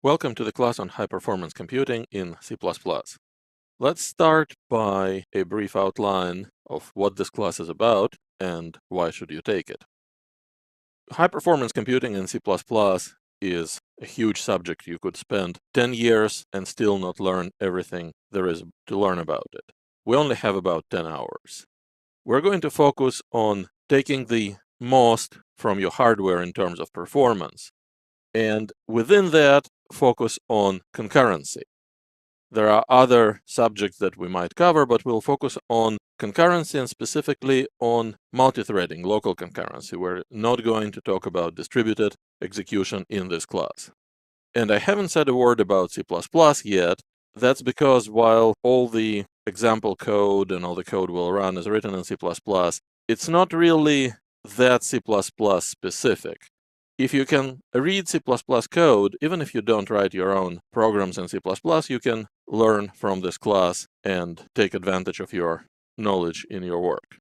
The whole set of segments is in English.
Welcome to the class on high-performance computing in C++. Let's start by a brief outline of what this class is about and why should you take it. High-performance computing in C++ is a huge subject. You could spend 10 years and still not learn everything there is to learn about it. We only have about 10 hours. We're going to focus on taking the most from your hardware in terms of performance, and within that, focus on concurrency. There are other subjects that we might cover, but we'll focus on concurrency and specifically on multithreading, local concurrency. We're not going to talk about distributed execution in this class. And I haven't said a word about C++ yet. That's because while all the example code and all the code we'll run is written in C++, it's not really that C++ specific. If you can read C++ code, even if you don't write your own programs in C++, you can learn from this class and take advantage of your knowledge in your work.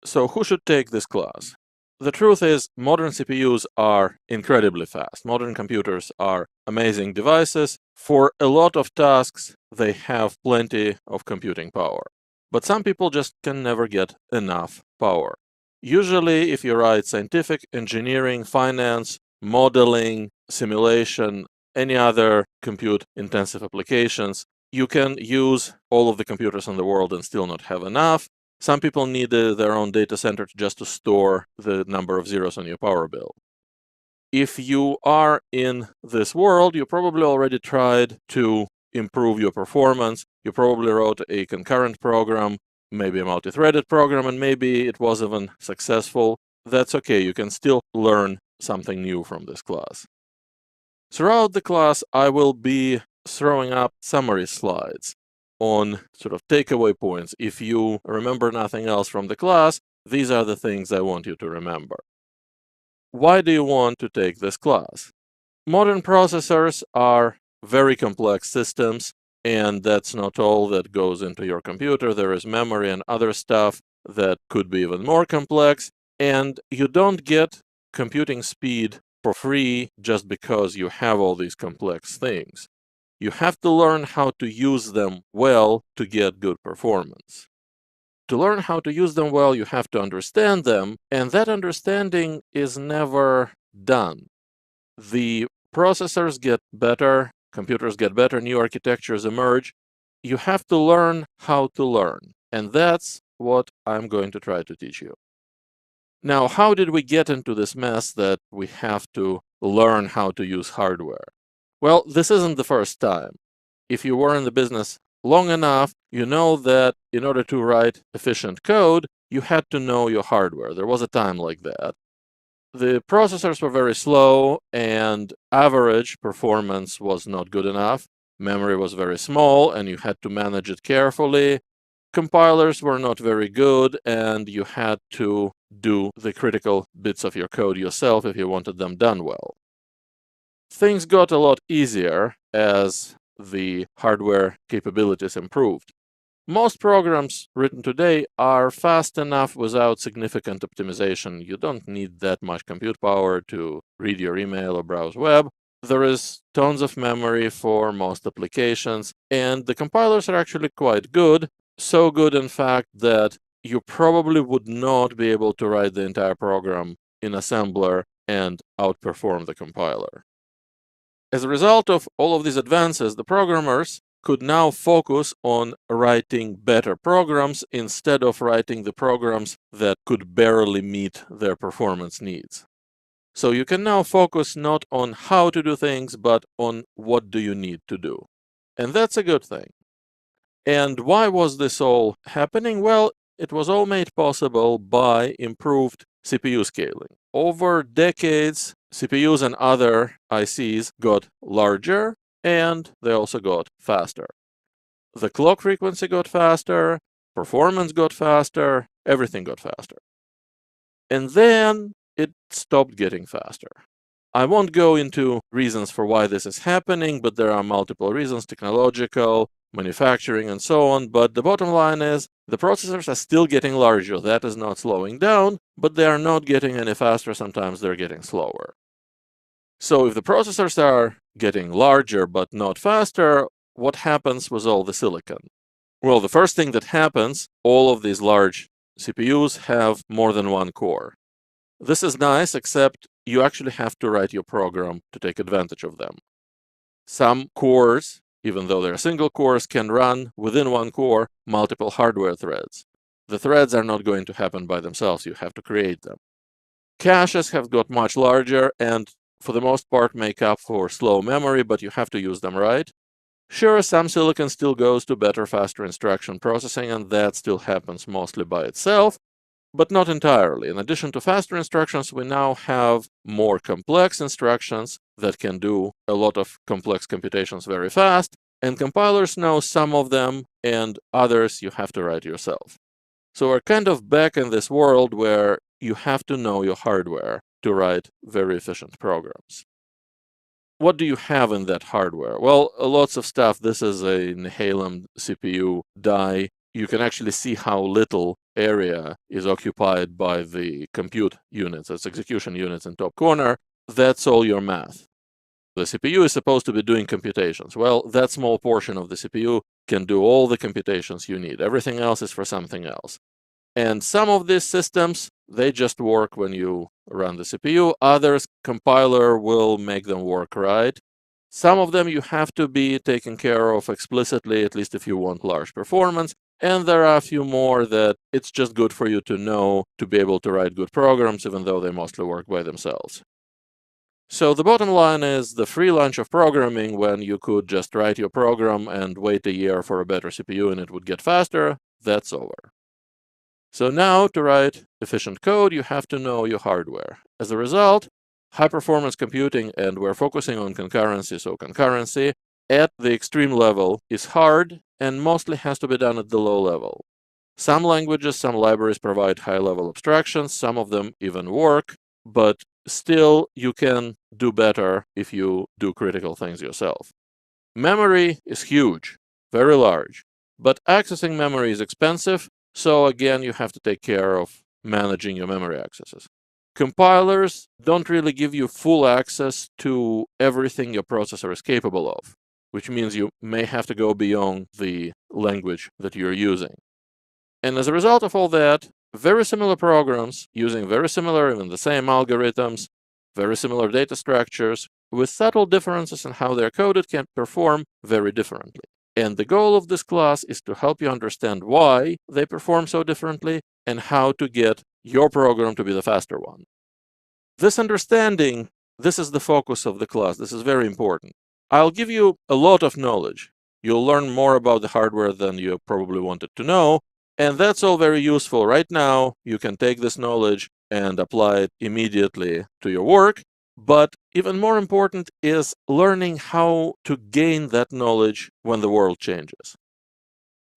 So who should take this class? The truth is, modern CPUs are incredibly fast. Modern computers are amazing devices. For a lot of tasks, they have plenty of computing power. But some people just can never get enough power. Usually, if you write scientific, engineering, finance, modeling, simulation, any other compute-intensive applications, you can use all of the computers in the world and still not have enough. Some people need their own data center just to store the number of zeros on your power bill. If you are in this world, you probably already tried to improve your performance. You probably wrote a concurrent program, maybe a multi-threaded program, and maybe it was even successful. That's okay, you can still learn something new from this class. Throughout the class, I will be throwing up summary slides on sort of takeaway points. If you remember nothing else from the class, these are the things I want you to remember. Why do you want to take this class? Modern processors are very complex systems, and that's not all that goes into your computer. There is memory and other stuff that could be even more complex, and you don't get computing speed for free just because you have all these complex things. You have to learn how to use them well to get good performance. To learn how to use them well, you have to understand them, and that understanding is never done. The processors get better, computers get better, new architectures emerge. You have to learn how to learn, and that's what I'm going to try to teach you. Now, how did we get into this mess that we have to learn how to use hardware? Well, this isn't the first time. If you were in the business long enough, you know that in order to write efficient code, you had to know your hardware. There was a time like that. The processors were very slow, and average performance was not good enough. Memory was very small, and you had to manage it carefully. Compilers were not very good, and you had to do the critical bits of your code yourself if you wanted them done well. Things got a lot easier as the hardware capabilities improved. Most programs written today are fast enough without significant optimization. You don't need that much compute power to read your email or browse web. There is tons of memory for most applications, and the compilers are actually quite good. So good, in fact, that you probably would not be able to write the entire program in assembler and outperform the compiler. As a result of all of these advances, the programmers could now focus on writing better programs instead of writing the programs that could barely meet their performance needs. So you can now focus not on how to do things, but on what do you need to do. And that's a good thing. And why was this all happening? Well, it was all made possible by improved CPU scaling. Over decades, CPUs and other ICs got larger, and they also got faster. The clock frequency got faster, performance got faster, everything got faster. And then it stopped getting faster. I won't go into reasons for why this is happening, but there are multiple reasons: technological, manufacturing, and so on. But the bottom line is the processors are still getting larger. That is not slowing down, but they are not getting any faster. Sometimes they're getting slower. So if the processors are getting larger but not faster, what happens with all the silicon? Well, the first thing that happens, all of these large CPUs have more than one core. This is nice, except you actually have to write your program to take advantage of them. Some cores, even though they're single cores, can run within one core multiple hardware threads. The threads are not going to happen by themselves, you have to create them. Caches have got much larger and for the most part make up for slow memory, but you have to use them right. Sure, some silicon still goes to better, faster instruction processing, and that still happens mostly by itself, but not entirely. In addition to faster instructions, we now have more complex instructions that can do a lot of complex computations very fast, and compilers know some of them, and others you have to write yourself. So we're kind of back in this world where you have to know your hardware to write very efficient programs. What do you have in that hardware? Well, lots of stuff. This is a Nehalem CPU die. You can actually see how little area is occupied by the compute units, its execution units in top corner. That's all your math. The CPU is supposed to be doing computations. Well, that small portion of the CPU can do all the computations you need. Everything else is for something else. And some of these systems, they just work when you run the CPU. Others, compiler will make them work right. Some of them you have to be taken care of explicitly, at least if you want large performance. And there are a few more that it's just good for you to know to be able to write good programs, even though they mostly work by themselves. So the bottom line is the free lunch of programming, when you could just write your program and wait a year for a better CPU and it would get faster, that's over. So now, to write efficient code, you have to know your hardware. As a result, high-performance computing, and we're focusing on concurrency, so concurrency at the extreme level is hard and mostly has to be done at the low level. Some languages, some libraries provide high-level abstractions, some of them even work, but still you can do better if you do critical things yourself. Memory is huge, very large, but accessing memory is expensive. So again, you have to take care of managing your memory accesses. Compilers don't really give you full access to everything your processor is capable of, which means you may have to go beyond the language that you're using. And as a result of all that, very similar programs using very similar, even the same algorithms, very similar data structures, with subtle differences in how they're coded, can perform very differently. And the goal of this class is to help you understand why they perform so differently and how to get your program to be the faster one. This understanding, this is the focus of the class. This is very important. I'll give you a lot of knowledge. You'll learn more about the hardware than you probably wanted to know, and that's all very useful. Right now, you can take this knowledge and apply it immediately to your work. But even more important is learning how to gain that knowledge when the world changes.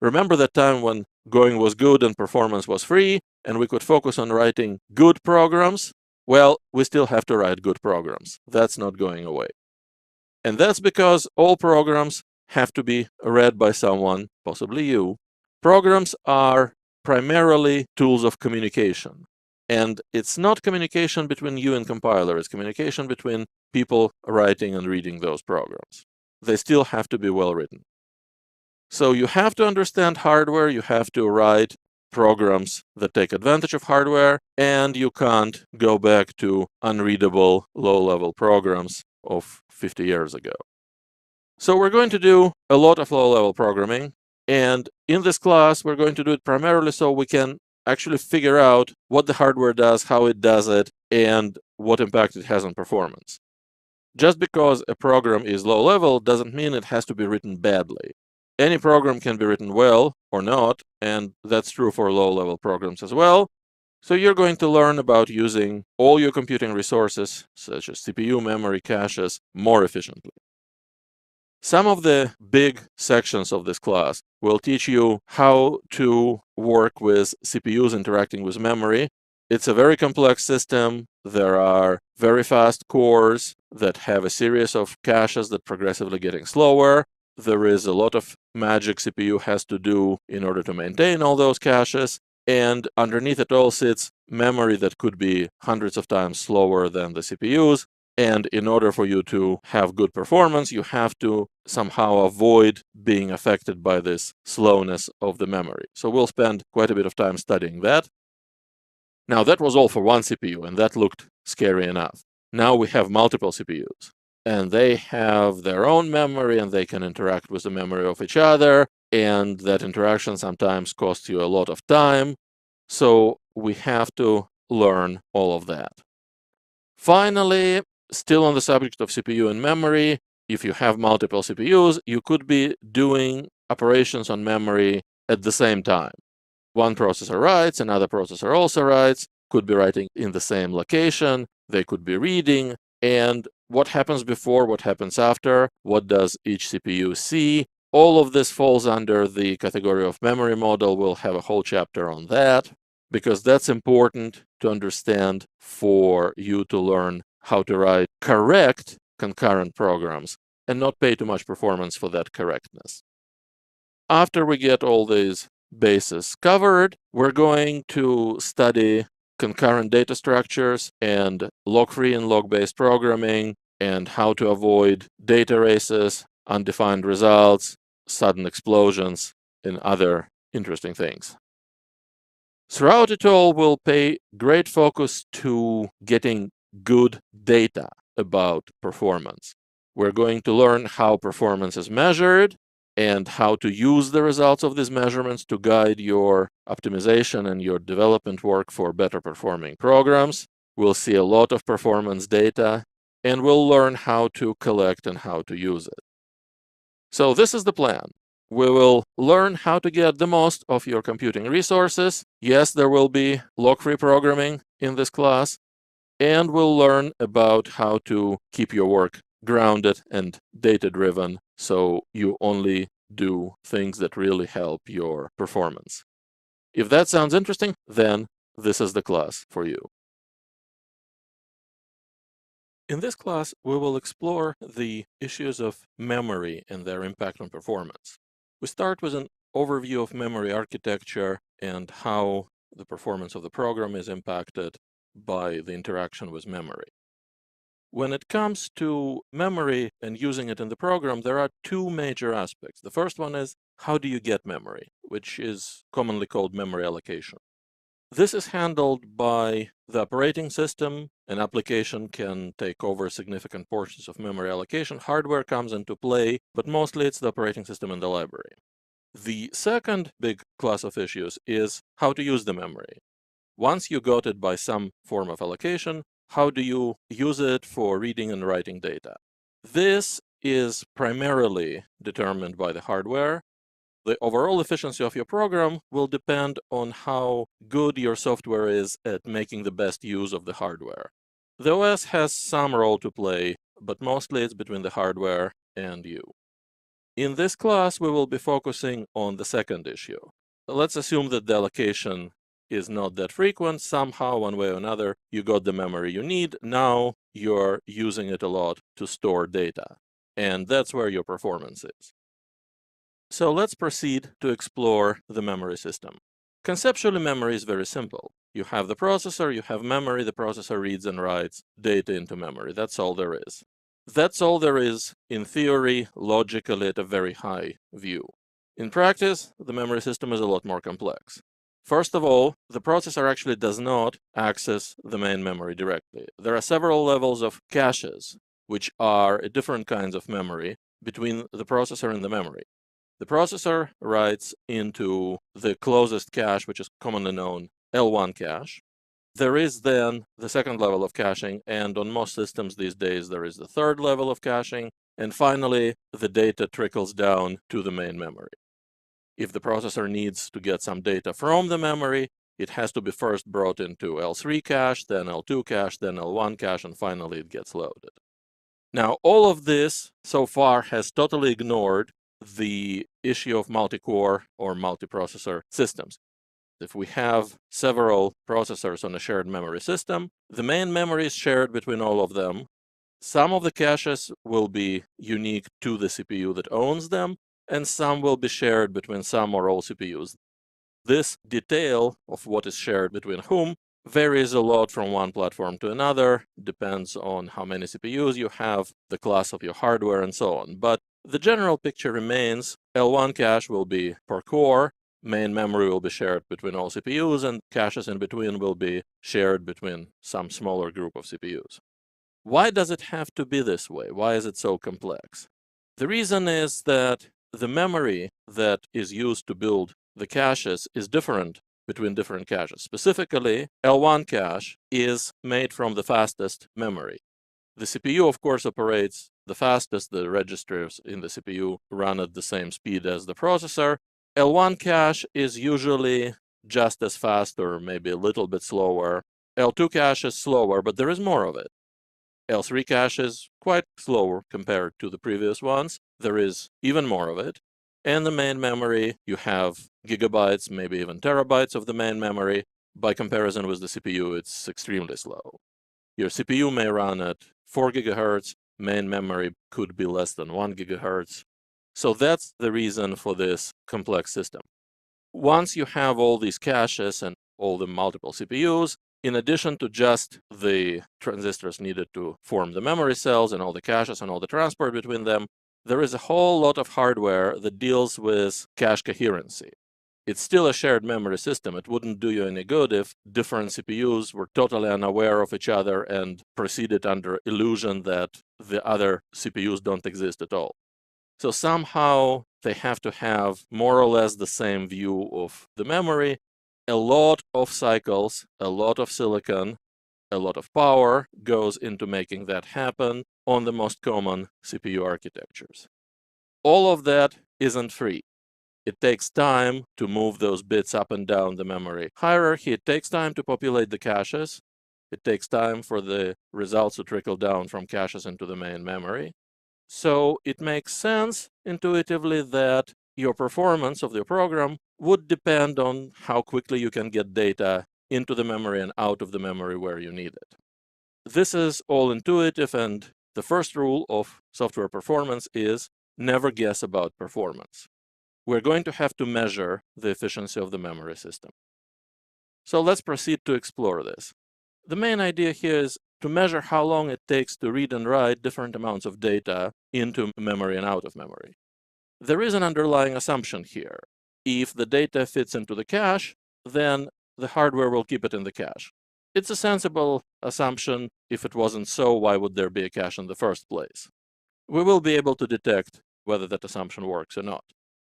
Remember that time when going was good and performance was free, and we could focus on writing good programs? Well, we still have to write good programs. That's not going away. And that's because all programs have to be read by someone, possibly you. Programs are primarily tools of communication. And it's not communication between you and compiler, it's communication between people writing and reading those programs. They still have to be well written. So you have to understand hardware, you have to write programs that take advantage of hardware, and you can't go back to unreadable low-level programs of 50 years ago. So we're going to do a lot of low-level programming, and in this class we're going to do it primarily so we can actually figure out what the hardware does, how it does it, and what impact it has on performance. Just because a program is low level doesn't mean it has to be written badly. Any program can be written well or not, and that's true for low-level programs as well. So you're going to learn about using all your computing resources, such as CPU, memory, caches, more efficiently. Some of the big sections of this class will teach you how to work with CPUs interacting with memory. It's a very complex system. There are very fast cores that have a series of caches that progressively getting slower. There is a lot of magic CPU has to do in order to maintain all those caches. And underneath it all sits memory that could be hundreds of times slower than the CPUs. And in order for you to have good performance, you have to somehow avoid being affected by this slowness of the memory. So we'll spend quite a bit of time studying that. Now, that was all for one CPU, and that looked scary enough. Now we have multiple CPUs, and they have their own memory, and they can interact with the memory of each other, and that interaction sometimes costs you a lot of time. So we have to learn all of that. Finally, still on the subject of CPU and memory, if you have multiple CPUs, you could be doing operations on memory at the same time. One processor writes, another processor also writes, could be writing in the same location, they could be reading, and what happens before, what happens after, what does each CPU see, all of this falls under the category of memory model. We'll have a whole chapter on that, because that's important to understand for you to learn how to write correct concurrent programs and not pay too much performance for that correctness. After we get all these bases covered, we're going to study concurrent data structures and log-free and log-based programming and how to avoid data races, undefined results, sudden explosions, and other interesting things. Throughout it all, we'll pay great focus to getting good data about performance. We're going to learn how performance is measured and how to use the results of these measurements to guide your optimization and your development work for better performing programs. We'll see a lot of performance data, and we'll learn how to collect and how to use it. So this is the plan. We will learn how to get the most of your computing resources. Yes, there will be log-free programming in this class, and we'll learn about how to keep your work grounded and data-driven so you only do things that really help your performance. If that sounds interesting, then this is the class for you. In this class, we will explore the issues of memory and their impact on performance. We start with an overview of memory architecture and how the performance of the program is impacted by the interaction with memory. When it comes to memory and using it in the program, there are two major aspects. The first one is, how do you get memory, which is commonly called memory allocation. This is handled by the operating system. An application can take over significant portions of memory allocation. Hardware comes into play, but mostly it's the operating system and the library. The second big class of issues is how to use the memory. Once you got it by some form of allocation, how do you use it for reading and writing data? This is primarily determined by the hardware. The overall efficiency of your program will depend on how good your software is at making the best use of the hardware. The OS has some role to play, but mostly it's between the hardware and you. In this class, we will be focusing on the second issue. Let's assume that the allocation is not that frequent. Somehow, one way or another, you got the memory you need. Now you're using it a lot to store data, and that's where your performance is. So let's proceed to explore the memory system. Conceptually, memory is very simple. You have the processor, you have memory, the processor reads and writes data into memory. That's all there is. That's all there is in theory, logically, at a very high view. In practice, the memory system is a lot more complex. First of all, the processor actually does not access the main memory directly. There are several levels of caches, which are different kinds of memory between the processor and the memory. The processor writes into the closest cache, which is commonly known L1 cache. There is then the second level of caching, and on most systems these days there is the third level of caching, and finally the data trickles down to the main memory. If the processor needs to get some data from the memory, it has to be first brought into L3 cache, then L2 cache, then L1 cache, and finally it gets loaded. Now, all of this so far has totally ignored the issue of multi-core or multiprocessor systems. If we have several processors on a shared memory system, the main memory is shared between all of them. Some of the caches will be unique to the CPU that owns them, and some will be shared between some or all CPUs. This detail of what is shared between whom varies a lot from one platform to another, depends on how many CPUs you have, the class of your hardware, and so on. But the general picture remains: L1 cache will be per core, main memory will be shared between all CPUs, and caches in between will be shared between some smaller group of CPUs. Why does it have to be this way? Why is it so complex? The reason is that the memory that is used to build the caches is different between different caches. Specifically, L1 cache is made from the fastest memory. The CPU, of course, operates the fastest. The registers in the CPU run at the same speed as the processor. L1 cache is usually just as fast or maybe a little bit slower. L2 cache is slower, but there is more of it. L3 cache is quite slower compared to the previous ones. There is even more of it. And the main memory, you have gigabytes, maybe even terabytes of the main memory. By comparison with the CPU, it's extremely slow. Your CPU may run at 4 gigahertz, main memory could be less than 1 gigahertz. So that's the reason for this complex system. Once you have all these caches and all the multiple CPUs, in addition to just the transistors needed to form the memory cells and all the caches and all the transport between them, there is a whole lot of hardware that deals with cache coherency. It's still a shared memory system. It wouldn't do you any good if different CPUs were totally unaware of each other and proceeded under illusion that the other CPUs don't exist at all. So somehow they have to have more or less the same view of the memory. A lot of cycles, a lot of silicon, a lot of power goes into making that happen on the most common CPU architectures. All of that isn't free. It takes time to move those bits up and down the memory hierarchy. It takes time to populate the caches. It takes time for the results to trickle down from caches into the main memory. So it makes sense intuitively that your performance of the program would depend on how quickly you can get data into the memory and out of the memory where you need it. This is all intuitive, and the first rule of software performance is never guess about performance. We're going to have to measure the efficiency of the memory system. So let's proceed to explore this. The main idea here is to measure how long it takes to read and write different amounts of data into memory and out of memory. There is an underlying assumption here. If the data fits into the cache, then the hardware will keep it in the cache. It's a sensible assumption. If it wasn't so, why would there be a cache in the first place? We will be able to detect whether that assumption works or not.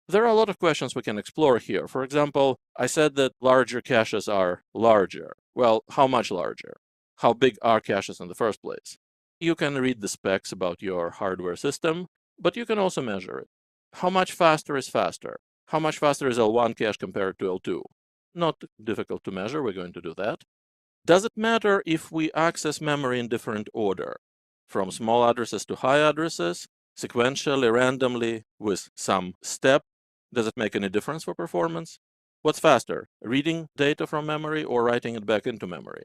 There are a lot of questions we can explore here. For example, I said that larger caches are larger. Well, how much larger? How big are caches in the first place? You can read the specs about your hardware system, but you can also measure it. How much faster is faster? How much faster is L1 cache compared to L2? Not difficult to measure, we're going to do that. Does it matter if we access memory in different order? From small addresses to high addresses, sequentially, randomly, with some step? Does it make any difference for performance? What's faster, reading data from memory or writing it back into memory?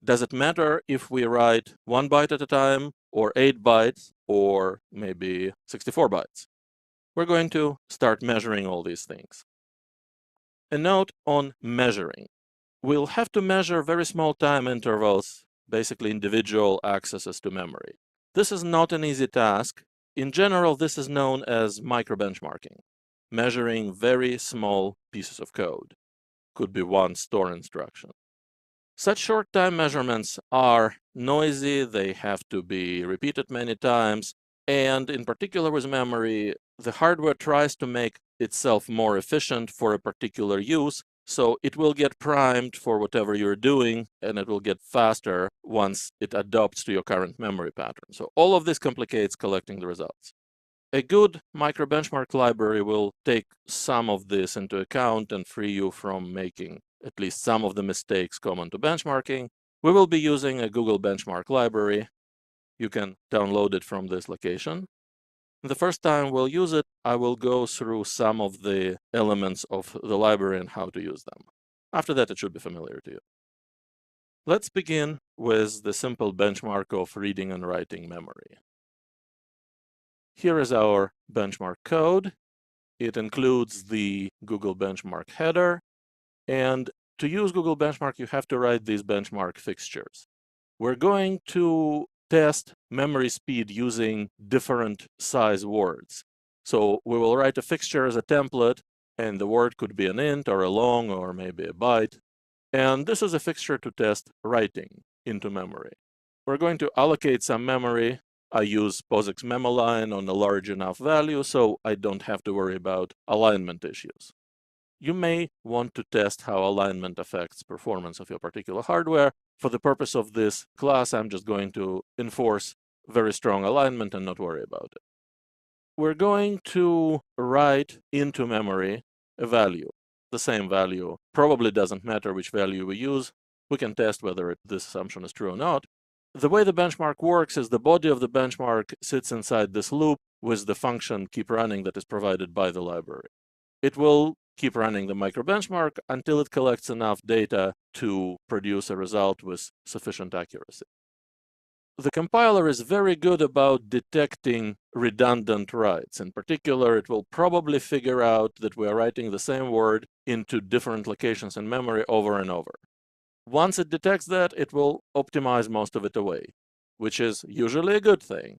Does it matter if we write 1 byte at a time, or 8 bytes, or maybe 64 bytes? We're going to start measuring all these things. A note on measuring. We'll have to measure very small time intervals, basically individual accesses to memory. This is not an easy task. In general, this is known as microbenchmarking, measuring very small pieces of code. Could be one store instruction. Such short time measurements are noisy, they have to be repeated many times, and in particular with memory, the hardware tries to make itself more efficient for a particular use, so it will get primed for whatever you're doing, and it will get faster once it adopts to your current memory pattern. So all of this complicates collecting the results. A good microbenchmark library will take some of this into account and free you from making at least some of the mistakes common to benchmarking. We will be using a Google benchmark library. You can download it from this location. The first time we'll use it, I will go through some of the elements of the library and how to use them. After that, it should be familiar to you. Let's begin with the simple benchmark of reading and writing memory. Here is our benchmark code. It includes the Google benchmark header, and To use Google Benchmark, you have to write these benchmark fixtures. We're going to test memory speed using different size words. So we will write a fixture as a template, and the word could be an int or a long or maybe a byte. And this is a fixture to test writing into memory. We're going to allocate some memory. I use POSIX memo line on a large enough value, so I don't have to worry about alignment issues. You may want to test how alignment affects performance of your particular hardware. For the purpose of this class, I'm just going to enforce very strong alignment and not worry about it. We're going to write into memory a value. The same value probably doesn't matter which value we use. We can test whether this assumption is true or not. The way the benchmark works is the body of the benchmark sits inside this loop with the function keep running that is provided by the library. It will keep running the microbenchmark until it collects enough data to produce a result with sufficient accuracy. The compiler is very good about detecting redundant writes. In particular, it will probably figure out that we are writing the same word into different locations in memory over and over. Once it detects that, it will optimize most of it away, which is usually a good thing.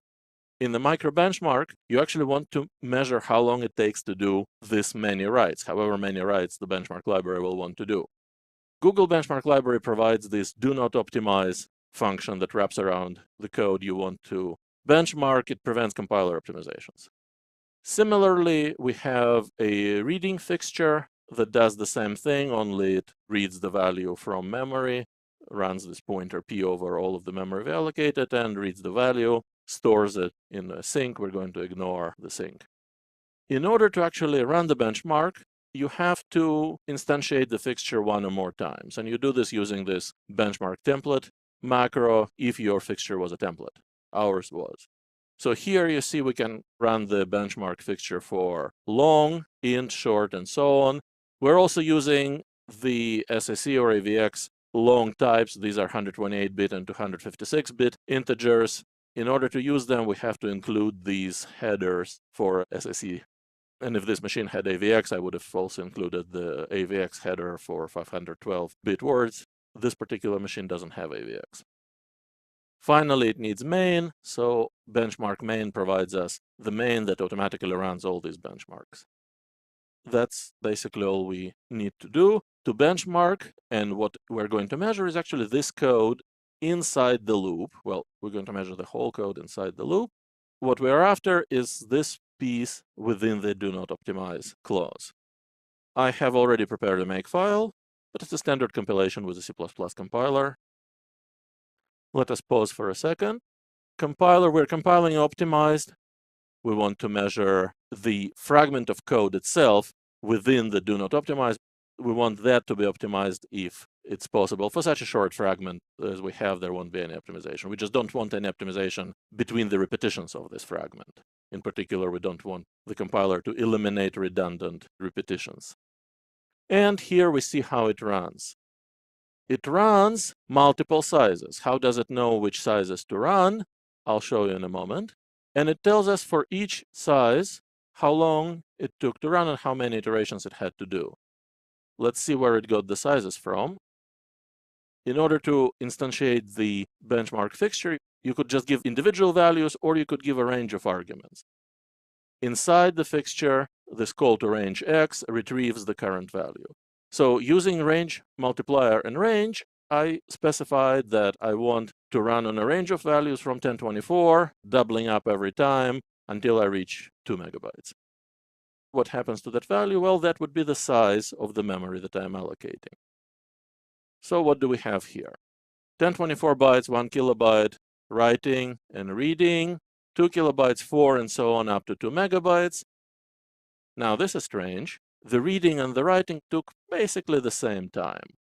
In the microbenchmark, you actually want to measure how long it takes to do this many writes, however many writes the benchmark library will want to do. Google Benchmark Library provides this do not optimize function that wraps around the code you want to benchmark. It prevents compiler optimizations. Similarly, we have a reading fixture that does the same thing, only it reads the value from memory, runs this pointer p over all of the memory we allocated, and reads the value, stores it in a sink. We're going to ignore the sink. In order to actually run the benchmark, you have to instantiate the fixture one or more times. And you do this using this benchmark template macro if your fixture was a template. Ours was. So here you see we can run the benchmark fixture for long, int, short, and so on. We're also using the SAC or AVX long types. These are 128-bit and 256-bit integers. In order to use them, we have to include these headers for SAC. And if this machine had AVX, I would have also included the AVX header for 512-bit words. This particular machine doesn't have AVX. Finally, it needs main, so benchmark main provides us the main that automatically runs all these benchmarks. That's basically all we need to do to benchmark, and what we're going to measure is actually this code inside the loop. Well, we're going to measure the whole code inside the loop. What we're after is this piece within the do not optimize clause. I have already prepared a makefile, but it's a standard compilation with a C++ compiler. Let us pause for a second. Compiler, we're compiling optimized. We want to measure the fragment of code itself within the do not optimize. We want that to be optimized if it's possible. For such a short fragment as we have, there won't be any optimization. We just don't want any optimization between the repetitions of this fragment. In particular, we don't want the compiler to eliminate redundant repetitions. And here we see how it runs. It runs multiple sizes. How does it know which sizes to run? I'll show you in a moment. And it tells us for each size how long it took to run and how many iterations it had to do. Let's see where it got the sizes from. In order to instantiate the benchmark fixture, you could just give individual values, or you could give a range of arguments. Inside the fixture, this call to range x retrieves the current value. So using range multiplier and range, I specified that I want to run on a range of values from 1024, doubling up every time until I reach 2 megabytes. What happens to that value? Well, that would be the size of the memory that I'm allocating. So what do we have here? 1024 bytes, 1 kilobyte, writing and reading, 2 kilobytes, 4, and so on up to 2 megabytes. Now this is strange. The reading and the writing took basically the same time.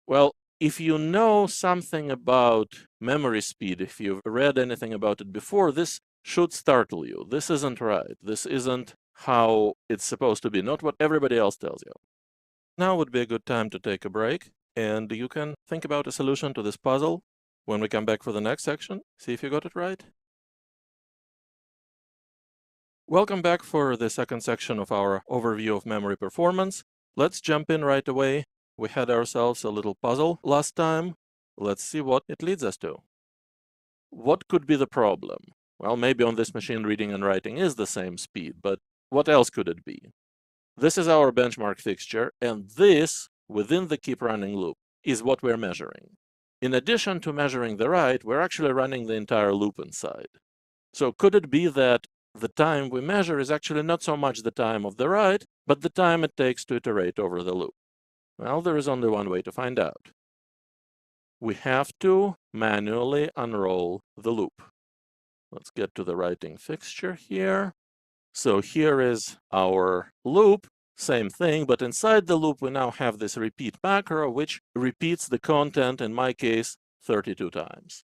Well, if you know something about memory speed, if you've read anything about it before, this should startle you. This isn't right. This isn't how it's supposed to be, not what everybody else tells you. Now would be a good time to take a break, and you can think about a solution to this puzzle. When we come back for the next section, see if you got it right. Welcome back for the second section of our overview of memory performance. Let's jump in right away. We had ourselves a little puzzle last time. Let's see what it leads us to. What could be the problem? Well, maybe on this machine reading and writing is the same speed, but what else could it be? This is our benchmark fixture, and this, within the keep running loop, is what we're measuring. In addition to measuring the write, we're actually running the entire loop inside. So could it be that the time we measure is actually not so much the time of the write, but the time it takes to iterate over the loop? Well, there is only one way to find out. We have to manually unroll the loop. Let's get to the writing fixture here. So here is our loop, same thing, but inside the loop we now have this repeat macro, which repeats the content, in my case, 32 times.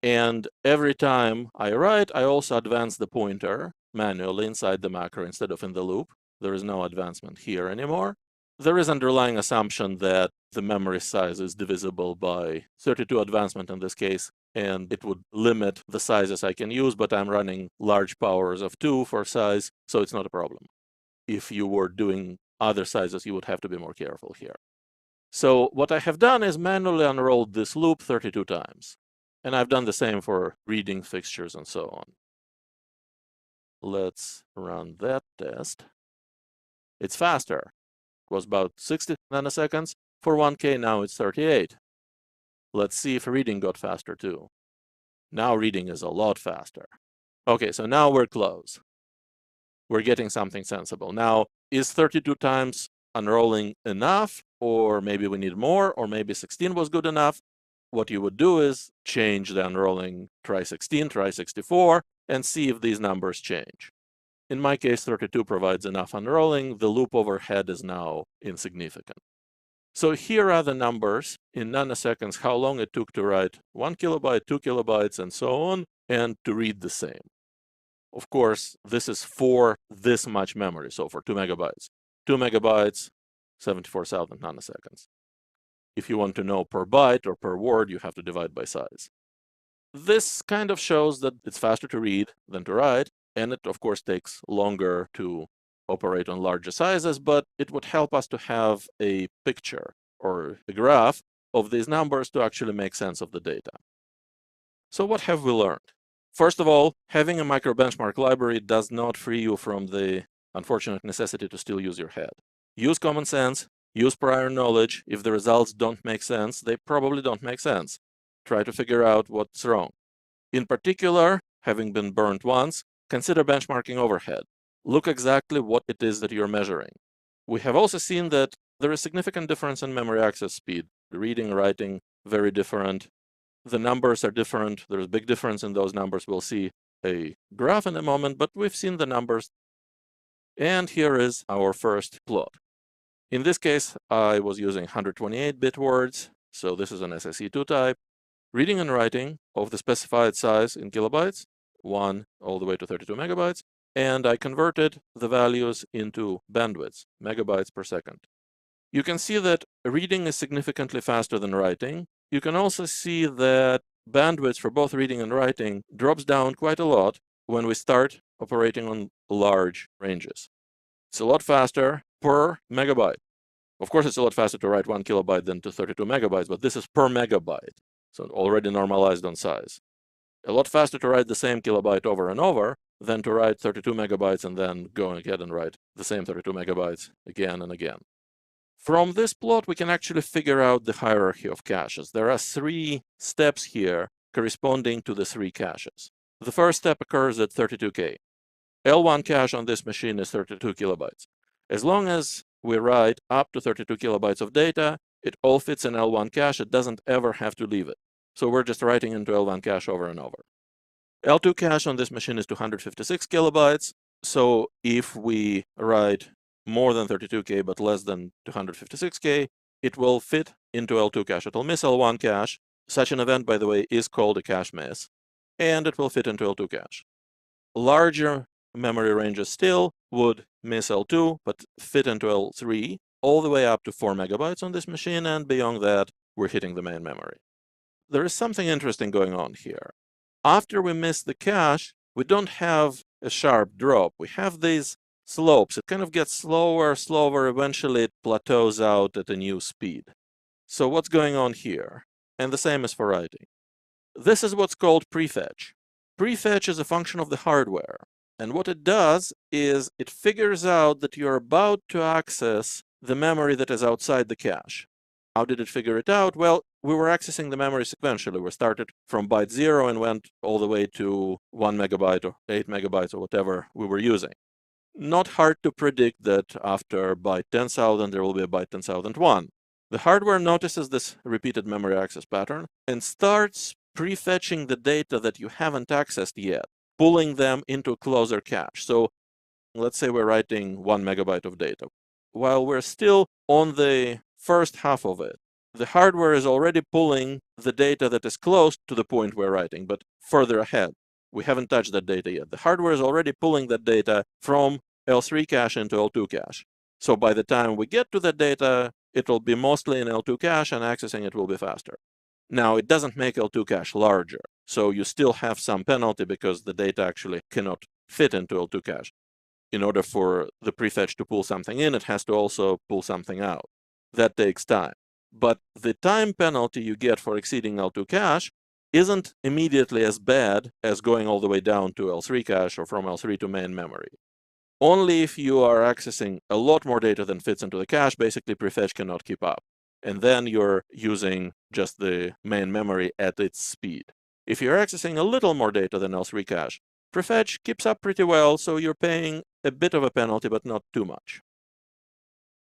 And every time I write, I also advance the pointer manually inside the macro instead of in the loop. There is no advancement here anymore. There is underlying assumption that the memory size is divisible by 32 advancement in this case, and it would limit the sizes I can use, but I'm running large powers of 2 for size, so it's not a problem. If you were doing other sizes, you would have to be more careful here. So what I have done is manually unrolled this loop 32 times. And I've done the same for reading fixtures and so on. Let's run that test. It's faster. It was about 60 nanoseconds. For 1K, now it's 38. Let's see if reading got faster too. Now reading is a lot faster. Okay, so now we're close. We're getting something sensible. Now, is 32 times unrolling enough? Or maybe we need more, or maybe 16 was good enough? What you would do is change the unrolling, try 16, try 64, and see if these numbers change. In my case, 32 provides enough unrolling. The loop overhead is now insignificant. So here are the numbers in nanoseconds, how long it took to write 1 kilobyte, 2 kilobytes, and so on, and to read the same. Of course, this is for this much memory, so for 2 megabytes. 2 megabytes, 74,000 nanoseconds. If you want to know per byte or per word, you have to divide by size. This kind of shows that it's faster to read than to write, and it, of course, takes longer to operate on larger sizes, but it would help us to have a picture or a graph of these numbers to actually make sense of the data. So what have we learned? First of all, having a micro-benchmark library does not free you from the unfortunate necessity to still use your head. Use common sense, use prior knowledge. If the results don't make sense, they probably don't make sense. Try to figure out what's wrong. In particular, having been burned once, consider benchmarking overhead. Look exactly what it is that you're measuring. We have also seen that there is significant difference in memory access speed. Reading, writing, very different. The numbers are different. There's a big difference in those numbers. We'll see a graph in a moment, but we've seen the numbers. And here is our first plot. In this case, I was using 128-bit words, so this is an SIC2 type. Reading and writing of the specified size in kilobytes, 1 all the way to 32 megabytes, and I converted the values into bandwidths, megabytes per second. You can see that reading is significantly faster than writing. You can also see that bandwidth for both reading and writing drops down quite a lot when we start operating on large ranges. It's a lot faster per megabyte. Of course, it's a lot faster to write 1 kilobyte than to 32 megabytes, but this is per megabyte, so already normalized on size. A lot faster to write the same kilobyte over and over than to write 32 megabytes and then go ahead and write the same 32 megabytes again and again. From this plot, we can actually figure out the hierarchy of caches. There are 3 steps here corresponding to the 3 caches. The first step occurs at 32K. L1 cache on this machine is 32 kilobytes. As long as we write up to 32 kilobytes of data, it all fits in L1 cache. It doesn't ever have to leave it. So we're just writing into L1 cache over and over. L2 cache on this machine is 256 kilobytes. So if we write more than 32K but less than 256K, it will fit into L2 cache. It will miss L1 cache. Such an event, by the way, is called a cache miss, and it will fit into L2 cache. Larger memory ranges still would miss L2 but fit into L3 all the way up to 4 megabytes on this machine, and beyond that, we're hitting the main memory. There is something interesting going on here. After we miss the cache, we don't have a sharp drop. We have these slopes. It kind of gets slower, slower. Eventually, it plateaus out at a new speed. So what's going on here? And the same is for writing. This is what's called prefetch. Prefetch is a function of the hardware. And what it does is it figures out that you're about to access the memory that is outside the cache. How did it figure it out? Well, we were accessing the memory sequentially. We started from byte 0 and went all the way to 1 megabyte or 8 megabytes or whatever we were using. Not hard to predict that after byte 10,000, there will be a byte 10,001. The hardware notices this repeated memory access pattern and starts prefetching the data that you haven't accessed yet, pulling them into a closer cache. So let's say we're writing 1 megabyte of data. While we're still on the first half of it, the hardware is already pulling the data that is close to the point we're writing, but further ahead. We haven't touched that data yet. The hardware is already pulling that data from L3 cache into L2 cache. So by the time we get to that data, it will be mostly in L2 cache and accessing it will be faster. Now, it doesn't make L2 cache larger, so you still have some penalty because the data actually cannot fit into L2 cache. In order for the prefetch to pull something in, it has to also pull something out. That takes time. But the time penalty you get for exceeding L2 cache isn't immediately as bad as going all the way down to L3 cache or from L3 to main memory. Only if you are accessing a lot more data than fits into the cache, basically prefetch cannot keep up. And then you're using just the main memory at its speed. If you're accessing a little more data than L3 cache, prefetch keeps up pretty well, so you're paying a bit of a penalty, but not too much.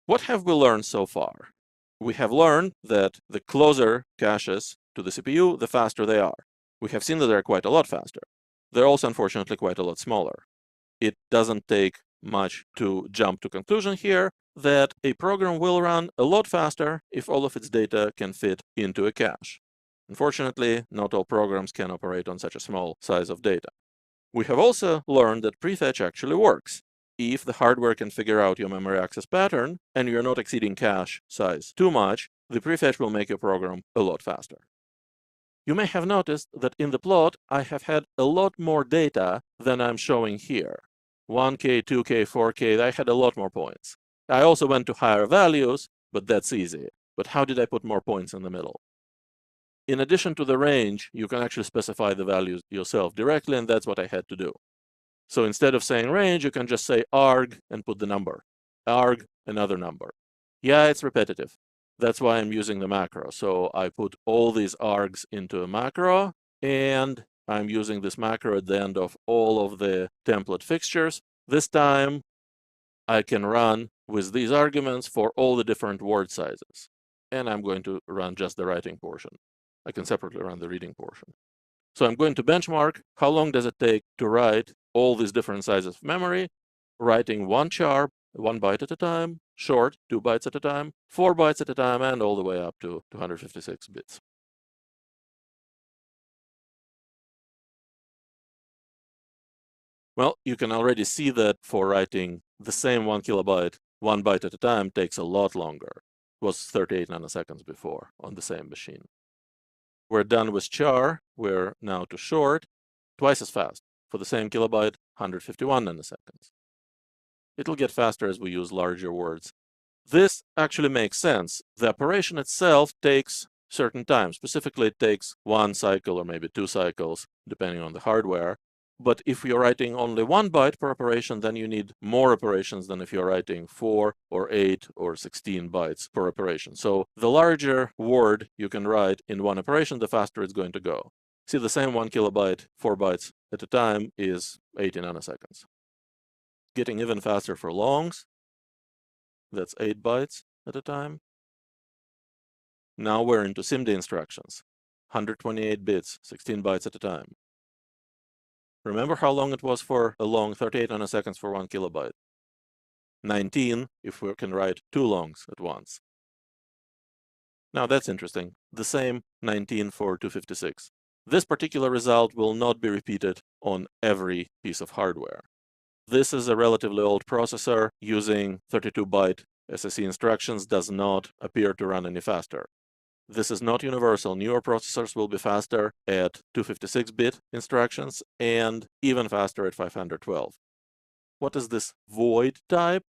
What have we learned so far? We have learned that the closer caches to the CPU, the faster they are. We have seen that they're quite a lot faster. They're also, unfortunately, quite a lot smaller. It doesn't take much to jump to conclusion here that a program will run a lot faster if all of its data can fit into a cache. Unfortunately, not all programs can operate on such a small size of data. We have also learned that prefetch actually works. If the hardware can figure out your memory access pattern and you're not exceeding cache size too much, the prefetch will make your program a lot faster. You may have noticed that in the plot, I have had a lot more data than I'm showing here. 1K, 2K, 4K, I had a lot more points. I also went to higher values, but that's easy. But how did I put more points in the middle? In addition to the range, you can actually specify the values yourself directly, and that's what I had to do. So instead of saying range, you can just say arg and put the number. Arg, another number. Yeah, it's repetitive. That's why I'm using the macro. So I put all these args into a macro, and I'm using this macro at the end of all of the template fixtures. This time, I can run with these arguments for all the different word sizes. And I'm going to run just the writing portion. I can separately run the reading portion. So I'm going to benchmark how long does it take to write all these different sizes of memory, writing one char, 1 byte at a time, short, 2 bytes at a time, 4 bytes at a time, and all the way up to 256 bits. Well, you can already see that for writing the same 1 kilobyte, 1 byte at a time takes a lot longer. It was 38 nanoseconds before on the same machine. We're done with char. We're now to short, twice as fast. For the same kilobyte, 151 nanoseconds. It'll get faster as we use larger words. This actually makes sense. The operation itself takes certain time. Specifically, it takes 1 cycle or maybe 2 cycles, depending on the hardware. But if you're writing only 1 byte per operation, then you need more operations than if you're writing 4 or 8 or 16 bytes per operation. So the larger word you can write in one operation, the faster it's going to go. See, the same 1 kilobyte, 4 bytes at a time is 80 nanoseconds. Getting even faster for longs, that's 8 bytes at a time. Now we're into SIMD instructions, 128 bits, 16 bytes at a time. Remember how long it was for a long, 38 nanoseconds for 1 kilobyte. 19 if we can write 2 longs at once. Now that's interesting. The same 19 for 256. This particular result will not be repeated on every piece of hardware. This is a relatively old processor. Using 32-byte SSE instructions does not appear to run any faster. This is not universal. Newer processors will be faster at 256-bit instructions and even faster at 512. What is this void type?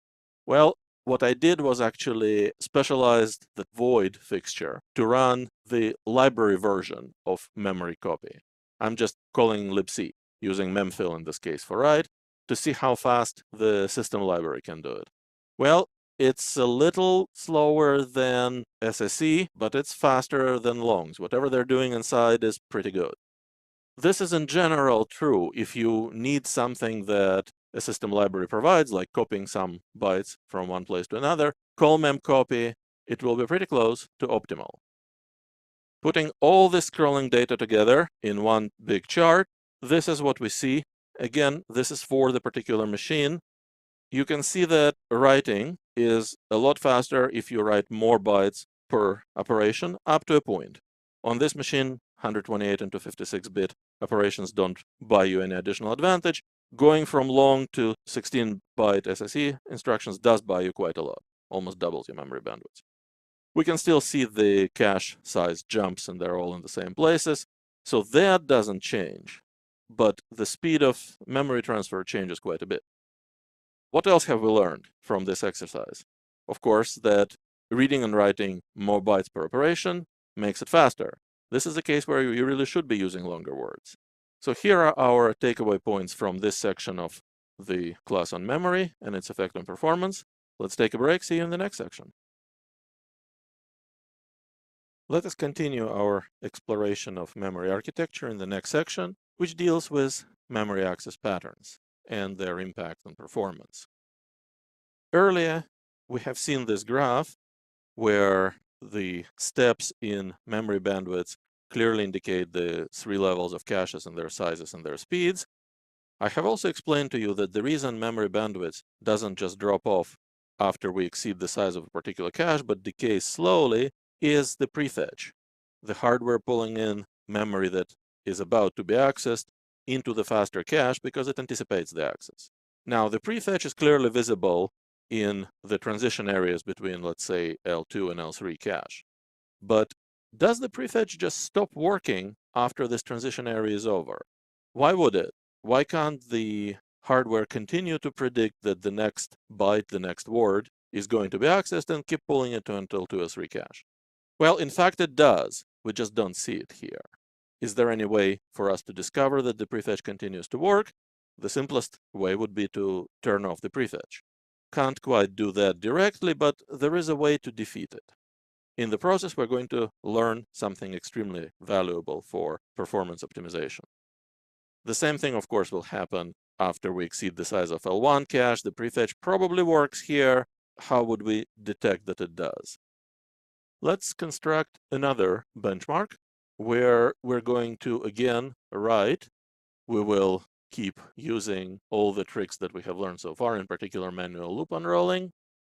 Well, what I did was actually specialized the void fixture to run the library version of memory copy. I'm just calling libc, using memfill in this case for write, to see how fast the system library can do it. Well, it's a little slower than SSE, but it's faster than longs. Whatever they're doing inside is pretty good. This is in general true if you need something that a system library provides, like copying some bytes from one place to another. Call memcopy, it will be pretty close to optimal. Putting all this scrolling data together in one big chart, this is what we see. Again, this is for the particular machine. You can see that writing is a lot faster if you write more bytes per operation up to a point. On this machine, 128 into 56-bit operations don't buy you any additional advantage. Going from long to 16-byte SSE instructions does buy you quite a lot, almost doubles your memory bandwidth. We can still see the cache size jumps, and they're all in the same places, so that doesn't change. But the speed of memory transfer changes quite a bit. What else have we learned from this exercise? Of course, that reading and writing more bytes per operation makes it faster. This is a case where you really should be using longer words. So here are our takeaway points from this section of the class on memory and its effect on performance. Let's take a break. See you in the next section. Let us continue our exploration of memory architecture in the next section, which deals with memory access patterns and their impact on performance. Earlier, we have seen this graph where the steps in memory bandwidth clearly indicate the 3 levels of caches and their sizes and their speeds. I have also explained to you that the reason memory bandwidth doesn't just drop off after we exceed the size of a particular cache, but decays slowly, is the prefetch, the hardware pulling in memory that is about to be accessed into the faster cache because it anticipates the access. Now, the prefetch is clearly visible in the transition areas between, let's say, L2 and L3 cache. But does the prefetch just stop working after this transition area is over? Why would it? Why can't the hardware continue to predict that the next byte, the next word, is going to be accessed and keep pulling it until 2 or 3 cache? Well, in fact, it does. We just don't see it here. Is there any way for us to discover that the prefetch continues to work? The simplest way would be to turn off the prefetch. Can't quite do that directly, but there is a way to defeat it. In the process, we're going to learn something extremely valuable for performance optimization. The same thing, of course, will happen after we exceed the size of L1 cache. The prefetch probably works here. How would we detect that it does? Let's construct another benchmark where we're going to, again, write. We will keep using all the tricks that we have learned so far, in particular manual loop unrolling.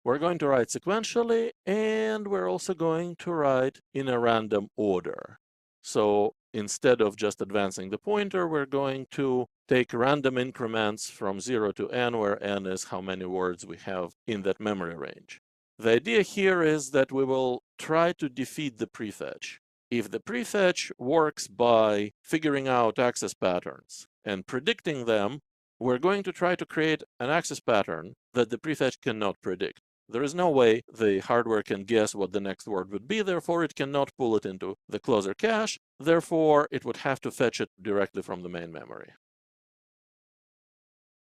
We're going to write sequentially, and we're also going to write in a random order. So instead of just advancing the pointer, we're going to take random increments from 0 to n, where n is how many words we have in that memory range. The idea here is that we will try to defeat the prefetch. If the prefetch works by figuring out access patterns and predicting them, we're going to try to create an access pattern that the prefetch cannot predict. There is no way the hardware can guess what the next word would be, therefore it cannot pull it into the closer cache, therefore it would have to fetch it directly from the main memory.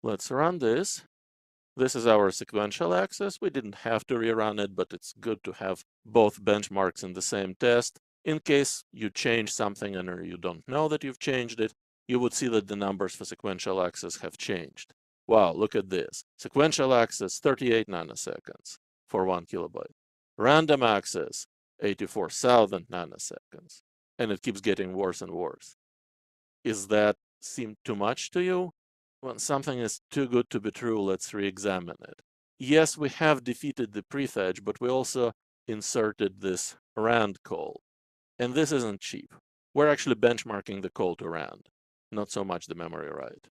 Let's run this. This is our sequential access. We didn't have to rerun it, but it's good to have both benchmarks in the same test. In case you change something and you don't know that you've changed it, you would see that the numbers for sequential access have changed. Wow, look at this. Sequential access, 38 nanoseconds for 1 kilobyte. Random access, 84,000 nanoseconds. And it keeps getting worse and worse. Is that seem too much to you? When something is too good to be true, let's re-examine it. Yes, we have defeated the prefetch, but we also inserted this rand call. And this isn't cheap. We're actually benchmarking the call to rand, not so much the memory write.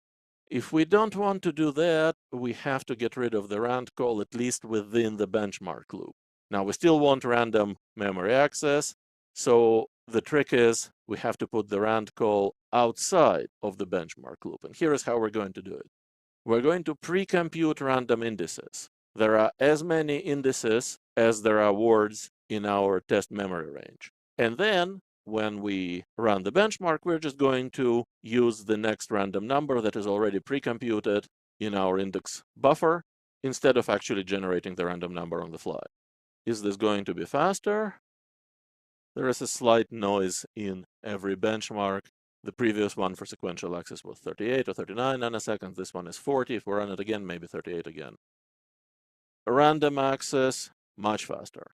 If we don't want to do that, we have to get rid of the rand call, at least within the benchmark loop. Now, we still want random memory access, so the trick is we have to put the rand call outside of the benchmark loop. And here is how we're going to do it. we're going to pre-compute random indices. There are as many indices as there are words in our test memory range. And then when we run the benchmark, we're just going to use the next random number that is already pre-computed in our index buffer instead of actually generating the random number on the fly. Is this going to be faster? There is a slight noise in every benchmark. The previous one for sequential access was 38 or 39 nanoseconds. This one is 40. If we run it again, maybe 38 again. Random access, much faster.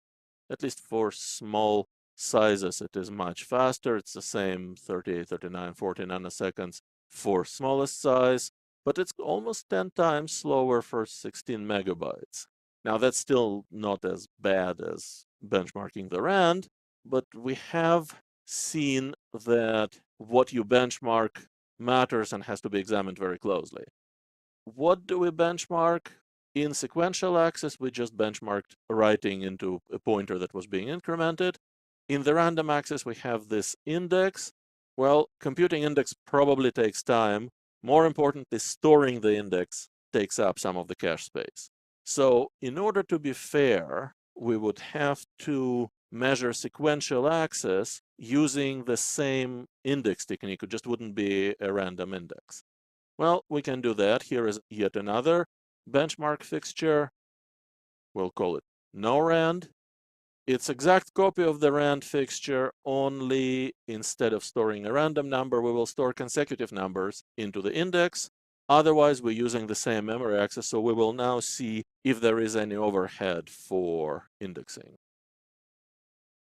At least for small sizes, it is much faster. It's the same 38, 39, 40 nanoseconds for smallest size, but it's almost 10 times slower for 16 megabytes. Now, that's still not as bad as benchmarking the RAND, but we have seen that what you benchmark matters and has to be examined very closely. What do we benchmark? In sequential access, we just benchmarked writing into a pointer that was being incremented. In the random access, we have this index. Well, computing index probably takes time. More importantly, storing the index takes up some of the cache space. So in order to be fair, we would have to measure sequential access using the same index technique. It just wouldn't be a random index. Well, we can do that. Here is yet another benchmark fixture. We'll call it no rand. It's exact copy of the rand fixture, only instead of storing a random number, we will store consecutive numbers into the index. Otherwise, we're using the same memory access, so we will now see if there is any overhead for indexing.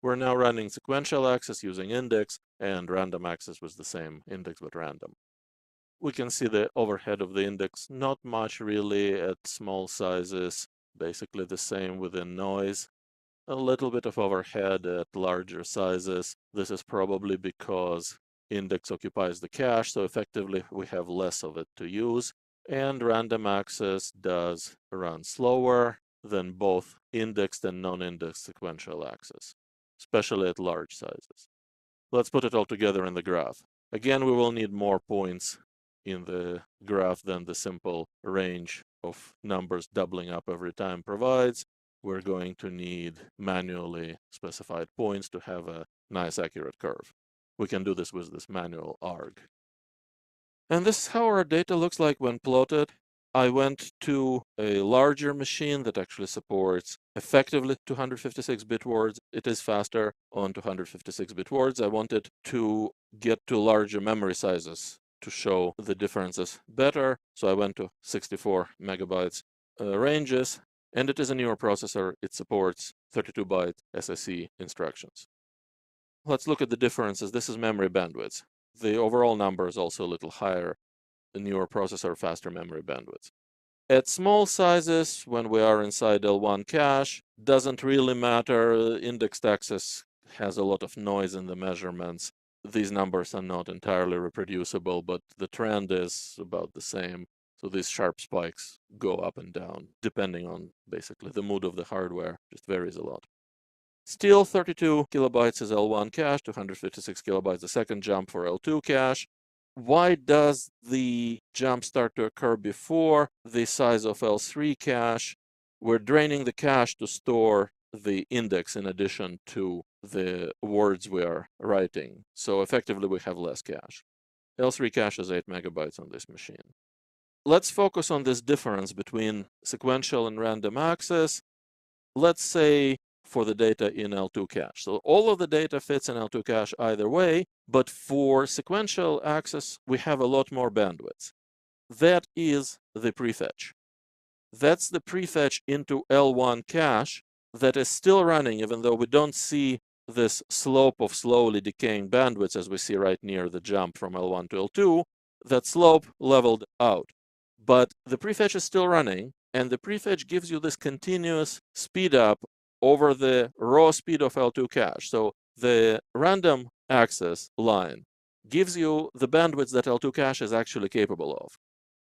We're now running sequential access using index, and random access was the same index but random. We can see the overhead of the index, not much really at small sizes, basically the same within noise. A little bit of overhead at larger sizes. This is probably because index occupies the cache, so effectively we have less of it to use. And random access does run slower than both indexed and non-indexed sequential access, especially at large sizes. Let's put it all together in the graph. Again, we will need more points in the graph than the simple range of numbers doubling up every time provides. We're going to need manually specified points to have a nice accurate curve. We can do this with this manual arg. And this is how our data looks like when plotted. I went to a larger machine that actually supports effectively 256-bit words. It is faster on 256-bit words. I wanted to get to larger memory sizes to show the differences better. So I went to 64 megabytes ranges, and it is a newer processor. It supports 32-byte SSE instructions. Let's look at the differences. This is memory bandwidth. The overall number is also a little higher. The newer processor, faster memory bandwidth. At small sizes, when we are inside L1 cache, doesn't really matter. Indexed access has a lot of noise in the measurements. These numbers are not entirely reproducible, but the trend is about the same. So these sharp spikes go up and down, depending on basically the mood of the hardware. Just varies a lot. Still, 32 kilobytes is L1 cache, 256 kilobytes the second jump for L2 cache. Why does the jump start to occur before the size of L3 cache? We're draining the cache to store the index in addition to the words we are writing. So effectively, we have less cache. L3 cache is 8 megabytes on this machine. Let's focus on this difference between sequential and random access. Let's say for the data in L2 cache. So all of the data fits in L2 cache either way, but for sequential access, we have a lot more bandwidth. That is the prefetch. That's the prefetch into L1 cache that is still running, even though we don't see this slope of slowly decaying bandwidth as we see right near the jump from L1 to L2. That slope leveled out. But the prefetch is still running, and the prefetch gives you this continuous speed up over the raw speed of L2 cache. So the random access line gives you the bandwidth that L2 cache is actually capable of.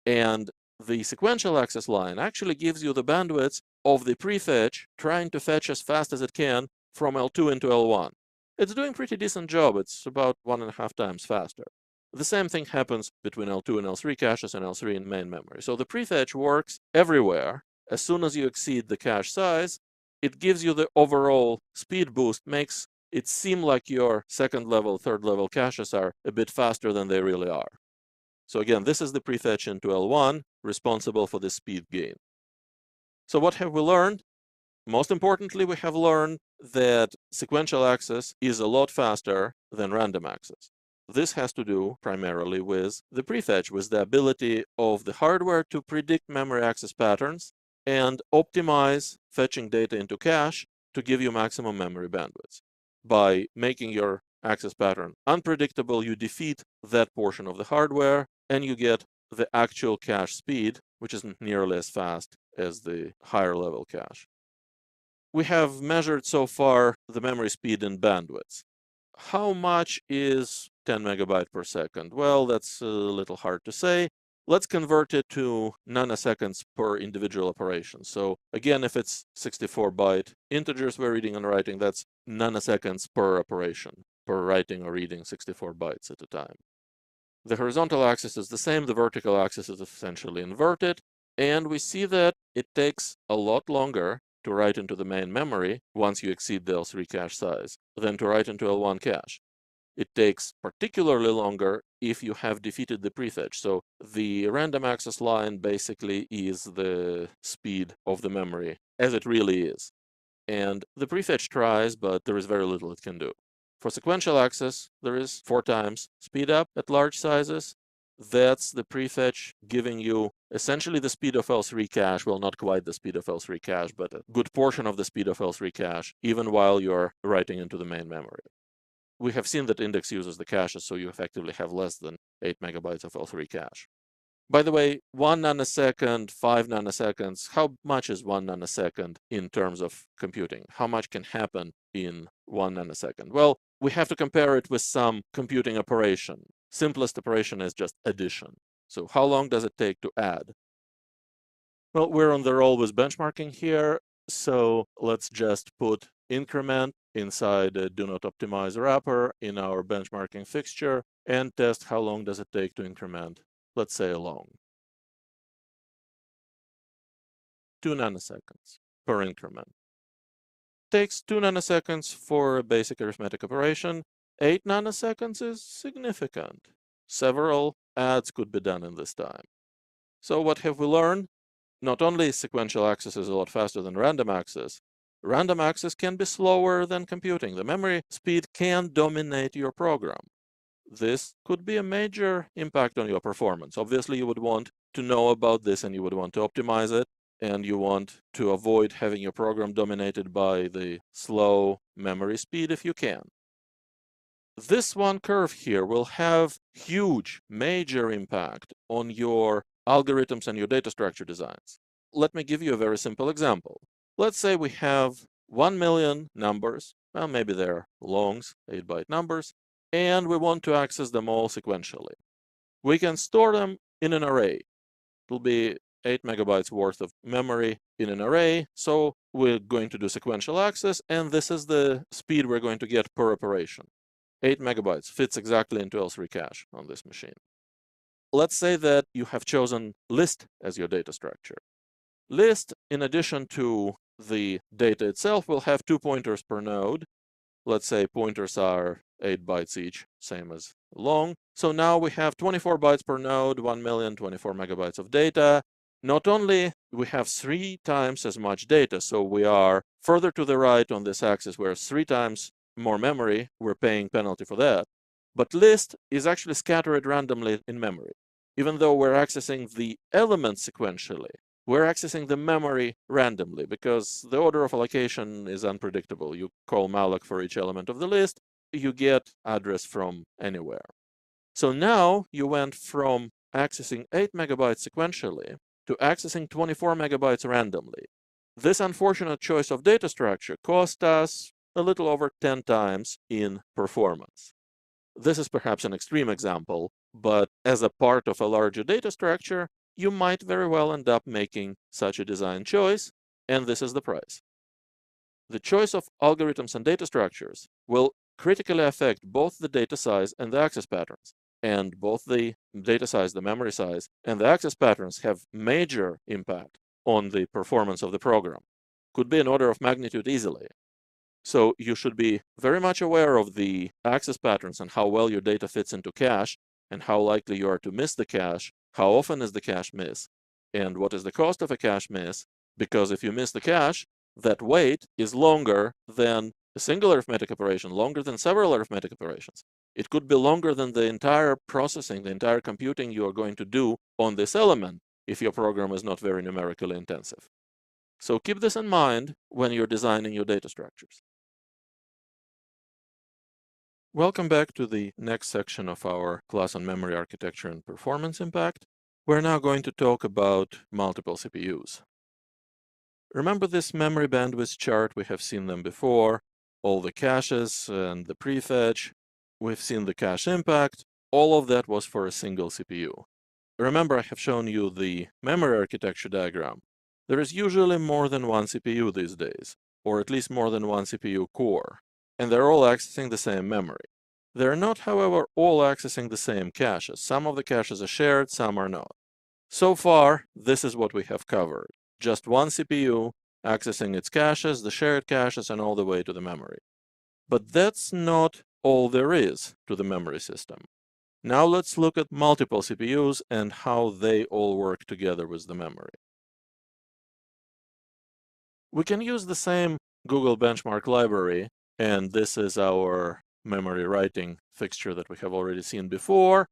And the sequential access line actually gives you the bandwidth of the prefetch trying to fetch as fast as it can from L2 into L1. It's doing a pretty decent job. It's about 1.5 times faster. The same thing happens between L2 and L3 caches and L3 in main memory. So the prefetch works everywhere. As soon as you exceed the cache size, it gives you the overall speed boost, makes it seem like your second level, third level caches are a bit faster than they really are. So again, this is the prefetch into L1 responsible for the speed gain. So what have we learned? Most importantly, we have learned that sequential access is a lot faster than random access. This has to do primarily with the prefetch, with the ability of the hardware to predict memory access patterns and optimize fetching data into cache to give you maximum memory bandwidth. By making your access pattern unpredictable, you defeat that portion of the hardware and you get the actual cache speed, which isn't nearly as fast as the higher level cache. We have measured so far the memory speed in bandwidth. How much is 10 megabyte per second? Well, that's a little hard to say. Let's convert it to nanoseconds per individual operation. So again, if it's 64-byte integers we're reading and writing, that's nanoseconds per operation, per writing or reading 64 bytes at a time. The horizontal axis is the same, the vertical axis is essentially inverted, and we see that it takes a lot longer to write into the main memory once you exceed the L3 cache size than to write into L1 cache. It takes particularly longer if you have defeated the prefetch. So the random access line basically is the speed of the memory as it really is. And the prefetch tries, but there is very little it can do. For sequential access, there is 4 times speed up at large sizes. That's the prefetch giving you essentially the speed of L3 cache. Well, not quite the speed of L3 cache, but a good portion of the speed of L3 cache, even while you're writing into the main memory. We have seen that index uses the caches, so you effectively have less than 8 megabytes of L3 cache. By the way, 1 nanosecond, 5 nanoseconds, how much is 1 nanosecond in terms of computing? How much can happen in 1 nanosecond? Well, we have to compare it with some computing operation. Simplest operation is just addition. So how long does it take to add? Well, we're on the roll with benchmarking here, so let's just put increment inside a do not optimize wrapper in our benchmarking fixture and test how long does it take to increment. Let's say along. 2 nanoseconds per increment. Takes 2 nanoseconds for a basic arithmetic operation. 8 nanoseconds is significant. Several adds could be done in this time. So what have we learned? Not only sequential access is a lot faster than random access can be slower than computing. The memory speed can dominate your program. This could be a major impact on your performance. Obviously, you would want to know about this and you would want to optimize it, and you want to avoid having your program dominated by the slow memory speed if you can. This one curve here will have huge, major impact on your algorithms and your data structure designs. Let me give you a very simple example. Let's say we have 1 million numbers, well, maybe they're longs, 8-byte numbers, and we want to access them all sequentially. We can store them in an array. It'll be 8 megabytes worth of memory in an array, so we're going to do sequential access, and this is the speed we're going to get per operation. 8 megabytes fits exactly into L3 cache on this machine. Let's say that you have chosen list as your data structure. List, in addition to the data itself, will have 2 pointers per node. Let's say pointers are 8 bytes each, same as long. So now we have 24 bytes per node, 1,024 megabytes of data. Not only we have 3 times as much data, so we are further to the right on this axis, where 3 times more memory, we're paying penalty for that. But list is actually scattered randomly in memory. Even though we're accessing the elements sequentially, we're accessing the memory randomly because the order of allocation is unpredictable. You call malloc for each element of the list, you get address from anywhere. So now you went from accessing 8 megabytes sequentially to accessing 24 megabytes randomly. This unfortunate choice of data structure cost us a little over 10 times in performance. This is perhaps an extreme example, but as a part of a larger data structure, you might very well end up making such a design choice, and this is the price. The choice of algorithms and data structures will critically affect both the data size and the access patterns. And both the data size, the memory size, and the access patterns have major impact on the performance of the program. Could be an order of magnitude easily. So you should be very much aware of the access patterns and how well your data fits into cache, and how likely you are to miss the cache, how often is the cache miss, and what is the cost of a cache miss, because if you miss the cache, that wait is longer than a single arithmetic operation, longer than several arithmetic operations. It could be longer than the entire processing, the entire computing you are going to do on this element if your program is not very numerically intensive. So keep this in mind when you're designing your data structures. Welcome back to the next section of our class on memory architecture and performance impact. We're now going to talk about multiple CPUs. Remember this memory bandwidth chart? We have seen them before. All the caches and the prefetch. We've seen the cache impact. All of that was for a single CPU. Remember, I have shown you the memory architecture diagram. There is usually more than one CPU these days, or at least more than one CPU core, and they're all accessing the same memory. They're not, however, all accessing the same caches. Some of the caches are shared, some are not. So far, this is what we have covered. Just one CPU accessing its caches, the shared caches, and all the way to the memory. But that's not all there is to the memory system. Now let's look at multiple CPUs and how they all work together with the memory. We can use the same Google benchmark library, and this is our memory writing fixture that we have already seen before.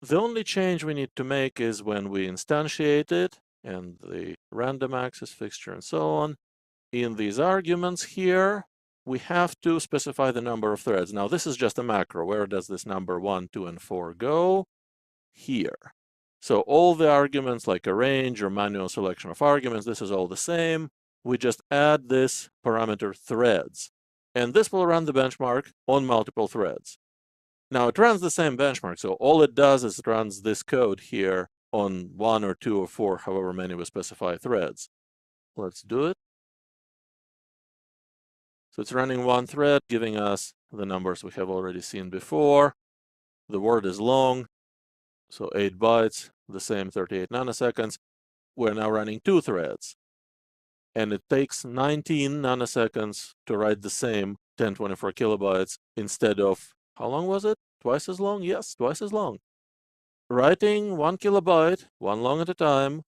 The only change we need to make is when we instantiate it, and the random access fixture and so on. In these arguments here, we have to specify the number of threads. Now, this is just a macro. Where does this number 1, 2, and 4 go? Here. So all the arguments, like a range or manual selection of arguments, this is all the same. We just add this parameter threads. And this will run the benchmark on multiple threads. Now, it runs the same benchmark, so all it does is it runs this code here on 1 or 2 or 4, however many we specify threads. Let's do it. So it's running one thread, giving us the numbers we have already seen before. The word is long, so 8 bytes, the same 38 nanoseconds. We're now running 2 threads. And it takes 19 nanoseconds to write the same 1024 kilobytes instead of, how long was it? Twice as long? Yes, twice as long. Writing 1 kilobyte, one long at a time,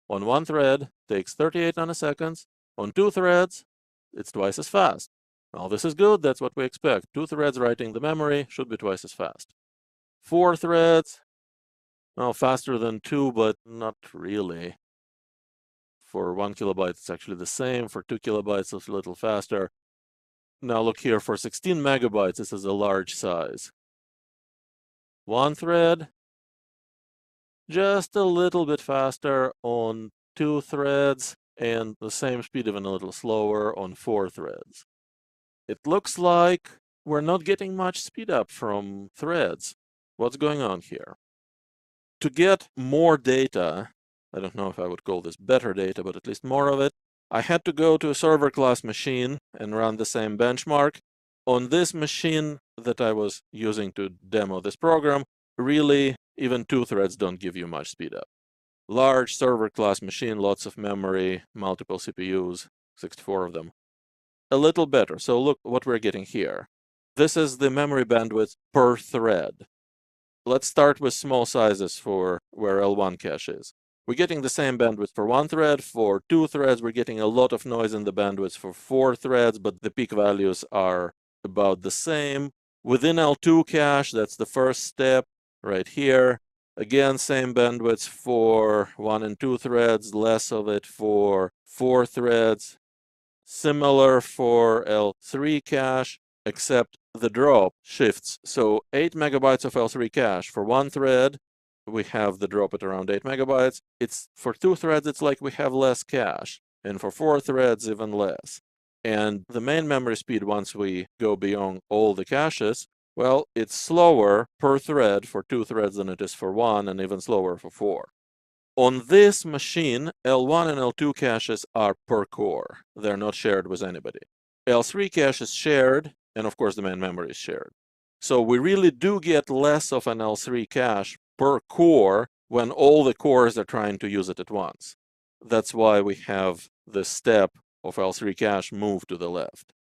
on one thread takes 38 nanoseconds. On 2 threads, it's twice as fast. Now, this is good. That's what we expect. 2 threads writing the memory should be twice as fast. 4 threads, well, faster than 2, but not really. For 1 kilobyte, it's actually the same. For 2 kilobytes, it's a little faster. Now look here, for 16 megabytes, this is a large size. 1 thread, just a little bit faster on 2 threads, and the same speed, even a little slower on 4 threads. It looks like we're not getting much speed up from threads. What's going on here? To get more data, I don't know if I would call this better data, but at least more of it, I had to go to a server class machine and run the same benchmark. On this machine that I was using to demo this program, really, even 2 threads don't give you much speed up. Large server class machine, lots of memory, multiple CPUs, 64 of them. A little better. So look what we're getting here. This is the memory bandwidth per thread. Let's start with small sizes for where L1 cache is. We're getting the same bandwidth for 1 thread. For 2 threads, we're getting a lot of noise in the bandwidth for 4 threads, but the peak values are about the same. Within L2 cache, that's the first step right here. Again, same bandwidth for 1 and 2 threads, less of it for 4 threads. Similar for L3 cache, except the drop shifts. So 8 megabytes of L3 cache for 1 thread, we have the drop at around 8 megabytes. It's for 2 threads, it's like we have less cache, and for 4 threads, even less. And the main memory speed, once we go beyond all the caches, well, it's slower per thread for 2 threads than it is for 1, and even slower for 4. On this machine, L1 and L2 caches are per core. They're not shared with anybody. L3 cache is shared, and of course the main memory is shared. So we really do get less of an L3 cache per core when all the cores are trying to use it at once. That's why we have the step of L3 cache move to the left.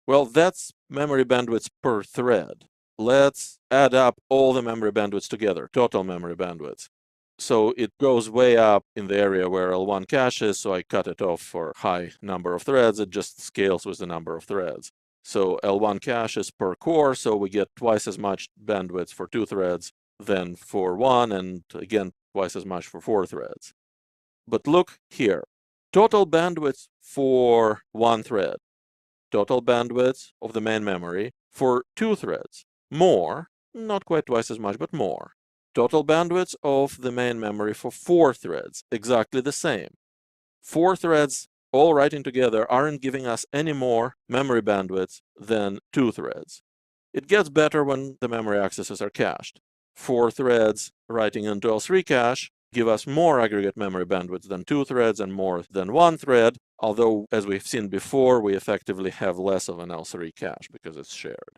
Well, that's memory bandwidth per thread. Let's add up all the memory bandwidths together, total memory bandwidth. So it goes way up in the area where L1 cache is, so I cut it off for high number of threads. It just scales with the number of threads. So L1 cache is per core, so we get twice as much bandwidth for 2 threads than for 1, and again, twice as much for 4 threads. But look here, total bandwidth for 1 thread, total bandwidth of the main memory for 2 threads, more, not quite twice as much, but more. Total bandwidth of the main memory for 4 threads, exactly the same. 4 threads all writing together aren't giving us any more memory bandwidth than 2 threads. It gets better when the memory accesses are cached. 4 threads writing into L3 cache give us more aggregate memory bandwidth than 2 threads and more than 1 thread, although, as we've seen before, we effectively have less of an L3 cache because it's shared.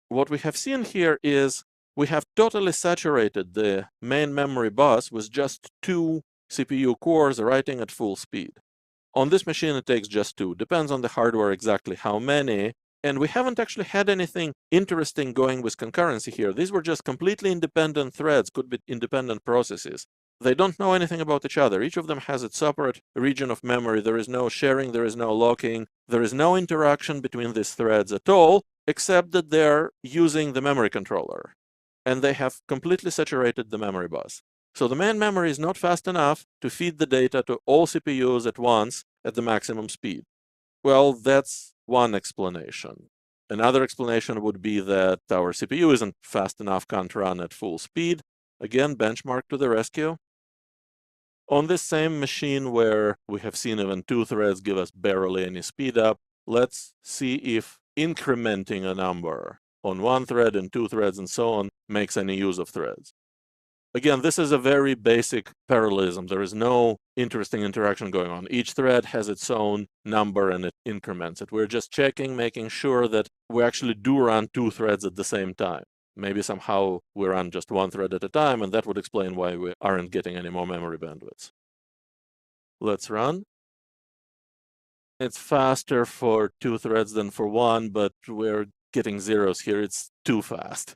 What we have seen here is we have totally saturated the main memory bus with just 2 CPU cores writing at full speed. On this machine, it takes just 2. Depends on the hardware exactly how many. And we haven't actually had anything interesting going with concurrency here. These were just completely independent threads, could be independent processes. They don't know anything about each other. Each of them has its separate region of memory. There is no sharing, there is no locking, there is no interaction between these threads at all, except that they're using the memory controller. And they have completely saturated the memory bus. So the main memory is not fast enough to feed the data to all CPUs at once at the maximum speed. Well, that's one explanation. Another explanation would be that our CPU isn't fast enough, can't run at full speed. Again, benchmark to the rescue. On this same machine where we have seen even 2 threads give us barely any speed up, let's see if incrementing a number on 1 thread and 2 threads and so on makes any use of threads. Again, this is a very basic parallelism. There is no interesting interaction going on. Each thread has its own number and it increments it. We're just checking, making sure that we actually do run 2 threads at the same time. Maybe somehow we run just 1 thread at a time, and that would explain why we aren't getting any more memory bandwidth. Let's run. It's faster for 2 threads than for 1, but we're getting zeros here. It's too fast.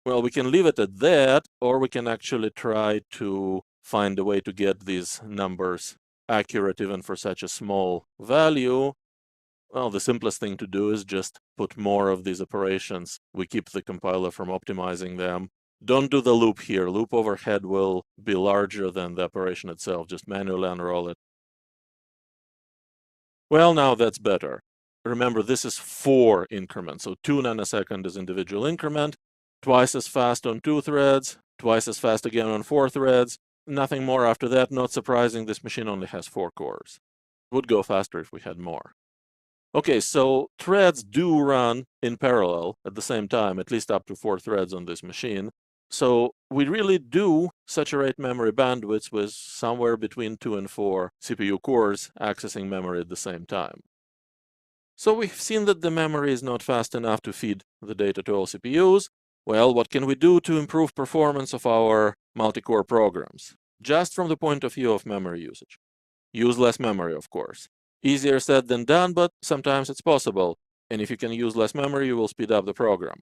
Well, we can leave it at that, or we can actually try to find a way to get these numbers accurate even for such a small value. Well, the simplest thing to do is just put more of these operations. We keep the compiler from optimizing them. Don't do the loop here. Loop overhead will be larger than the operation itself. Just manually unroll it. Well, now that's better. Remember, this is 4 increments, so 2 nanoseconds is individual increment. Twice as fast on 2 threads, twice as fast again on 4 threads. Nothing more after that. Not surprising, this machine only has 4 cores. It would go faster if we had more. Okay, so threads do run in parallel at the same time, at least up to 4 threads on this machine. So we really do saturate memory bandwidth with somewhere between 2 and 4 CPU cores accessing memory at the same time. So we've seen that the memory is not fast enough to feed the data to all CPUs. Well, what can we do to improve performance of our multi-core programs? Just from the point of view of memory usage. Use less memory, of course. Easier said than done, but sometimes it's possible. And if you can use less memory, you will speed up the program.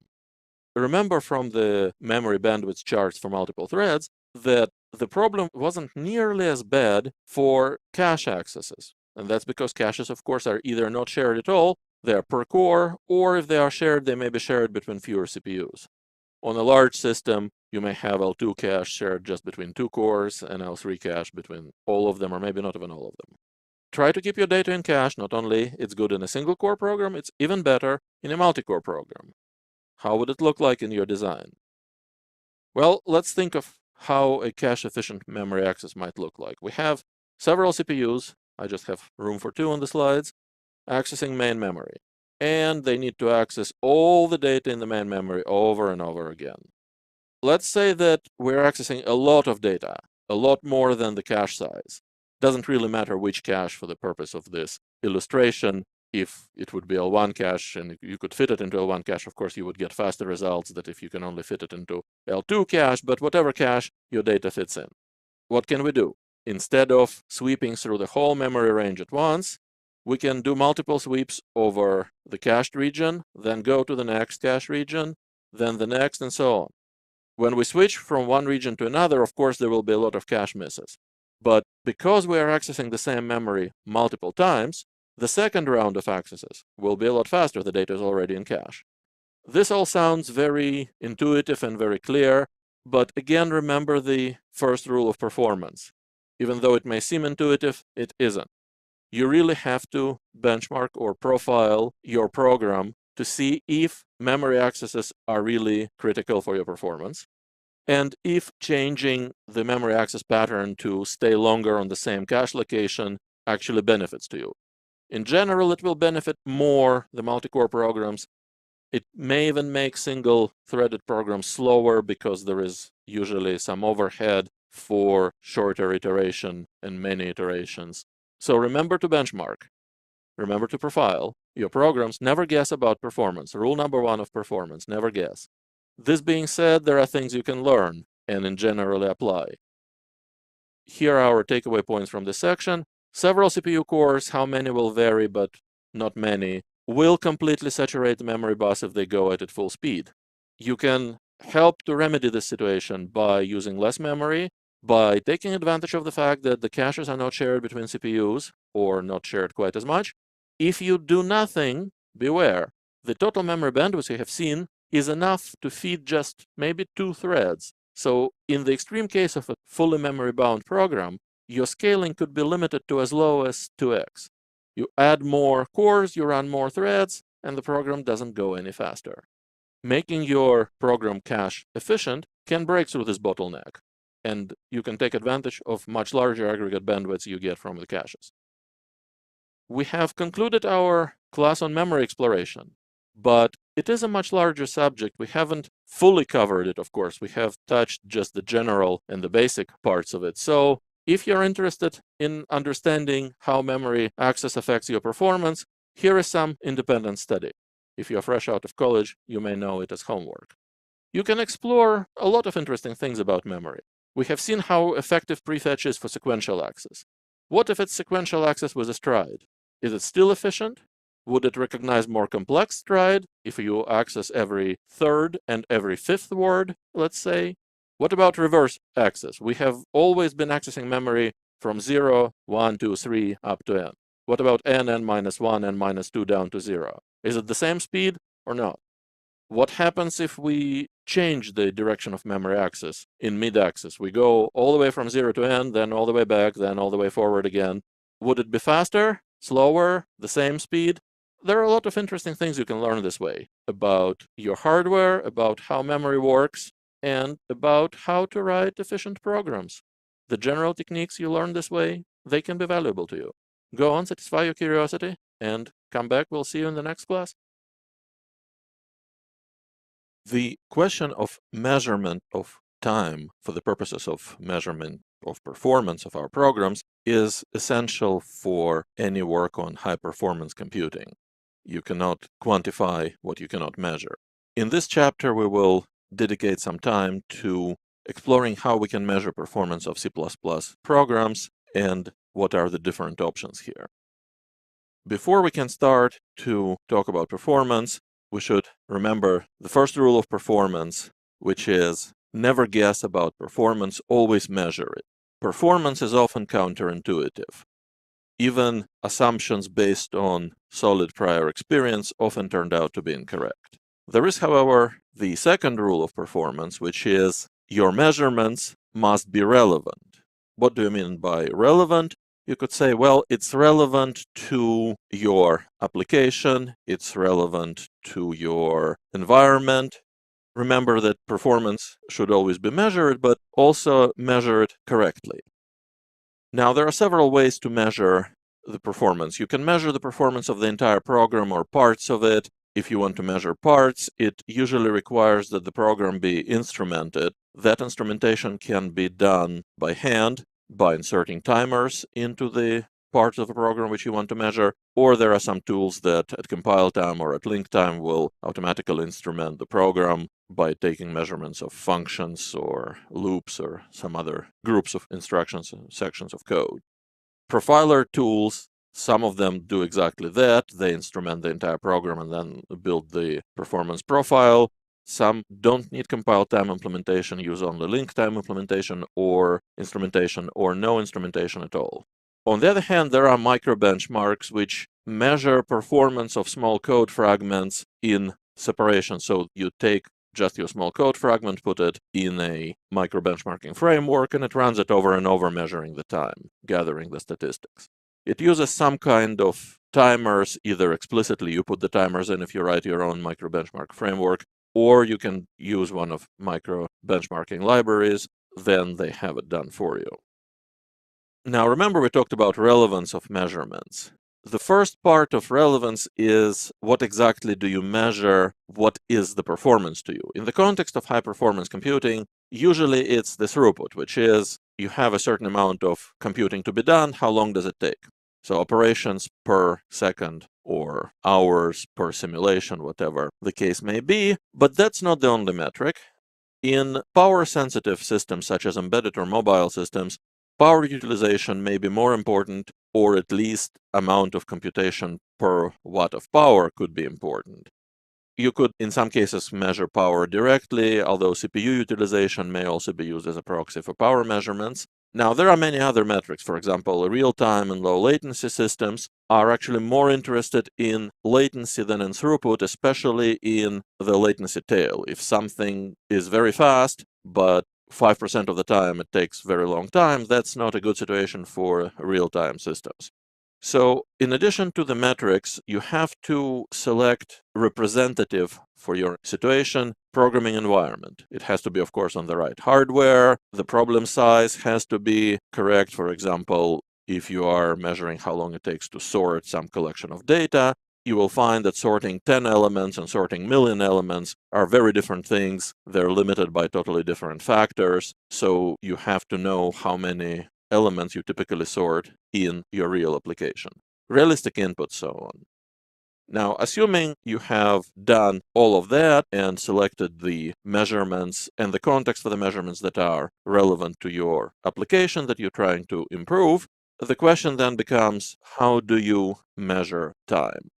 Remember from the memory bandwidth charts for multiple threads that the problem wasn't nearly as bad for cache accesses. And that's because caches, of course, are either not shared at all, they're per core, or if they are shared, they may be shared between fewer CPUs. On a large system, you may have L2 cache shared just between 2 cores and L3 cache between all of them, or maybe not even all of them. Try to keep your data in cache. Not only it's good in a single core program, it's even better in a multi-core program. How would it look like in your design? Well, let's think of how a cache-efficient memory access might look like. We have several CPUs. I just have room for 2 on the slides, accessing main memory. And they need to access all the data in the main memory over and over again. Let's say that we're accessing a lot of data, a lot more than the cache size. Doesn't really matter which cache for the purpose of this illustration. if it would be L1 cache and you could fit it into L1 cache, of course, you would get faster results than if you can only fit it into L2 cache, but whatever cache your data fits in. What can we do? Instead of sweeping through the whole memory range at once, we can do multiple sweeps over the cached region, then go to the next cache region, then the next, and so on. When we switch from one region to another, of course, there will be a lot of cache misses. But because we are accessing the same memory multiple times, the second round of accesses will be a lot faster. The data is already in cache. This all sounds very intuitive and very clear, but again, remember the first rule of performance. Even though it may seem intuitive, it isn't. You really have to benchmark or profile your program to see if memory accesses are really critical for your performance, and if changing the memory access pattern to stay longer on the same cache location actually benefits to you. In general, it will benefit more the multi-core programs. It may even make single-threaded programs slower because there is usually some overhead for shorter iteration and many iterations. So remember to benchmark. Remember to profile your programs. Never guess about performance. Rule number 1 of performance, never guess. This being said, there are things you can learn and in generally apply. Here are our takeaway points from this section. Several CPU cores, how many will vary, but not many, will completely saturate the memory bus if they go at full speed. You can help to remedy this situation by using less memory, by taking advantage of the fact that the caches are not shared between CPUs, or not shared quite as much. If you do nothing, beware. The total memory bandwidth you have seen is enough to feed just maybe 2 threads. So in the extreme case of a fully memory-bound program, your scaling could be limited to as low as 2x. You add more cores, you run more threads, and the program doesn't go any faster. Making your program cache efficient can break through this bottleneck, and you can take advantage of much larger aggregate bandwidths you get from the caches. We have concluded our class on memory exploration, but it is a much larger subject. We haven't fully covered it, of course. We have touched just the general and the basic parts of it. So if you're interested in understanding how memory access affects your performance, here is some independent study. If you're fresh out of college, you may know it as homework. You can explore a lot of interesting things about memory. We have seen how effective prefetch is for sequential access. What if it's sequential access with a stride? Is it still efficient? Would it recognize more complex stride if you access every third and every fifth word, let's say? What about reverse access? We have always been accessing memory from 0, 1, 2, 3, up to n. What about n, n-1, n-2 down to 0? Is it the same speed or not? What happens if we change the direction of memory access in mid-access? We go all the way from 0 to n, then all the way back, then all the way forward again. Would it be faster, slower, the same speed? There are a lot of interesting things you can learn this way about your hardware, about how memory works, and about how to write efficient programs. The general techniques you learn this way, they can be valuable to you. Go on, satisfy your curiosity, and come back. We'll see you in the next class. The question of measurement of time for the purposes of measurement of performance of our programs is essential for any work on high-performance computing. You cannot quantify what you cannot measure. In this chapter, we will dedicate some time to exploring how we can measure performance of C++ programs and what are the different options here. Before we can start to talk about performance, we should remember the first rule of performance, which is never guess about performance, always measure it. Performance is often counterintuitive. Even assumptions based on solid prior experience often turned out to be incorrect. There is, however, the second rule of performance, which is your measurements must be relevant. What do you mean by relevant? You could say, well, it's relevant to your application, it's relevant to your environment. Remember that performance should always be measured, but also measured correctly. Now, there are several ways to measure the performance. You can measure the performance of the entire program or parts of it. If you want to measure parts, it usually requires that the program be instrumented. That instrumentation can be done by hand, by inserting timers into the parts of a program which you want to measure, or there are some tools that at compile time or at link time will automatically instrument the program by taking measurements of functions or loops or some other groups of instructions and sections of code. Profiler tools, some of them do exactly that. They instrument the entire program and then build the performance profile. Some don't need compile time implementation, use only link time implementation or instrumentation or no instrumentation at all. On the other hand, there are micro benchmarks which measure performance of small code fragments in separation. So you take just your small code fragment, put it in a micro benchmarking framework, and it runs it over and over, measuring the time, gathering the statistics. It uses some kind of timers, either explicitly you put the timers in if you write your own micro benchmark framework, or you can use one of micro benchmarking libraries, then they have it done for you. Now remember, we talked about relevance of measurements. The first part of relevance is what exactly do you measure, what is the performance to you. In the context of high-performance computing, usually it's the throughput, which is you have a certain amount of computing to be done, how long does it take? So operations per second or hours per simulation, whatever the case may be, but that's not the only metric. In power-sensitive systems such as embedded or mobile systems, power utilization may be more important, or at least amount of computation per watt of power could be important. You could, in some cases, measure power directly, although CPU utilization may also be used as a proxy for power measurements. Now, there are many other metrics. For example, real-time and low-latency systems are actually more interested in latency than in throughput, especially in the latency tail. If something is very fast, but 5% of the time it takes very long time, that's not a good situation for real-time systems. So in addition to the metrics, you have to select representative for your situation programming environment. It has to be, of course, on the right hardware. The problem size has to be correct. For example, if you are measuring how long it takes to sort some collection of data, you will find that sorting 10 elements and sorting million elements are very different things. They're limited by totally different factors. So you have to know how many elements you typically sort in your real application. Realistic input, so on. Now, assuming you have done all of that and selected the measurements and the context for the measurements that are relevant to your application that you're trying to improve, the question then becomes, how do you measure time?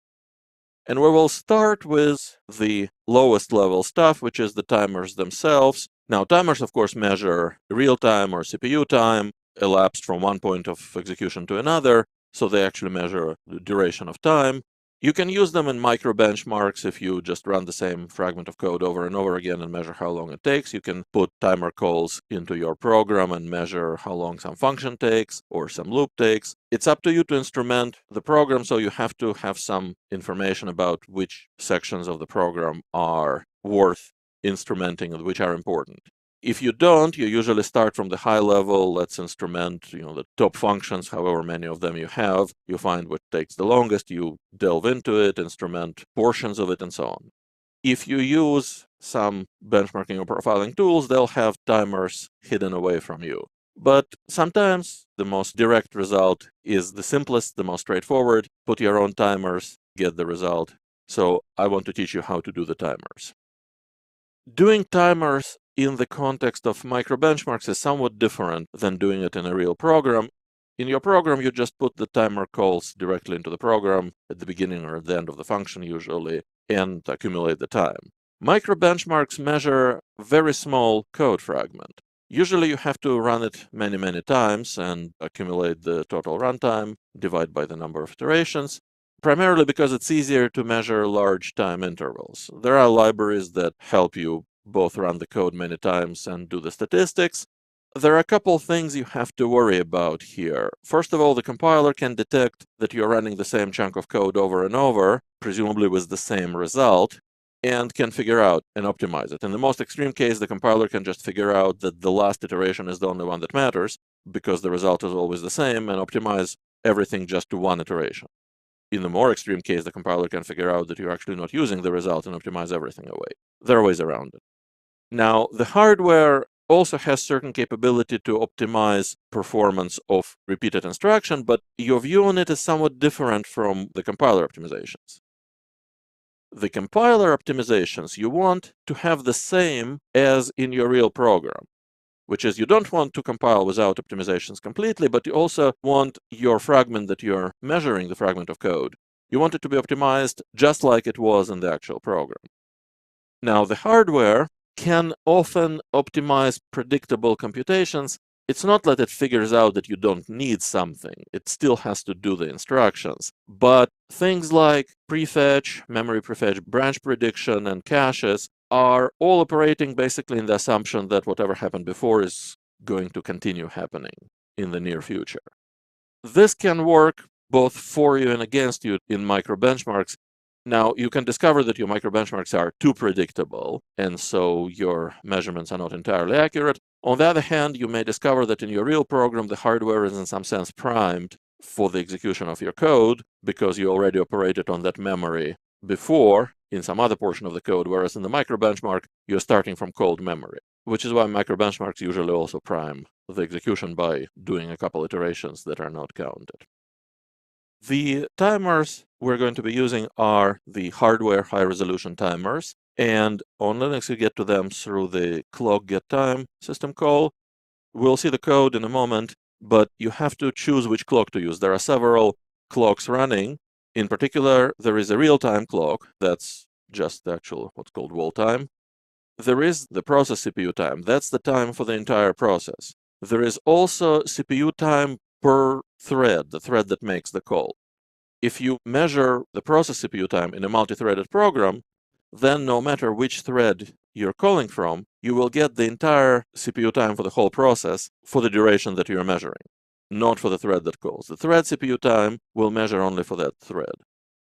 And we will start with the lowest level stuff, which is the timers themselves. Now, timers, of course, measure real time or CPU time elapsed from one point of execution to another, so they actually measure the duration of time. You can use them in micro benchmarks if you just run the same fragment of code over and over again and measure how long it takes. You can put timer calls into your program and measure how long some function takes or some loop takes. It's up to you to instrument the program, so you have to have some information about which sections of the program are worth instrumenting and which are important. If you don't, you usually start from the high level. Let's instrument, the top functions, however many of them you have. You find what takes the longest, you delve into it, instrument portions of it, and so on. If you use some benchmarking or profiling tools, they'll have timers hidden away from you. But sometimes the most direct result is the simplest, the most straightforward. Put your own timers, get the result. So I want to teach you how to do the timers. Doing timers in the context of micro benchmarks is somewhat different than doing it in a real program. In your program, you just put the timer calls directly into the program at the beginning or at the end of the function usually, and accumulate the time. Micro benchmarks measure a very small code fragment. Usually you have to run it many, many times and accumulate the total runtime, divide by the number of iterations, primarily because it's easier to measure large time intervals. There are libraries that help you both run the code many times and do the statistics. There are a couple things you have to worry about here. First of all, the compiler can detect that you're running the same chunk of code over and over, presumably with the same result, and can figure out and optimize it. In the most extreme case, the compiler can just figure out that the last iteration is the only one that matters, because the result is always the same, and optimize everything just to one iteration. In the more extreme case, the compiler can figure out that you're actually not using the result and optimize everything away. There are ways around it. Now, the hardware also has certain capability to optimize performance of repeated instruction, but your view on it is somewhat different from the compiler optimizations. The compiler optimizations you want to have the same as in your real program, which is you don't want to compile without optimizations completely, but you also want your fragment that you're measuring, the fragment of code, you want it to be optimized just like it was in the actual program. Now, the hardware can often optimize predictable computations. It's not that it figures out that you don't need something. It still has to do the instructions. But things like prefetch, memory prefetch, branch prediction, and caches are all operating basically in the assumption that whatever happened before is going to continue happening in the near future. This can work both for you and against you in micro-benchmarks. Now, you can discover that your micro-benchmarks are too predictable, and so your measurements are not entirely accurate. On the other hand, you may discover that in your real program, the hardware is in some sense primed for the execution of your code because you already operated on that memory before in some other portion of the code, whereas in the micro-benchmark, you're starting from cold memory, which is why micro-benchmarks usually also prime the execution by doing a couple iterations that are not counted. The timers we're going to be using are the hardware high-resolution timers, and on Linux you get to them through the clock get time system call. We'll see the code in a moment, but you have to choose which clock to use. There are several clocks running. In particular, there is a real-time clock. That's just the actual what's called wall time. There is the process CPU time. That's the time for the entire process. There is also CPU time per thread, the thread that makes the call. If you measure the process CPU time in a multi-threaded program, then no matter which thread you're calling from, you will get the entire CPU time for the whole process for the duration that you're measuring, not for the thread that calls. The thread CPU time will measure only for that thread.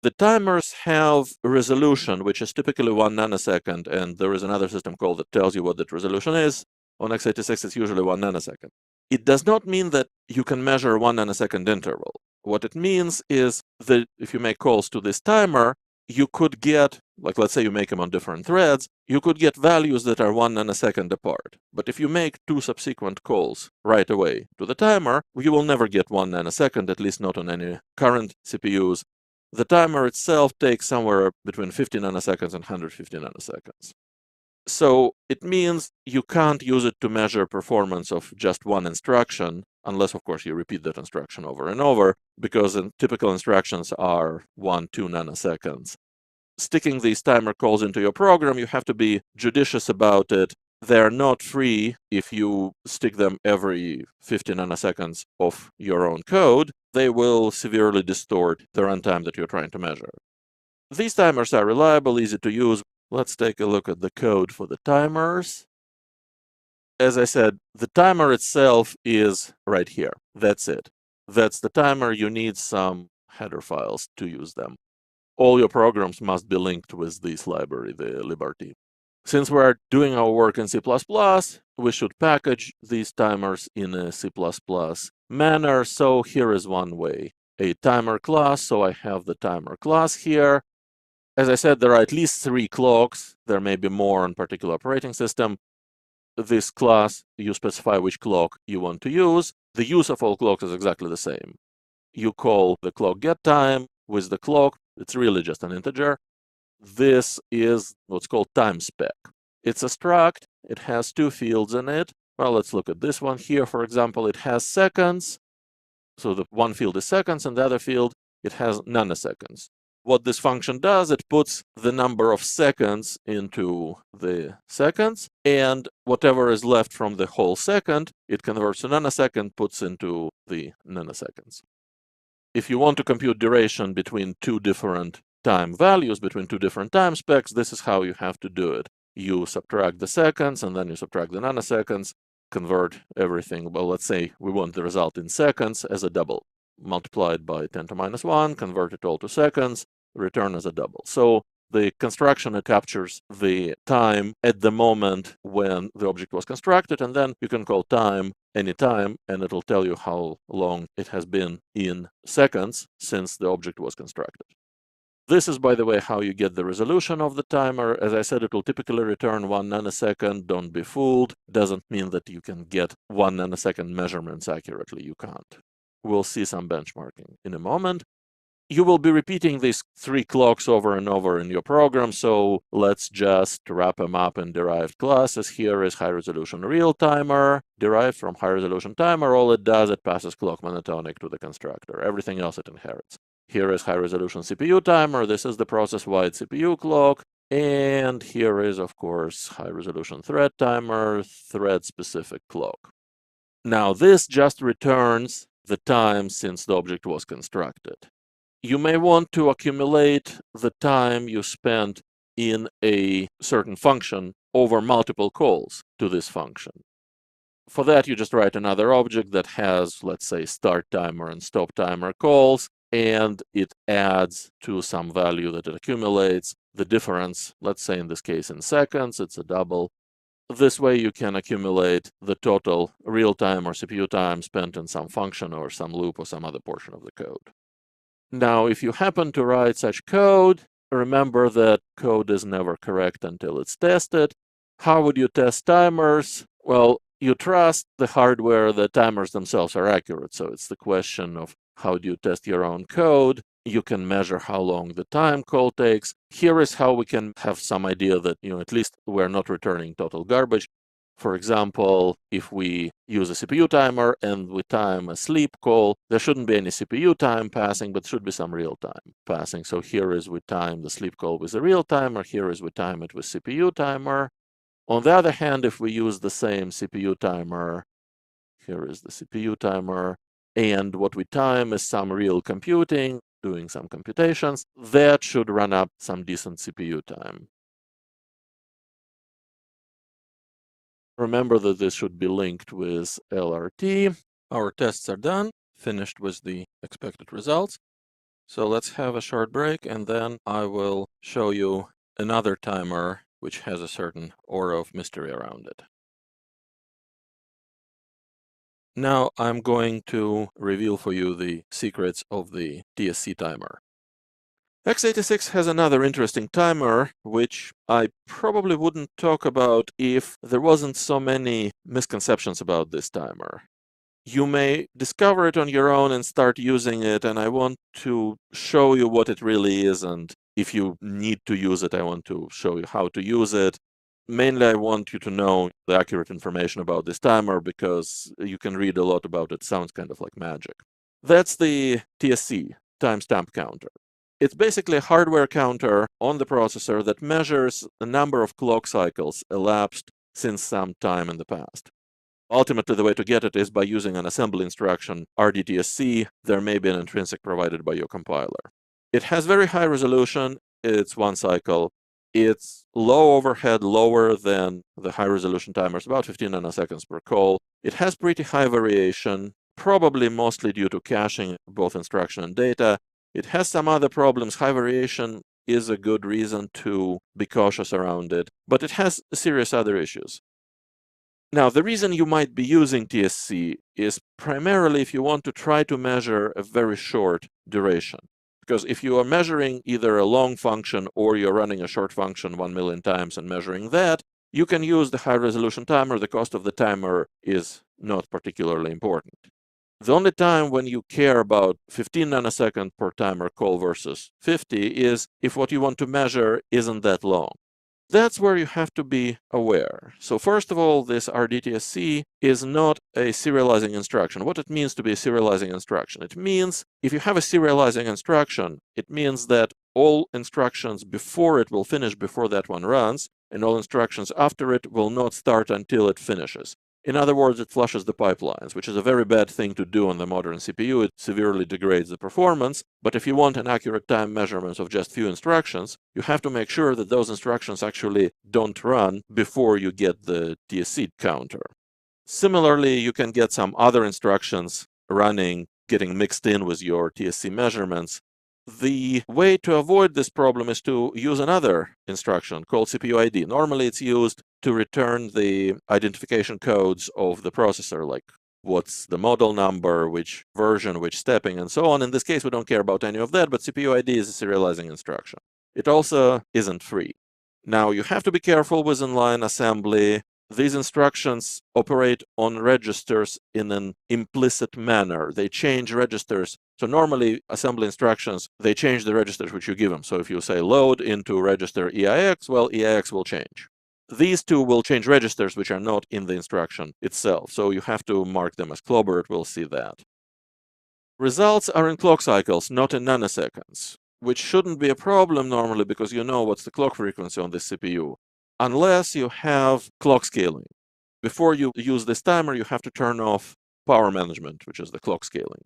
The timers have a resolution, which is typically 1 nanosecond, and there is another system call that tells you what that resolution is. On x86, it's usually 1 nanosecond. It does not mean that you can measure a 1 nanosecond interval. What it means is that if you make calls to this timer, you could get, like let's say you make them on different threads, you could get values that are 1 nanosecond apart. But if you make 2 subsequent calls right away to the timer, you will never get 1 nanosecond, at least not on any current CPUs. The timer itself takes somewhere between 50 nanoseconds and 150 nanoseconds. So it means you can't use it to measure performance of just one instruction, unless, of course, you repeat that instruction over and over, because typical instructions are 1-2 nanoseconds. Sticking these timer calls into your program, you have to be judicious about it. They're not free if you stick them every 50 nanoseconds of your own code. They will severely distort the runtime that you're trying to measure. These timers are reliable, easy to use. Let's take a look at the code for the timers. As I said, the timer itself is right here. That's it. That's the timer. You need some header files to use them. All your programs must be linked with this library, the librt. Since we're doing our work in C++, we should package these timers in a C++ manner. So here is one way. A timer class, so I have the timer class here. As I said, there are at least 3 clocks. There may be more on particular operating system. This class, you specify which clock you want to use. The use of all clocks is exactly the same. You call the clock get time with the clock. It's really just an integer. This is what's called time spec. It's a struct. It has 2 fields in it. Well, let's look at this one here. For example, it has seconds. So the one field is seconds, and the other field, it has nanoseconds. What this function does, it puts the number of seconds into the seconds, and whatever is left from the whole second, it converts to nanosecond, puts into the nanoseconds. If you want to compute duration between 2 different time values, between 2 different time specs, this is how you have to do it. You subtract the seconds, and then you subtract the nanoseconds, convert everything. Well, let's say we want the result in seconds as a double. Multiplied by 10 to minus 1, convert it all to seconds, return as a double. So the construction captures the time at the moment when the object was constructed, and then you can call time anytime, and it'll tell you how long it has been in seconds since the object was constructed. This is, by the way, how you get the resolution of the timer. As I said, it will typically return 1 nanosecond. Don't be fooled. Doesn't mean that you can get 1 nanosecond measurements accurately. You can't. We'll see some benchmarking in a moment. You will be repeating these 3 clocks over and over in your program, so let's just wrap them up in derived classes. Here is high-resolution real timer, derived from high-resolution timer. All it does, it passes clock monotonic to the constructor. Everything else it inherits. Here is high-resolution CPU timer. This is the process-wide CPU clock. And here is, of course, high-resolution thread timer, thread-specific clock. Now, this just returns the time since the object was constructed. You may want to accumulate the time you spent in a certain function over multiple calls to this function. For that, you just write another object that has, let's say, start timer and stop timer calls, and it adds to some value that it accumulates the difference, let's say in this case in seconds, it's a double. This way you can accumulate the total real time or CPU time spent in some function or some loop or some other portion of the code. Now, if you happen to write such code, remember that code is never correct until it's tested. How would you test timers? Well, you trust the hardware that timers themselves are accurate. So it's the question of how do you test your own code? You can measure how long the time call takes. Here is how we can have some idea that, at least we're not returning total garbage. For example, if we use a CPU timer and we time a sleep call, there shouldn't be any CPU time passing, but should be some real time passing. So here is we time the sleep call with a real timer. Here is we time it with CPU timer. On the other hand, if we use the same CPU timer, here is the CPU timer, and what we time is some real computing, doing some computations, that should run up some decent CPU time. Remember that this should be linked with LRT. Our tests are done, finished with the expected results. So let's have a short break, and then I will show you another timer which has a certain aura of mystery around it. Now I'm going to reveal for you the secrets of the TSC timer. x86 has another interesting timer, which I probably wouldn't talk about if there wasn't so many misconceptions about this timer. You may discover it on your own and start using it, and I want to show you what it really is, and if you need to use it, I want to show you how to use it. Mainly, I want you to know the accurate information about this timer because you can read a lot about it. It sounds kind of like magic. That's the TSC, timestamp counter. It's basically a hardware counter on the processor that measures the number of clock cycles elapsed since some time in the past. Ultimately, the way to get it is by using an assembly instruction, rdtsc. There may be an intrinsic provided by your compiler. It has very high resolution. It's 1 cycle. It's low overhead, lower than the high-resolution timers, about 15 nanoseconds per call. It has pretty high variation, probably mostly due to caching both instruction and data. It has some other problems. High variation is a good reason to be cautious around it, but it has serious other issues. Now, the reason you might be using TSC is primarily if you want to try to measure a very short duration. Because if you are measuring either a long function or you're running a short function 1 million times and measuring that, you can use the high-resolution timer. The cost of the timer is not particularly important. The only time when you care about 15 nanosecond per timer call versus 50 is if what you want to measure isn't that long. That's where you have to be aware. So first of all, this rdtsc is not a serializing instruction. What it means to be a serializing instruction? It means if you have a serializing instruction, it means that all instructions before it will finish before that one runs, and all instructions after it will not start until it finishes. In other words, it flushes the pipelines, which is a very bad thing to do on the modern CPU. It severely degrades the performance. But if you want an accurate time measurement of just few instructions, you have to make sure that those instructions actually don't run before you get the TSC counter. Similarly, you can get some other instructions running, getting mixed in with your TSC measurements. The way to avoid this problem is to use another instruction called CPU ID. Normally, it's used to return the identification codes of the processor, like what's the model number, which version, which stepping, and so on. In this case, we don't care about any of that, but CPU ID is a serializing instruction. It also isn't free. Now, you have to be careful with inline assembly. These instructions operate on registers in an implicit manner. They change registers. So normally, assembly instructions, they change the registers which you give them. So if you say load into register EIX, well, EIX will change. These two will change registers which are not in the instruction itself. So you have to mark them as clobbered. We'll see that. Results are in clock cycles, not in nanoseconds, which shouldn't be a problem normally because you know what's the clock frequency on this CPU, unless you have clock scaling. Before you use this timer, you have to turn off power management, which is the clock scaling.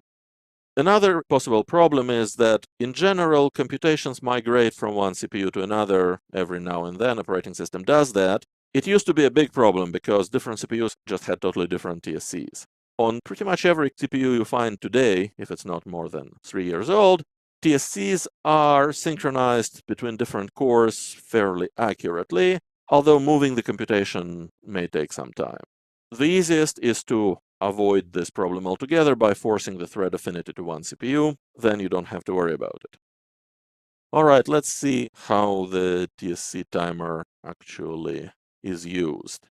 Another possible problem is that, in general, computations migrate from one CPU to another every now and then. Operating system does that. It used to be a big problem because different CPUs just had totally different TSCs. On pretty much every CPU you find today, if it's not more than 3 years old, TSCs are synchronized between different cores fairly accurately, although moving the computation may take some time. The easiest is to avoid this problem altogether by forcing the thread affinity to one CPU. Then you don't have to worry about it. All right, let's see how the TSC timer actually is used.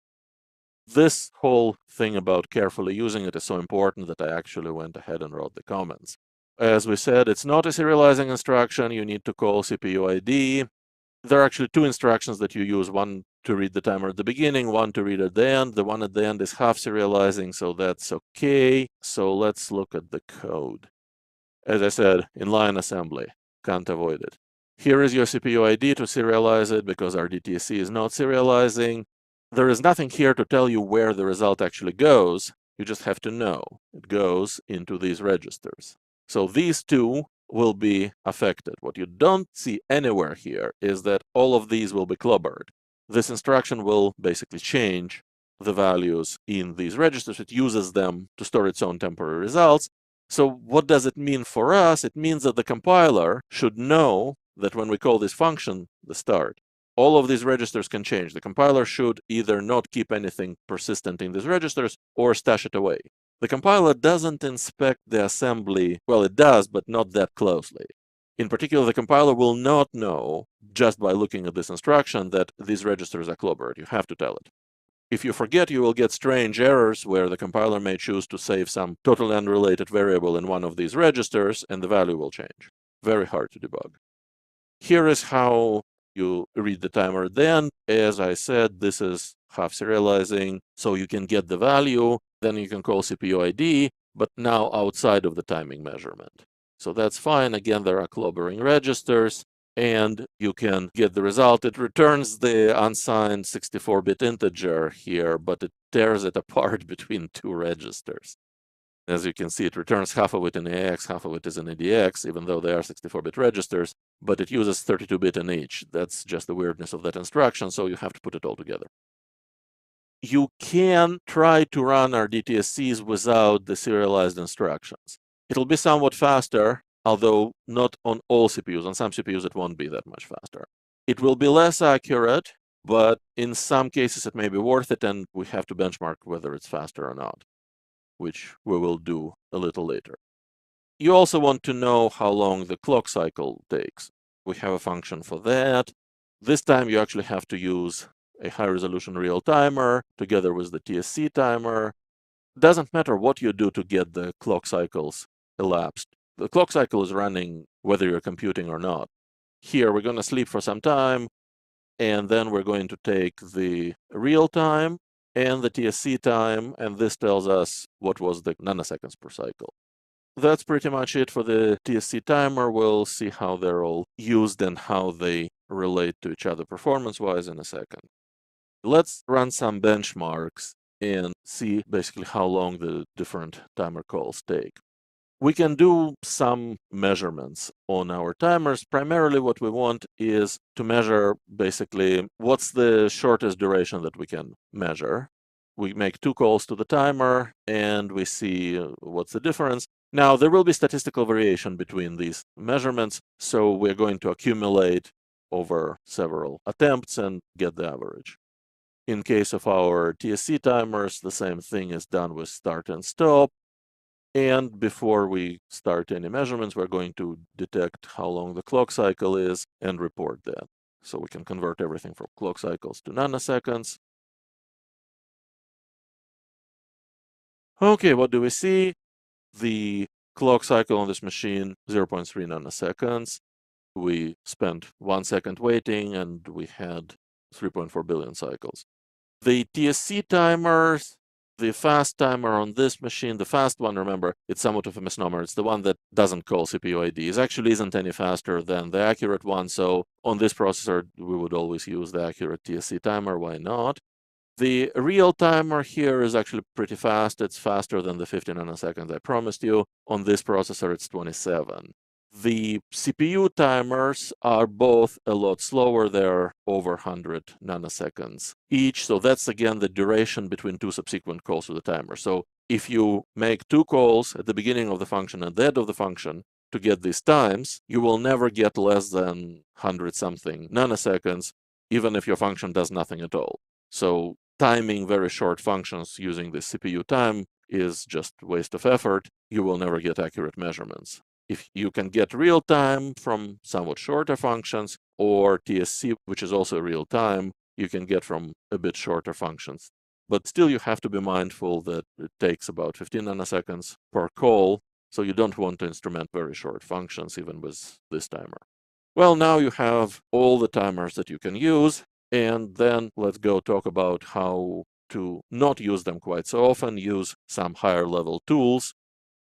This whole thing about carefully using it is so important that I actually went ahead and wrote the comments. As we said, it's not a serializing instruction. You need to call CPU ID. There are actually two instructions that you use, one to read the timer at the beginning, one to read at the end. The one at the end is half serializing, so that's okay. So let's look at the code. As I said, inline assembly, can't avoid it. Here is your CPU ID to serialize it because our DTSC is not serializing. There is nothing here to tell you where the result actually goes. You just have to know it goes into these registers. So these two will be affected. What you don't see anywhere here is that all of these will be clobbered. This instruction will basically change the values in these registers. It uses them to store its own temporary results. So what does it mean for us? It means that the compiler should know that when we call this function, the start, all of these registers can change. The compiler should either not keep anything persistent in these registers or stash it away. The compiler doesn't inspect the assembly. Well, it does, but not that closely. In particular, the compiler will not know, just by looking at this instruction, that these registers are clobbered. You have to tell it. If you forget, you will get strange errors where the compiler may choose to save some totally unrelated variable in one of these registers, and the value will change. Very hard to debug. Here is how you read the timer then. As I said, this is half serializing, so you can get the value. Then you can call CPU ID, but now outside of the timing measurement. So that's fine. Again, there are clobbering registers, and you can get the result. It returns the unsigned 64-bit integer here, but it tears it apart between two registers. As you can see, it returns half of it in AX, half of it is in ADX, even though they are 64-bit registers, but it uses 32-bit in each. That's just the weirdness of that instruction, so you have to put it all together. You can try to run our DTSCs without the serialized instructions. It'll be somewhat faster, although not on all CPUs. On some CPUs, it won't be that much faster. It will be less accurate, but in some cases, it may be worth it, and we have to benchmark whether it's faster or not, which we will do a little later. You also want to know how long the clock cycle takes. We have a function for that. This time, you actually have to use a high-resolution real timer together with the TSC timer. Doesn't matter what you do to get the clock cycles elapsed. The clock cycle is running whether you're computing or not. Here, we're going to sleep for some time, and then we're going to take the real time and the TSC time, and this tells us what was the nanoseconds per cycle. That's pretty much it for the TSC timer. We'll see how they're all used and how they relate to each other performance-wise in a second. Let's run some benchmarks and see basically how long the different timer calls take. We can do some measurements on our timers. Primarily what we want is to measure basically what's the shortest duration that we can measure. We make two calls to the timer and we see what's the difference. Now, there will be statistical variation between these measurements, so we're going to accumulate over several attempts and get the average. In case of our TSC timers, the same thing is done with start and stop. And before we start any measurements, we're going to detect how long the clock cycle is and report that. So we can convert everything from clock cycles to nanoseconds. Okay, what do we see? The clock cycle on this machine, 0.3 nanoseconds. We spent 1 second waiting, and we had 3.4 billion cycles. The TSC timers, the fast timer on this machine, the fast one, remember, it's somewhat of a misnomer. It's the one that doesn't call CPU IDs. Actually isn't any faster than the accurate one. So on this processor, we would always use the accurate TSC timer. Why not? The real timer here is actually pretty fast. It's faster than the 50 nanoseconds I promised you. On this processor, it's 27. The CPU timers are both a lot slower. They're over 100 nanoseconds each. So that's, again, the duration between two subsequent calls to the timer. So if you make two calls at the beginning of the function and the end of the function to get these times, you will never get less than 100-something nanoseconds, even if your function does nothing at all. So timing very short functions using the CPU time is just a waste of effort. You will never get accurate measurements. If you can get real time from somewhat shorter functions, or TSC, which is also real time, you can get from a bit shorter functions. But still, you have to be mindful that it takes about 15 nanoseconds per call, so you don't want to instrument very short functions even with this timer. Well, now you have all the timers that you can use, and then let's go talk about how to not use them quite so often, use some higher level tools.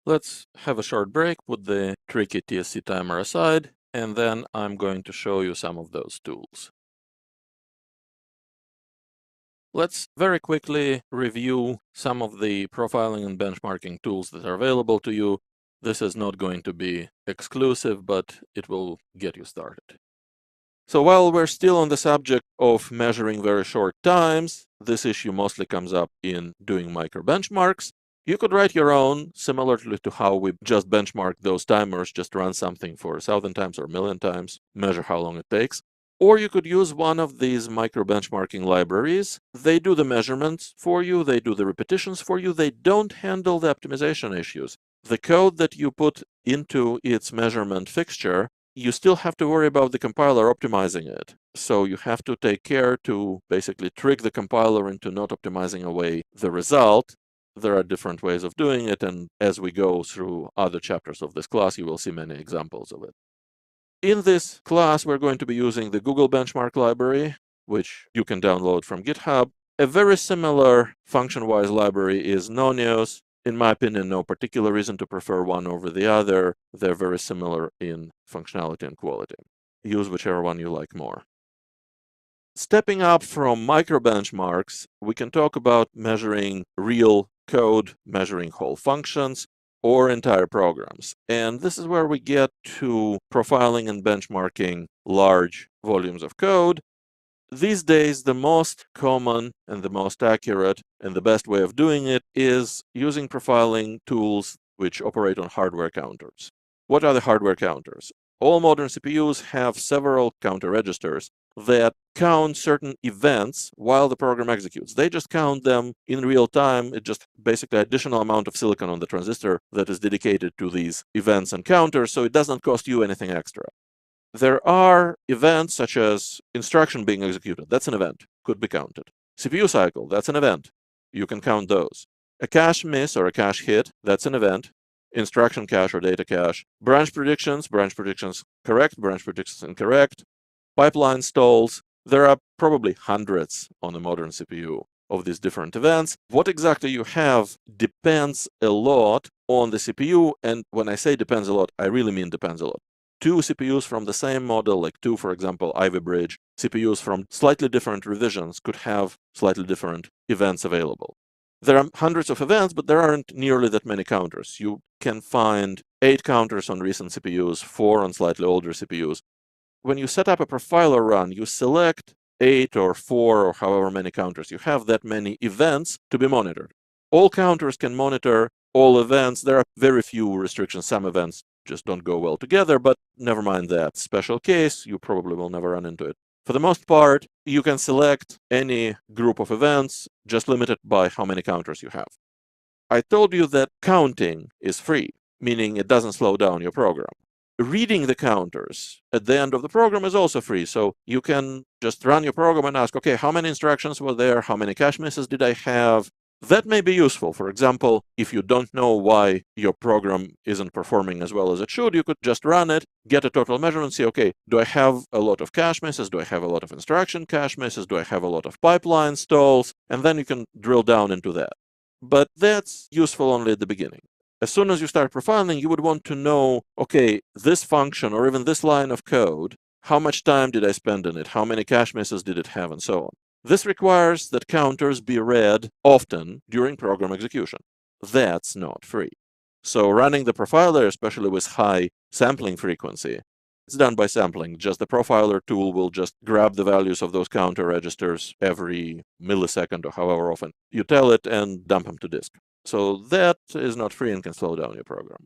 Let's have a short break, put the tricky TSC timer aside, and then I'm going to show you some of those tools. Let's very quickly review some of the profiling and benchmarking tools that are available to you. This is not going to be exclusive, but it will get you started. So while we're still on the subject of measuring very short times, this issue mostly comes up in doing micro benchmarks. You could write your own, similarly to how we just benchmark those timers, just run something for 1,000 times or 1,000,000 times, measure how long it takes. Or you could use one of these micro benchmarking libraries. They do the measurements for you, they do the repetitions for you, they don't handle the optimization issues. The code that you put into its measurement fixture, you still have to worry about the compiler optimizing it. So you have to take care to basically trick the compiler into not optimizing away the result. There are different ways of doing it, and as we go through other chapters of this class, you will see many examples of it. In this class, we're going to be using the Google Benchmark library, which you can download from GitHub. A very similar function-wise library is Nonios. In my opinion, no particular reason to prefer one over the other. They're very similar in functionality and quality. Use whichever one you like more. Stepping up from micro benchmarks, we can talk about measuring real code, measuring whole functions, or entire programs. And this is where we get to profiling and benchmarking large volumes of code. These days, the most common and the most accurate and the best way of doing it is using profiling tools which operate on hardware counters. What are the hardware counters? All modern CPUs have several counter registers that count certain events while the program executes. They just count them in real time. It's just basically an additional amount of silicon on the transistor that is dedicated to these events and counters, so it doesn't cost you anything extra. There are events such as instruction being executed. That's an event, could be counted. CPU cycle, that's an event. You can count those. A cache miss or a cache hit, that's an event. Instruction cache or data cache. Branch predictions correct, branch predictions incorrect. Pipeline stalls. There are probably hundreds on a modern CPU of these different events. What exactly you have depends a lot on the CPU, and when I say depends a lot, I really mean depends a lot. Two CPUs from the same model, like two, for example, Ivy Bridge CPUs from slightly different revisions could have slightly different events available. There are hundreds of events, but there aren't nearly that many counters. You can find 8 counters on recent CPUs, 4 on slightly older CPUs. When you set up a profiler run, you select 8 or 4 or however many counters. You have that many events to be monitored. All counters can monitor all events. There are very few restrictions. Some events just don't go well together, but never mind that. Special case, you probably will never run into it. For the most part, you can select any group of events, just limited by how many counters you have. I told you that counting is free, meaning it doesn't slow down your program. Reading the counters at the end of the program is also free, so you can just run your program and ask, okay, how many instructions were there? How many cache misses did I have? That may be useful. For example, if you don't know why your program isn't performing as well as it should, you could just run it, get a total measurement, see, okay, do I have a lot of cache misses? Do I have a lot of instruction cache misses? Do I have a lot of pipeline stalls? And then you can drill down into that. But that's useful only at the beginning. As soon as you start profiling, you would want to know, okay, this function or even this line of code, how much time did I spend in it? How many cache misses did it have? And so on. This requires that counters be read often during program execution. That's not free. So running the profiler, especially with high sampling frequency, it's done by sampling. Just the profiler tool will just grab the values of those counter registers every millisecond or however often you tell it and dump them to disk. So that is not free and can slow down your program.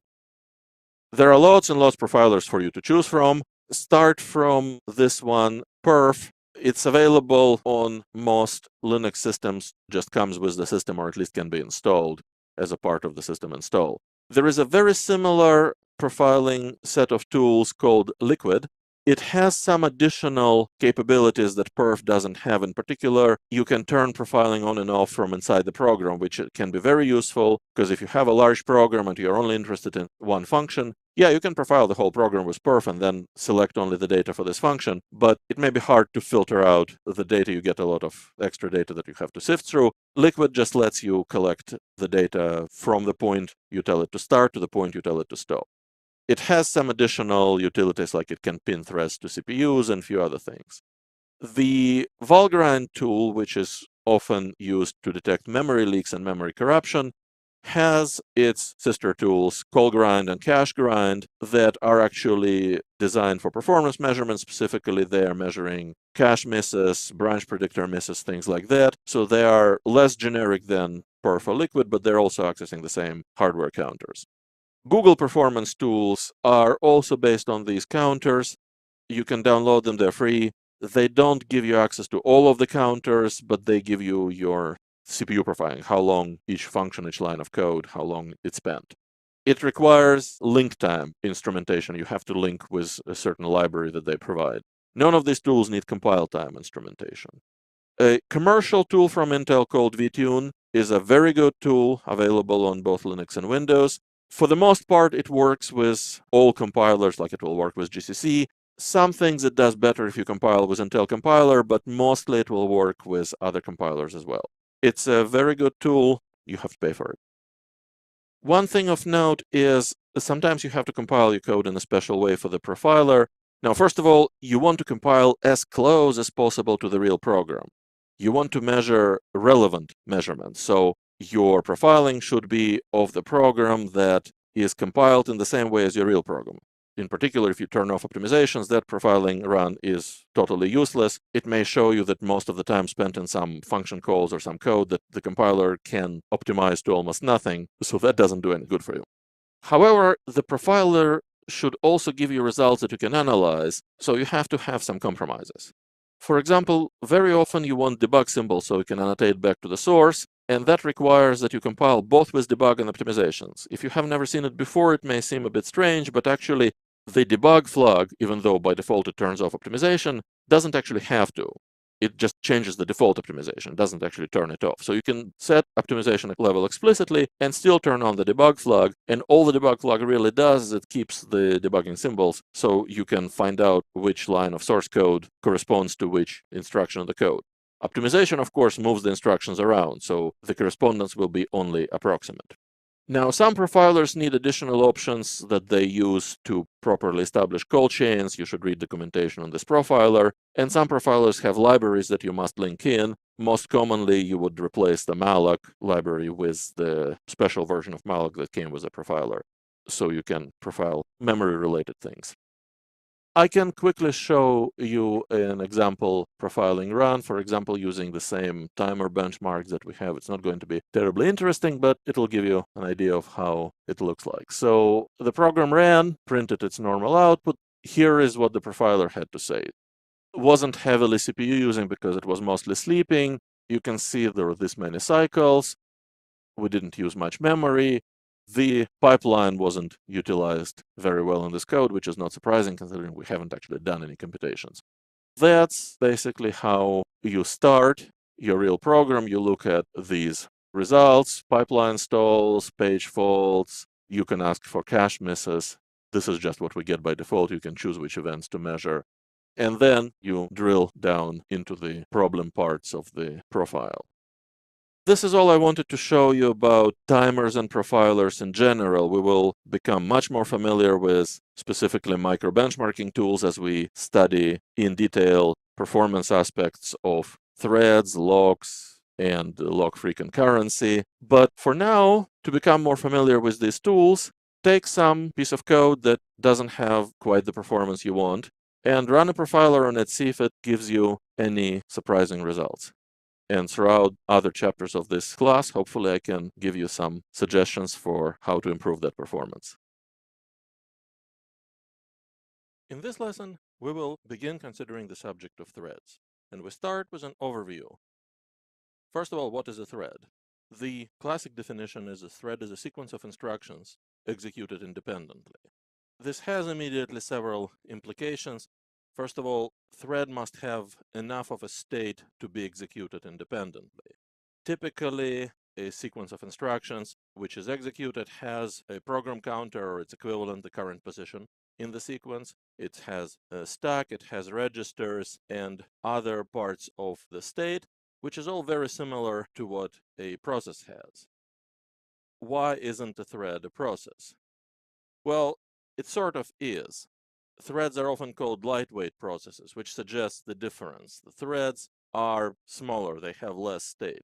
There are lots and lots of profilers for you to choose from. Start from this one, Perf. It's available on most Linux systems, just comes with the system or at least can be installed as a part of the system install. There is a very similar profiling set of tools called Liquid. It has some additional capabilities that Perf doesn't have. In particular, you can turn profiling on and off from inside the program, which can be very useful because if you have a large program and you're only interested in one function, yeah, you can profile the whole program with Perf and then select only the data for this function, but it may be hard to filter out the data. You get a lot of extra data that you have to sift through. Liquid just lets you collect the data from the point you tell it to start to the point you tell it to stop. It has some additional utilities, like it can pin threads to CPUs and a few other things. The Valgrind tool, which is often used to detect memory leaks and memory corruption, has its sister tools, CallGrind and CacheGrind, that are actually designed for performance measurement. Specifically, they are measuring cache misses, branch predictor misses, things like that. So they are less generic than Perf or Liquid, but they're also accessing the same hardware counters. Google performance tools are also based on these counters. You can download them, they're free. They don't give you access to all of the counters, but they give you your CPU profiling, how long each function, each line of code, how long it spent. It requires link time instrumentation. You have to link with a certain library that they provide. None of these tools need compile time instrumentation. A commercial tool from Intel called vTune is a very good tool available on both Linux and Windows. For the most part, it works with all compilers, like it will work with GCC. Some things it does better if you compile with Intel compiler, but mostly it will work with other compilers as well. It's a very good tool. You have to pay for it. One thing of note is sometimes you have to compile your code in a special way for the profiler. Now, first of all, you want to compile as close as possible to the real program. You want to measure relevant measurements. So your profiling should be of the program that is compiled in the same way as your real program. In particular, if you turn off optimizations, that profiling run is totally useless. It may show you that most of the time spent in some function calls or some code that the compiler can optimize to almost nothing, so that doesn't do any good for you. However, the profiler should also give you results that you can analyze, so you have to have some compromises. For example, very often you want debug symbols so you can annotate back to the source, and that requires that you compile both with debug and optimizations. If you have never seen it before, it may seem a bit strange, but actually the debug flag, even though by default it turns off optimization, doesn't actually have to. It just changes the default optimization, doesn't actually turn it off. So you can set optimization level explicitly and still turn on the debug flag. And all the debug flag really does is it keeps the debugging symbols so you can find out which line of source code corresponds to which instruction of the code. Optimization, of course, moves the instructions around, so the correspondence will be only approximate. Now, some profilers need additional options that they use to properly establish call chains. You should read documentation on this profiler. And some profilers have libraries that you must link in. Most commonly, you would replace the malloc library with the special version of malloc that came with the profiler, so you can profile memory-related things. I can quickly show you an example profiling run, for example, using the same timer benchmarks that we have. It's not going to be terribly interesting, but it'll give you an idea of how it looks like. So the program ran, printed its normal output. Here is what the profiler had to say. wasn't heavily CPU using because it was mostly sleeping. You can see there were this many cycles. We didn't use much memory. The pipeline wasn't utilized very well in this code, which is not surprising considering we haven't actually done any computations. That's basically how you start your real program. You look at these results, pipeline stalls, page faults. You can ask for cache misses. This is just what we get by default. You can choose which events to measure. And then you drill down into the problem parts of the profile. This is all I wanted to show you about timers and profilers in general. We will become much more familiar with specifically micro-benchmarking tools as we study in detail performance aspects of threads, locks, and lock-free concurrency. But for now, to become more familiar with these tools, take some piece of code that doesn't have quite the performance you want and run a profiler on it, see if it gives you any surprising results. And throughout other chapters of this class, hopefully I can give you some suggestions for how to improve that performance. In this lesson, we will begin considering the subject of threads, and we start with an overview. First of all, what is a thread? The classic definition is a thread is a sequence of instructions executed independently. This has immediately several implications. First of all, thread must have enough of a state to be executed independently. Typically, a sequence of instructions which is executed has a program counter or its equivalent, the current position in the sequence. It has a stack, it has registers, and other parts of the state, which is all very similar to what a process has. Why isn't a thread a process? Well, it sort of is. Threads are often called lightweight processes, which suggests the difference. The threads are smaller, they have less state.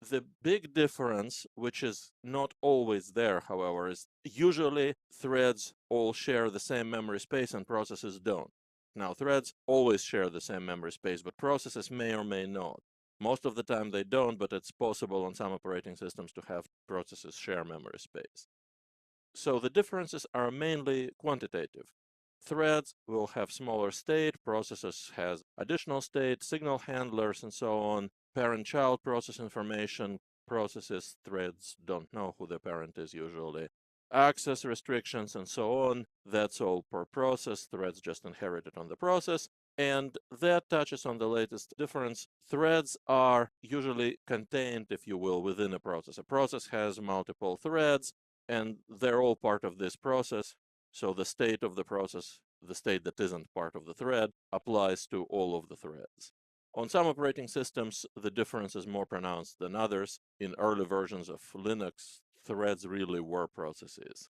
The big difference, which is not always there, however, is usually threads all share the same memory space and processes don't. Now, threads always share the same memory space, but processes may or may not. Most of the time they don't, but it's possible on some operating systems to have processes share memory space. So the differences are mainly quantitative. Threads will have smaller state, processes has additional state, signal handlers, and so on. Parent-child process information, processes, threads don't know who the parent is usually. Access restrictions and so on, that's all per process. Threads just inherit it on the process. And that touches on the latest difference. Threads are usually contained, if you will, within a process. A process has multiple threads, and they're all part of this process. So the state of the process, the state that isn't part of the thread, applies to all of the threads. On some operating systems, the difference is more pronounced than others. In early versions of Linux, threads really were processes.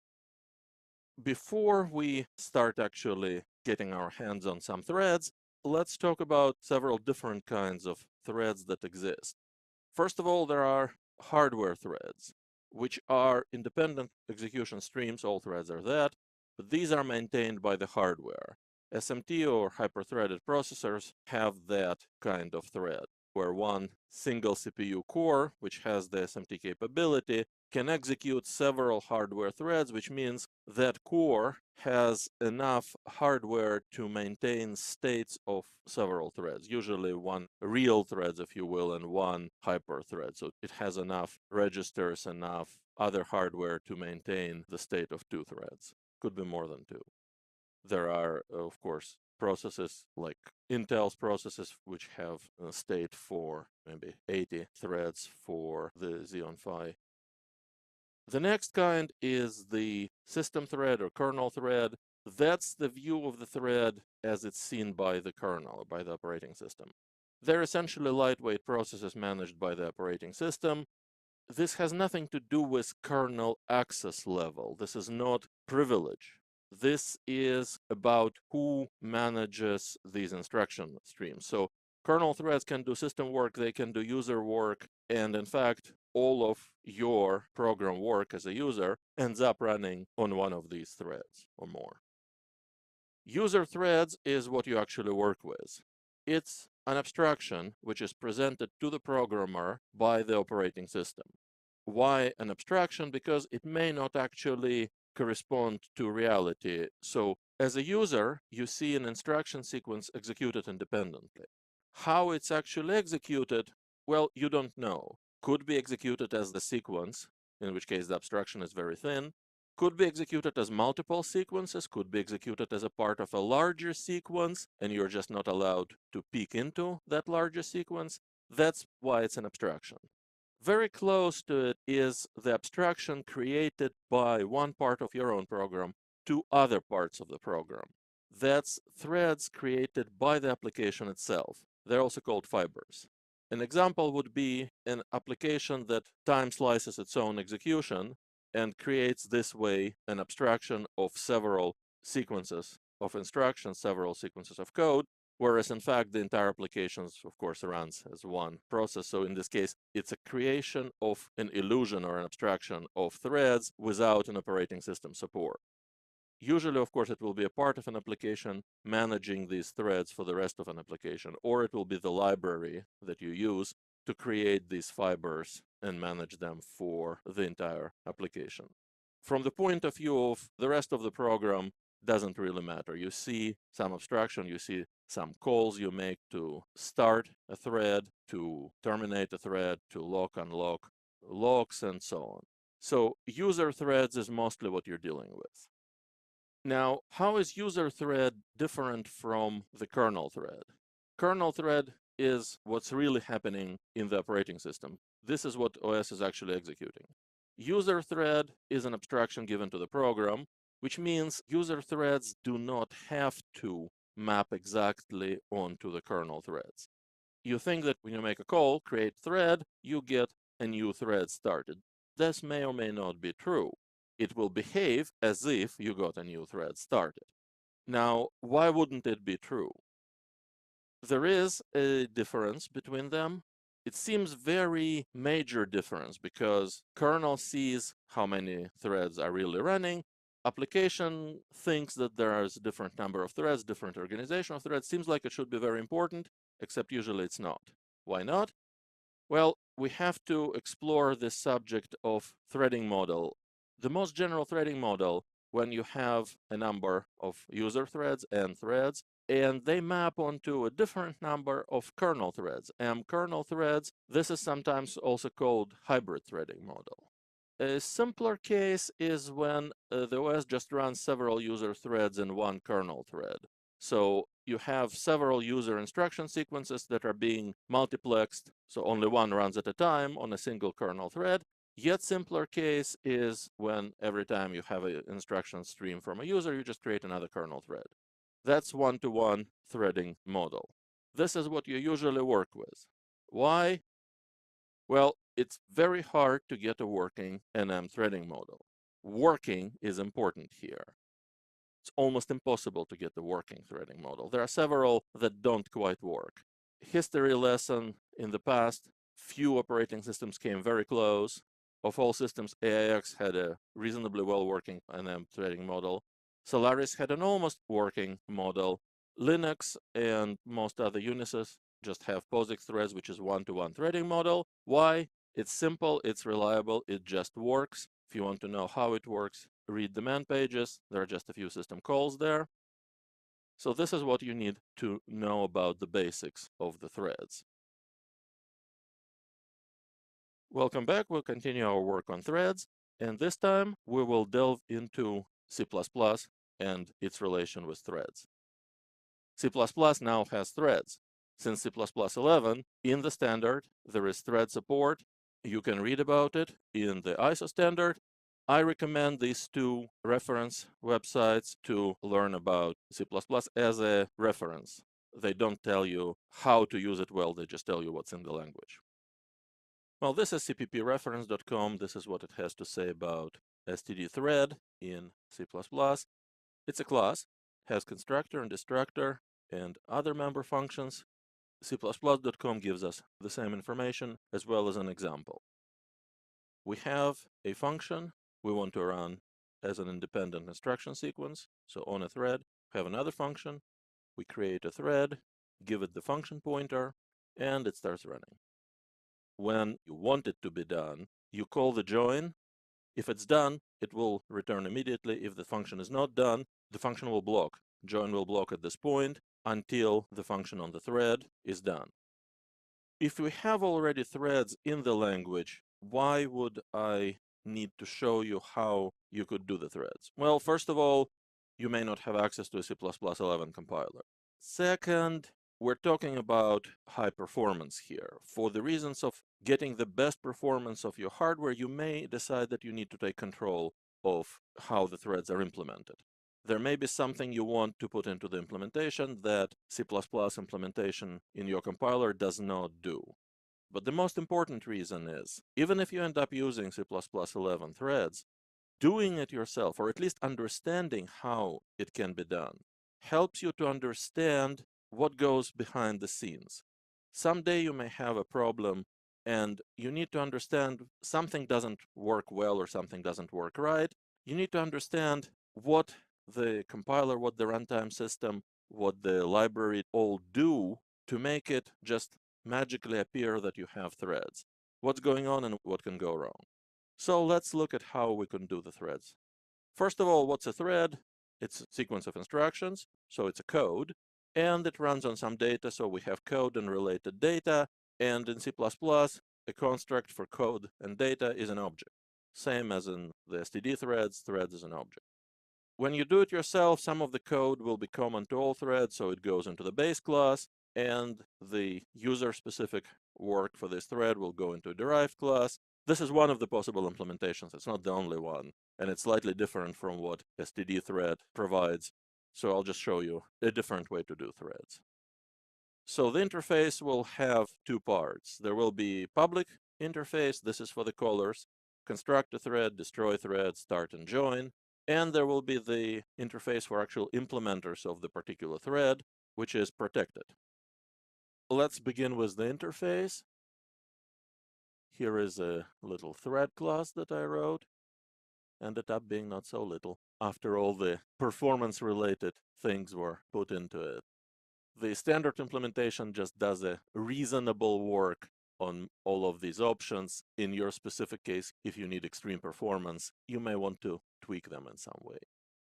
Before we start actually getting our hands on some threads, let's talk about several different kinds of threads that exist. First of all, there are hardware threads, which are independent execution streams. All threads are that, but these are maintained by the hardware. SMT or hyper-threaded processors have that kind of thread, where one single CPU core, which has the SMT capability, can execute several hardware threads, which means that core has enough hardware to maintain states of several threads, usually one real threads, if you will, and one hyper thread. So it has enough registers, enough other hardware to maintain the state of two threads. Could be more than two. There are, of course, processes like Intel's processes, which have a state for maybe 80 threads for the Xeon Phi. The next kind is the system thread or kernel thread. That's the view of the thread as it's seen by the kernel, by the operating system. They're essentially lightweight processes managed by the operating system. This has nothing to do with kernel access level. This is not privilege. This is about who manages these instruction streams. So kernel threads can do system work, they can do user work, and in fact, all of your program work as a user ends up running on one of these threads or more. User threads is what you actually work with. It's an abstraction which is presented to the programmer by the operating system. Why an abstraction? Because it may not actually correspond to reality. So As a user, you see an instruction sequence executed independently. How it's actually executed, well, you don't know. Could be executed as the sequence, in which case the abstraction is very thin. Could be executed as multiple sequences, could be executed as a part of a larger sequence, and you're just not allowed to peek into that larger sequence. That's why it's an abstraction. Very close to it is the abstraction created by one part of your own program to other parts of the program. That's threads created by the application itself. They're also called fibers. An example would be an application that time slices its own execution and creates this way an abstraction of several sequences of instructions, several sequences of code, whereas in fact the entire application, of course, runs as one process. So in this case, it's a creation of an illusion or an abstraction of threads without an operating system support. Usually, of course, it will be a part of an application managing these threads for the rest of an application, or it will be the library that you use to create these fibers and manage them for the entire application. From the point of view of the rest of the program, doesn't really matter. You see some abstraction, you see some calls you make to start a thread, to terminate a thread, to lock, unlock locks, and so on. So user threads is mostly what you're dealing with. Now, how is user thread different from the kernel thread? Kernel thread is what's really happening in the operating system. This is what OS is actually executing. User thread is an abstraction given to the program, which means user threads do not have to map exactly onto the kernel threads. You think that when you make a call, create thread, you get a new thread started. This may or may not be true. It will behave as if you got a new thread started. Now, why wouldn't it be true? There is a difference between them. It seems very major difference because kernel sees how many threads are really running. Application thinks that there is a different number of threads, different organization of threads. Seems like it should be very important, except usually it's not. Why not? Well, we have to explore this subject of threading model. The most general threading model, when you have a number of user threads and threads, and they map onto a different number of kernel threads. And kernel threads, this is sometimes also called hybrid threading model. A simpler case is when the OS just runs several user threads in one kernel thread. So you have several user instruction sequences that are being multiplexed, so only one runs at a time on a single kernel thread. Yet simpler case is when every time you have an instruction stream from a user, you just create another kernel thread. That's one-to-one threading model. This is what you usually work with. Why? Well, it's very hard to get a working NM threading model. Working is important here. It's almost impossible to get the working threading model. There are several that don't quite work. History lesson in the past, few operating systems came very close. Of all systems, AIX had a reasonably well-working NM threading model. Solaris had an almost working model. Linux and most other Unisys just have POSIX threads, which is one-to-one threading model. Why? It's simple, it's reliable, it just works. If you want to know how it works, read the man pages. There are just a few system calls there. So this is what you need to know about the basics of the threads. Welcome back. We'll continue our work on threads. And this time we will delve into C++ and its relation with threads. C++ now has threads. Since C++ 11, in the standard, there is thread support. You can read about it in the ISO standard. I recommend these two reference websites to learn about C++ as a reference. They don't tell you how to use it well, they just tell you what's in the language. Well, this is cppreference.com. This is what it has to say about std_thread in C++. It's a class, has constructor and destructor and other member functions. C++.com gives us the same information as well as an example. We have a function we want to run as an independent instruction sequence. So on a thread, we have another function. We create a thread, give it the function pointer, and it starts running. When you want it to be done, you call the join. If it's done, it will return immediately. If the function is not done, the function will block. Join will block at this point until the function on the thread is done. If we have already threads in the language, why would I need to show you how you could do the threads? Well, first of all, you may not have access to a C++11 compiler. Second, we're talking about high performance here. For the reasons of getting the best performance of your hardware, you may decide that you need to take control of how the threads are implemented. There may be something you want to put into the implementation that C++ implementation in your compiler does not do. But the most important reason is, even if you end up using C++11 threads, doing it yourself, or at least understanding how it can be done, helps you to understand what goes behind the scenes. Someday you may have a problem and you need to understand something doesn't work well or something doesn't work right. You need to understand what the compiler, what the runtime system, what the library all do to make it just magically appear that you have threads. What's going on and what can go wrong. So let's look at how we can do the threads. First of all, what's a thread? It's a sequence of instructions, so it's a code, and it runs on some data, so we have code and related data, and in C++, a construct for code and data is an object. Same as in the std threads, threads is an object. When you do it yourself, some of the code will be common to all threads, so it goes into the base class, and the user-specific work for this thread will go into a derived class. This is one of the possible implementations. It's not the only one, and it's slightly different from what std thread provides. So I'll just show you a different way to do threads. So the interface will have two parts. There will be public interface. This is for the callers. Construct a thread, destroy thread, start and join. And there will be the interface for actual implementers of the particular thread, which is protected. Let's begin with the interface. Here is a little thread class that I wrote. Ended up being not so little after all the performance-related things were put into it. The standard implementation just does a reasonable work on all of these options. In your specific case, if you need extreme performance, you may want to tweak them in some way.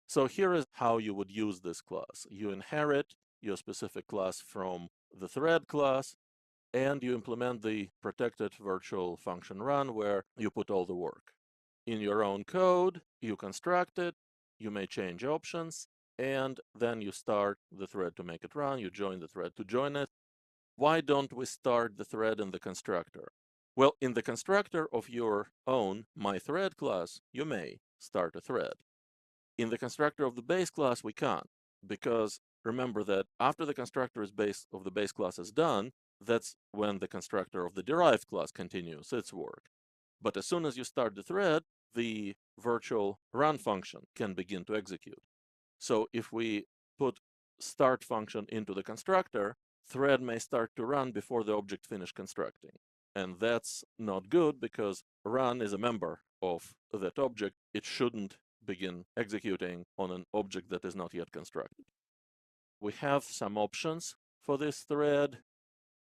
So here is how you would use this class. You inherit your specific class from the thread class, and you implement the protected virtual function run where you put all the work. In your own code, you construct it, you may change options, and then you start the thread to make it run, you join the thread to join it. Why don't we start the thread in the constructor? Well, in the constructor of your own myThread class, you may start a thread. In the constructor of the base class, we can't, because remember that after the constructor of the base class is done, that's when the constructor of the derived class continues its work. But as soon as you start the thread, the virtual run function can begin to execute. So if we put start function into the constructor, thread may start to run before the object finished constructing. And that's not good because run is a member of that object. It shouldn't begin executing on an object that is not yet constructed. We have some options for this thread.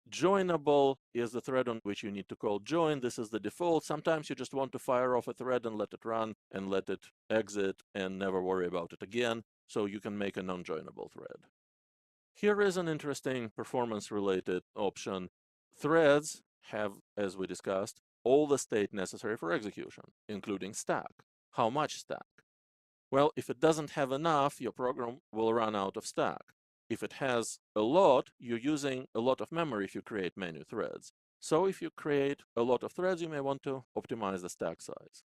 Joinable is the thread on which you need to call join. This is the default. Sometimes you just want to fire off a thread and let it run and let it exit and never worry about it again. So you can make a non-joinable thread. Here is an interesting performance-related option. Threads have, as we discussed, all the state necessary for execution, including stack. How much stack? Well, if it doesn't have enough, your program will run out of stack. If it has a lot, you're using a lot of memory if you create many threads. So if you create a lot of threads, you may want to optimize the stack size.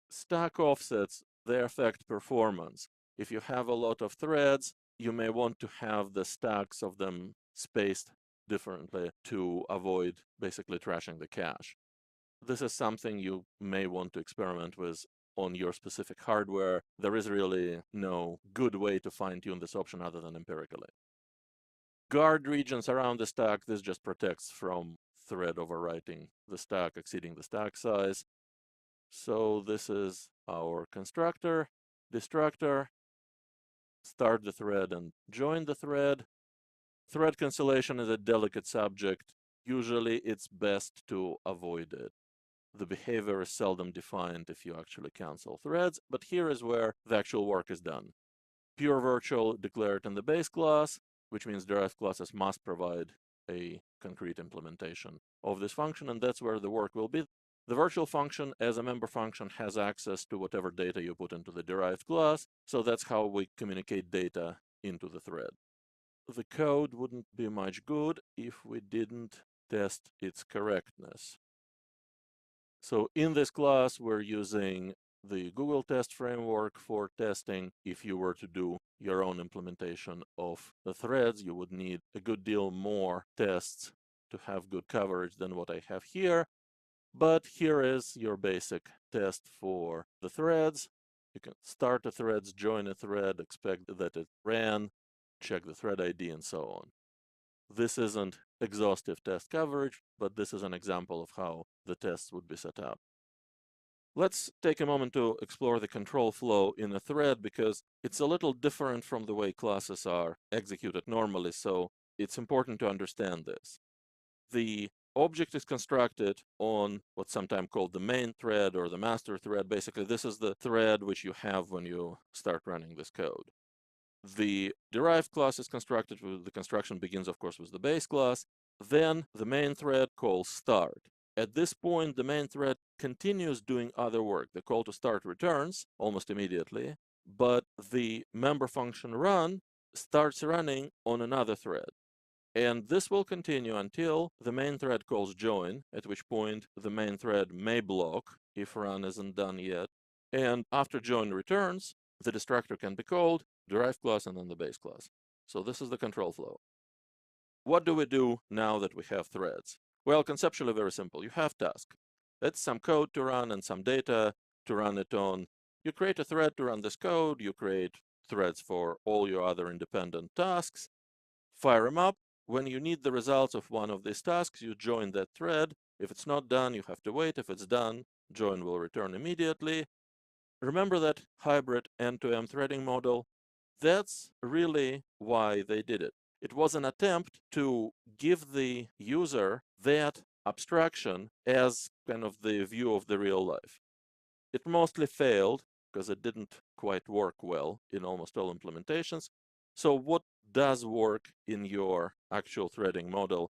Stack offsets, they affect performance. If you have a lot of threads, you may want to have the stacks of them spaced differently to avoid basically trashing the cache. This is something you may want to experiment with on your specific hardware. There is really no good way to fine-tune this option other than empirically. Guard regions around the stack, this just protects from thread overwriting the stack, exceeding the stack size. So this is our constructor, destructor, start the thread and join the thread. Thread cancellation is a delicate subject. Usually it's best to avoid it. The behavior is seldom defined if you actually cancel threads, but here is where the actual work is done. pure virtual declared in the base class, which means derived classes must provide a concrete implementation of this function, and that's where the work will be. The virtual function as a member function has access to whatever data you put into the derived class, so that's how we communicate data into the thread. The code wouldn't be much good if we didn't test its correctness. So in this class, we're using the Google test framework for testing. If you were to do your own implementation of the threads, you would need a good deal more tests to have good coverage than what I have here. But here is your basic test for the threads. You can start the threads, join a thread, expect that it ran, check the thread ID, and so on. This isn't exhaustive test coverage, but this is an example of how the tests would be set up. Let's take a moment to explore the control flow in a thread because it's a little different from the way classes are executed normally, so it's important to understand this. The object is constructed on what's sometimes called the main thread or the master thread. Basically, this is the thread which you have when you start running this code. The derived class is constructed with the construction begins, of course, with the base class. Then the main thread calls start. At this point, the main thread continues doing other work. The call to start returns almost immediately, but the member function run starts running on another thread. And this will continue until the main thread calls join, at which point the main thread may block if run isn't done yet. And after join returns, the destructor can be called, derived class, and then the base class. So this is the control flow. What do we do now that we have threads? Well, conceptually very simple. You have task. That's some code to run and some data to run it on. You create a thread to run this code. You create threads for all your other independent tasks. Fire them up. When you need the results of one of these tasks, you join that thread. If it's not done, you have to wait. If it's done, join will return immediately. Remember that hybrid end-to-end threading model? That's really why they did it. It was an attempt to give the user that abstraction as kind of the view of the real life. It mostly failed because it didn't quite work well in almost all implementations. So what does work in your actual threading model?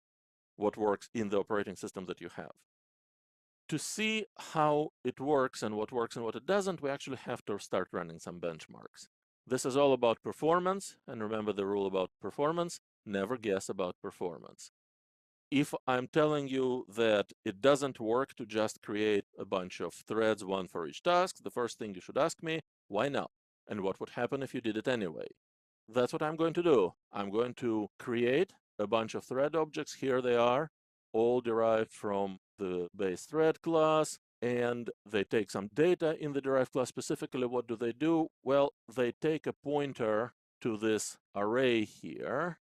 What works in the operating system that you have? To see how it works and what it doesn't, we actually have to start running some benchmarks. This is all about performance, and remember the rule about performance, never guess about performance. If I'm telling you that it doesn't work to just create a bunch of threads, one for each task, the first thing you should ask me, why not? And what would happen if you did it anyway? That's what I'm going to do. I'm going to create a bunch of thread objects. Here they are, all derived from the base thread class, and they take some data in the derived class. Specifically, what do they do? Well, they take a pointer to this array here,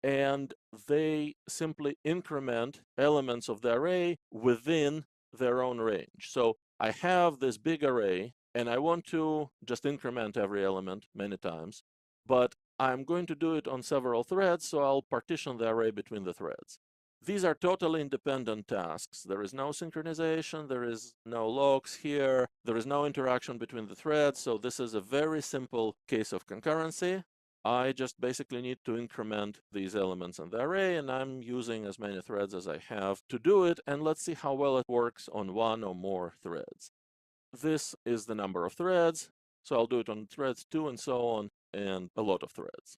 and they simply increment elements of the array within their own range. So I have this big array, and I want to just increment every element many times, but I'm going to do it on several threads, so I'll partition the array between the threads. These are totally independent tasks. There is no synchronization, there is no logs here, there is no interaction between the threads, so this is a very simple case of concurrency. I just basically need to increment these elements in the array, and I'm using as many threads as I have to do it, and let's see how well it works on one or more threads. This is the number of threads, so I'll do it on threads 2 and so on, and a lot of threads.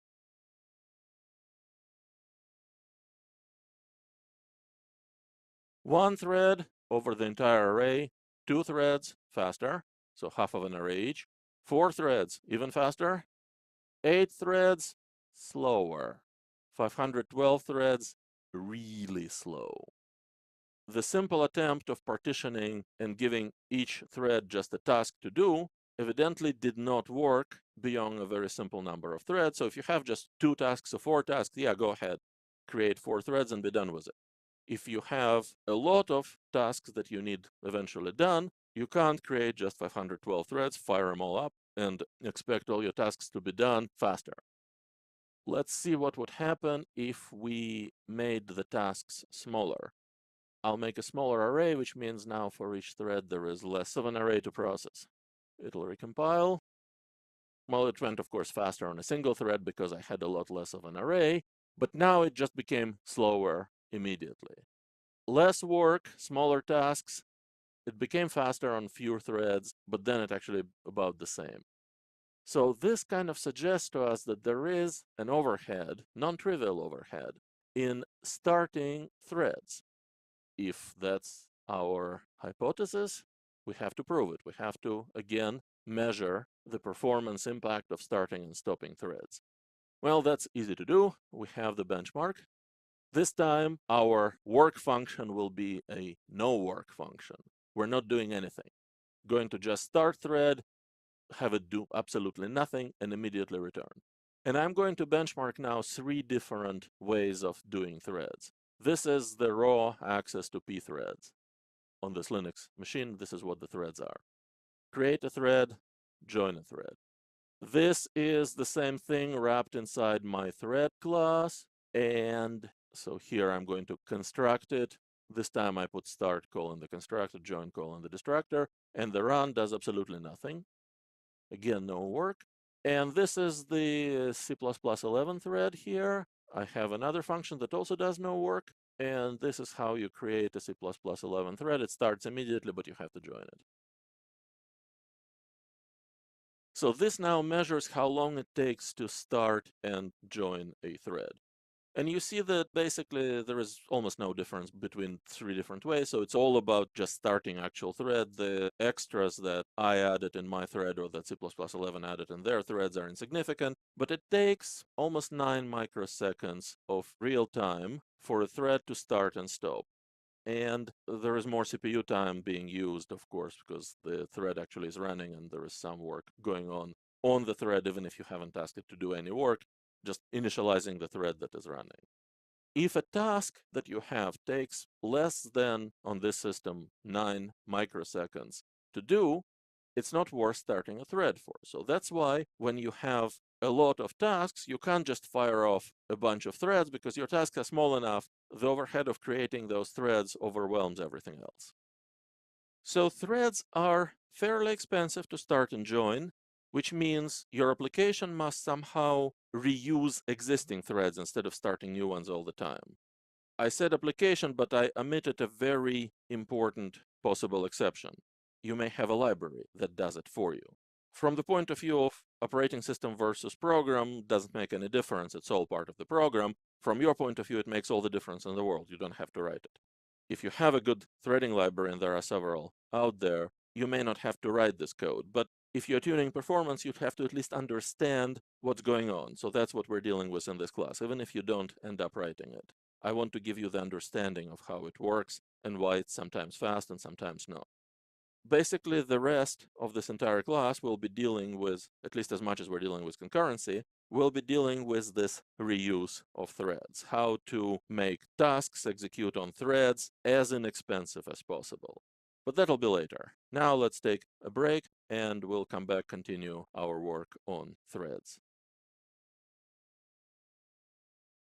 One thread over the entire array, 2 threads, faster, so half of an array each. 4 threads, even faster. 8 threads, slower. 512 threads, really slow. The simple attempt of partitioning and giving each thread just a task to do evidently did not work beyond a very simple number of threads. So if you have just 2 tasks or 4 tasks, yeah, go ahead, create 4 threads and be done with it. If you have a lot of tasks that you need eventually done, you can't create just 512 threads, fire them all up, and expect all your tasks to be done faster. Let's see what would happen if we made the tasks smaller. I'll make a smaller array, which means now for each thread there is less of an array to process. It'll recompile. Well, it went, of course, faster on a single thread because I had a lot less of an array, but now it just became slower immediately. Less work, smaller tasks. It became faster on fewer threads, but then it actually about the same. So this kind of suggests to us that there is an overhead, non-trivial overhead, in starting threads. If that's our hypothesis, we have to prove it. We have to, again, measure the performance impact of starting and stopping threads. Well, that's easy to do. We have the benchmark. This time, our work function will be a no work function. We're not doing anything. Going to just start thread, have it do absolutely nothing, and immediately return. And I'm going to benchmark now 3 different ways of doing threads. This is the raw access to pthreads. On this Linux machine, this is what the threads are. Create a thread, join a thread. This is the same thing wrapped inside my thread class. And so here I'm going to construct it. This time I put start colon the constructor, join colon the destructor, and the run does absolutely nothing. Again, no work. And this is the C++11 thread here. I have another function that also does no work. And this is how you create a C++11 thread. It starts immediately, but you have to join it. So this now measures how long it takes to start and join a thread. And you see that basically there is almost no difference between 3 different ways. So it's all about just starting actual thread. The extras that I added in my thread or that C++11 added in their threads are insignificant, but it takes almost 9 microseconds of real time for a thread to start and stop. And there is more CPU time being used, of course, because the thread actually is running and there is some work going on the thread, even if you haven't asked it to do any work, just initializing the thread that is running. If a task that you have takes less than, on this system, 9 microseconds to do, it's not worth starting a thread for. So that's why when you have a lot of tasks, you can't just fire off a bunch of threads because your tasks are small enough. The overhead of creating those threads overwhelms everything else. So threads are fairly expensive to start and join, which means your application must somehow reuse existing threads instead of starting new ones all the time. I said application, but I omitted a very important possible exception. You may have a library that does it for you. From the point of view of operating system versus program, doesn't make any difference. It's all part of the program. From your point of view, it makes all the difference in the world. You don't have to write it. If you have a good threading library, and there are several out there, you may not have to write this code. But if you're tuning performance, you'd have to at least understand what's going on. So that's what we're dealing with in this class, even if you don't end up writing it. I want to give you the understanding of how it works and why it's sometimes fast and sometimes not. Basically, the rest of this entire class will be dealing with, at least as much as we're dealing with concurrency, we'll be dealing with this reuse of threads, how to make tasks execute on threads as inexpensive as possible. But that'll be later. Now let's take a break and we'll come back, continue our work on threads.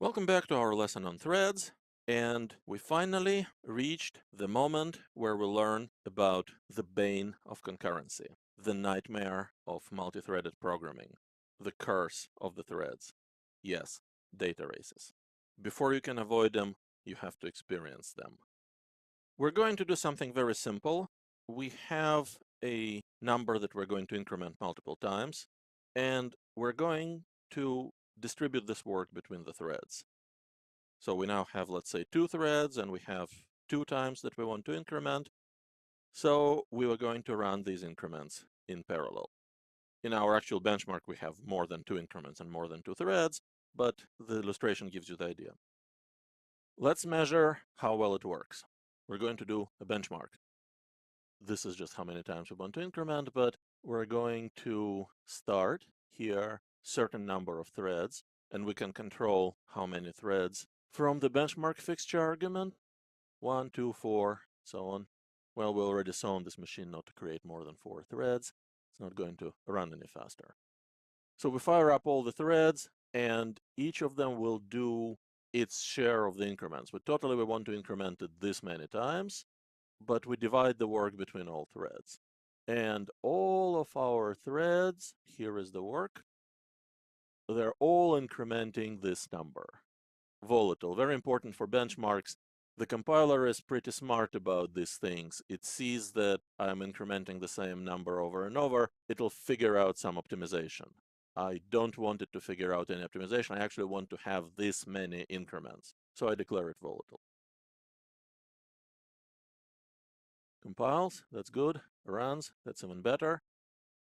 Welcome back to our lesson on threads. And we finally reached the moment where we learn about the bane of concurrency, the nightmare of multi-threaded programming, the curse of the threads. Yes, data races. Before you can avoid them, you have to experience them. We're going to do something very simple. We have a number that we're going to increment multiple times, and we're going to distribute this work between the threads. So we now have, let's say, 2 threads, and we have 2 times that we want to increment. So we are going to run these increments in parallel. In our actual benchmark, we have more than 2 increments and more than 2 threads, but the illustration gives you the idea. Let's measure how well it works. We're going to do a benchmark. This is just how many times we want to increment, but we're going to start here certain number of threads, and we can control how many threads from the benchmark fixture argument, 1, 2, 4, so on. Well, we already saw on this machine not to create more than 4 threads. It's not going to run any faster. So we fire up all the threads, and each of them will do its share of the increments. But totally we want to increment it this many times, but we divide the work between all threads. And all of our threads, here is the work, they're all incrementing this number. Volatile, very important for benchmarks. The compiler is pretty smart about these things. It sees that I'm incrementing the same number over and over. It'll figure out some optimization. I don't want it to figure out any optimization. I actually want to have this many increments. So I declare it volatile. Compiles, that's good. Runs, that's even better.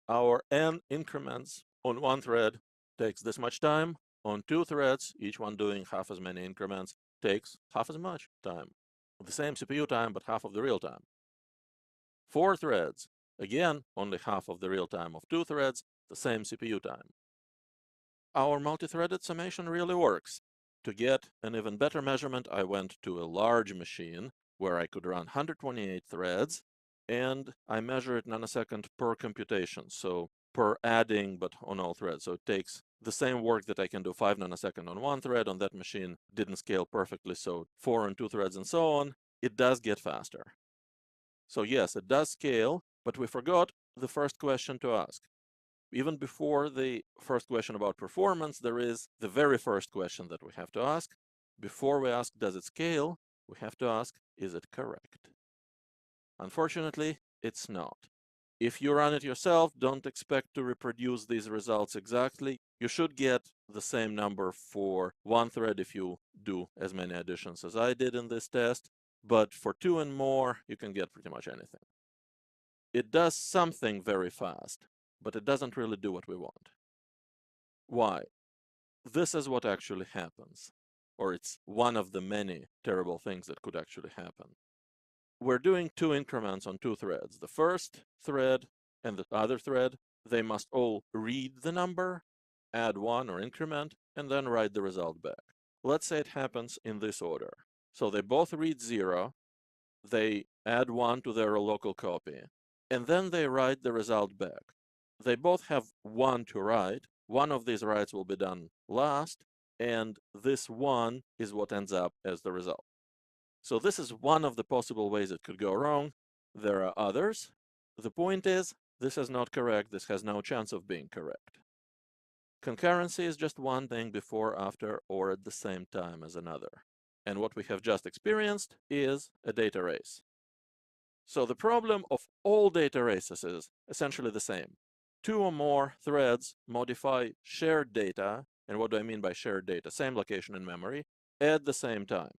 Our n increments on one thread takes this much time. On two threads, each one doing half as many increments, takes half as much time. The same CPU time, but half of the real time. 4 threads, again, only half of the real time of 2 threads, the same CPU time. Our multi-threaded summation really works. To get an even better measurement, I went to a large machine where I could run 128 threads, and I measure it nanosecond per computation, so per adding, but on all threads. So it takes the same work that I can do 5 nanoseconds on one thread on that machine, didn't scale perfectly, so 4 on 2 threads and so on. It does get faster. So yes, it does scale, but we forgot the first question to ask. Even before the first question about performance, there is the very first question that we have to ask. Before we ask, does it scale? We have to ask, is it correct? Unfortunately, it's not. If you run it yourself, don't expect to reproduce these results exactly. You should get the same number for one thread if you do as many additions as I did in this test, but for 2 and more, you can get pretty much anything. It does something very fast, but it doesn't really do what we want. Why? This is what actually happens, or it's one of the many terrible things that could actually happen. We're doing 2 increments on 2 threads. The first thread and the other thread, they must all read the number, add 1 or increment, and then write the result back. Let's say it happens in this order. So they both read 0, they add 1 to their local copy, and then they write the result back. They both have 1 to write. One of these writes will be done last, and this 1 is what ends up as the result. So this is one of the possible ways it could go wrong. There are others. The point is, this is not correct. This has no chance of being correct. Concurrency is just one thing before, after, or at the same time as another. And what we have just experienced is a data race. So the problem of all data races is essentially the same. 2 or more threads modify shared data, and what do I mean by shared data? Same location in memory, at the same time.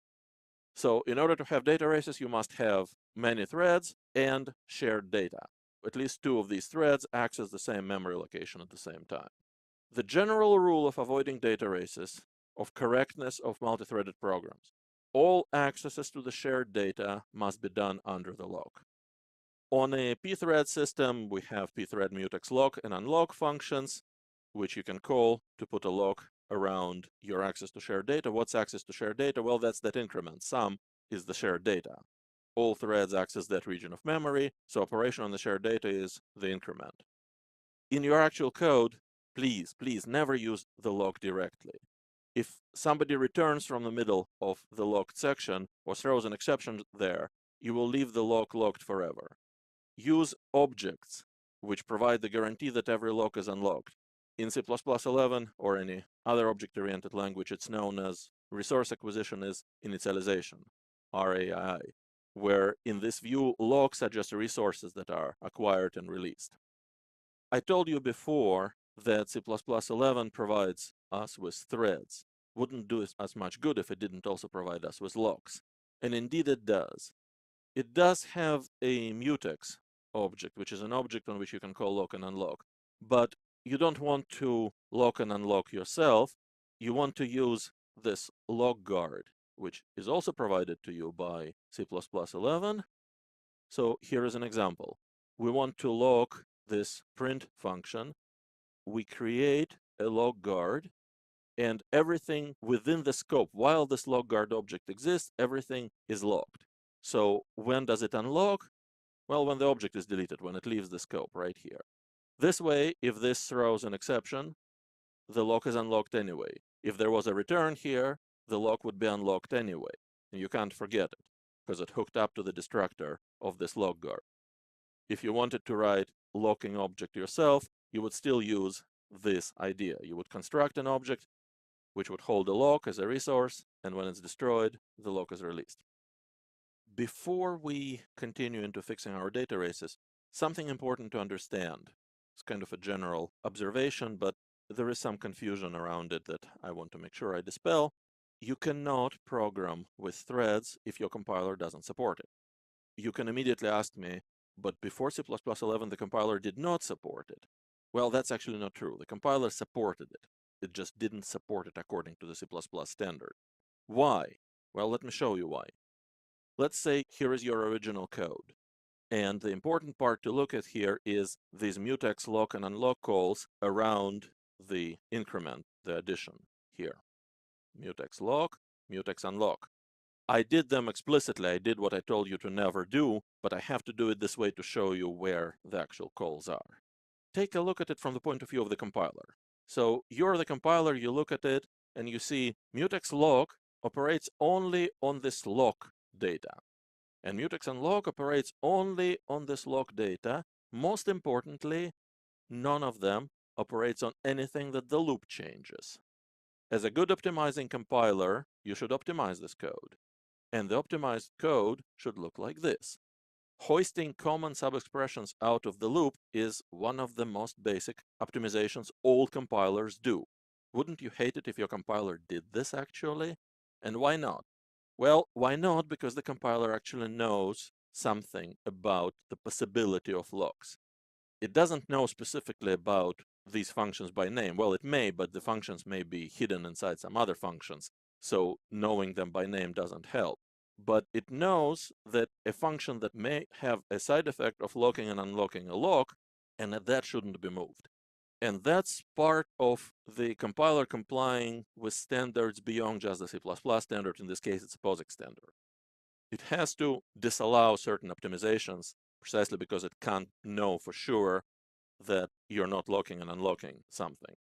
So in order to have data races, you must have many threads and shared data. At least 2 of these threads access the same memory location at the same time. The general rule of avoiding data races, of correctness of multi-threaded programs, all accesses to the shared data must be done under the lock. On a pthread system, we have pthread mutex lock and unlock functions, which you can call to put a lock around your access to shared data. What's access to shared data? Well, that's that increment. Sum is the shared data. All threads access that region of memory, so operation on the shared data is the increment. In your actual code, please never use the lock directly. If somebody returns from the middle of the locked section or throws an exception there, you will leave the lock locked forever. Use objects, which provide the guarantee that every lock is unlocked. In C++11 or any other object-oriented language, it's known as resource acquisition is initialization, RAI, where in this view, locks are just resources that are acquired and released. I told you before that C++11 provides us with threads. Wouldn't do as much good if it didn't also provide us with locks. And indeed it does. It does have a mutex object, which is an object on which you can call lock and unlock. But you don't want to lock and unlock yourself. You want to use this lock guard, which is also provided to you by C++11. So here is an example. We want to lock this print function. We create a lock guard, and everything within the scope, while this lock guard object exists, everything is locked. So when does it unlock? Well, when the object is deleted, when it leaves the scope right here. This way, if this throws an exception, the lock is unlocked anyway. If there was a return here, the lock would be unlocked anyway. And you can't forget it, because it hooked up to the destructor of this lock guard. If you wanted to write locking object yourself, you would still use this idea. You would construct an object which would hold a lock as a resource, and when it's destroyed, the lock is released. Before we continue into fixing our data races, something important to understand. It's kind of a general observation, but there is some confusion around it that I want to make sure I dispel. You cannot program with threads if your compiler doesn't support it. You can immediately ask me, but before C++11, the compiler did not support it. Well, that's actually not true. The compiler supported it. It just didn't support it according to the C++ standard. Why? Well, let me show you why. Let's say here is your original code. And the important part to look at here is these mutex lock and unlock calls around the increment, the addition here. Mutex lock, mutex unlock. I did them explicitly. I did what I told you to never do, but I have to do it this way to show you where the actual calls are. Take a look at it from the point of view of the compiler. So you're the compiler, you look at it, and you see mutex lock operates only on this lock data. And mutex unlock operates only on this lock data. Most importantly, none of them operates on anything that the loop changes. As a good optimizing compiler, you should optimize this code. And the optimized code should look like this. Hoisting common subexpressions out of the loop is one of the most basic optimizations all compilers do. Wouldn't you hate it if your compiler did this actually? And why not? Well, why not? Because the compiler actually knows something about the possibility of locks. It doesn't know specifically about these functions by name. Well, it may, but the functions may be hidden inside some other functions. So knowing them by name doesn't help. But it knows that a function that may have a side effect of locking and unlocking a lock, and that shouldn't be moved. And that's part of the compiler complying with standards beyond just the C++ standard. In this case, it's a POSIX standard. It has to disallow certain optimizations precisely because it can't know for sure that you're not locking and unlocking something.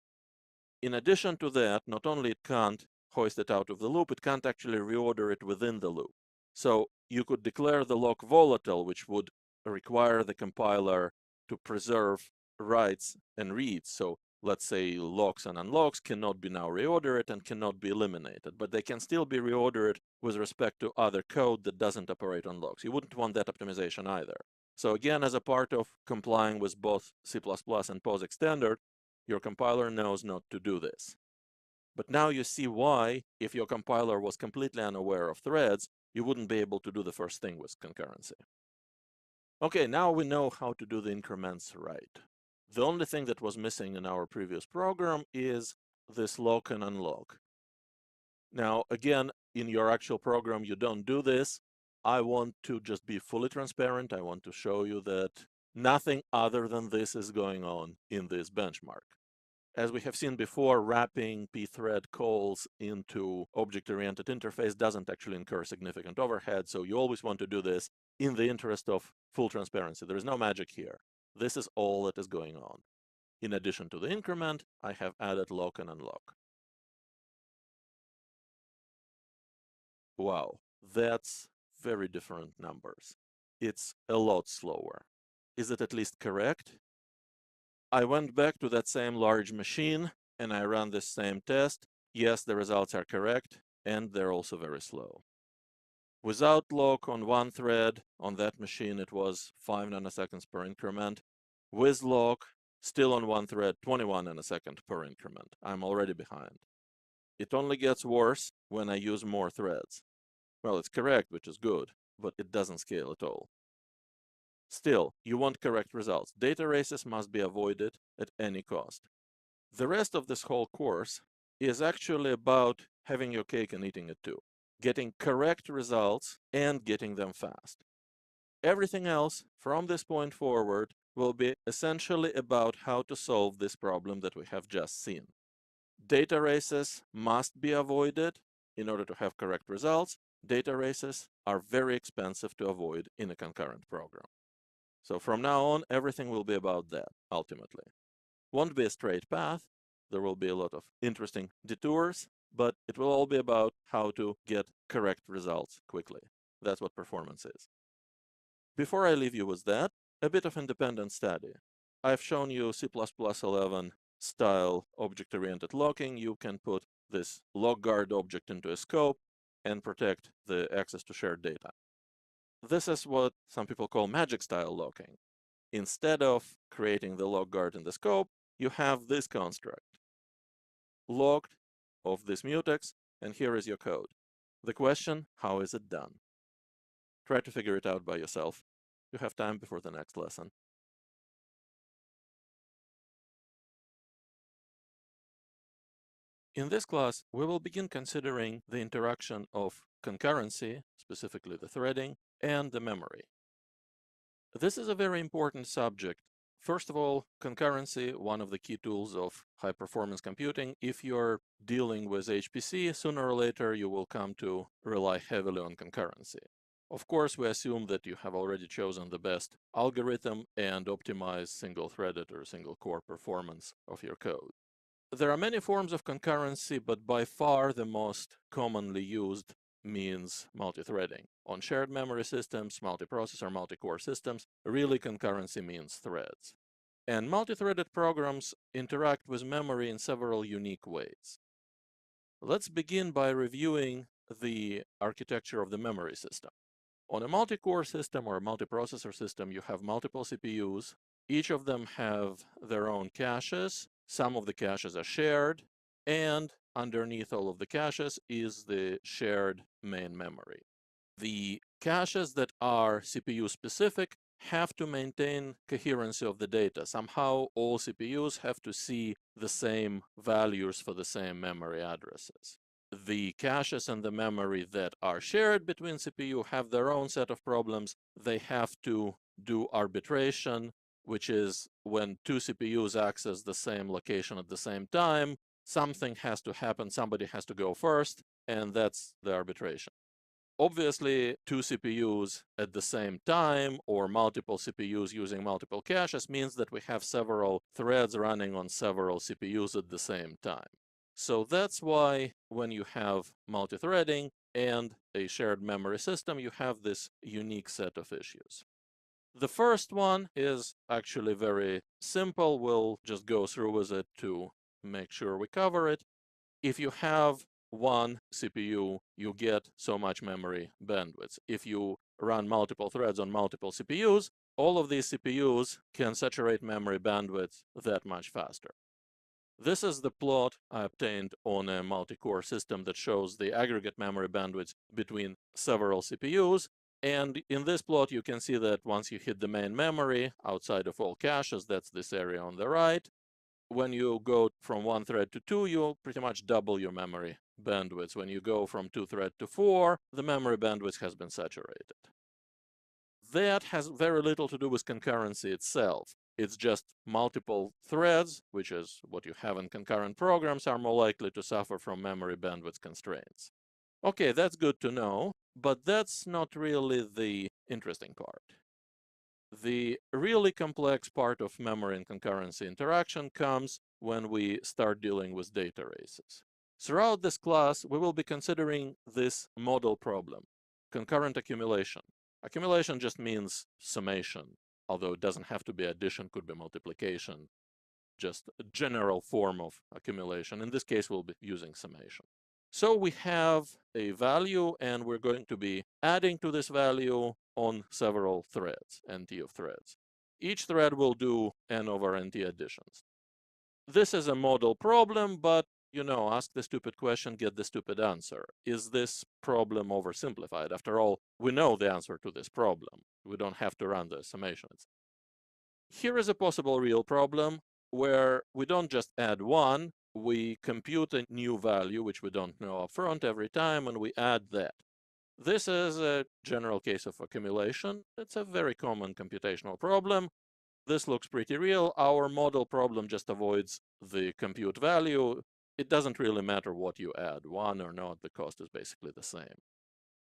In addition to that, not only it can't hoist it out of the loop, it can't actually reorder it within the loop. So you could declare the lock volatile, which would require the compiler to preserve writes and reads. So let's say locks and unlocks cannot be now reordered and cannot be eliminated, but they can still be reordered with respect to other code that doesn't operate on locks. You wouldn't want that optimization either. So again, as a part of complying with both C++ and POSIX standard, your compiler knows not to do this. But now you see why, if your compiler was completely unaware of threads, you wouldn't be able to do the first thing with concurrency. Okay, now we know how to do the increments right. The only thing that was missing in our previous program is this lock and unlock. Now, again, in your actual program, you don't do this. I want to just be fully transparent. I want to show you that nothing other than this is going on in this benchmark. As we have seen before, wrapping pthread calls into object-oriented interface doesn't actually incur significant overhead, so you always want to do this in the interest of full transparency. There is no magic here. This is all that is going on. In addition to the increment, I have added lock and unlock. Wow, that's very different numbers. It's a lot slower. Is it at least correct? I went back to that same large machine and I ran this same test. Yes, the results are correct, and they're also very slow. Without lock on one thread, on that machine, it was 5 nanoseconds per increment. With lock, still on one thread, 21 nanoseconds per increment. I'm already behind. It only gets worse when I use more threads. Well, it's correct, which is good, but it doesn't scale at all. Still, you want correct results. Data races must be avoided at any cost. The rest of this whole course is actually about having your cake and eating it too. Getting correct results and getting them fast. Everything else from this point forward will be essentially about how to solve this problem that we have just seen. Data races must be avoided in order to have correct results. Data races are very expensive to avoid in a concurrent program. So from now on, everything will be about that, ultimately. Won't be a straight path. There will be a lot of interesting detours, but it will all be about how to get correct results quickly. That's what performance is. Before I leave you with that, A bit of independent study. I've shown you C++11 style object-oriented locking. You can put this lock guard object into a scope and protect the access to shared data. This is what some people call magic style locking. Instead of creating the lock guard in the scope, you have this construct. Locked of this mutex, and here is your code. The question, how is it done? Try to figure it out by yourself. You have time before the next lesson. In this class, we will begin considering the interaction of concurrency, specifically the threading, and the memory. This is a very important subject. First of all, concurrency, one of the key tools of high-performance computing. If you're dealing with HPC, sooner or later you will come to rely heavily on concurrency. Of course, we assume that you have already chosen the best algorithm and optimized single-threaded or single-core performance of your code. There are many forms of concurrency, but by far the most commonly used means multithreading. On shared memory systems, multiprocessor, multi-core systems, really concurrency means threads. And multithreaded programs interact with memory in several unique ways. Let's begin by reviewing the architecture of the memory system. On a multi-core system or a multiprocessor system, you have multiple CPUs. Each of them have their own caches. Some of the caches are shared, and underneath all of the caches is the shared main memory. The caches that are CPU specific have to maintain coherency of the data. Somehow all CPUs have to see the same values for the same memory addresses. The caches and the memory that are shared between CPU have their own set of problems. They have to do arbitration, which is when two CPUs access the same location at the same time, something has to happen, somebody has to go first, and that's the arbitration. Obviously, two CPUs at the same time or multiple CPUs using multiple caches means that we have several threads running on several CPUs at the same time. So that's why when you have multithreading and a shared memory system, you have this unique set of issues. The first one is actually very simple. We'll just go through with it to make sure we cover it. If you have one CPU, you get so much memory bandwidth. If you run multiple threads on multiple CPUs, all of these CPUs can saturate memory bandwidth that much faster. This is the plot I obtained on a multi-core system that shows the aggregate memory bandwidth between several CPUs. And in this plot, you can see that once you hit the main memory, outside of all caches, that's this area on the right, when you go from one thread to two, you'll pretty much double your memory bandwidth. When you go from 2 thread to 4, the memory bandwidth has been saturated. That has very little to do with concurrency itself. It's just multiple threads, which is what you have in concurrent programs, are more likely to suffer from memory bandwidth constraints. Okay, that's good to know, but that's not really the interesting part. The really complex part of memory and concurrency interaction comes when we start dealing with data races. Throughout this class, we will be considering this model problem, concurrent accumulation. Accumulation just means summation, although it doesn't have to be addition, could be multiplication, just a general form of accumulation. In this case, we'll be using summation. So we have a value, and we're going to be adding to this value on several threads, NT of threads. Each thread will do n over NT additions. This is a model problem, but ask the stupid question, get the stupid answer. Is this problem oversimplified? After all, we know the answer to this problem. We don't have to run the summations. Here is a possible real problem where we don't just add one, we compute a new value, which we don't know upfront every time, and we add that. This is a general case of accumulation. It's a very common computational problem. This looks pretty real. Our model problem just avoids the compute value. It doesn't really matter what you add, one or not, the cost is basically the same.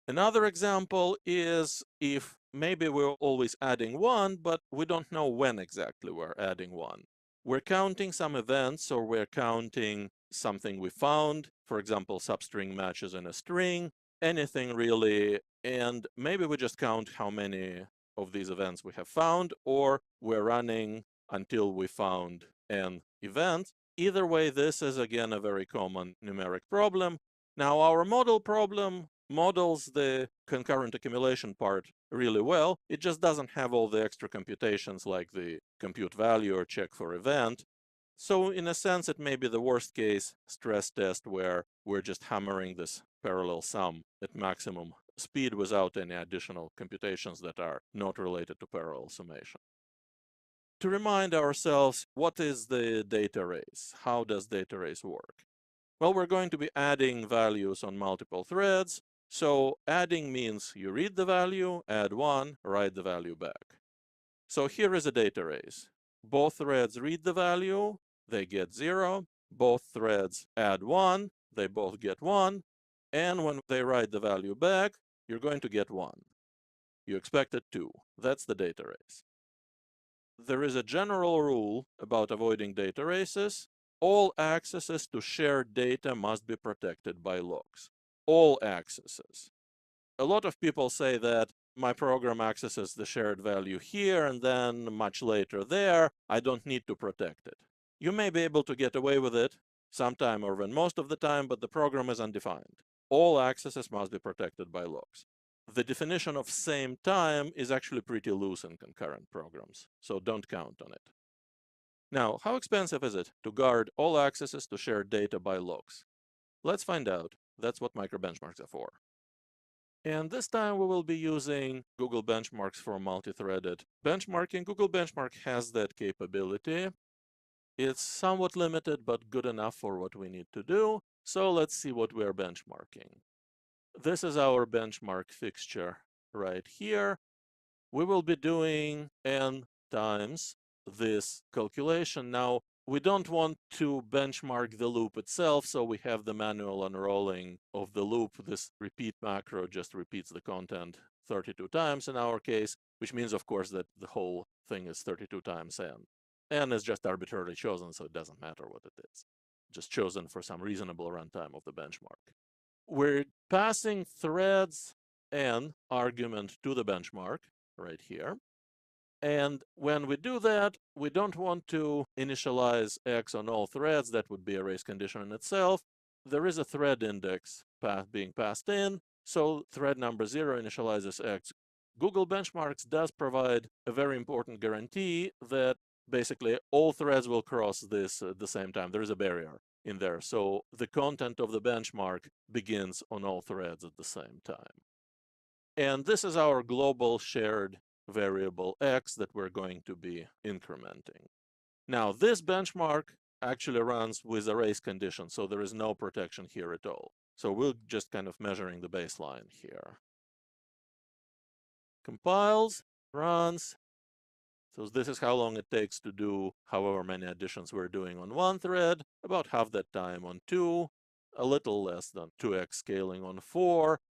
Another example is if maybe we're always adding one, but we don't know when exactly we're adding one. We're counting some events, or we're counting something we found, for example, substring matches in a string, anything really, and maybe we just count how many of these events we have found, or we're running until we found an event. Either way, this is again a very common numeric problem. Now, our model problem models the concurrent accumulation part really well. It just doesn't have all the extra computations like the compute value or check for event. So in a sense, it may be the worst case stress test where we're just hammering this parallel sum at maximum speed without any additional computations that are not related to parallel summation. To remind ourselves, what is the data race? How does data race work? Well, we're going to be adding values on multiple threads. So adding means you read the value, add 1, write the value back. So here is a data race. Both threads read the value, they get 0. Both threads add 1, they both get 1. And when they write the value back, you're going to get 1. You expected 2. That's the data race. There is a general rule about avoiding data races. All accesses to shared data must be protected by locks. All accesses. A lot of people say that my program accesses the shared value here and then much later there. I don't need to protect it. You may be able to get away with it sometime or even most of the time, but the program is undefined. All accesses must be protected by locks. The definition of same time is actually pretty loose in concurrent programs, so don't count on it. Now, how expensive is it to guard all accesses to shared data by locks? Let's find out. That's what microbenchmarks are for. And this time we will be using Google Benchmarks for multi-threaded benchmarking. Google Benchmark has that capability. It's somewhat limited, but good enough for what we need to do. So let's see what we're benchmarking. This is our benchmark fixture right here. We will be doing n times this calculation. Now, we don't want to benchmark the loop itself, so we have the manual unrolling of the loop. This repeat macro just repeats the content 32 times in our case, which means, of course, that the whole thing is 32 times n. N is just arbitrarily chosen, so it doesn't matter what it is. Just chosen for some reasonable runtime of the benchmark. We're passing threads n argument to the benchmark right here. And when we do that, we don't want to initialize x on all threads. That would be a race condition in itself. There is a thread index being passed in, so thread number 0 initializes x. Google Benchmarks does provide a very important guarantee that basically all threads will cross this at the same time. There is a barrier in there, so the content of the benchmark begins on all threads at the same time. And this is our global shared variable x that we're going to be incrementing. Now, this benchmark actually runs with a race condition, so there is no protection here at all. So we're just kind of measuring the baseline here. Compiles, runs. So this is how long it takes to do however many additions we're doing on one thread, about half that time on 2, a little less than 2x scaling on 4.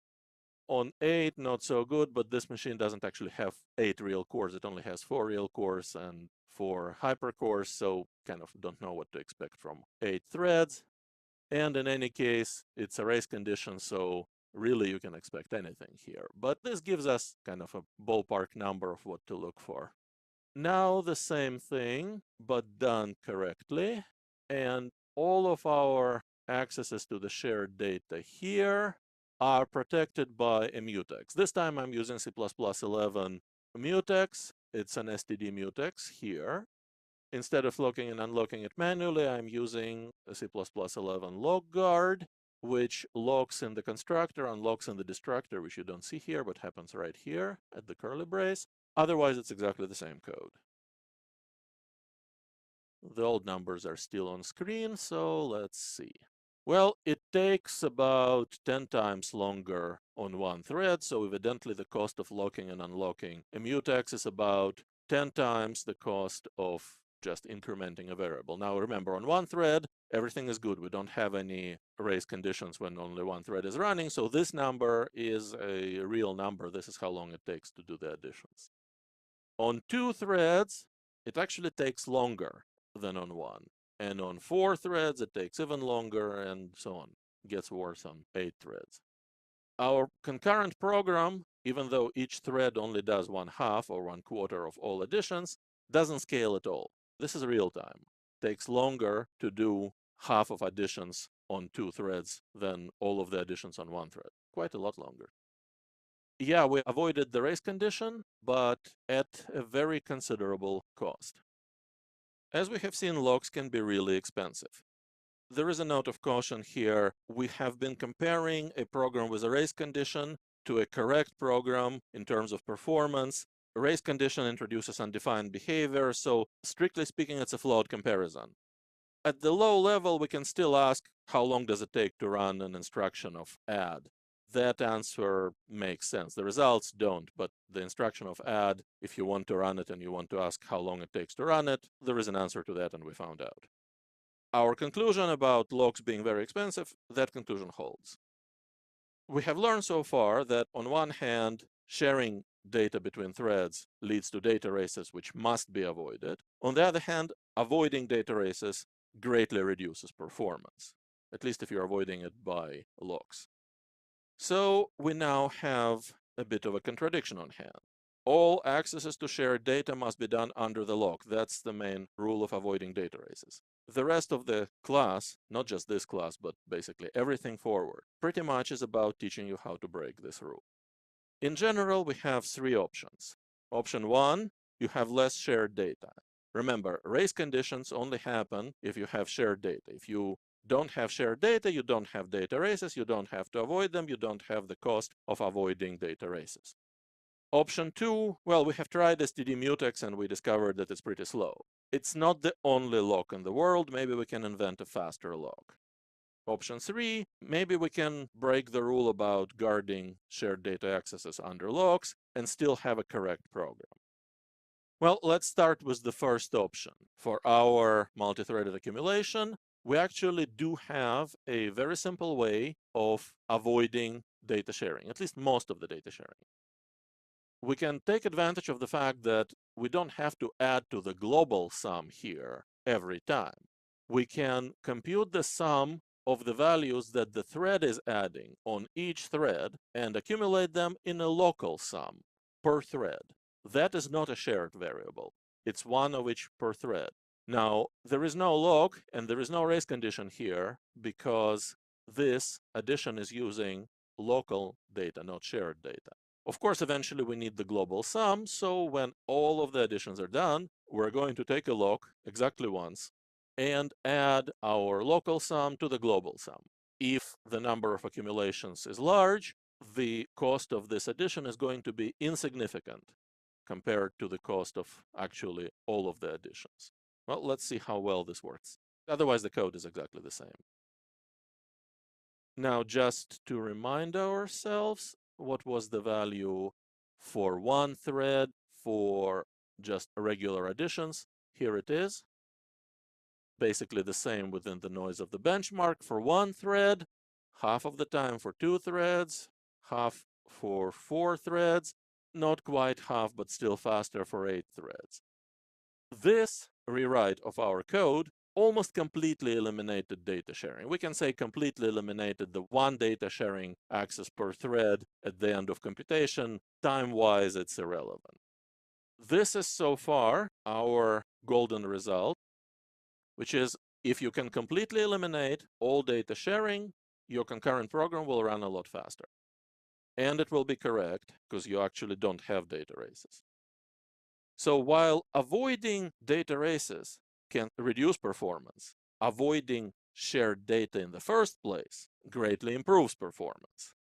On 8, not so good, but this machine doesn't actually have 8 real cores. It only has 4 real cores and 4 hypercores, so kind of don't know what to expect from 8 threads. And in any case, it's a race condition, so really you can expect anything here. But this gives us kind of a ballpark number of what to look for. Now the same thing, but done correctly. And all of our accesses to the shared data here are protected by a mutex. This time I'm using C++11 mutex. It's an STD mutex here. Instead of locking and unlocking it manually, I'm using a C++11 lock guard, which locks in the constructor, unlocks in the destructor, which you don't see here, but happens right here at the curly brace. Otherwise, it's exactly the same code. The old numbers are still on screen, so let's see. Well, it takes about 10 times longer on one thread, so evidently the cost of locking and unlocking a mutex is about 10 times the cost of just incrementing a variable. Now remember, on one thread, everything is good. We don't have any race conditions when only one thread is running, so this number is a real number. This is how long it takes to do the additions. On 2 threads, it actually takes longer than on 1. And on 4 threads, it takes even longer, and so on. It gets worse on 8 threads. Our concurrent program even though each thread only does 1/2 or 1/4 of all additions, doesn't scale at all. This is real time. Takes longer to do half of additions on 2 threads than all of the additions on 1 thread. Quite a lot longer. Yeah, we avoided the race condition, but at a very considerable cost. As we have seen, locks can be really expensive. There is a note of caution here. We have been comparing a program with a race condition to a correct program in terms of performance. A race condition introduces undefined behavior, so strictly speaking, it's a flawed comparison. At the low level, we can still ask, how long does it take to run an instruction of add? That answer makes sense. The results don't, but the instruction of add, if you want to run it and you want to ask how long it takes to run it, there is an answer to that, and we found out. Our conclusion about locks being very expensive, that conclusion holds. We have learned so far that on one hand, sharing data between threads leads to data races which must be avoided. On the other hand, avoiding data races greatly reduces performance, at least if you're avoiding it by locks. So we now have a bit of a contradiction on hand. All accesses to shared data must be done under the lock. That's the main rule of avoiding data races. The rest of the class, not just this class, but basically everything forward, pretty much is about teaching you how to break this rule. In general, we have 3 options. Option 1, you have less shared data. Remember, race conditions only happen if you have shared data. If you don't have shared data, you don't have data races, you don't have to avoid them, you don't have the cost of avoiding data races. Option 2, well, we have tried std mutex and we discovered that it's pretty slow. It's not the only lock in the world. Maybe we can invent a faster lock. Option 3, maybe we can break the rule about guarding shared data accesses under locks and still have a correct program. Well, let's start with the first option. For our multi-threaded accumulation, we actually do have a very simple way of avoiding data sharing, at least most of the data sharing. We can take advantage of the fact that we don't have to add to the global sum here every time. We can compute the sum of the values that the thread is adding on each thread and accumulate them in a local sum per thread. That is not a shared variable. It's one of each per thread. Now, there is no lock and there is no race condition here because this addition is using local data, not shared data. Of course, eventually we need the global sum, so when all of the additions are done, we're going to take a lock exactly once and add our local sum to the global sum. If the number of accumulations is large, the cost of this addition is going to be insignificant compared to the cost of actually all of the additions. Well, let's see how well this works. Otherwise, the code is exactly the same. Now, just to remind ourselves, what was the value for one thread for just regular additions? Here it is. Basically the same within the noise of the benchmark for one thread, half of the time for 2 threads, half for 4 threads, not quite half, but still faster for 8 threads. This rewrite of our code almost completely eliminated data sharing. We can say completely eliminated the one data sharing access per thread at the end of computation. Time-wise, it's irrelevant. This is so far our golden result, which is if you can completely eliminate all data sharing, your concurrent program will run a lot faster. And it will be correct because you actually don't have data races. So while avoiding data races can reduce performance, avoiding shared data in the first place greatly improves performance.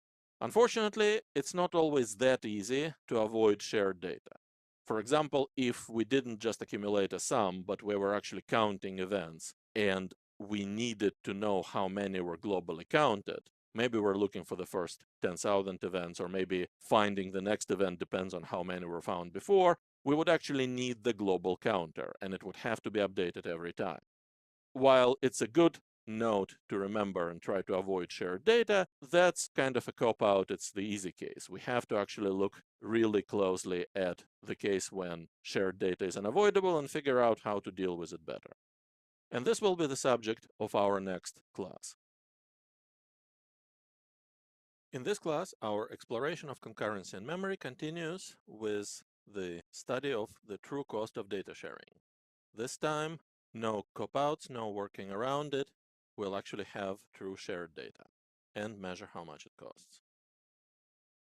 Unfortunately, it's not always that easy to avoid shared data. For example, if we didn't just accumulate a sum, but we were actually counting events and we needed to know how many were globally counted, maybe we're looking for the first 10,000 events, or maybe finding the next event depends on how many were found before, we would actually need the global counter, and it would have to be updated every time. While it's a good note to remember and try to avoid shared data, that's kind of a cop-out. It's the easy case. We have to actually look really closely at the case when shared data is unavoidable and figure out how to deal with it better. And this will be the subject of our next class. In this class, our exploration of concurrency and memory continues with the study of the true cost of data sharing. This time, no cop-outs, no working around it. We'll actually have true shared data and measure how much it costs.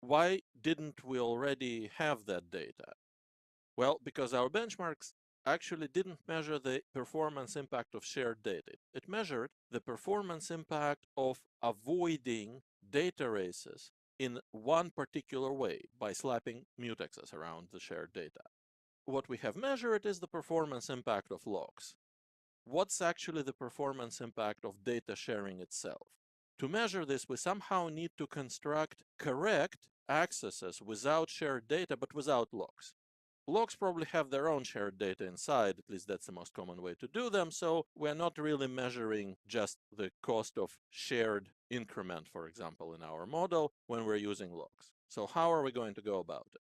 Why didn't we already have that data? Well, because our benchmarks actually didn't measure the performance impact of shared data. It measured the performance impact of avoiding data races in one particular way by slapping mutexes around the shared data. What we have measured is the performance impact of logs. What's actually the performance impact of data sharing itself? To measure this, we somehow need to construct correct accesses without shared data, but without logs. Logs probably have their own shared data inside, at least that's the most common way to do them, so we're not really measuring just the cost of shared increment, for example, in our model when we're using logs. So how are we going to go about it?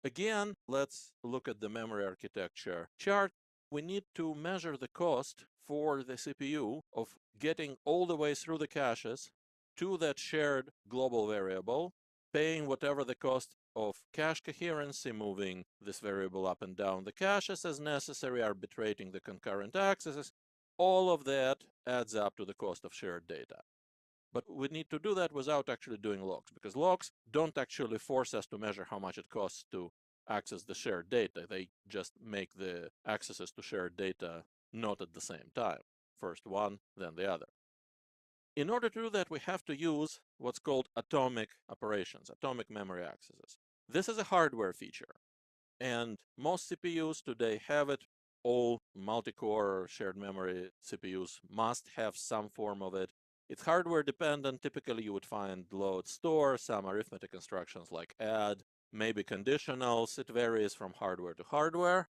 Again, let's look at the memory architecture chart. We need to measure the cost for the CPU of getting all the way through the caches to that shared global variable, paying whatever the cost of cache coherency, moving this variable up and down the caches as necessary, arbitrating the concurrent accesses. All of that adds up to the cost of shared data. But we need to do that without actually doing logs, because logs don't actually force us to measure how much it costs to access the shared data. They just make the accesses to shared data not at the same time. First one, then the other. In order to do that, we have to use what's called atomic operations, atomic memory accesses. This is a hardware feature, and most CPUs today have it. All multi-core shared memory CPUs must have some form of it. It's hardware dependent. Typically, you would find load store, some arithmetic instructions like add, maybe conditionals. It varies from hardware to hardware.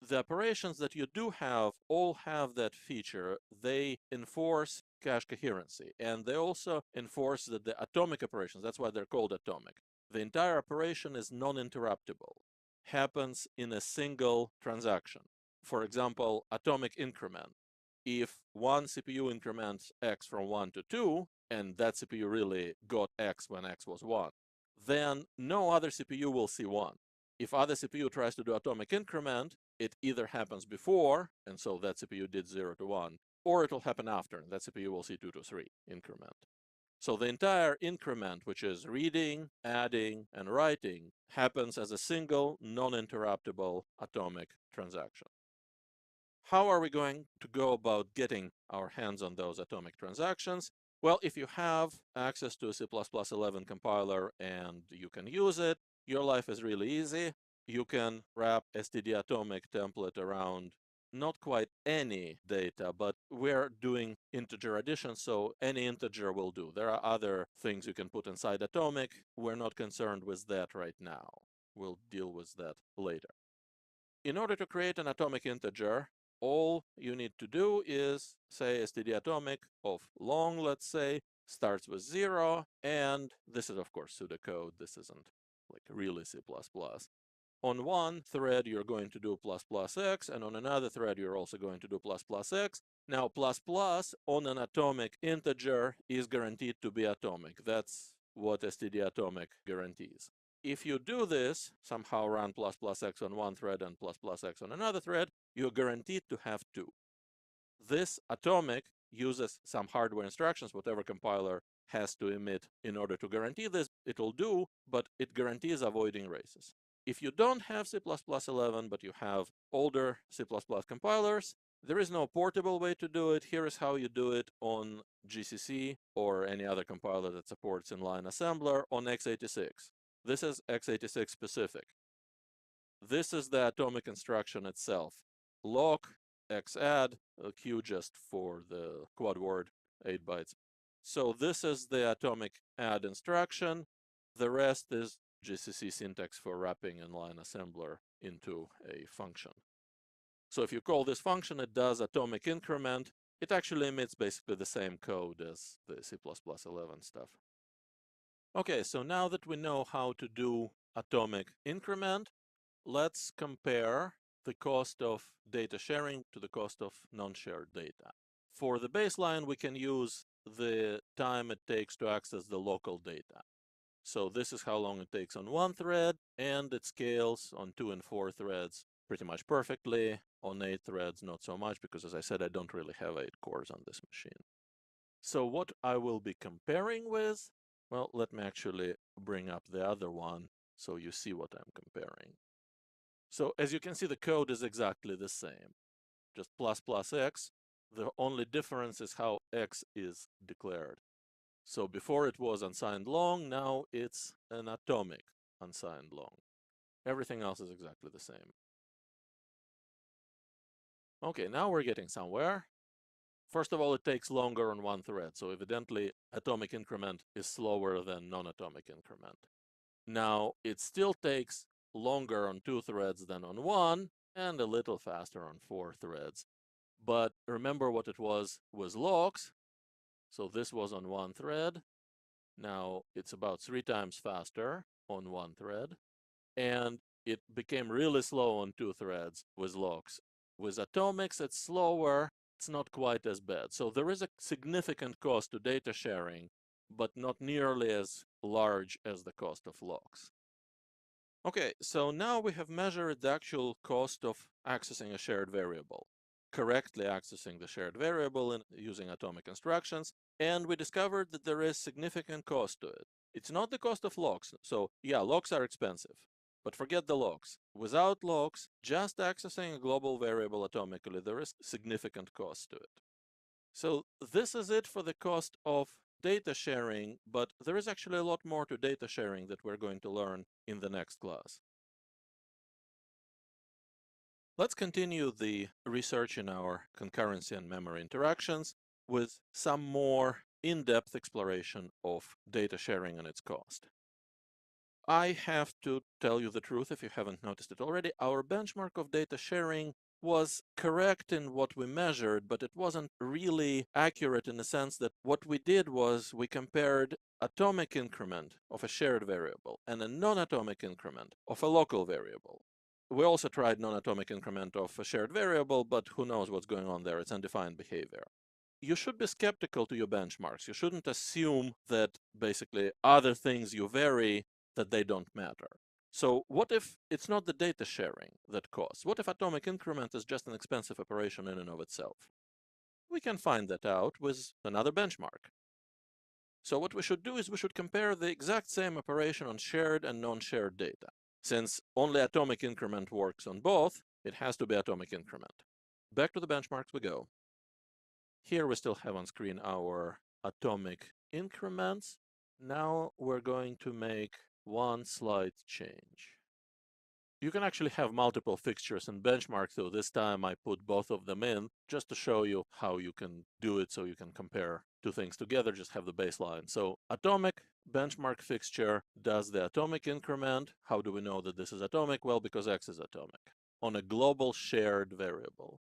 The operations that you do have all have that feature. They enforce cache coherency, and they also enforce that the atomic operations, that's why they're called atomic. The entire operation is non-interruptible, happens in a single transaction. For example, atomic increment. If one CPU increments x from 1 to 2, and that CPU really got x when x was 1, then no other CPU will see 1. If other CPU tries to do atomic increment, it either happens before, and so that CPU did 0 to 1, or it'll happen after, and that CPU will see 2 to 3 increment. So the entire increment, which is reading, adding, and writing, happens as a single, non-interruptible atomic transaction. How are we going to go about getting our hands on those atomic transactions? Well, if you have access to a C++11 compiler and you can use it, your life is really easy. You can wrap stdatomic template around not quite any data, but we're doing integer addition, so any integer will do. There are other things you can put inside atomic. We're not concerned with that right now. We'll deal with that later. In order to create an atomic integer, all you need to do is say stdatomic of long, let's say, starts with 0, and this is of course pseudocode. This isn't like really C++. On one thread, you're going to do ++x, and on another thread, you're also going to do ++x. Now, ++ on an atomic integer is guaranteed to be atomic. That's what stdatomic guarantees. If you do this, somehow run ++x on one thread and ++x on another thread, you're guaranteed to have 2. This atomic uses some hardware instructions, whatever compiler has to emit in order to guarantee this, it'll do, but it guarantees avoiding races. If you don't have C++11, but you have older C++ compilers, there is no portable way to do it. Here is how you do it on GCC or any other compiler that supports inline assembler on x86. This is x86 specific. This is the atomic instruction itself. Lock, xadd, q just for the quad word, 8 bytes. So this is the atomic add instruction. The rest is GCC syntax for wrapping inline assembler into a function. So if you call this function, it does atomic increment. It actually emits basically the same code as the C++11 stuff. Okay, so now that we know how to do atomic increment, let's compare the cost of data sharing to the cost of non-shared data. For the baseline, we can use the time it takes to access the local data. So this is how long it takes on one thread, and it scales on 2 and 4 threads pretty much perfectly. On 8 threads, not so much, because as I said, I don't really have 8 cores on this machine. So what I will be comparing with, well, let me actually bring up the other one so you see what I'm comparing. So as you can see, the code is exactly the same, just plus plus x. The only difference is how x is declared. So before it was unsigned long, now it's an atomic unsigned long. Everything else is exactly the same. Okay, now we're getting somewhere. First of all, it takes longer on one thread, so evidently atomic increment is slower than non-atomic increment. Now, it still takes longer on 2 threads than on 1, and a little faster on 4 threads. But remember what it was with locks. So this was on 1 thread. Now it's about 3 times faster on 1 thread. And it became really slow on 2 threads with locks. With atomics, it's slower. It's not quite as bad. So there is a significant cost to data sharing, but not nearly as large as the cost of locks. Okay, so now we have measured the actual cost of accessing a shared variable, correctly accessing the shared variable using atomic instructions, and we discovered that there is significant cost to it. It's not the cost of locks. So yeah, locks are expensive, but forget the locks. Without locks, just accessing a global variable atomically, there is significant cost to it. So this is it for the cost of data sharing, but there is actually a lot more to data sharing that we're going to learn in the next class. Let's continue the research in our concurrency and memory interactions with some more in-depth exploration of data sharing and its cost. I have to tell you the truth, if you haven't noticed it already, our benchmark of data sharing was correct in what we measured, but it wasn't really accurate in the sense that what we did was we compared atomic increment of a shared variable and a non-atomic increment of a local variable. We also tried non-atomic increment of a shared variable, but who knows what's going on there? It's undefined behavior. You should be skeptical to your benchmarks. You shouldn't assume that basically other things you vary, that they don't matter. So what if it's not the data sharing that costs? What if atomic increment is just an expensive operation in and of itself? We can find that out with another benchmark. So what we should do is we should compare the exact same operation on shared and non-shared data. Since only atomic increment works on both, it has to be atomic increment. Back to the benchmarks we go. Here we still have on screen our atomic increments. Now we're going to make one slight change. You can actually have multiple fixtures and benchmarks, so this time I put both of them in just to show you how you can do it so you can compare two things together, just have the baseline. So atomic benchmark fixture does the atomic increment. How do we know that this is atomic? Well, because X is atomic on a global shared variable.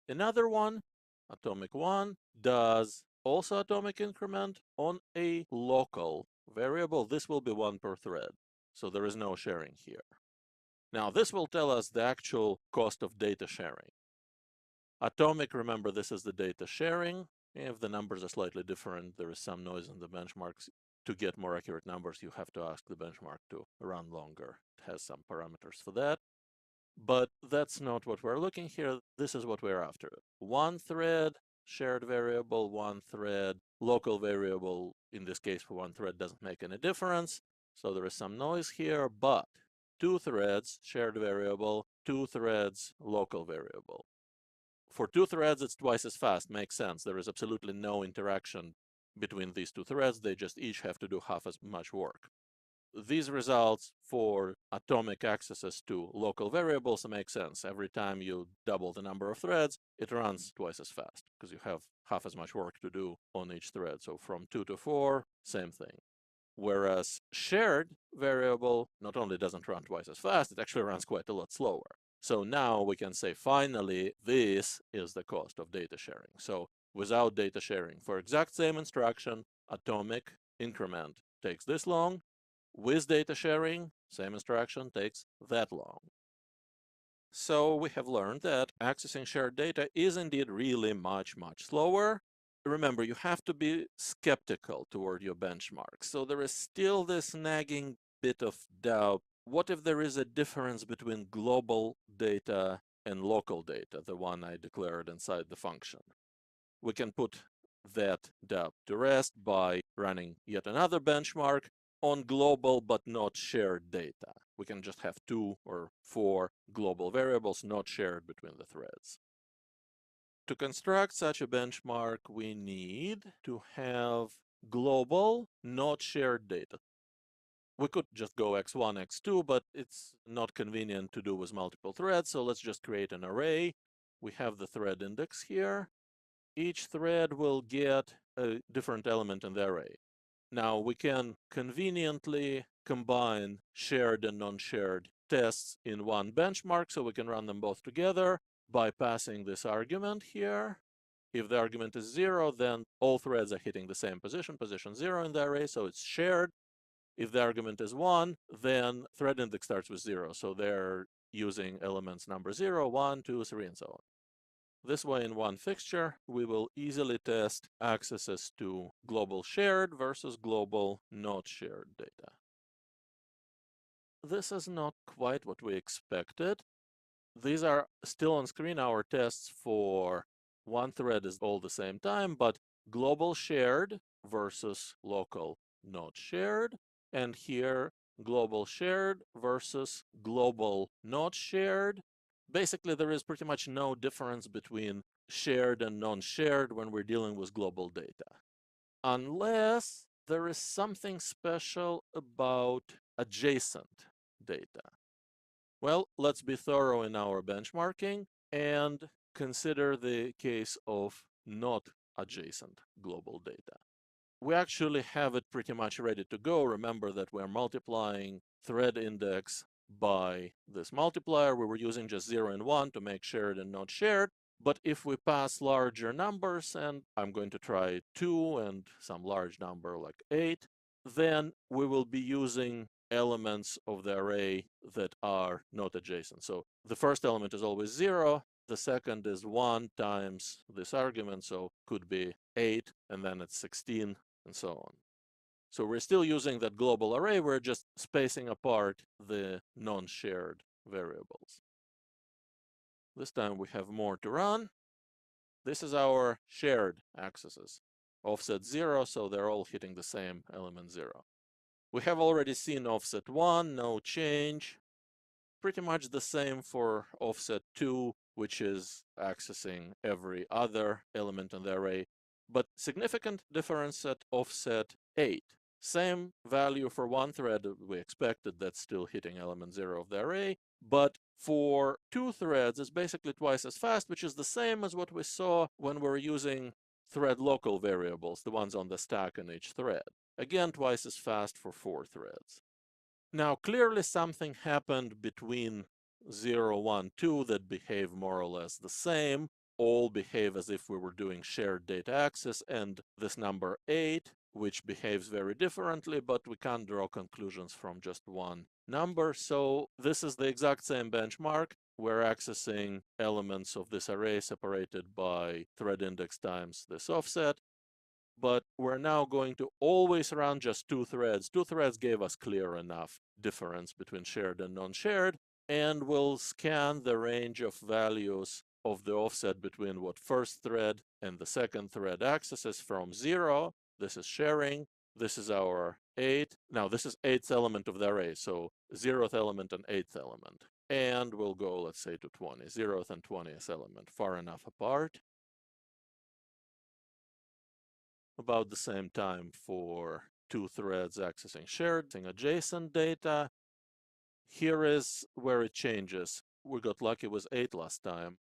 Another one, atomic 1, does also atomic increment on a local variable. This will be 1 per thread, so there is no sharing here. Now, this will tell us the actual cost of data sharing. Atomic, remember, this is the data sharing. If the numbers are slightly different, there is some noise in the benchmarks. To get more accurate numbers, you have to ask the benchmark to run longer. It has some parameters for that. But that's not what we're looking here. This is what we're after. 1 thread, shared variable, 1 thread, local variable. In this case, for 1 thread doesn't make any difference. So there is some noise here, but 2 threads, shared variable, 2 threads, local variable. For 2 threads, it's twice as fast. Makes sense. There is absolutely no interaction between these 2 threads. They just each have to do half as much work. These results for atomic accesses to local variables make sense. Every time you double the number of threads, it runs twice as fast because you have half as much work to do on each thread. So from 2 to 4, same thing. Whereas shared variable not only doesn't run twice as fast, it actually runs quite a lot slower. So now we can say, finally, this is the cost of data sharing. So without data sharing, for exact same instruction, atomic increment takes this long. With data sharing, same instruction takes that long. So we have learned that accessing shared data is indeed really much slower. remember, you have to be skeptical toward your benchmark. So there is still this nagging bit of doubt. What if there is a difference between global data and local data, the one I declared inside the function? We can put that doubt to rest by running yet another benchmark on global but not shared data. We can just have 2 or 4 global variables not shared between the threads. To construct such a benchmark, we need to have global, not shared data. We could just go x1, x2, but it's not convenient to do with multiple threads, so let's just create an array. We have the thread index here. Each thread will get a different element in the array. Now, we can conveniently combine shared and non-shared tests in one benchmark, so we can run them both together by passing this argument here. If the argument is 0, then all threads are hitting the same position 0 in the array, so it's shared. If the argument is 1, then thread index starts with 0, so they're using elements number 0, 1, 2, 3, and so on. This way, in one fixture, we will easily test accesses to global shared versus global not shared data. This is not quite what we expected. These are still on screen, our tests for one thread is all the same time, but global shared versus local not shared. And here, global shared versus global not shared. Basically, there is pretty much no difference between shared and non-shared when we're dealing with global data. Unless there is something special about adjacent data. Well, let's be thorough in our benchmarking and consider the case of not adjacent global data. We actually have it pretty much ready to go. Remember that we're multiplying thread index by this multiplier. We were using just 0 and 1 to make shared and not shared. But if we pass larger numbers, and I'm going to try 2 and some large number like 8, then we will be using elements of the array that are not adjacent. So the first element is always 0. The second is 1 times this argument, so could be 8, and then it's 16, and so on. So we're still using that global array. We're just spacing apart the non-shared variables. This time we have more to run. This is our shared accesses. Offset 0, so they're all hitting the same element 0. We have already seen offset 1, no change. Pretty much the same for offset 2, which is accessing every other element in the array. But significant difference at offset 8. Same value for one thread we expected, that's still hitting element 0 of the array. But for 2 threads, it's basically twice as fast, which is the same as what we saw when we were using thread local variables, the ones on the stack in each thread. Again, twice as fast for 4 threads. Now, clearly something happened between 0, 1, 2 that behave more or less the same. All behave as if we were doing shared data access, and this number 8, which behaves very differently, but we can't draw conclusions from just one number. So this is the exact same benchmark. We're accessing elements of this array separated by thread index times this offset. But we're now going to always run just 2 threads. 2 threads gave us clear enough difference between shared and non-shared, and we'll scan the range of values of the offset between what first thread and the second thread accesses from 0. This is sharing. This is our 8. Now, this is 8th element of the array, so 0th element and 8th element. And we'll go, let's say, to 20. 0th and 20th element, far enough apart. About the same time for 2 threads accessing shared and adjacent data. Here is where it changes. We got lucky with 8 last time.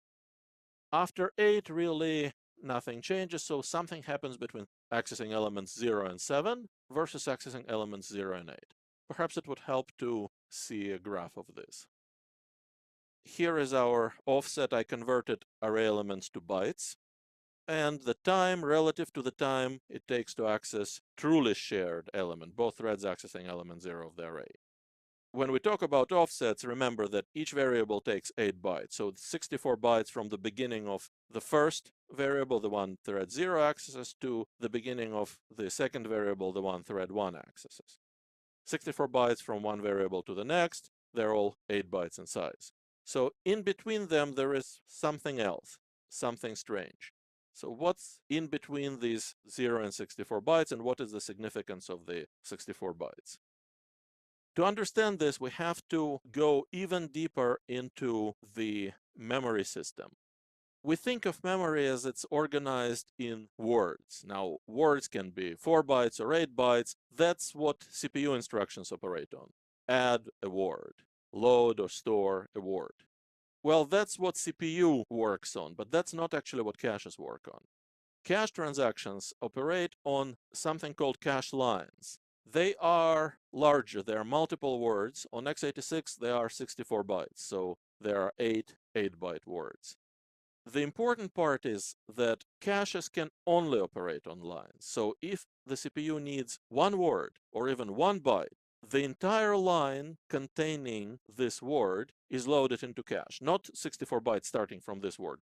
After 8, really nothing changes, so something happens between accessing elements 0 and 7 versus accessing elements 0 and 8. Perhaps it would help to see a graph of this. Here is our offset. I converted array elements to bytes. And the time relative to the time it takes to access truly shared element, both threads accessing element 0 of the array. when we talk about offsets, remember that each variable takes 8 bytes. So 64 bytes from the beginning of the first variable, the one thread 0 accesses, to the beginning of the second variable, the one thread 1 accesses. 64 bytes from one variable to the next, they're all 8 bytes in size. So in between them, there is something else, something strange. So what's in between these 0 and 64 bytes, and what is the significance of the 64 bytes? To understand this, we have to go even deeper into the memory system. We think of memory as it's organized in words. Now, words can be 4 bytes or 8 bytes. That's what CPU instructions operate on. Add a word, load or store a word. Well, that's what CPU works on, but that's not actually what caches work on. Cache transactions operate on something called cache lines. They are larger. There are multiple words. On x86, they are 64 bytes, so there are 8 8-byte words. The important part is that caches can only operate on lines. So if the CPU needs one word or even 1 byte, the entire line containing this word is loaded into cache, not 64 bytes starting from this word.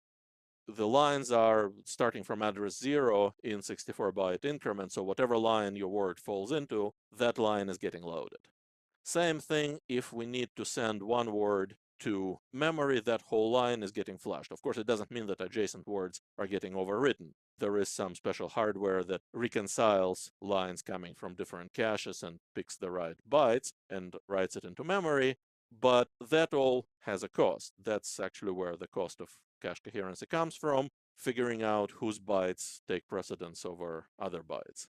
The lines are starting from address 0 in 64-byte increments, so whatever line your word falls into, that line is getting loaded. Same thing if we need to send one word to memory, that whole line is getting flushed. Of course, it doesn't mean that adjacent words are getting overwritten. There is some special hardware that reconciles lines coming from different caches and picks the right bytes and writes it into memory, but that all has a cost. That's actually where the cost of cache coherency comes from, figuring out whose bytes take precedence over other bytes.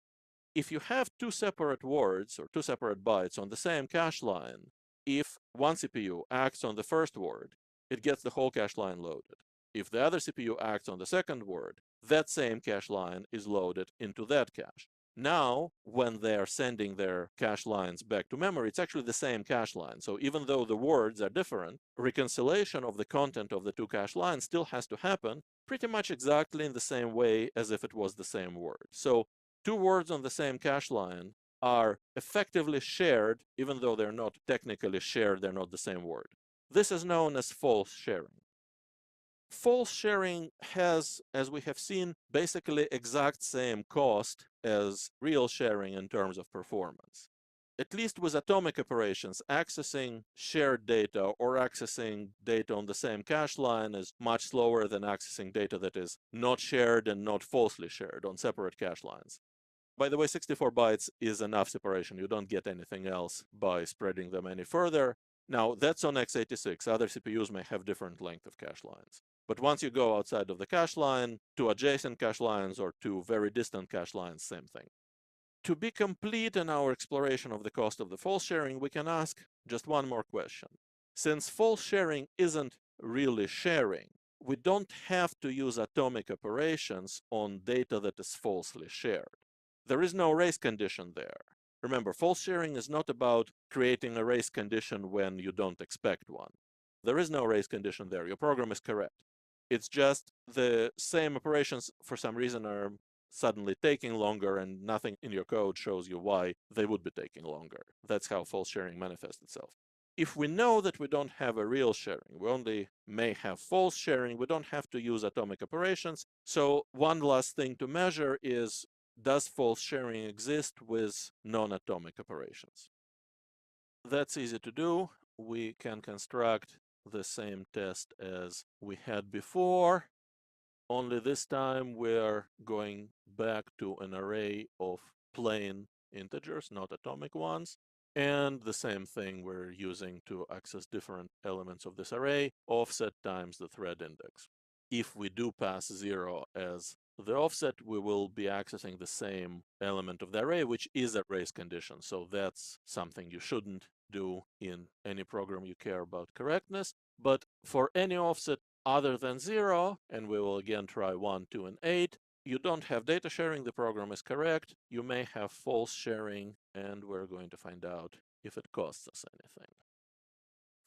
If you have two separate words or two separate bytes on the same cache line, if one CPU acts on the first word, it gets the whole cache line loaded. If the other CPU acts on the second word, that same cache line is loaded into that cache. Now, when they're sending their cache lines back to memory, it's actually the same cache line. So even though the words are different, reconciliation of the content of the two cache lines still has to happen pretty much exactly in the same way as if it was the same word. So two words on the same cache line are effectively shared, even though they're not technically shared, they're not the same word. This is known as false sharing. False sharing has, as we have seen, basically exact same cost as real sharing in terms of performance. At least with atomic operations, accessing shared data or accessing data on the same cache line is much slower than accessing data that is not shared and not falsely shared on separate cache lines. By the way, 64 bytes is enough separation. You don't get anything else by spreading them any further. Now, that's on x86. Other CPUs may have different length of cache lines. But once you go outside of the cache line, to adjacent cache lines or to very distant cache lines, same thing. To be complete in our exploration of the cost of the false sharing, we can ask just one more question. Since false sharing isn't really sharing, we don't have to use atomic operations on data that is falsely shared. There is no race condition there. Remember, false sharing is not about creating a race condition when you don't expect one. There is no race condition there. Your program is correct. It's just the same operations for some reason are suddenly taking longer, and nothing in your code shows you why they would be taking longer. That's how false sharing manifests itself. If we know that we don't have a real sharing, we only may have false sharing, we don't have to use atomic operations. So one last thing to measure is, does false sharing exist with non-atomic operations? That's easy to do. We can construct the same test as we had before, only this time we're going back to an array of plain integers, not atomic ones. And the same thing we're using to access different elements of this array, offset times the thread index. If we do pass 0 as the offset, we will be accessing the same element of the array, which is a race condition. So that's something you shouldn't do in any program you care about correctness. But for any offset other than 0, and we will again try 1, 2, and 8, you don't have data sharing, the program is correct. You may have false sharing, and we're going to find out if it costs us anything.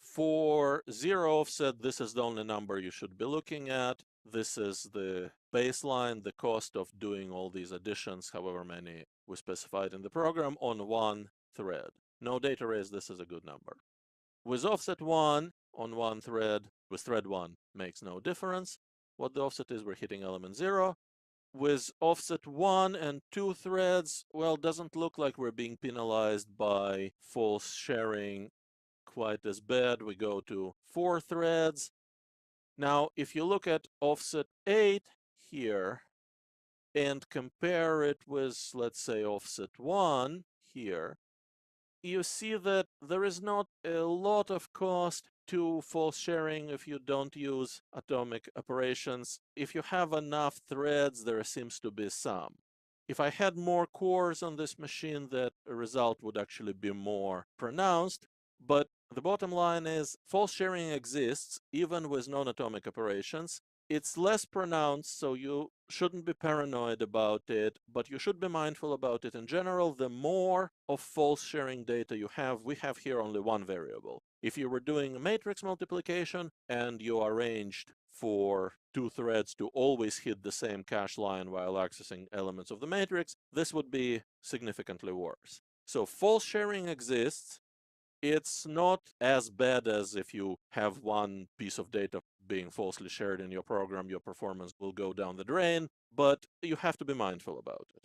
For 0 offset, this is the only number you should be looking at. This is the baseline, the cost of doing all these additions, however many we specified in the program, on one thread. No data race, this is a good number. With offset 1 on one thread, with thread 1, makes no difference. What the offset is, we're hitting element 0. With offset 1 and 2 threads, well, doesn't look like we're being penalized by false sharing quite as bad. We go to 4 threads. Now, if you look at offset 8 here and compare it with, let's say, offset 1 here, you see that there is not a lot of cost to false sharing if you don't use atomic operations. If you have enough threads, there seems to be some. If I had more cores on this machine, that result would actually be more pronounced. But the bottom line is false sharing exists even with non-atomic operations. It's less pronounced, so you shouldn't be paranoid about it, but you should be mindful about it in general. The more of false sharing data you have, we have here only one variable. If you were doing a matrix multiplication and you arranged for 2 threads to always hit the same cache line while accessing elements of the matrix, this would be significantly worse. So false sharing exists. It's not as bad as if you have one piece of data being falsely shared in your program, your performance will go down the drain, but you have to be mindful about it.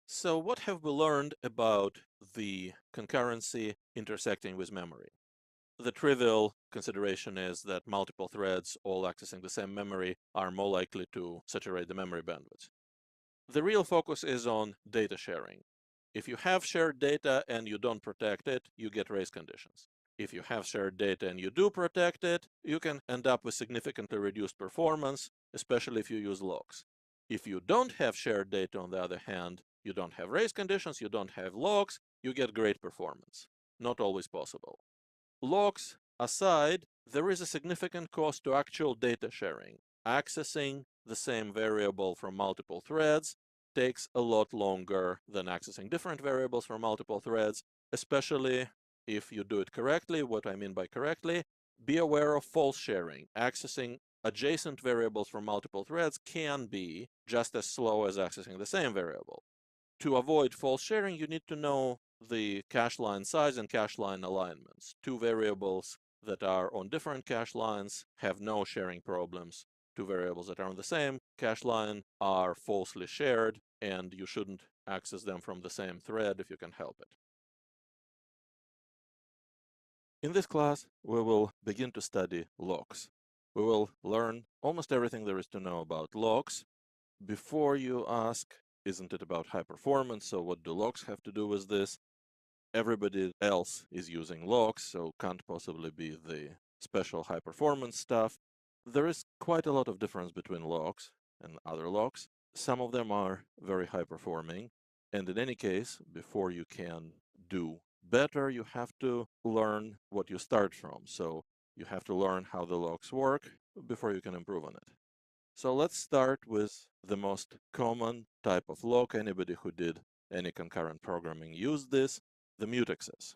So what have we learned about the concurrency intersecting with memory? The trivial consideration is that multiple threads all accessing the same memory are more likely to saturate the memory bandwidth. The real focus is on data sharing. If you have shared data and you don't protect it, you get race conditions. If you have shared data and you do protect it, you can end up with significantly reduced performance, especially if you use locks. If you don't have shared data, on the other hand, you don't have race conditions, you don't have locks, you get great performance. Not always possible. Locks aside, there is a significant cost to actual data sharing. Accessing the same variable from multiple threads takes a lot longer than accessing different variables from multiple threads, especially if you do it correctly. What I mean by correctly, be aware of false sharing. Accessing adjacent variables from multiple threads can be just as slow as accessing the same variable. To avoid false sharing, you need to know the cache line size and cache line alignments. 2 variables that are on different cache lines have no sharing problems. 2 variables that are on the same cache line are falsely shared, and you shouldn't access them from the same thread if you can help it. In this class, we will begin to study locks. We will learn almost everything there is to know about locks. Before you ask, isn't it about high performance? So what do locks have to do with this? Everybody else is using locks, so can't possibly be the special high performance stuff. There is quite a lot of difference between locks and other locks. Some of them are very high performing, and in any case, before you can do better, you have to learn what you start from. So you have to learn how the locks work before you can improve on it. So let's start with the most common type of lock. Anybody who did any concurrent programming used this, the mutexes.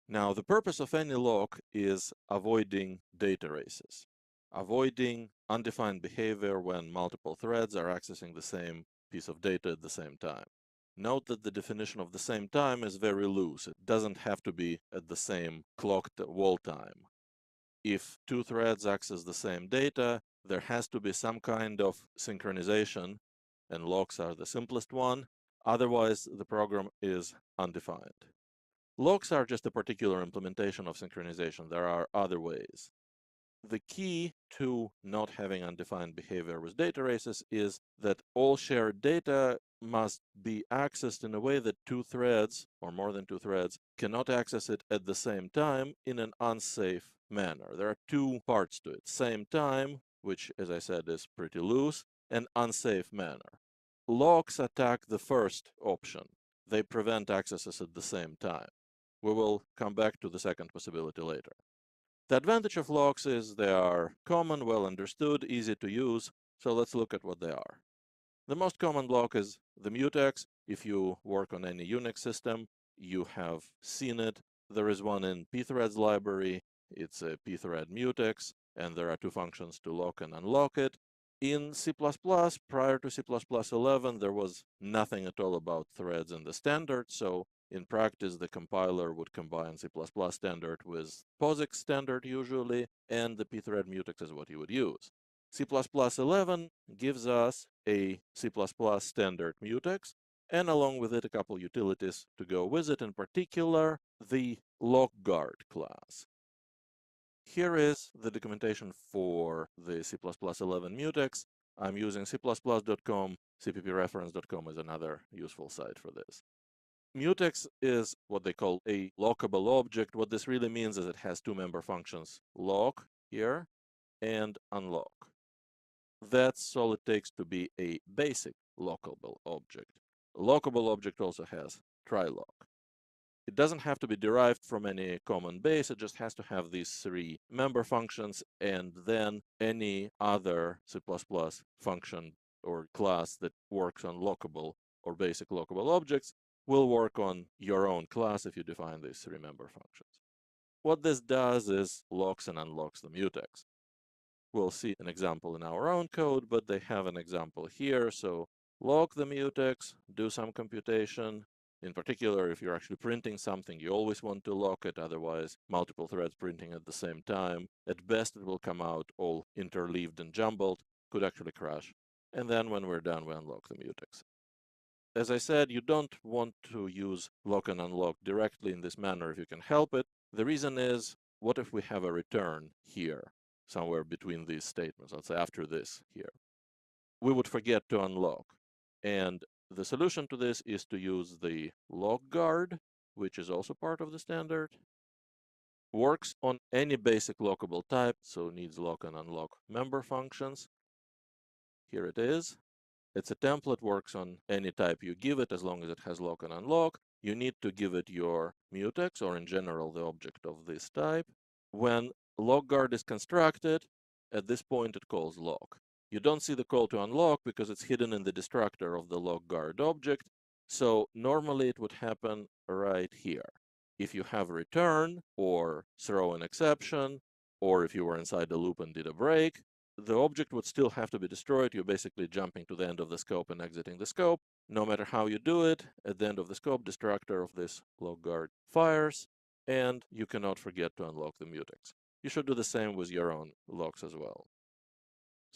Now, the purpose of any lock is avoiding data races, avoiding undefined behavior when multiple threads are accessing the same piece of data at the same time. Note that the definition of the same time is very loose. It doesn't have to be at the same clocked wall time. If 2 threads access the same data, there has to be some kind of synchronization, and locks are the simplest one. Otherwise, the program is undefined. Locks are just a particular implementation of synchronization. There are other ways. The key to not having undefined behavior with data races is that all shared data must be accessed in a way that 2 threads, or more than 2 threads, cannot access it at the same time in an unsafe manner. There are 2 parts to it: same time, which, as I said, is pretty loose, and unsafe manner. Locks attack the first option. They prevent accesses at the same time. We will come back to the second possibility later. The advantage of locks is they are common, well understood, easy to use, so let's look at what they are. The most common lock is the mutex. If you work on any Unix system, you have seen it. There is one in pthreads library. It's a pthread mutex, and there are 2 functions to lock and unlock it. In C++, prior to C++11, there was nothing at all about threads in the standard, so in practice, the compiler would combine C++ standard with POSIX standard usually, and the pthread mutex is what you would use. C++11 gives us a C++ standard mutex, and along with it, a couple utilities to go with it, in particular, the lockguard class. Here is the documentation for the C++11 mutex. I'm using c++.com. cppreference.com is another useful site for this. Mutex is what they call a lockable object. What this really means is it has two member functions, lock here and unlock. That's all it takes to be a basic lockable object. A lockable object also has try-lock. It doesn't have to be derived from any common base, it just has to have these three member functions, and then any other C++ function or class that works on lockable or basic lockable objects will work on your own class if you define these three member functions. What this does is locks and unlocks the mutex. We'll see an example in our own code, but they have an example here. So lock the mutex, do some computation. In particular, if you're actually printing something, you always want to lock it. Otherwise, multiple threads printing at the same time. At best, it will come out all interleaved and jumbled, could actually crash. And then when we're done, we unlock the mutex. As I said, you don't want to use lock and unlock directly in this manner if you can help it. The reason is, what if we have a return here, somewhere between these statements, let's say after this here? We would forget to unlock. And the solution to this is to use the lockguard, which is also part of the standard. Works on any basic lockable type, so needs lock and unlock member functions. Here it is. It's a template, works on any type you give it as long as it has lock and unlock. You need to give it your mutex, or in general, the object of this type. When lockguard is constructed, at this point it calls lock. You don't see the call to unlock because it's hidden in the destructor of the lockguard object. So normally it would happen right here. If you have return or throw an exception, or if you were inside the loop and did a break, the object would still have to be destroyed. You're basically jumping to the end of the scope and exiting the scope. No matter how you do it, at the end of the scope, destructor of this lockguard fires, and you cannot forget to unlock the mutex. You should do the same with your own locks as well.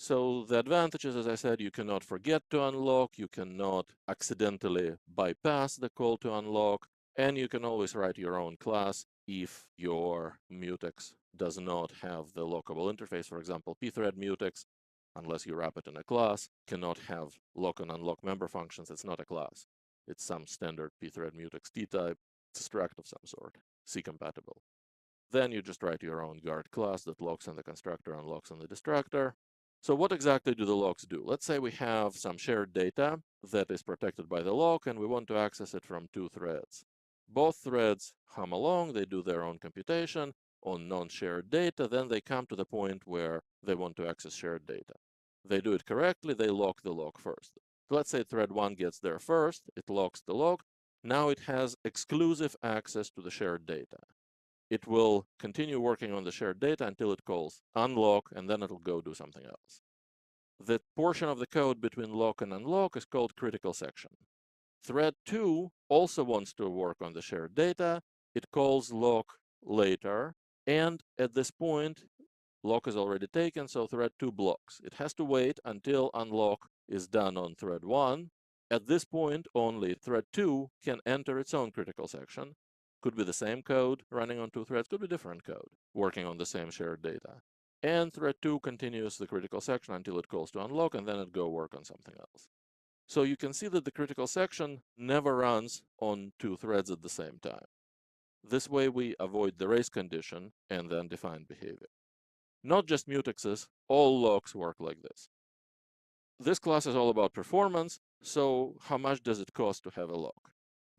So the advantage is, as I said, you cannot forget to unlock, you cannot accidentally bypass the call to unlock, and you can always write your own class if your mutex does not have the lockable interface. For example, pthread mutex, unless you wrap it in a class, cannot have lock and unlock member functions. It's not a class. It's some standard pthread mutex t-type. It's a struct of some sort, C compatible. Then you just write your own guard class that locks in the constructor, unlocks in the destructor. So what exactly do the locks do? Let's say we have some shared data that is protected by the lock, and we want to access it from two threads. Both threads hum along, they do their own computation on non-shared data, then they come to the point where they want to access shared data. They do it correctly, they lock the lock first. So let's say thread 1 gets there first, it locks the lock. Now it has exclusive access to the shared data. It will continue working on the shared data until it calls unlock, and then it'll go do something else. The portion of the code between lock and unlock is called critical section. Thread 2 also wants to work on the shared data. It calls lock later, and at this point, lock is already taken, so thread 2 blocks. It has to wait until unlock is done on thread 1. At this point, only thread 2 can enter its own critical section. Could be the same code running on two threads, could be different code working on the same shared data. And thread 2 continues the critical section until it calls to unlock, and then it go work on something else. So you can see that the critical section never runs on two threads at the same time. This way we avoid the race condition and then define behavior. Not just mutexes, all locks work like this. This class is all about performance, so how much does it cost to have a lock?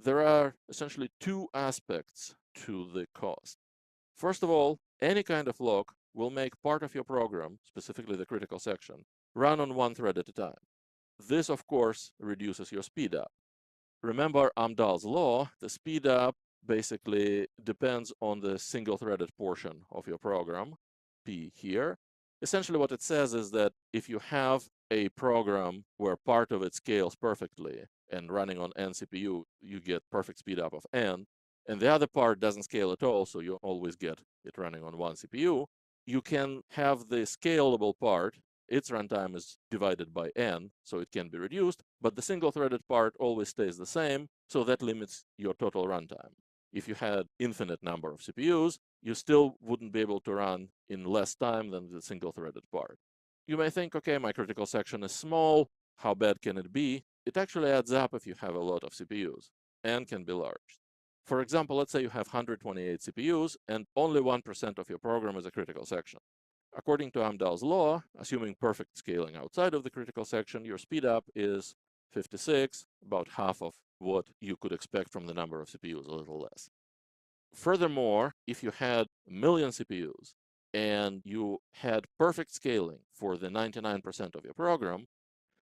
There are essentially two aspects to the cost. First of all, any kind of lock will make part of your program, specifically the critical section, run on one thread at a time. This, of course, reduces your speed up. Remember Amdahl's law, the speed up basically depends on the single-threaded portion of your program, P here. Essentially what it says is that if you have a program where part of it scales perfectly and running on n CPU, you get perfect speed up of n, and the other part doesn't scale at all, so you always get it running on one CPU, you can have the scalable part, its runtime is divided by n, so it can be reduced, but the single-threaded part always stays the same, so that limits your total runtime. If you had infinite number of CPUs, you still wouldn't be able to run in less time than the single-threaded part. You may think, okay, my critical section is small, how bad can it be? It actually adds up if you have a lot of CPUs, and can be large. For example, let's say you have 128 CPUs, and only 1% of your program is a critical section. According to Amdahl's law, assuming perfect scaling outside of the critical section, your speedup is 56, about half of what you could expect from the number of CPUs, a little less. Furthermore, if you had a million CPUs and you had perfect scaling for the 99% of your program,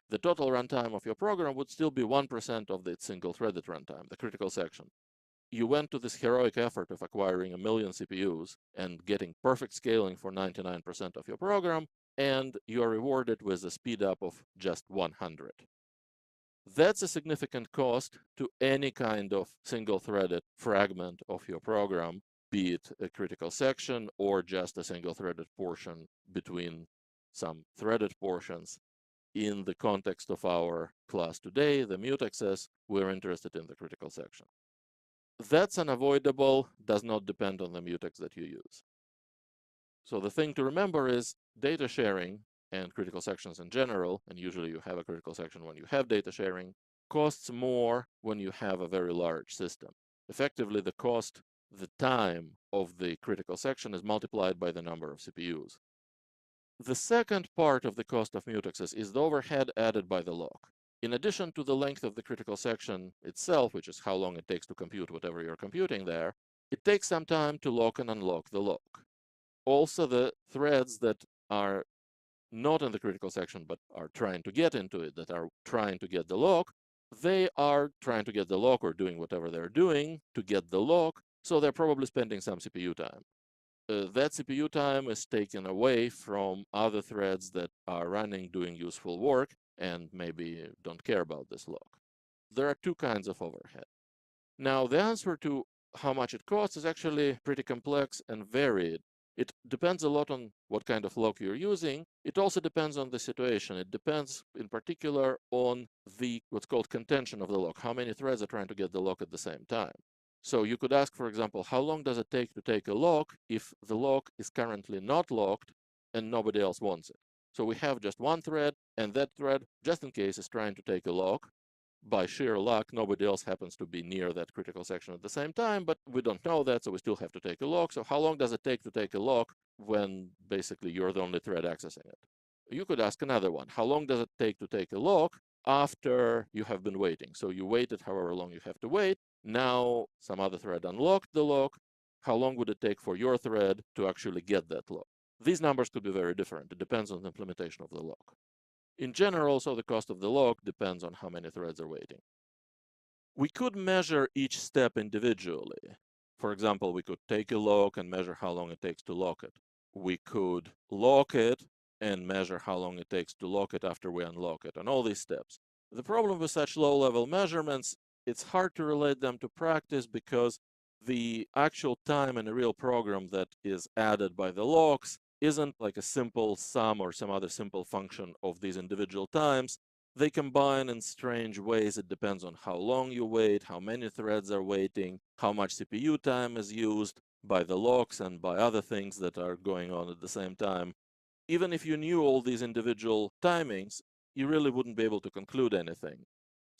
the total runtime of your program would still be 1% of the single-threaded runtime, the critical section. You went to this heroic effort of acquiring a million CPUs and getting perfect scaling for 99% of your program, and you are rewarded with a speed up of just 100. That's a significant cost to any kind of single-threaded fragment of your program, be it a critical section or just a single-threaded portion between some threaded portions. In the context of our class today, the Mutexes, we're interested in the critical section. That's unavoidable, does not depend on the mutex that you use. So the thing to remember is data sharing and critical sections in general, and usually you have a critical section when you have data sharing, costs more when you have a very large system. Effectively, the cost, the time of the critical section is multiplied by the number of CPUs. The second part of the cost of mutexes is the overhead added by the lock. In addition to the length of the critical section itself, which is how long it takes to compute whatever you're computing there, it takes some time to lock and unlock the lock. Also, the threads that are not in the critical section but are trying to get into it, that are trying to get the lock, they are trying to get the lock or doing whatever they're doing to get the lock, so they're probably spending some CPU time. That CPU time is taken away from other threads that are running, doing useful work, and maybe don't care about this lock. There are two kinds of overhead. Now, the answer to how much it costs is actually pretty complex and varied. It depends a lot on what kind of lock you're using. It also depends on the situation. It depends in particular on the what's called contention of the lock, how many threads are trying to get the lock at the same time. So you could ask, for example, how long does it take to take a lock if the lock is currently not locked and nobody else wants it? So we have just one thread, and that thread, just in case, is trying to take a lock. By sheer luck, nobody else happens to be near that critical section at the same time, but we don't know that, so we still have to take a lock. So how long does it take to take a lock when basically you're the only thread accessing it? You could ask another one. How long does it take to take a lock after you have been waiting? So you waited however long you have to wait. Now some other thread unlocked the lock. How long would it take for your thread to actually get that lock? These numbers could be very different. It depends on the implementation of the lock. In general, so the cost of the lock depends on how many threads are waiting. We could measure each step individually. For example, we could take a lock and measure how long it takes to lock it. We could lock it and measure how long it takes to lock it after we unlock it, and all these steps. The problem with such low-level measurements, it's hard to relate them to practice because the actual time in a real program that is added by the locks isn't like a simple sum or some other simple function of these individual times. They combine in strange ways. It depends on how long you wait, how many threads are waiting, how much CPU time is used by the locks and by other things that are going on at the same time. Even if you knew all these individual timings, you really wouldn't be able to conclude anything.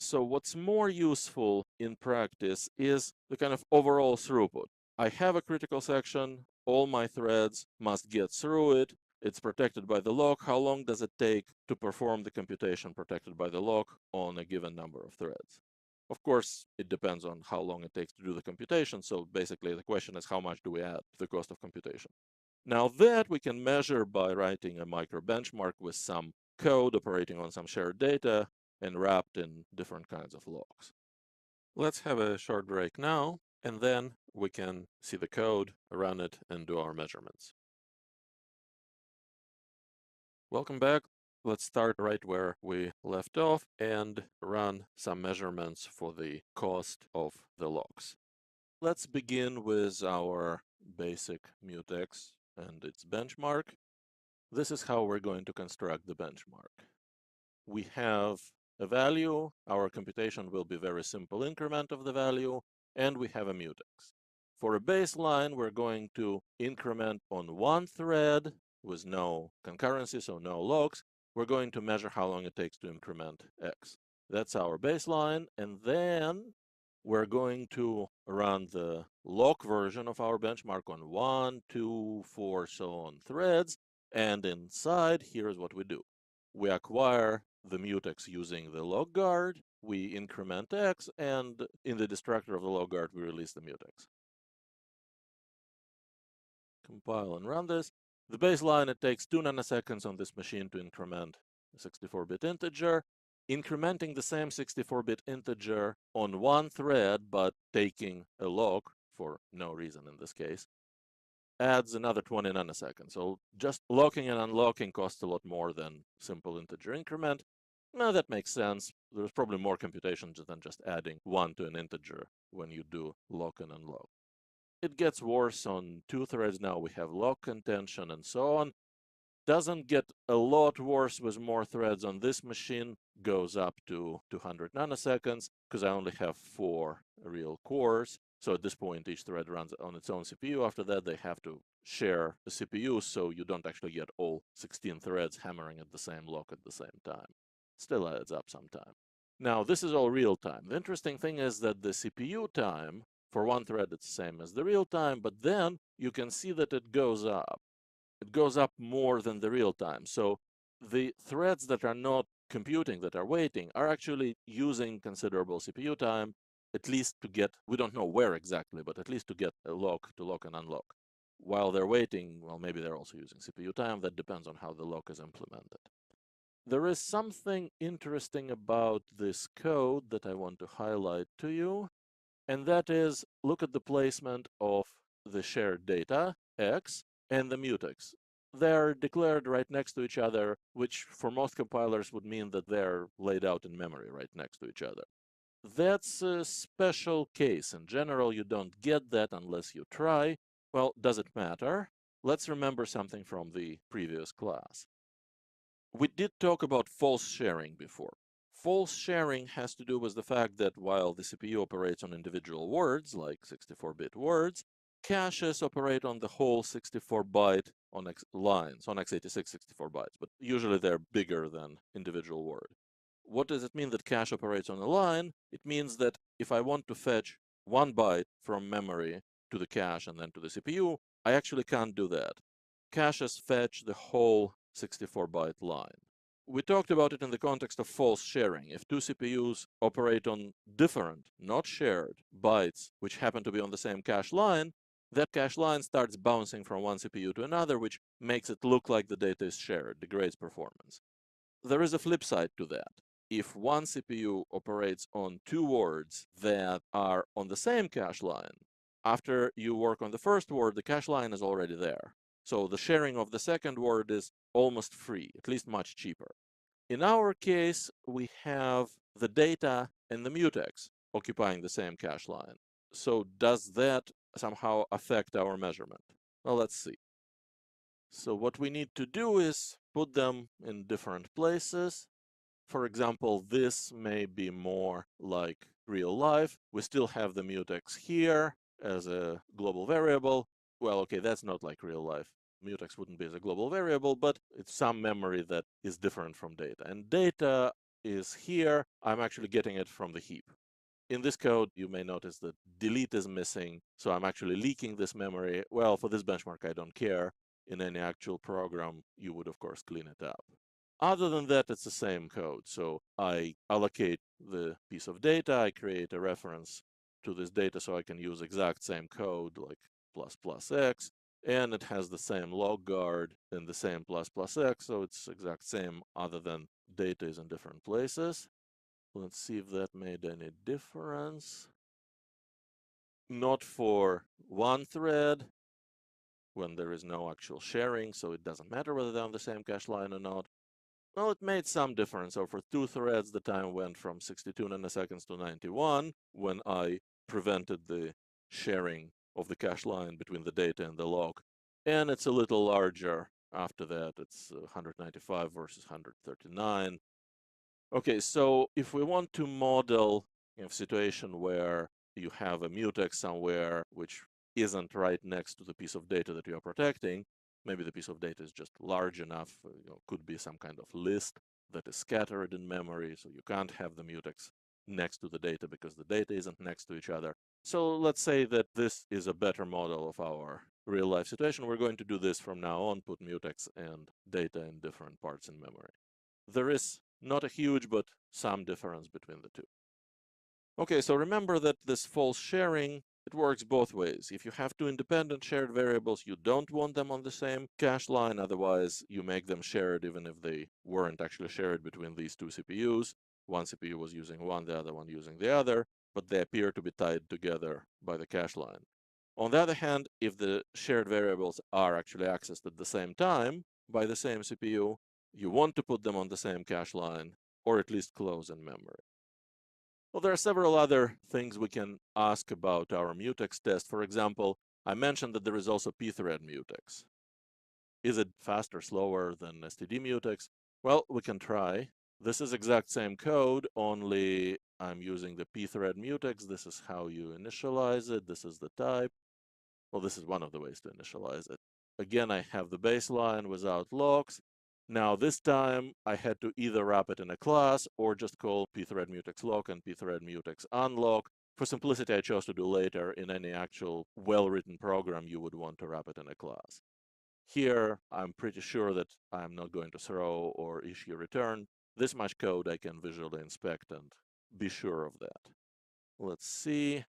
So what's more useful in practice is the kind of overall throughput. I have a critical section, all my threads must get through it, it's protected by the lock. How long does it take to perform the computation protected by the lock on a given number of threads? Of course, it depends on how long it takes to do the computation, so basically the question is how much do we add to the cost of computation? Now that we can measure by writing a micro benchmark with some code operating on some shared data and wrapped in different kinds of locks. Let's have a short break now, and then we can see the code, run it, and do our measurements. Welcome back. Let's start right where we left off and run some measurements for the cost of the locks. Let's begin with our basic mutex and its benchmark. This is how we're going to construct the benchmark. We have a value, our computation will be very simple increment of the value, and we have a mutex. For a baseline, we're going to increment on one thread with no concurrency, so no locks. We're going to measure how long it takes to increment x. That's our baseline, and then we're going to run the lock version of our benchmark on 1, 2, 4, so on threads, and inside, here's what we do. We acquire the mutex using the lock guard, we increment x, and in the destructor of the lock guard, we release the mutex. Compile and run this. The baseline, it takes 2 nanoseconds on this machine to increment a 64-bit integer. Incrementing the same 64-bit integer on one thread, but taking a lock, for no reason in this case, adds another 20 nanoseconds. So just locking and unlocking costs a lot more than simple integer increment. Now that makes sense. There's probably more computation than just adding 1 to an integer when you do lock and unlock. It gets worse on 2 threads now. We have lock contention and so on. Doesn't get a lot worse with more threads on this machine. Goes up to 200 nanoseconds because I only have 4 real cores. So at this point, each thread runs on its own CPU. After that, they have to share the CPU, so you don't actually get all 16 threads hammering at the same lock at the same time. Still adds up some time. Now, this is all real time. The interesting thing is that the CPU time for one thread, it's the same as the real time, but then you can see that it goes up. It goes up more than the real time. So the threads that are not computing, that are waiting, are actually using considerable CPU time, at least to get, we don't know where exactly, but at least to get a lock, to lock and unlock. While they're waiting, well, maybe they're also using CPU time. That depends on how the lock is implemented. There is something interesting about this code that I want to highlight to you, and that is, look at the placement of the shared data, x, and the mutex. They're declared right next to each other, which for most compilers would mean that they're laid out in memory right next to each other. That's a special case. In general, you don't get that unless you try. Well, does it matter? Let's remember something from the previous class. We did talk about false sharing before. False sharing has to do with the fact that while the CPU operates on individual words, like 64-bit words, caches operate on the whole 64-byte on lines, on x86 64 bytes, but usually they're bigger than individual word. What does it mean that cache operates on a line? It means that if I want to fetch 1 byte from memory to the cache and then to the CPU, I actually can't do that. Caches fetch the whole 64-byte line. We talked about it in the context of false sharing. If two CPUs operate on different, not shared, bytes, which happen to be on the same cache line, that cache line starts bouncing from one CPU to another, which makes it look like the data is shared, degrades performance. There is a flip side to that. If one CPU operates on 2 words that are on the same cache line, after you work on the first word, the cache line is already there. So the sharing of the second word is almost free, at least much cheaper. In our case, we have the data and the mutex occupying the same cache line. So does that somehow affect our measurement? Well, let's see. So what we need to do is put them in different places. For example, this may be more like real life. We still have the mutex here as a global variable. Well, okay, that's not like real life. Mutex wouldn't be as a global variable, but it's some memory that is different from data. And data is here. I'm actually getting it from the heap. In this code, you may notice that delete is missing, so I'm actually leaking this memory. Well, for this benchmark, I don't care. In any actual program, you would, of course, clean it up. Other than that, it's the same code. So I allocate the piece of data, I create a reference to this data so I can use exact same code like ++x, and it has the same log guard and the same ++x, so it's exact same other than data is in different places. Let's see if that made any difference. Not for one thread when there is no actual sharing, so it doesn't matter whether they're on the same cache line or not. Well, it made some difference. So for 2 threads, the time went from 62 nanoseconds to 91 when I prevented the sharing of the cache line between the data and the log. And it's a little larger after that. It's 195 versus 139. Okay, so if we want to model a situation where you have a mutex somewhere which isn't right next to the piece of data that you are protecting, maybe the piece of data is just large enough, could be some kind of list that is scattered in memory, so you can't have the mutex next to the data because the data isn't next to each other. So let's say that this is a better model of our real-life situation. We're going to do this from now on, put mutex and data in different parts in memory. There is not a huge, but some difference between the two. Okay, so remember that this false sharing, it works both ways. If you have two independent shared variables, you don't want them on the same cache line, otherwise you make them shared even if they weren't actually shared between these two CPUs. One CPU was using one, the other one using the other, but they appear to be tied together by the cache line. On the other hand, if the shared variables are actually accessed at the same time by the same CPU, you want to put them on the same cache line, or at least close in memory. Well, there are several other things we can ask about our mutex test. For example, I mentioned that there is also pthread mutex. Is it faster, slower than std mutex? Well, we can try. This is exact same code, only I'm using the pthread mutex. This is how you initialize it. This is the type. Well, this is one of the ways to initialize it. Again, I have the baseline without locks. Now, this time, I had to either wrap it in a class or just call pthread mutex lock and pthread mutex unlock. For simplicity, I chose to do later. In any actual well-written program, you would want to wrap it in a class. Here, I'm pretty sure that I'm not going to throw or issue return. This much code I can visually inspect and be sure of that. Let's see.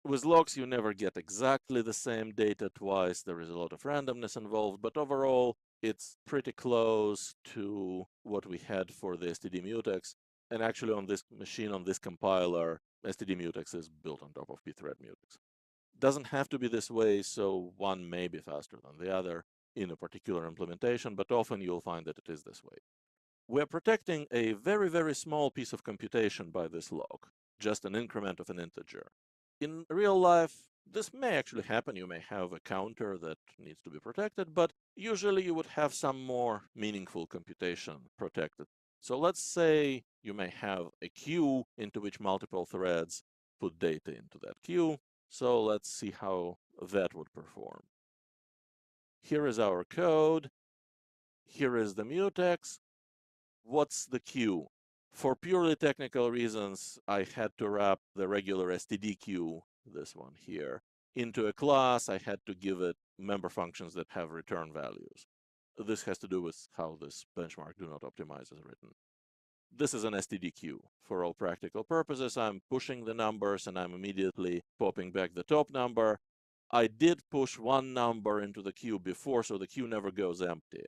With logs, you never get exactly the same data twice. There is a lot of randomness involved, but overall, it's pretty close to what we had for the std mutex. And actually, on this machine, on this compiler, std mutex is built on top of pthread mutex. Doesn't have to be this way, so one may be faster than the other in a particular implementation, but often you'll find that it is this way. We're protecting a very, very small piece of computation by this log, just an increment of an integer. In real life, this may actually happen. You may have a counter that needs to be protected, but usually you would have some more meaningful computation protected. So let's say you may have a queue into which multiple threads put data into that queue. So let's see how that would perform. Here is our code. Here is the mutex. What's the queue? For purely technical reasons, I had to wrap the regular std queue, this one here, into a class. I had to give it member functions that have return values. This has to do with how this benchmark do not optimize is written. This is an std queue. For all practical purposes, I'm pushing the numbers and I'm immediately popping back the top number. I did push one number into the queue before, so the queue never goes empty.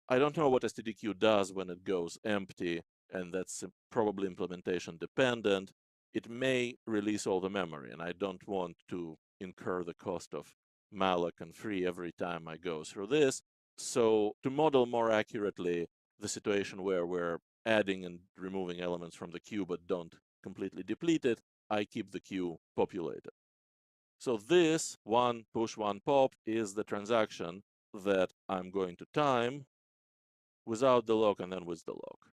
I don't know what stdq does when it goes empty, and that's probably implementation dependent. It may release all the memory, and I don't want to incur the cost of malloc and free every time I go through this. So to model more accurately the situation where we're adding and removing elements from the queue but don't completely deplete it, I keep the queue populated. So this one push, one pop is the transaction that I'm going to time without the lock and then with the lock.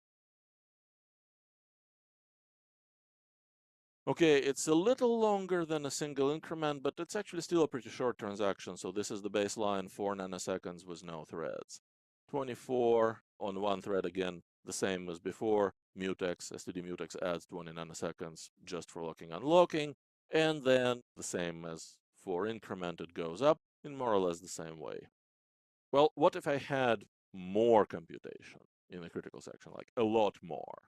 Okay, it's a little longer than a single increment, but it's actually still a pretty short transaction. So this is the baseline, 4 nanoseconds with no threads. 24 on one thread, again, the same as before. Mutex, std mutex adds 20 nanoseconds just for locking and unlocking. And then the same as for increment, it goes up in more or less the same way. Well, what if I had more computation in the critical section, like a lot more?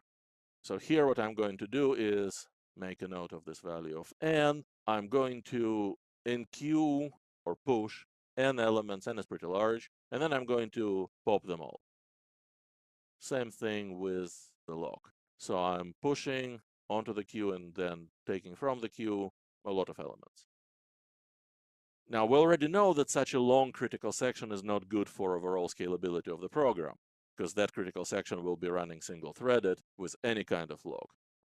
So here what I'm going to do is make a note of this value of n. I'm going to enqueue or push n elements, n is pretty large, and then I'm going to pop them all. Same thing with the lock. So I'm pushing onto the queue and then taking from the queue a lot of elements. Now, we already know that such a long critical section is not good for overall scalability of the program. because that critical section will be running single-threaded with any kind of log.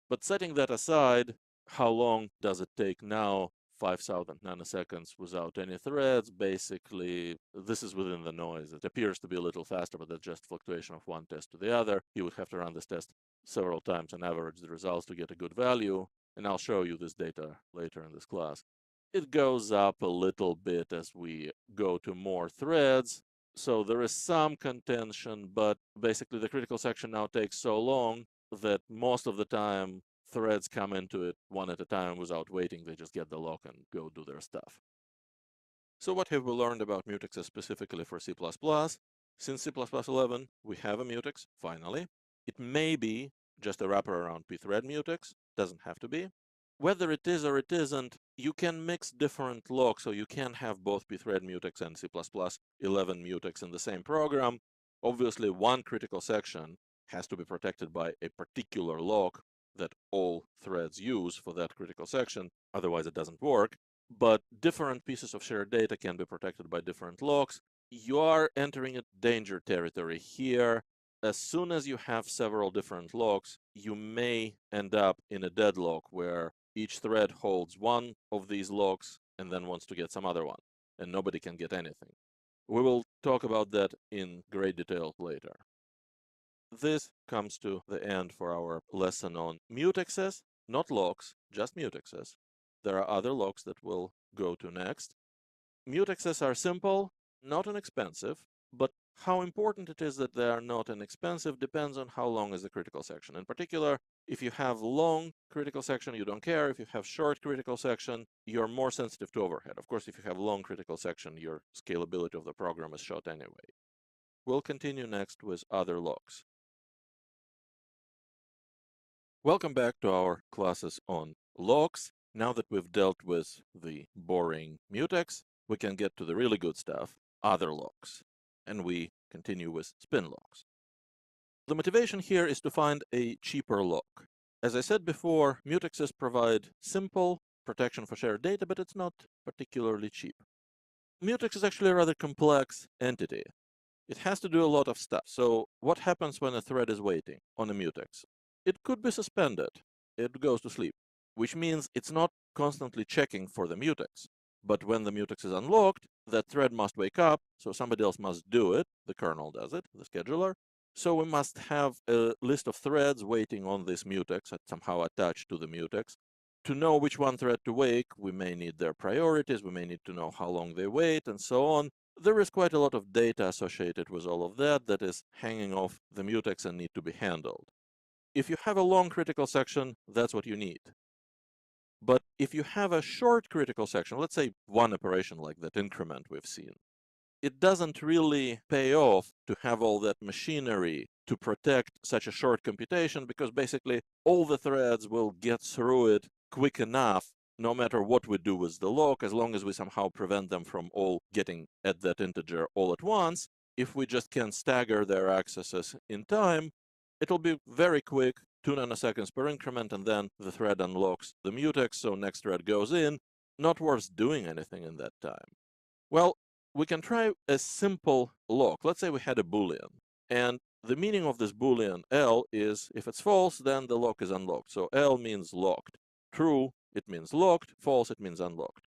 But setting that aside, how long does it take now? 5,000 nanoseconds without any threads. Basically, this is within the noise. It appears to be a little faster, but that's just fluctuation of one test to the other. You would have to run this test several times and average the results to get a good value. And I'll show you this data later in this class. It goes up a little bit as we go to more threads. So there is some contention, but basically the critical section now takes so long that most of the time threads come into it one at a time without waiting. They just get the lock and go do their stuff. So what have we learned about mutexes specifically for C++? Since C++11, we have a mutex, finally. It may be just a wrapper around pthread mutex, doesn't have to be. Whether it is or it isn't, you can mix different locks, so you can have both pthread mutex and C++11 mutex in the same program. Obviously, one critical section has to be protected by a particular lock that all threads use for that critical section, otherwise it doesn't work. But different pieces of shared data can be protected by different locks. You are entering a danger territory here. As soon as you have several different locks, you may end up in a deadlock where each thread holds one of these locks and then wants to get some other one, and nobody can get anything. We will talk about that in great detail later. This comes to the end for our lesson on mutexes, not locks, just mutexes. There are other locks that we'll go to next. Mutexes are simple, not inexpensive, but how important it is that they are not inexpensive depends on how long is the critical section. In particular, if you have long critical section, you don't care. If you have short critical section, you're more sensitive to overhead. Of course, if you have long critical section, your scalability of the program is shot anyway. We'll continue next with other locks. Welcome back to our classes on locks. Now that we've dealt with the boring mutex, we can get to the really good stuff, other locks. And we continue with Spinlocks. The motivation here is to find a cheaper lock. As I said before, mutexes provide simple protection for shared data, but it's not particularly cheap. Mutex is actually a rather complex entity. It has to do a lot of stuff. So what happens when a thread is waiting on a mutex? It could be suspended. It goes to sleep, which means it's not constantly checking for the mutex. But when the mutex is unlocked, that thread must wake up, so somebody else must do it. The kernel does it, the scheduler. So we must have a list of threads waiting on this mutex, somehow attached to the mutex. To know which one thread to wake, we may need their priorities, we may need to know how long they wait, and so on. There is quite a lot of data associated with all of that that is hanging off the mutex and need to be handled. If you have a long critical section, that's what you need. But if you have a short critical section, let's say one operation like that increment we've seen, it doesn't really pay off to have all that machinery to protect such a short computation, because basically all the threads will get through it quick enough, no matter what we do with the lock, as long as we somehow prevent them from all getting at that integer all at once. If we just can stagger their accesses in time, it'll be very quick, 2 nanoseconds per increment, and then the thread unlocks the mutex, so next thread goes in. Not worth doing anything in that time. Well, we can try a simple lock. Let's say we had a Boolean, and the meaning of this Boolean L is if it's false, then the lock is unlocked. So L means locked. True, it means locked. False, it means unlocked.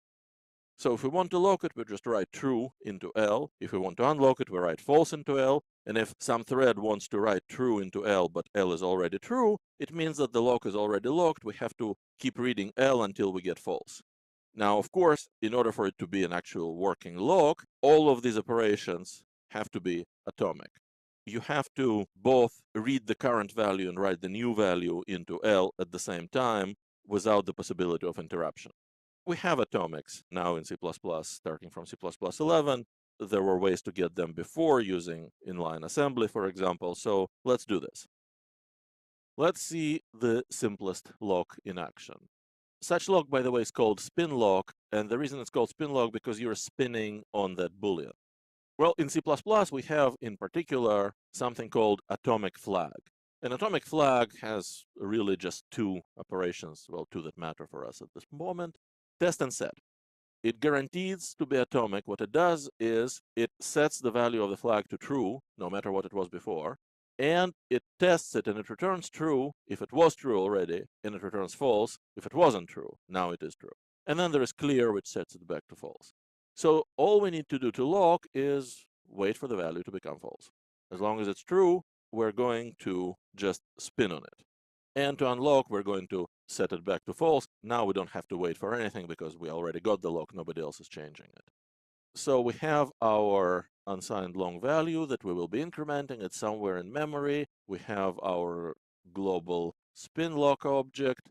So if we want to lock it, we just write true into L. If we want to unlock it, we write false into L. And if some thread wants to write true into L, but L is already true, it means that the lock is already locked. We have to keep reading L until we get false. Now, of course, in order for it to be an actual working lock, all of these operations have to be atomic. You have to both read the current value and write the new value into L at the same time without the possibility of interruption. We have atomics now in C++, starting from C++11. There were ways to get them before using inline assembly, for example. So let's do this. Let's see the simplest lock in action. Such lock, by the way, is called spinlock, and the reason it's called spinlock because you're spinning on that Boolean. Well, in C++, we have, in particular, something called atomic flag. An atomic flag has really just two operations, well, two that matter for us at this moment, test and set. It guarantees to be atomic. What it does is it sets the value of the flag to true, no matter what it was before, and it tests it and it returns true if it was true already, and it returns false if it wasn't true. Now it is true. And then there is clear, which sets it back to false. So all we need to do to lock is wait for the value to become false. As long as it's true, we're going to just spin on it. And to unlock, we're going to set it back to false. Now we don't have to wait for anything because we already got the lock. Nobody else is changing it. So we have our unsigned long value that we will be incrementing. It's somewhere in memory. We have our global Spinlock object.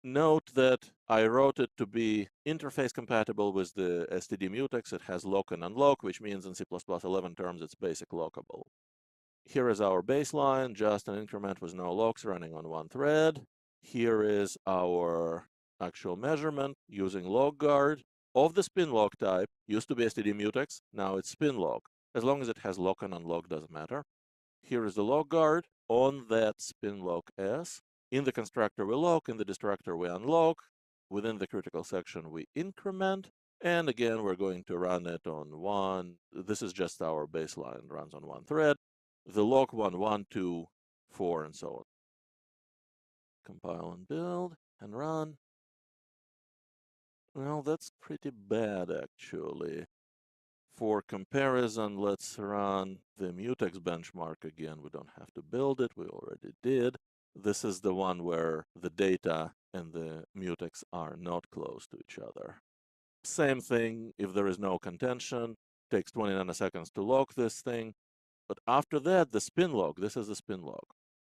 Note that I wrote it to be interface compatible with the std mutex. It has lock and unlock, which means in C++11 terms, it's basic lockable. Here is our baseline, just an increment with no locks running on one thread. Here is our actual measurement using lock guard of the Spinlock type. Used to be std mutex, now it's Spinlock. As long as it has lock and unlock, doesn't matter. Here is the lock guard on that Spinlock S. In the constructor, we lock. In the destructor, we unlock. Within the critical section, we increment. And again, we're going to run it on one. This is just our baseline, runs on one thread. The lock 1, 1, 2, 4, and so on. Compile and build and run. Well, that's pretty bad, actually. For comparison, let's run the mutex benchmark again. We don't have to build it. We already did. This is the one where the data and the mutex are not close to each other. Same thing, if there is no contention, takes 20 nanoseconds to lock this thing. But after that, the Spinlock, this is the Spinlock.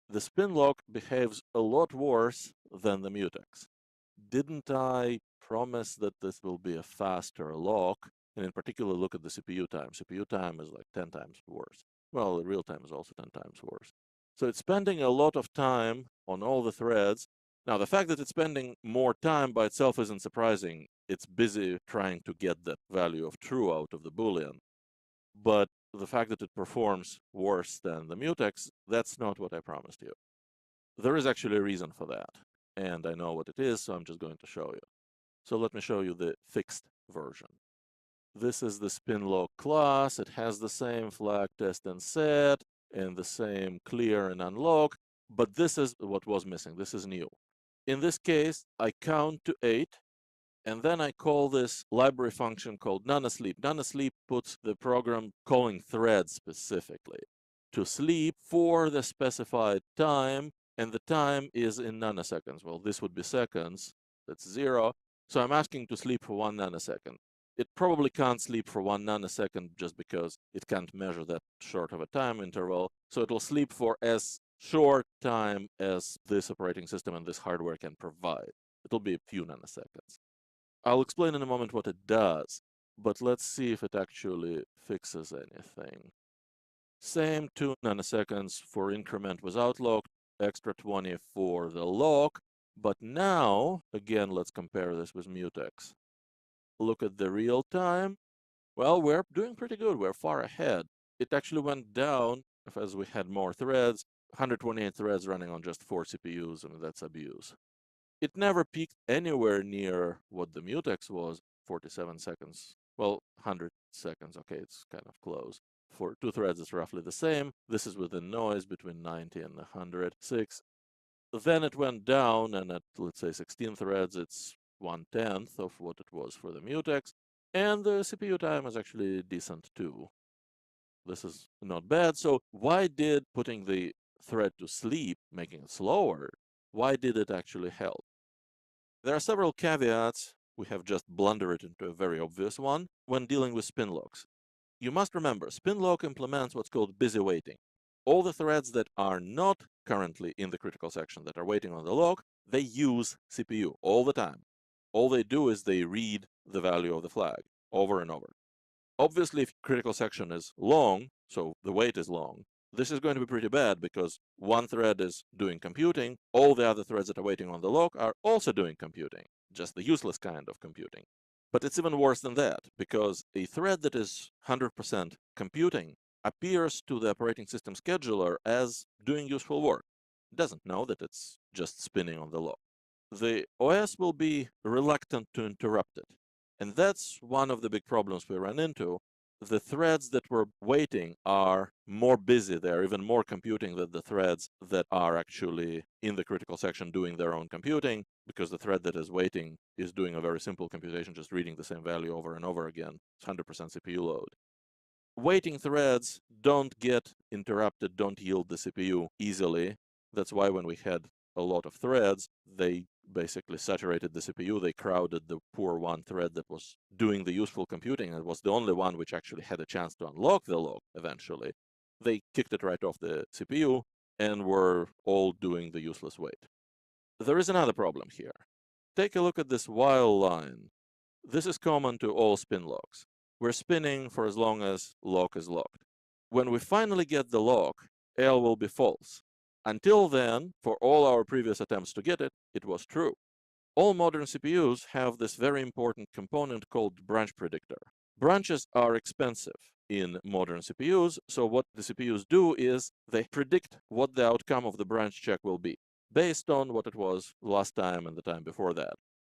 The Spinlock behaves a lot worse than the mutex. Didn't I promise that this will be a faster lock? And in particular, look at the CPU time. CPU time is like 10 times worse. Well, real time is also 10 times worse. So it's spending a lot of time on all the threads. Now, the fact that it's spending more time by itself isn't surprising. It's busy trying to get that value of true out of the Boolean. But the fact that it performs worse than the mutex, that's not what I promised you. There is actually a reason for that. And I know what it is, so I'm just going to show you. So let me show you the fixed version. This is the Spinlock class. It has the same flag test and set, and the same clear and unlock, but this is what was missing. This is new. In this case, I count to 8, and then I call this library function called noneSleep. noneSleep puts the program calling threads specifically to sleep for the specified time, and the time is in nanoseconds. Well, this would be seconds. That's 0. So I'm asking to sleep for 1 nanosecond. It probably can't sleep for 1 nanosecond just because it can't measure that short of a time interval. So it will sleep for as short time as this operating system and this hardware can provide. It'll be a few nanoseconds. I'll explain in a moment what it does, but let's see if it actually fixes anything. Same 2 nanoseconds for increment without lock, extra 20 for the lock. But now, again, let's compare this with mutex. Look at the real time. Well, we're doing pretty good. We're far ahead. It actually went down as we had more threads, 128 threads running on just 4 CPUs. I mean, that's abuse. It never peaked anywhere near what the mutex was, 47 seconds. Well, 100 seconds. Okay, it's kind of close. For 2 threads, it's roughly the same. This is within noise between 90 and 106. Then it went down, and at, let's say, 16 threads, it's 1/10 of what it was for the mutex. And the CPU time is actually decent too. This is not bad. So why did putting the thread to sleep, making it slower, why did it actually help? There are several caveats. We have just blundered it into a very obvious one when dealing with Spinlocks. You must remember, Spinlock implements what's called busy waiting. All the threads that are not currently in the critical section that are waiting on the lock, they use CPU all the time. All they do is they read the value of the flag over and over. Obviously, if critical section is long, so the wait is long, this is going to be pretty bad because one thread is doing computing, all the other threads that are waiting on the lock are also doing computing, just the useless kind of computing. But it's even worse than that, because a thread that is 100% computing appears to the operating system scheduler as doing useful work. It doesn't know that it's just spinning on the lock. The OS will be reluctant to interrupt it. And that's one of the big problems we ran into. The threads that were waiting are more busy. They're even more computing than the threads that are actually in the critical section doing their own computing, because the thread that is waiting is doing a very simple computation, just reading the same value over and over again. It's 100% CPU load. Waiting threads don't get interrupted, don't yield the CPU easily. That's why when we had a lot of threads, they basically saturated the CPU. They crowded the poor one thread that was doing the useful computing and was the only one which actually had a chance to unlock the lock eventually. They kicked it right off the CPU and were all doing the useless wait. There is another problem here. Take a look at this while line. This is common to all spin locks. We're spinning for as long as lock is locked. When we finally get the lock, L will be false. Until then, for all our previous attempts to get it, it was true. All modern CPUs have this very important component called branch predictor. Branches are expensive in modern CPUs, so what the CPUs do is they predict what the outcome of the branch check will be, based on what it was last time and the time before that.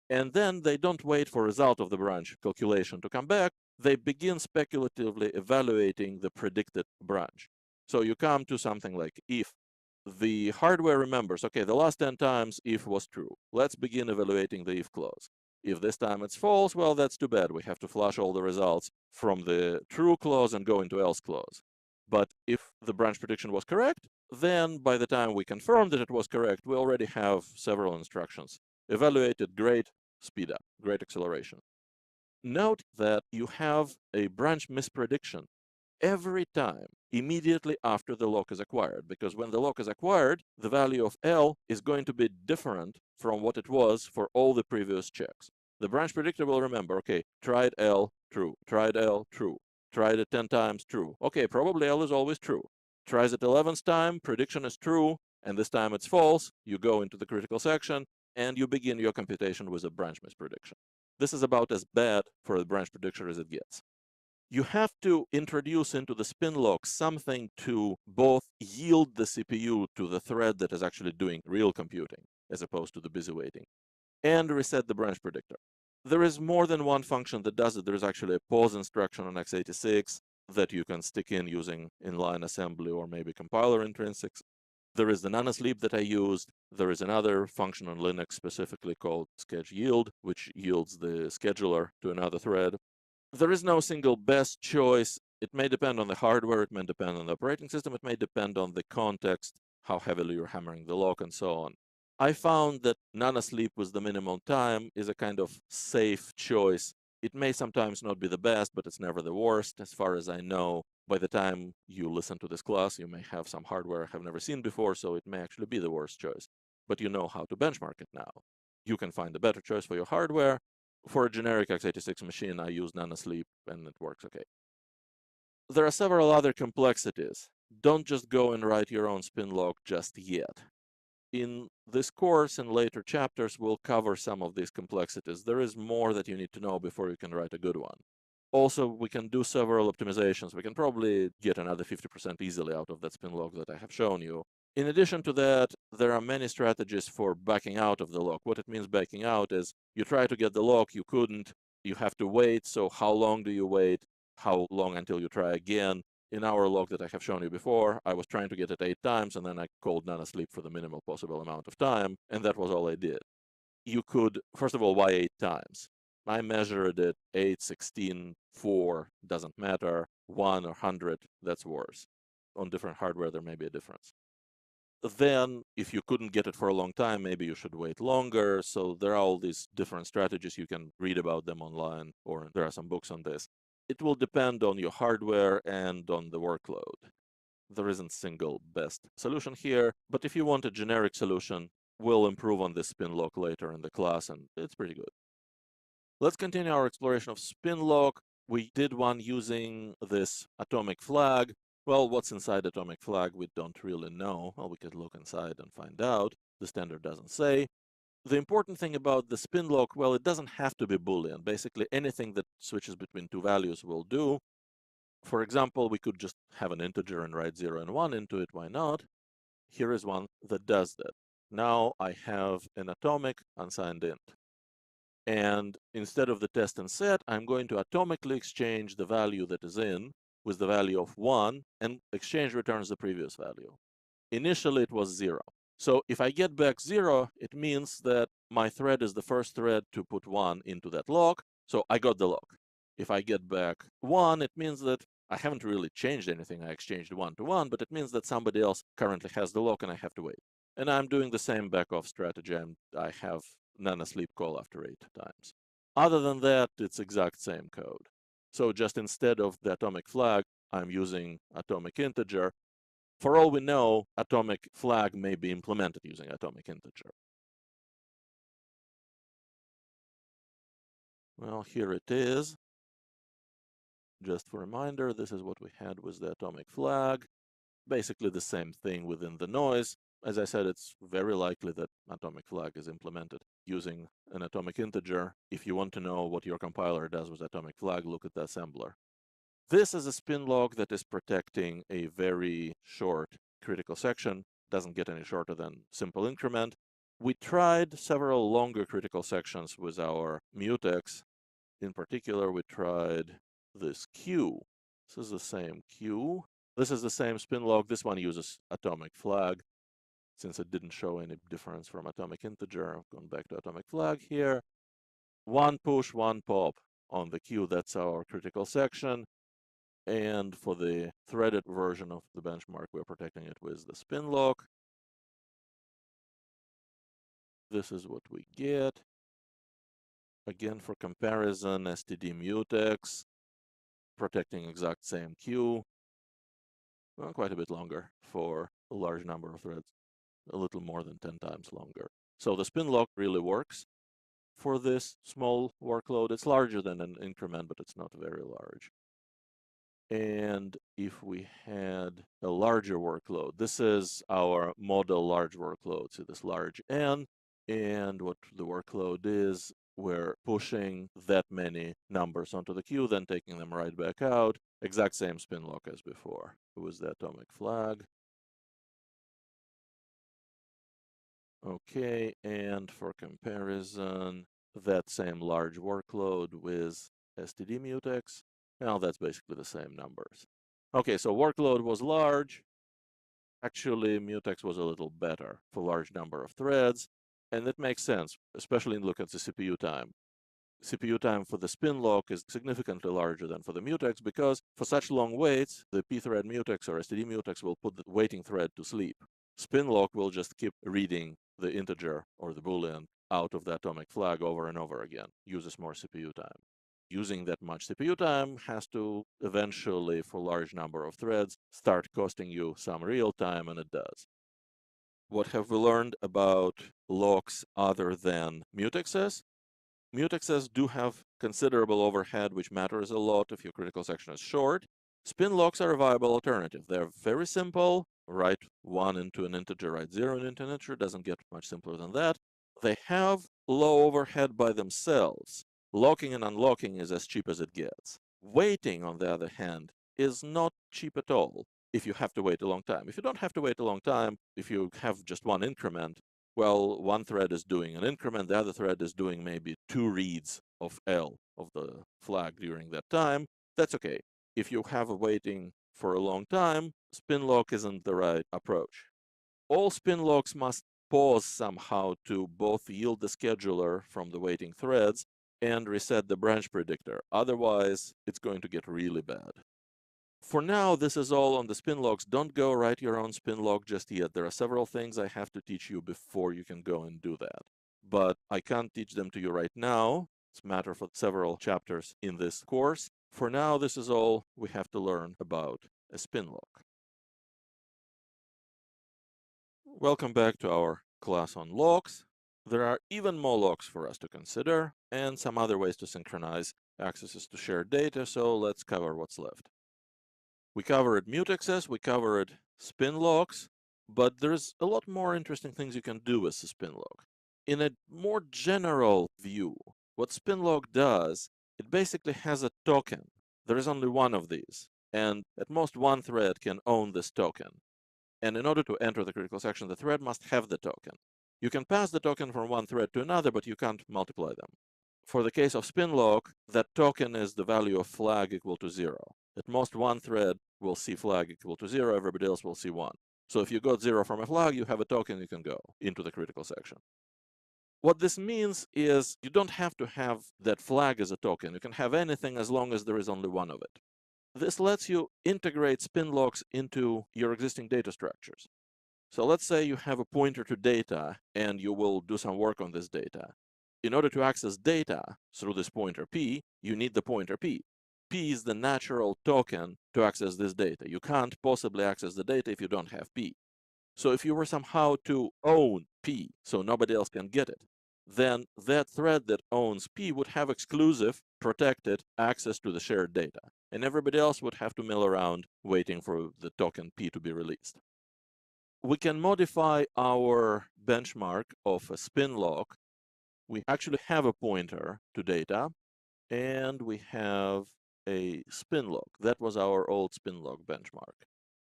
And then they don't wait for result of the branch calculation to come back. They begin speculatively evaluating the predicted branch. So you come to something like if. The hardware remembers, okay, the last 10 times if was true. Let's begin evaluating the if clause. If this time it's false, well, that's too bad. We have to flush all the results from the true clause and go into else clause. But if the branch prediction was correct, then by the time we confirm that it was correct, we already have several instructions. Evaluated, great, speed up, great acceleration. Note that you have a branch misprediction every time immediately after the lock is acquired, because when the lock is acquired, the value of L is going to be different from what it was for all the previous checks. The branch predictor will remember, okay, tried L, true, tried L, true, tried it 10 times, true. Okay, probably L is always true. Tries it 11th time, prediction is true, and this time it's false. You go into the critical section, and you begin your computation with a branch misprediction. This is about as bad for the branch predictor as it gets. You have to introduce into the Spinlocks something to both yield the CPU to the thread that is actually doing real computing, as opposed to the busy waiting, and reset the branch predictor. There is more than one function that does it. There is actually a pause instruction on x86 that you can stick in using inline assembly or maybe compiler intrinsics. There is the nanosleep that I used. There is another function on Linux specifically called schedule yield, which yields the scheduler to another thread. There is no single best choice. It may depend on the hardware, it may depend on the operating system, it may depend on the context, how heavily you're hammering the lock, and so on. I found that nanosleep with the minimum time is a kind of safe choice. It may sometimes not be the best, but it's never the worst. As far as I know, by the time you listen to this class, you may have some hardware I have never seen before, so it may actually be the worst choice. But you know how to benchmark it now. You can find a better choice for your hardware. For a generic x86 machine, I use nanosleep, and it works okay. There are several other complexities. Don't just go and write your own Spinlock just yet. In this course and later chapters, we'll cover some of these complexities. There is more that you need to know before you can write a good one. Also, we can do several optimizations. We can probably get another 50% easily out of that Spinlock that I have shown you. In addition to that, there are many strategies for backing out of the lock. What it means backing out is you try to get the lock, you couldn't, you have to wait. So how long do you wait? How long until you try again? In our lock that I have shown you before, I was trying to get it 8 times, and then I called nanosleep for the minimal possible amount of time, and that was all I did. You could, first of all, why 8 times? I measured it 8, 16, 4, doesn't matter, 1 or 100, that's worse. On different hardware, there may be a difference. Then, if you couldn't get it for a long time, maybe you should wait longer. So there are all these different strategies. You can read about them online, or there are some books on this. It will depend on your hardware and on the workload. There isn't a single best solution here, but if you want a generic solution, we'll improve on this Spinlock later in the class, and it's pretty good. Let's continue our exploration of Spinlock. We did one using this atomic flag. Well, what's inside atomic flag, we don't really know. Well, we could look inside and find out. The standard doesn't say. The important thing about the Spinlock, well, it doesn't have to be Boolean. Basically, anything that switches between two values will do. For example, we could just have an integer and write 0 and 1 into it. Why not? Here is one that does that. Now I have an atomic unsigned int. And instead of the test and set, I'm going to atomically exchange the value that is in with the value of 1, and exchange returns the previous value. Initially, it was 0. So if I get back 0, it means that my thread is the first thread to put 1 into that lock, so I got the lock. If I get back 1, it means that I haven't really changed anything. I exchanged 1 to 1, but it means that somebody else currently has the lock and I have to wait. And I'm doing the same backoff strategy. I have non-sleep call after 8 times. Other than that, it's exact same code. So just instead of the atomic flag, I'm using atomic integer. For all we know, atomic flag may be implemented using atomic integer. Well, here it is. Just for a reminder, this is what we had with the atomic flag. Basically the same thing within the noise. As I said, it's very likely that atomic flag is implemented using an atomic integer. If you want to know what your compiler does with atomic flag, look at the assembler. This is a spin lock that is protecting a very short critical section. Doesn't get any shorter than simple increment. We tried several longer critical sections with our mutex. In particular, we tried this Q. This is the same Q. This is the same spin lock. This one uses atomic flag. Since it didn't show any difference from atomic integer, I'm going back to atomic flag here. One push, one pop on the Q. That's our critical section. And for the threaded version of the benchmark, we're protecting it with the spin lock. This is what we get. Again, for comparison, STD mutex, protecting exact same Q. Well, quite a bit longer for a large number of threads, a little more than 10 times longer. So the spin lock really works for this small workload. It's larger than an increment, but it's not very large. And if we had a larger workload, this is our model large workload, so this large N, and what the workload is, we're pushing that many numbers onto the queue, then taking them right back out. Exact same spin lock as before. It was the atomic flag. Okay, and for comparison, that same large workload with STD mutex. Now that's basically the same numbers. Okay, so workload was large. Actually, mutex was a little better for large number of threads, and it makes sense, especially in look at the CPU time. CPU time for the spin lock is significantly larger than for the mutex because for such long waits, the pthread mutex or STD mutex will put the waiting thread to sleep. Spin lock will just keep reading the integer or the boolean out of the atomic flag over and over again, uses more CPU time. Using that much CPU time has to eventually, for large number of threads, start costing you some real time, and it does. What have we learned about locks other than mutexes? Mutexes do have considerable overhead, which matters a lot if your critical section is short. Spin locks are a viable alternative. They're very simple. Write 1 into an integer, write 0 into an integer. Doesn't get much simpler than that. They have low overhead by themselves. Locking and unlocking is as cheap as it gets. Waiting, on the other hand, is not cheap at all if you have to wait a long time. If you don't have to wait a long time, if you have just one increment, well, one thread is doing an increment, the other thread is doing maybe 2 reads of L of the flag during that time. That's okay. If you have a waiting for a long time, spin lock isn't the right approach. All spin locks must pause somehow to both yield the scheduler from the waiting threads and reset the branch predictor. Otherwise, it's going to get really bad. For now, this is all on the spin locks. Don't go write your own spin lock just yet. There are several things I have to teach you before you can go and do that. But I can't teach them to you right now. It's a matter for several chapters in this course. For now, this is all we have to learn about a spin lock. Welcome back to our class on locks. There are even more locks for us to consider and some other ways to synchronize accesses to shared data, so let's cover what's left. We covered mutexes, we covered spin locks, but there's a lot more interesting things you can do with the spin lock. In a more general view, what spin lock does, it basically has a token. There is only one of these, and at most one thread can own this token. And in order to enter the critical section, the thread must have the token. You can pass the token from one thread to another, but you can't multiply them. For the case of Spinlock, that token is the value of flag equal to 0. At most, one thread will see flag equal to 0, everybody else will see 1. So if you got 0 from a flag, you have a token, you can go into the critical section. What this means is you don't have to have that flag as a token. You can have anything as long as there is only one of it. This lets you integrate Spinlocks into your existing data structures. So let's say you have a pointer to data and you will do some work on this data. In order to access data through this pointer P, you need the pointer P. P is the natural token to access this data. You can't possibly access the data if you don't have P. So if you were somehow to own P so nobody else can get it, then that thread that owns P would have exclusive, protected access to the shared data. And everybody else would have to mill around waiting for the token P to be released. We can modify our benchmark of a Spinlock. We actually have a pointer to data, and we have a Spinlock. That was our old Spinlock benchmark.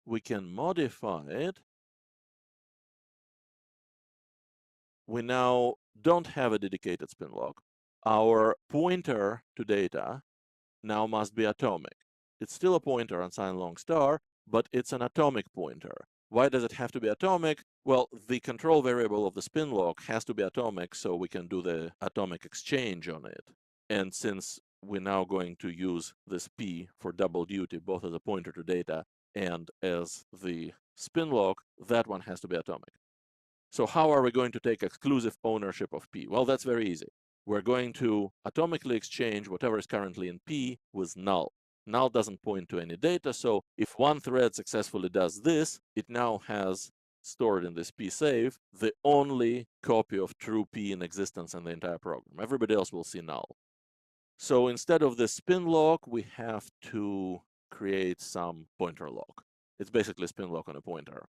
We can modify it. We now don't have a dedicated Spinlock. Our pointer to data now must be atomic. It's still a pointer on sign long star, but it's an atomic pointer. Why does it have to be atomic? Well, the control variable of the Spinlock has to be atomic so we can do the atomic exchange on it. And since we're now going to use this P for double duty, both as a pointer to data and as the Spinlock, that one has to be atomic. So how are we going to take exclusive ownership of P? Well, that's very easy. We're going to atomically exchange whatever is currently in P with null. Null doesn't point to any data, so if one thread successfully does this, it now has stored in this P save the only copy of true P in existence in the entire program. Everybody else will see null. So instead of the spin lock, we have to create some pointer lock. It's basically spin lock on a pointer.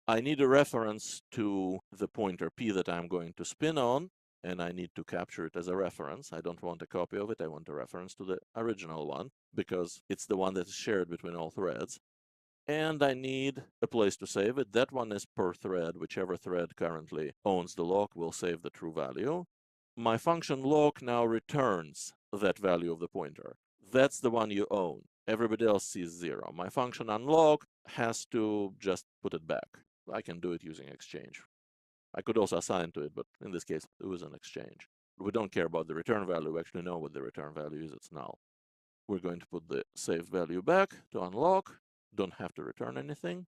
I need a reference to the pointer P that I'm going to spin on, and I need to capture it as a reference. I don't want a copy of it. I want a reference to the original one because it's the one that is shared between all threads. And I need a place to save it. That one is per thread. Whichever thread currently owns the lock will save the true value. My function lock now returns that value of the pointer. That's the one you own. Everybody else sees 0. My function unlock has to just put it back. I can do it using exchange. I could also assign to it, but in this case, it was an exchange. We don't care about the return value. We actually know what the return value is. It's null. We're going to put the saved value back to unlock. Don't have to return anything.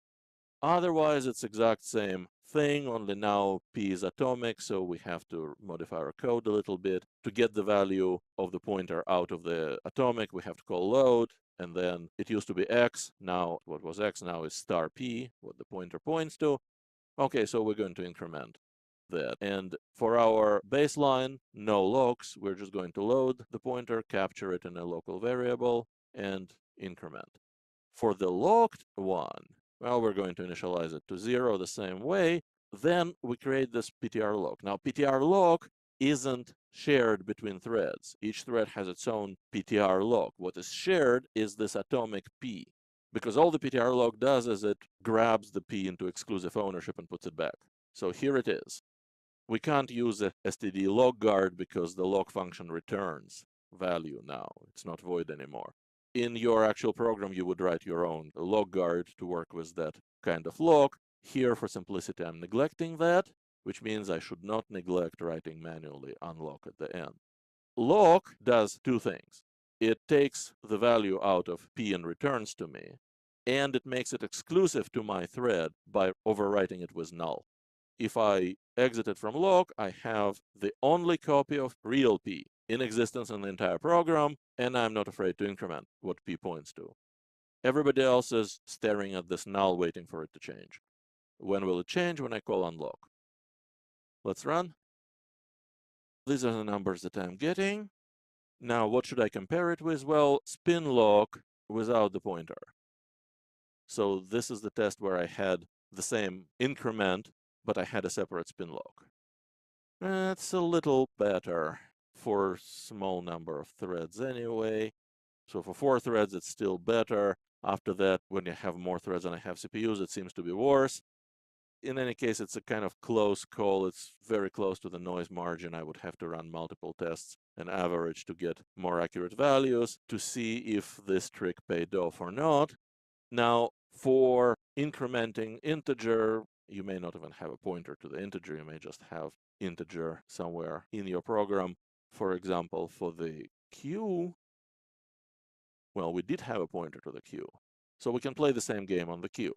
Otherwise, it's exact same thing, only now P is atomic, so we have to modify our code a little bit. To get the value of the pointer out of the atomic, we have to call load, and then it used to be X. Now, what was X now is star P, what the pointer points to. Okay, so we're going to increment that. And for our baseline, no locks, we're just going to load the pointer, capture it in a local variable, and increment. For the locked one, well, we're going to initialize it to 0 the same way. Then we create this PTR lock. Now, PTR lock isn't shared between threads. Each thread has its own PTR lock. What is shared is this atomic P, because all the PTR lock does is it grabs the P into exclusive ownership and puts it back. So here it is. We can't use a std lock guard because the lock function returns value now. It's not void anymore. In your actual program, you would write your own lock guard to work with that kind of lock. Here, for simplicity, I'm neglecting that, which means I should not neglect writing manually unlock at the end. Lock does two things. It takes the value out of P and returns to me, and it makes it exclusive to my thread by overwriting it with null. If I exit it from lock, I have the only copy of real P in existence in the entire program, and I'm not afraid to increment what P points to. Everybody else is staring at this null, waiting for it to change. When will it change? When I call unlock. Let's run. These are the numbers that I'm getting. Now, what should I compare it with? Well, spin lock without the pointer. So this is the test where I had the same increment, but I had a separate spin lock. It's a little better for small number of threads anyway. So for 4 threads, it's still better. After that, when you have more threads than I have CPUs, it seems to be worse. in any case, it's a kind of close call. It's very close to the noise margin. I would have to run multiple tests and average to get more accurate values to see if this trick paid off or not. Now, for incrementing integer, you may not even have a pointer to the integer. You may just have integer somewhere in your program. For example, for the Q, well, we did have a pointer to the Q. So we can play the same game on the Q.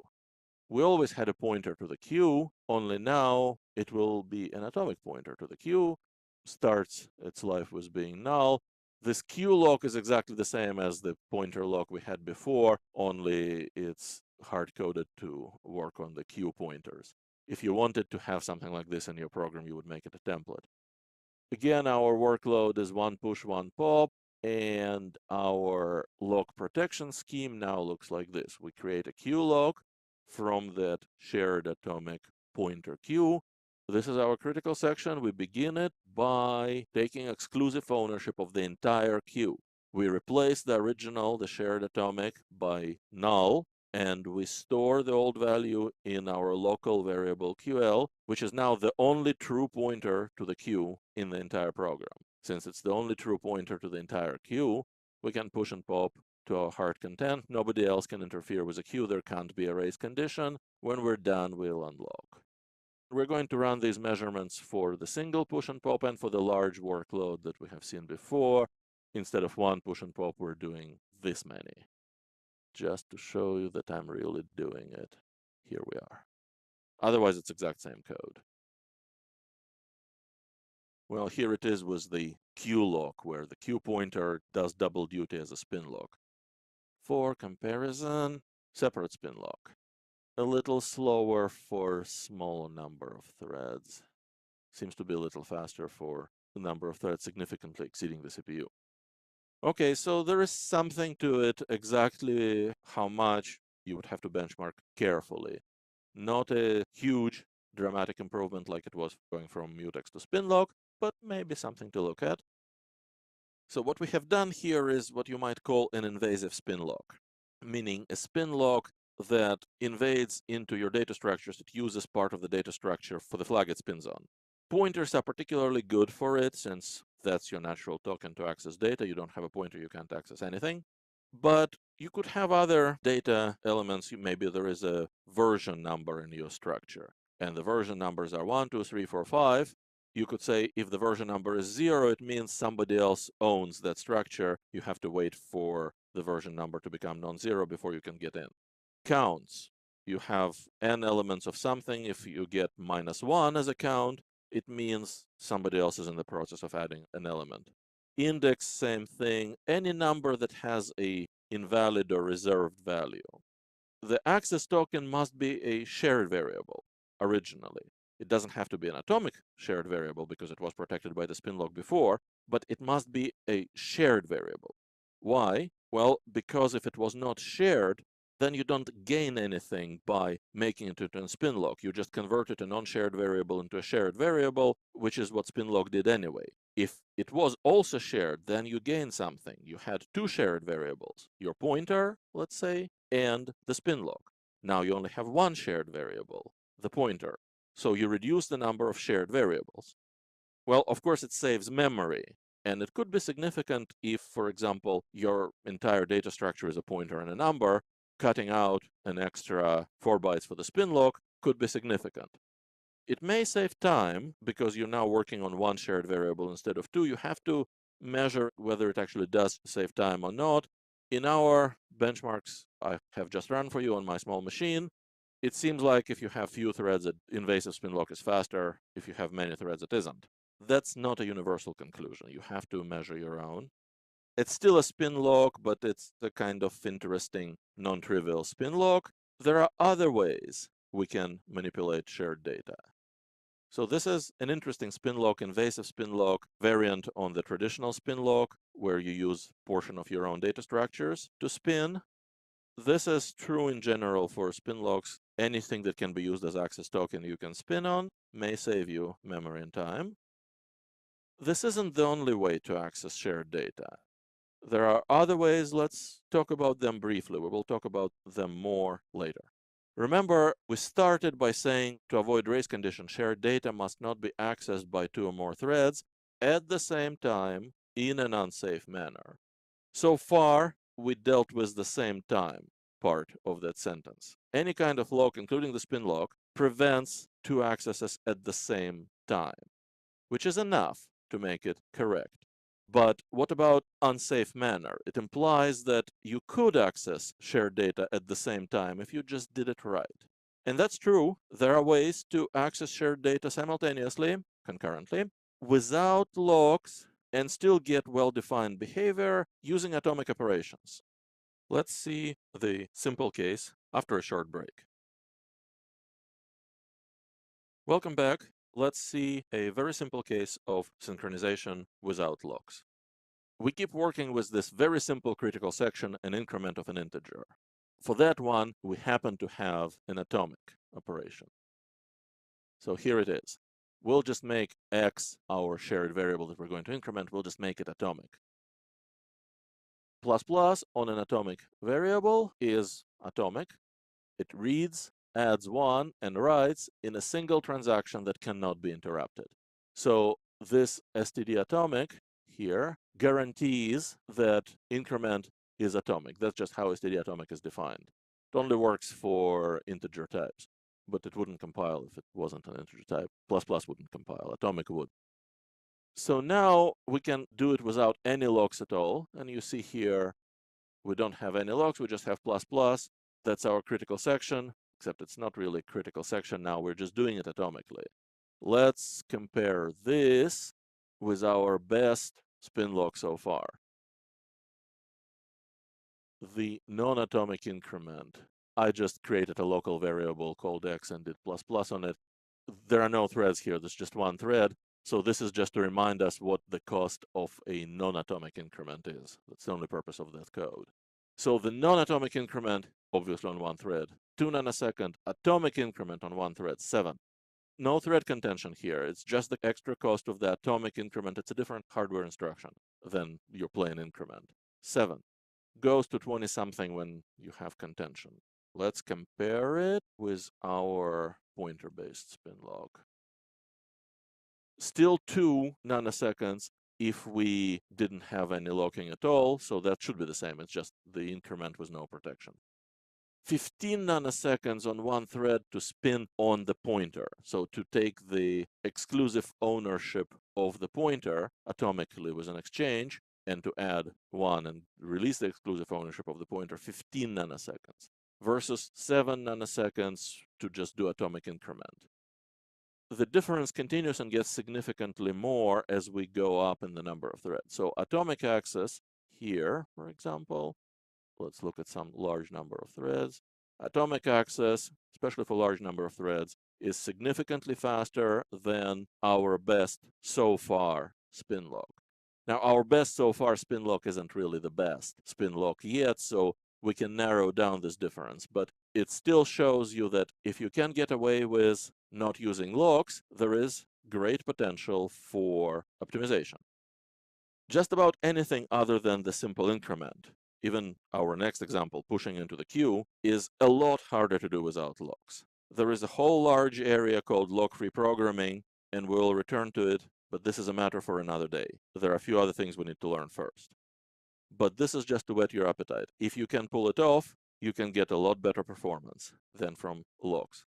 We always had a pointer to the Q, only now it will be an atomic pointer to the Q, starts its life with being null. This Q lock is exactly the same as the pointer lock we had before, only it's hard-coded to work on the Q pointers. If you wanted to have something like this in your program, you would make it a template. Again, our workload is one push, one pop, and our lock protection scheme now looks like this. We create a Q lock from that shared atomic pointer Q. This is our critical section. We begin it by taking exclusive ownership of the entire Q. We replace the original, the shared atomic, by null, and we store the old value in our local variable QL, which is now the only true pointer to the Q in the entire program. Since it's the only true pointer to the entire Q, we can push and pop to our hard content. Nobody else can interfere with a Q. There can't be a race condition. When we're done, we'll unlock. We're going to run these measurements for the single push and pop and for the large workload that we have seen before. Instead of one push and pop, we're doing this many. Just to show you that I'm really doing it. Here we are. Otherwise, it's exact same code. Well, here it is with the Q lock, where the Q pointer does double duty as a spin lock. For comparison, separate spin lock. A little slower for smaller number of threads. Seems to be a little faster for the number of threads significantly exceeding the CPU. Okay, so there is something to it. Exactly how much you would have to benchmark carefully. Not a huge dramatic improvement like it was going from mutex to Spinlock, but maybe something to look at. So what we have done here is what you might call an invasive spin lock, meaning a spin lock that invades into your data structures. It uses part of the data structure for the flag it spins on. Pointers are particularly good for it, since that's your natural token to access data. You don't have a pointer, you can't access anything. But you could have other data elements. Maybe there is a version number in your structure, and the version numbers are 1, 2, 3, 4, 5. You could say if the version number is 0, it means somebody else owns that structure. You have to wait for the version number to become non-zero before you can get in. Counts. You have n elements of something. If you get -1 as a count, it means somebody else is in the process of adding an element. Index, same thing. Any number that has a invalid or reserved value. The access token must be a shared variable originally. It doesn't have to be an atomic shared variable because it was protected by the spin lock before, but it must be a shared variable. Why? Well, because if it was not shared, then you don't gain anything by making it into a spin lock. You just converted a non-shared variable into a shared variable, which is what Spinlock did anyway. If it was also shared, then you gain something. You had two shared variables, your pointer, let's say, and the spin lock. Now you only have one shared variable, the pointer. So you reduce the number of shared variables. Well, of course, it saves memory. And it could be significant if, for example, your entire data structure is a pointer and a number. Cutting out an extra 4 bytes for the spin lock could be significant. It may save time because you're now working on one shared variable instead of two. You have to measure whether it actually does save time or not. In our benchmarks I have just run for you on my small machine, it seems like if you have few threads, an invasive spin lock is faster. If you have many threads, it isn't. That's not a universal conclusion. You have to measure your own. It's still a spin lock, but it's a kind of interesting, non-trivial spin lock. There are other ways we can manipulate shared data. So this is an interesting spin lock, invasive spin lock variant on the traditional spin lock, where you use a portion of your own data structures to spin. This is true in general for spin locks. Anything that can be used as access token you can spin on may save you memory and time. This isn't the only way to access shared data. There are other ways. Let's talk about them briefly. We will talk about them more later. Remember, we started by saying to avoid race condition, shared data must not be accessed by 2 or more threads at the same time in an unsafe manner. So far, we dealt with the same time part of that sentence. Any kind of lock, including the spin lock, prevents 2 accesses at the same time, which is enough to make it correct. But what about unsafe manner? It implies that you could access shared data at the same time if you just did it right. And that's true. There are ways to access shared data simultaneously, concurrently, without locks and still get well-defined behavior using atomic operations. Let's see the simple case after a short break. Welcome back. Let's see a very simple case of synchronization without locks. We keep working with this very simple critical section, an increment of an integer. For that one, we happen to have an atomic operation. So here it is. We'll just make x our shared variable that we're going to increment. We'll just make it atomic. Plus plus on an atomic variable is atomic. It reads, adds 1, and writes in a single transaction that cannot be interrupted. So this std atomic here guarantees that increment is atomic. That's just how std atomic is defined. It only works for integer types, but it wouldn't compile if it wasn't an integer type. Plus plus wouldn't compile. Atomic would. So now we can do it without any locks at all. And you see here, we don't have any locks. We just have plus plus. That's our critical section, except it's not really a critical section now. We're just doing it atomically. Let's compare this with our best spin lock so far. The non-atomic increment, I just created a local variable called x and did plus plus on it. There are no threads here. There's just one thread. So this is just to remind us what the cost of a non-atomic increment is. That's the only purpose of that code. So the non-atomic increment, obviously on one thread, 2 nanosecond, atomic increment on one thread, 7. No thread contention here. It's just the extra cost of the atomic increment. It's a different hardware instruction than your plain increment. 7 goes to 20-something when you have contention. Let's compare it with our pointer-based spin lock. Still 2 nanoseconds if we didn't have any locking at all, so that should be the same. It's just the increment with no protection. 15 nanoseconds on one thread to spin on the pointer. So to take the exclusive ownership of the pointer atomically with an exchange and to add 1 and release the exclusive ownership of the pointer, 15 nanoseconds versus 7 nanoseconds to just do atomic increment. The difference continues and gets significantly more as we go up in the number of threads. So atomic access here, for example, let's look at some large number of threads. Atomic access, especially for large number of threads, is significantly faster than our best so far spin lock. Now, our best so far spin lock isn't really the best spin lock yet, so we can narrow down this difference, but it still shows you that if you can get away with not using locks, there is great potential for optimization. Just about anything other than the simple increment, even our next example, pushing into the queue, is a lot harder to do without locks. There is a whole large area called lock-free programming, and we'll return to it, but this is a matter for another day. There are a few other things we need to learn first. But this is just to whet your appetite. If you can pull it off, you can get a lot better performance than from locks.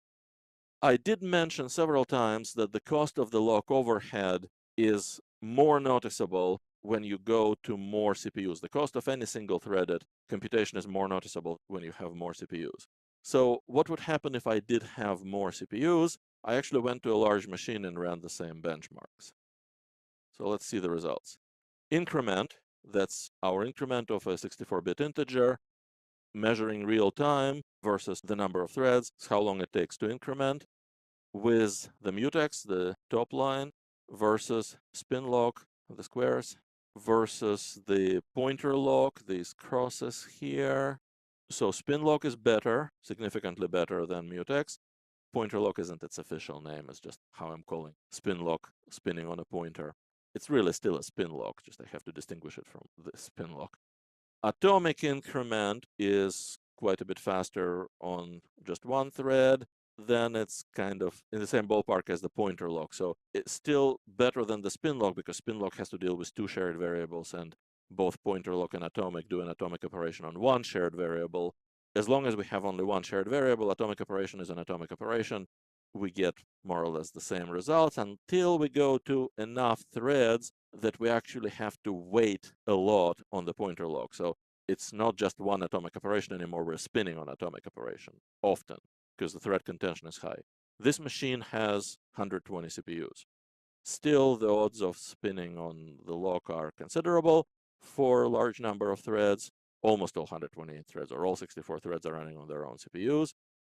I did mention several times that the cost of the lock overhead is more noticeable when you go to more CPUs. The cost of any single-threaded computation is more noticeable when you have more CPUs. So what would happen if I did have more CPUs? I actually went to a large machine and ran the same benchmarks. So let's see the results. Increment, that's our increment of a 64-bit integer, measuring real time versus the number of threads, how long it takes to increment, with the mutex, the top line, versus spin lock, the squares, versus the pointer lock, these crosses here. So spin lock is better, significantly better than mutex. Pointer lock isn't its official name, it's just how I'm calling spin lock, spinning on a pointer. It's really still a spin lock, just I have to distinguish it from the spin lock. Atomic increment is quite a bit faster on just one thread, then it's kind of in the same ballpark as the pointer lock. So it's still better than the spin lock, because spin lock has to deal with two shared variables, and both pointer lock and atomic do an atomic operation on one shared variable. As long as we have only one shared variable, atomic operation is an atomic operation. We get more or less the same results until we go to enough threads that we actually have to wait a lot on the pointer lock. So it's not just one atomic operation anymore, we're spinning on atomic operation often because the thread contention is high. This machine has 120 CPUs. Still, the odds of spinning on the lock are considerable for a large number of threads. Almost all 128 threads, or all 64 threads, are running on their own CPUs.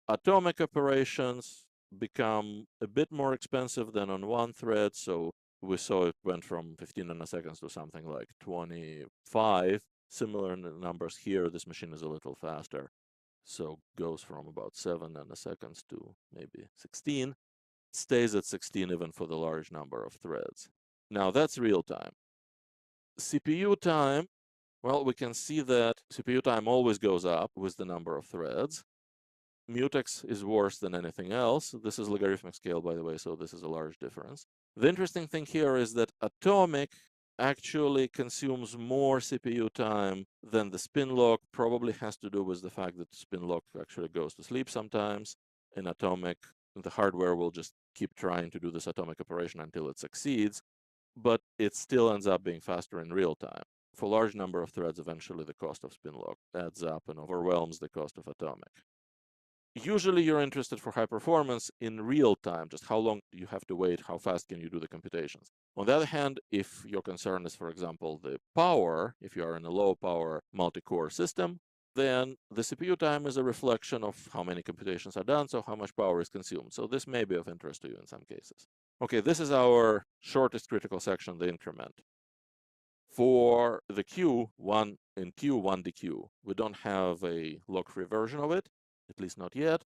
Atomic operations become a bit more expensive than on one thread, so we saw it went from 15 nanoseconds to something like 25. Similar numbers here. This machine is a little faster, so goes from about 7 nanoseconds to maybe 16. Stays at 16 even for the large number of threads. Now that's real time. CPU time, well, we can see that CPU time always goes up with the number of threads. Mutex is worse than anything else. This is logarithmic scale, by the way, so this is a large difference. The interesting thing here is that atomic actually consumes more CPU time than the spin lock. Probably has to do with the fact that the spin lock actually goes to sleep sometimes. In atomic, the hardware will just keep trying to do this atomic operation until it succeeds, but it still ends up being faster in real time. For a large number of threads, eventually the cost of spin lock adds up and overwhelms the cost of atomic. Usually you're interested for high performance in real time, just how long you have to wait, how fast can you do the computations. On the other hand, if your concern is, for example, the power, if you are in a low power multi-core system, then the CPU time is a reflection of how many computations are done, so how much power is consumed. So this may be of interest to you in some cases. Okay, this is our shortest critical section, the increment. For the Q, one in Q, 1DQ, we don't have a lock-free version of it, at least not yet.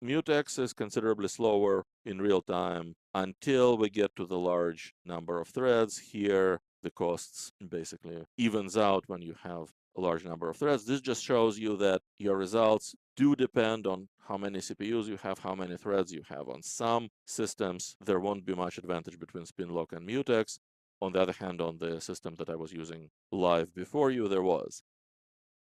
Mutex is considerably slower in real time until we get to the large number of threads. Here, the costs basically evens out when you have a large number of threads. This just shows you that your results do depend on how many CPUs you have, how many threads you have. On some systems, there won't be much advantage between Spinlock and Mutex. On the other hand, on the system that I was using live before you, there was.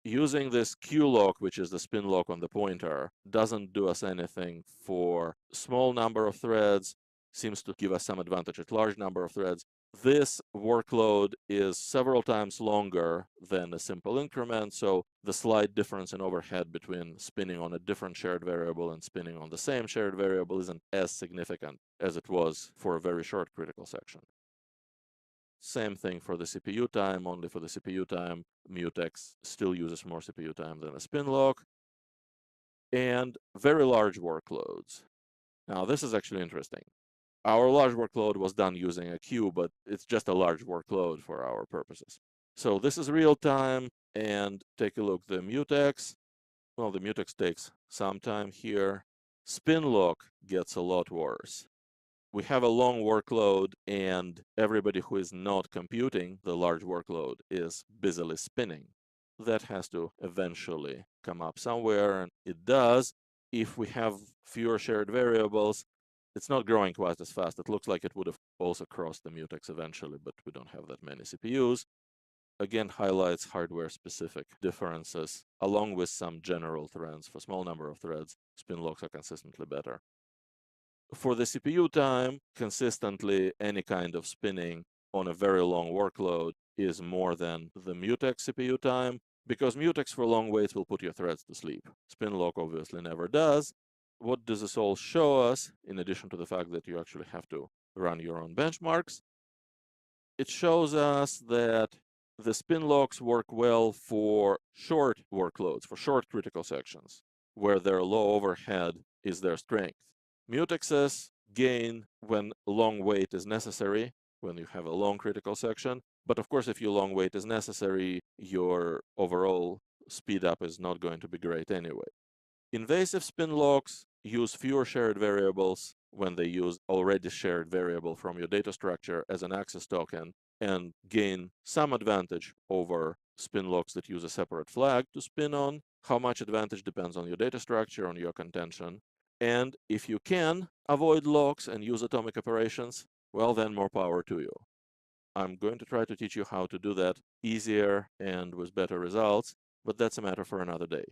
Using this Q lock, which is the spin lock on the pointer, doesn't do us anything for small number of threads, seems to give us some advantage at large number of threads. This workload is several times longer than a simple increment, so the slight difference in overhead between spinning on a different shared variable and spinning on the same shared variable isn't as significant as it was for a very short critical section. Same thing for the CPU time, only for the CPU time, Mutex still uses more CPU time than a spin lock. And very large workloads. Now, this is actually interesting. Our large workload was done using a queue, but it's just a large workload for our purposes. So this is real time, and take a look, the Mutex. Well, the Mutex takes some time here. Spinlock gets a lot worse. We have a long workload, and everybody who is not computing the large workload is busily spinning. That has to eventually come up somewhere, and it does. If we have fewer shared variables, it's not growing quite as fast. It looks like it would have also crossed the Mutex eventually, but we don't have that many CPUs. Again, highlights hardware-specific differences, along with some general trends. For small number of threads, Spinlocks are consistently better. For the CPU time, consistently, any kind of spinning on a very long workload is more than the Mutex CPU time, because Mutex for long waits will put your threads to sleep. Spinlock obviously never does. What does this all show us, in addition to the fact that you actually have to run your own benchmarks? It shows us that the Spinlocks work well for short workloads, for short critical sections, where their low overhead is their strength. Mutexes gain when long wait is necessary, when you have a long critical section. But of course, if your long wait is necessary, your overall speed up is not going to be great anyway. Invasive Spinlocks use fewer shared variables when they use already shared variable from your data structure as an access token, and gain some advantage over Spinlocks that use a separate flag to spin on. How much advantage depends on your data structure, on your contention. And if you can avoid locks and use atomic operations, well, then more power to you. I'm going to try to teach you how to do that easier and with better results, but that's a matter for another day.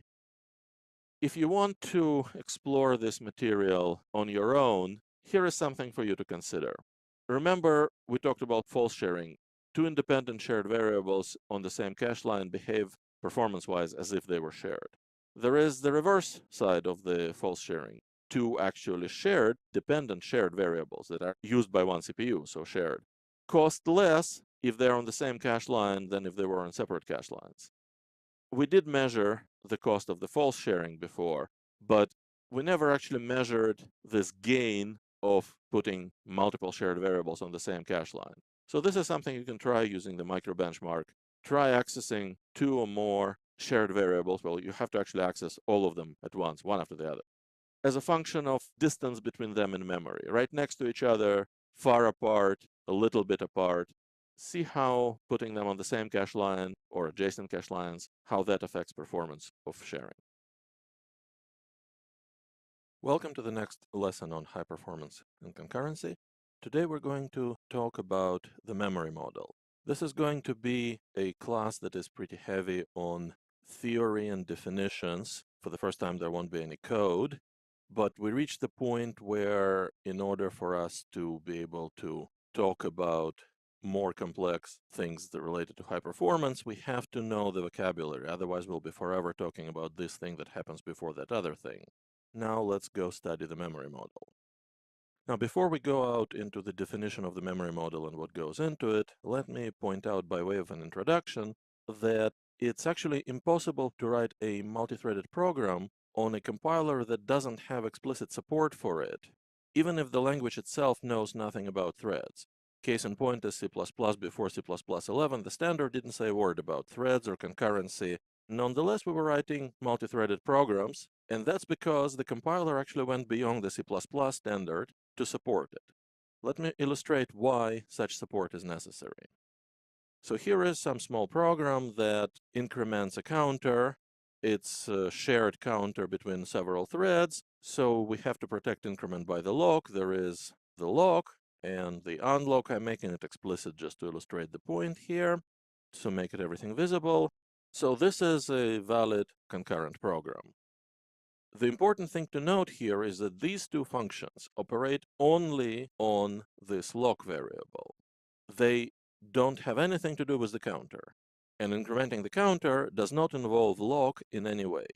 If you want to explore this material on your own, here is something for you to consider. Remember, we talked about false sharing. Two independent shared variables on the same cache line behave performance-wise as if they were shared. There is the reverse side of the false sharing. Two actually shared, dependent shared variables that are used by one CPU, so shared, cost less if they're on the same cache line than if they were on separate cache lines. We did measure the cost of the false sharing before, but we never actually measured this gain of putting multiple shared variables on the same cache line. So this is something you can try using the micro benchmark. Try accessing two or more shared variables. Well, you have to actually access all of them at once, one after the other, as a function of distance between them in memory, right next to each other, far apart, a little bit apart. See how putting them on the same cache line or adjacent cache lines, how that affects performance of sharing. Welcome to the next lesson on high performance and concurrency. Today we're going to talk about the memory model. This is going to be a class that is pretty heavy on theory and definitions. For the first time, there won't be any code, but we reached the point where in order for us to be able to talk about more complex things that are related to high performance, we have to know the vocabulary. Otherwise, we'll be forever talking about this thing that happens before that other thing. Now let's go study the memory model. Now, before we go out into the definition of the memory model and what goes into it, let me point out by way of an introduction that it's actually impossible to write a multi-threaded program on a compiler that doesn't have explicit support for it, even if the language itself knows nothing about threads. Case in point is C++ before C++11. The standard didn't say a word about threads or concurrency. Nonetheless, we were writing multi-threaded programs, and that's because the compiler actually went beyond the C++ standard to support it. Let me illustrate why such support is necessary. So here is some small program that increments a counter. It's a shared counter between several threads, so we have to protect increment by the lock. There is the lock and the unlock. I'm making it explicit just to illustrate the point here, to make it everything visible. So this is a valid concurrent program. The important thing to note here is that these two functions operate only on this lock variable. They don't have anything to do with the counter, and incrementing the counter does not involve lock in any way.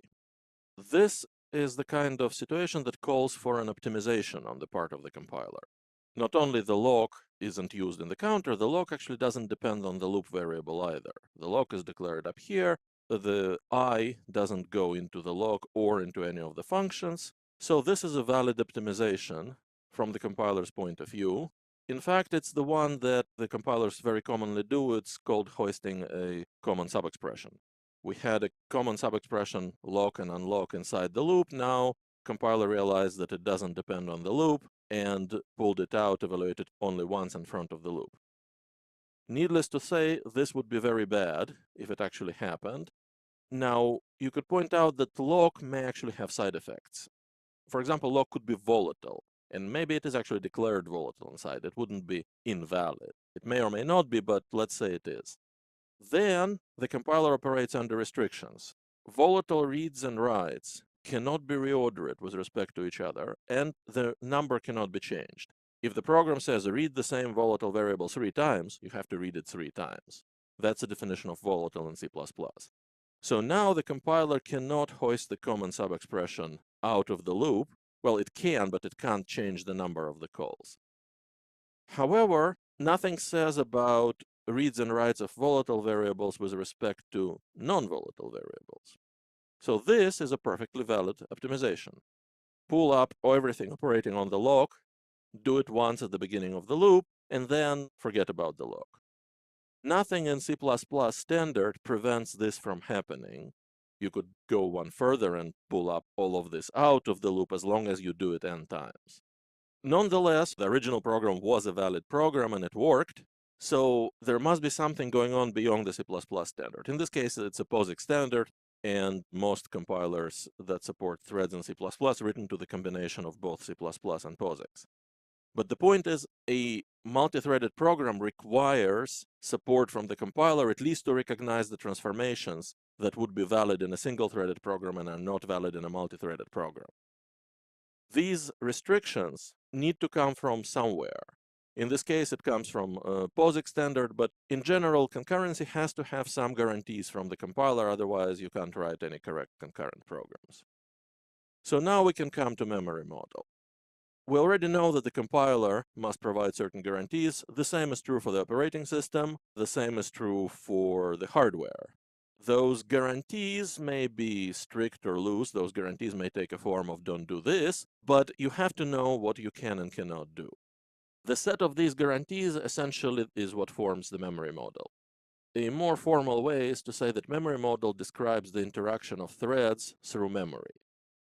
This is the kind of situation that calls for an optimization on the part of the compiler. Not only the lock isn't used in the counter, the lock actually doesn't depend on the loop variable either. The lock is declared up here. The I doesn't go into the lock or into any of the functions. So this is a valid optimization from the compiler's point of view. In fact, it's the one that the compilers very commonly do. It's called hoisting a common subexpression. We had a common subexpression lock and unlock inside the loop. Now, compiler realized that it doesn't depend on the loop and pulled it out, evaluated only once in front of the loop. Needless to say, this would be very bad if it actually happened. Now, you could point out that lock may actually have side effects. For example, lock could be volatile, and maybe it is actually declared volatile inside. It wouldn't be invalid. It may or may not be, but let's say it is. Then the compiler operates under restrictions. Volatile reads and writes cannot be reordered with respect to each other, and the number cannot be changed. If the program says read the same volatile variable 3 times, you have to read it 3 times. That's the definition of volatile in C++. So now the compiler cannot hoist the common subexpression out of the loop. Well, it can, but it can't change the number of the calls. However, nothing says about reads and writes of volatile variables with respect to non-volatile variables. So this is a perfectly valid optimization. Pull up everything operating on the lock, do it once at the beginning of the loop, and then forget about the lock. Nothing in C++ standard prevents this from happening. You could go one further and pull up all of this out of the loop as long as you do it n times. Nonetheless, the original program was a valid program and it worked. So there must be something going on beyond the C++ standard. In this case, it's a POSIX standard, and most compilers that support threads in C++ written to the combination of both C++ and POSIX. But the point is, a multi-threaded program requires support from the compiler at least to recognize the transformations that would be valid in a single-threaded program and are not valid in a multi-threaded program. These restrictions need to come from somewhere. In this case, it comes from a POSIX standard, but in general, concurrency has to have some guarantees from the compiler, otherwise you can't write any correct concurrent programs. So now we can come to memory model. We already know that the compiler must provide certain guarantees. The same is true for the operating system. The same is true for the hardware. Those guarantees may be strict or loose. Those guarantees may take a form of don't do this, but you have to know what you can and cannot do. The set of these guarantees essentially is what forms the memory model. A more formal way is to say that memory model describes the interaction of threads through memory.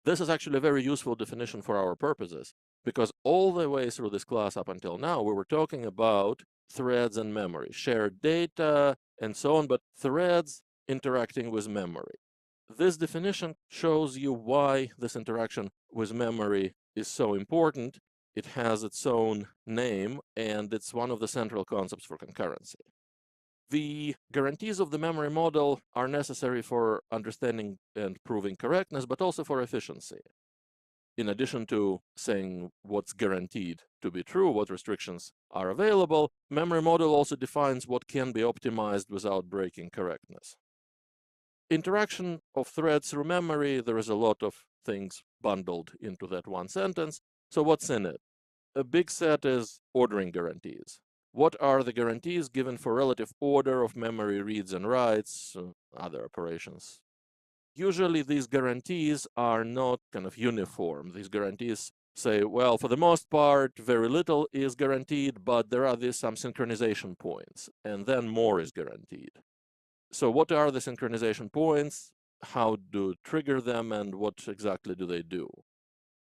This is actually a very useful definition for our purposes, because all the way through this class up until now, we were talking about threads and memory, shared data, and so on, but threads interacting with memory. This definition shows you why this interaction with memory is so important. It has its own name, and it's one of the central concepts for concurrency. The guarantees of the memory model are necessary for understanding and proving correctness, but also for efficiency. In addition to saying what's guaranteed to be true, what restrictions are available, memory model also defines what can be optimized without breaking correctness. Interaction of threads through memory, there is a lot of things bundled into that one sentence. So what's in it? A big set is ordering guarantees. What are the guarantees given for relative order of memory reads and writes, other operations? Usually these guarantees are not kind of uniform. These guarantees say, well, for the most part, very little is guaranteed, but there are some synchronization points, and then more is guaranteed. So what are the synchronization points? How to trigger them, and what exactly do they do?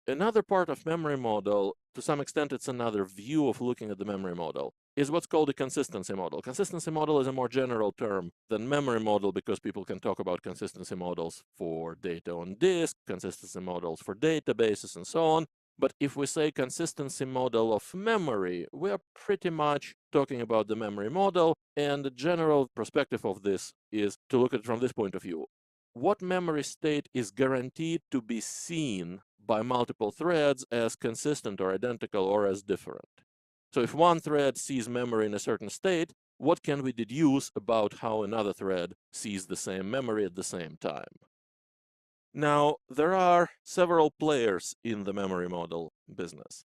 Another part of memory model, to some extent, it's another view of looking at the memory model, is what's called a consistency model. Consistency model is a more general term than memory model because people can talk about consistency models for data on disk, consistency models for databases, and so on. But if we say consistency model of memory, we're pretty much talking about the memory model, and the general perspective of this is to look at it from this point of view. What memory state is guaranteed to be seen by multiple threads as consistent or identical or as different? So if one thread sees memory in a certain state, what can we deduce about how another thread sees the same memory at the same time? Now, there are several players in the memory model business.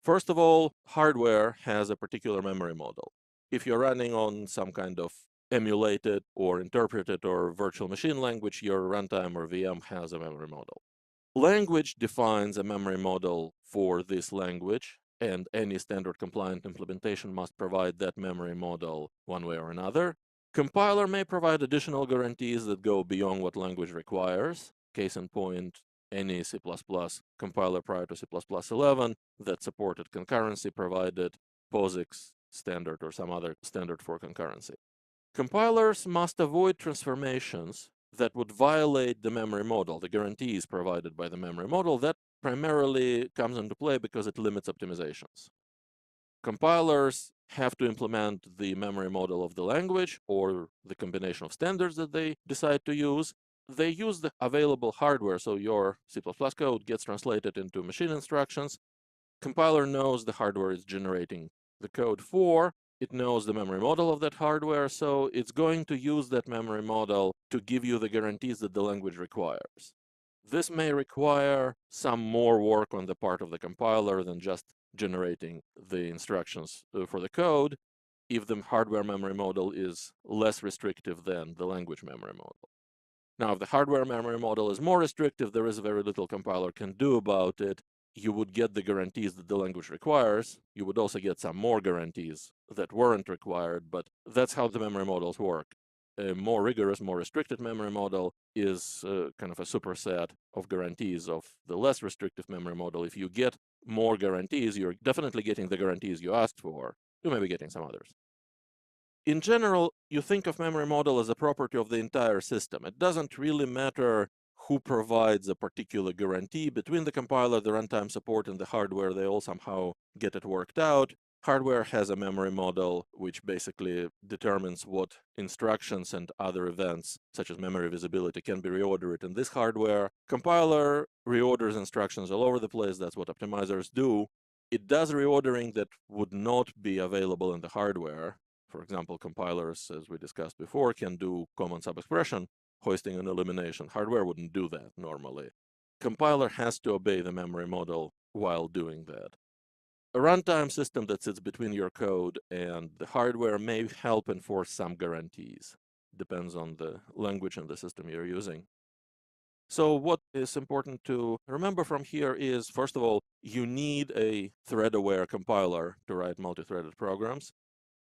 First of all, hardware has a particular memory model. If you're running on some kind of emulated or interpreted or virtual machine language, your runtime or VM has a memory model. Language defines a memory model for this language, and any standard compliant implementation must provide that memory model one way or another. Compiler may provide additional guarantees that go beyond what language requires. Case in point, any C++ compiler prior to C++ 11 that supported concurrency provided POSIX standard or some other standard for concurrency. Compilers must avoid transformations that would violate the memory model, the guarantees provided by the memory model. That primarily comes into play because it limits optimizations. Compilers have to implement the memory model of the language or the combination of standards that they decide to use. They use the available hardware, so your C++ code gets translated into machine instructions. Compiler knows the hardware is generating the code for. It knows the memory model of that hardware, so it's going to use that memory model to give you the guarantees that the language requires. This may require some more work on the part of the compiler than just generating the instructions for the code if the hardware memory model is less restrictive than the language memory model. Now, if the hardware memory model is more restrictive, there is very little compiler can do about it. You would get the guarantees that the language requires. You would also get some more guarantees that weren't required, but that's how the memory models work. A more rigorous, more restricted memory model is kind of a superset of guarantees of the less restrictive memory model. If you get more guarantees, you're definitely getting the guarantees you asked for. You may be getting some others. In general, you think of memory model as a property of the entire system. It doesn't really matter who provides a particular guarantee between the compiler, the runtime support, and the hardware. They all somehow get it worked out. Hardware has a memory model, which basically determines what instructions and other events, such as memory visibility, can be reordered in this hardware. Compiler reorders instructions all over the place. That's what optimizers do. It does reordering that would not be available in the hardware. For example, compilers, as we discussed before, can do common subexpression, hoisting and elimination. Hardware wouldn't do that normally. Compiler has to obey the memory model while doing that. A runtime system that sits between your code and the hardware may help enforce some guarantees. Depends on the language and the system you're using. So what is important to remember from here is, first of all, you need a thread-aware compiler to write multi-threaded programs,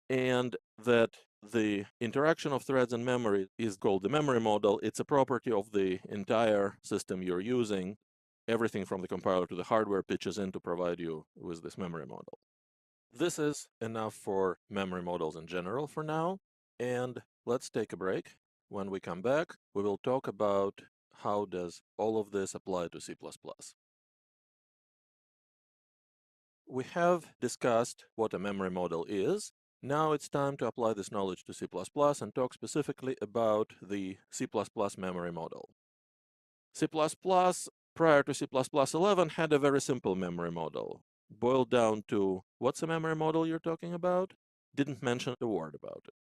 and that the interaction of threads and memory is called the memory model. It's a property of the entire system you're using. Everything from the compiler to the hardware pitches in to provide you with this memory model. This is enough for memory models in general for now, and let's take a break. When we come back, we will talk about how does all of this apply to C++. We have discussed what a memory model is. Now it's time to apply this knowledge to C++ and talk specifically about the C++ memory model. C++ prior to C++11 had a very simple memory model. Boiled down to, what's a memory model you're talking about? Didn't mention a word about it.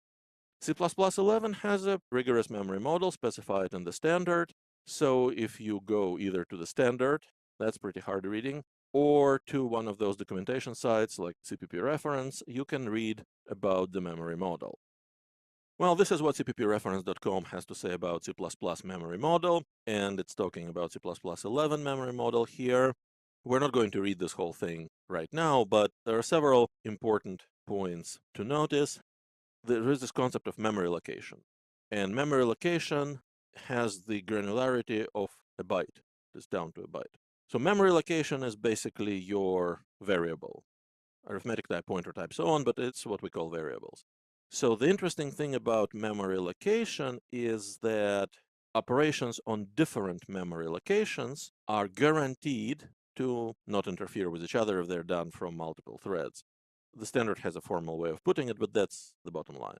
C++11 has a rigorous memory model specified in the standard. So if you go either to the standard, that's pretty hard reading, or to one of those documentation sites like CPP reference, you can read about the memory model. Well, this is what cppreference.com has to say about C++ memory model, and it's talking about C++11 memory model here. We're not going to read this whole thing right now, but there are several important points to notice. There is this concept of memory location, and memory location has the granularity of a byte. It's down to a byte. So memory location is basically your variable, arithmetic type, pointer type, so on, but it's what we call variables. So the interesting thing about memory location is that operations on different memory locations are guaranteed to not interfere with each other if they're done from multiple threads. The standard has a formal way of putting it, but that's the bottom line.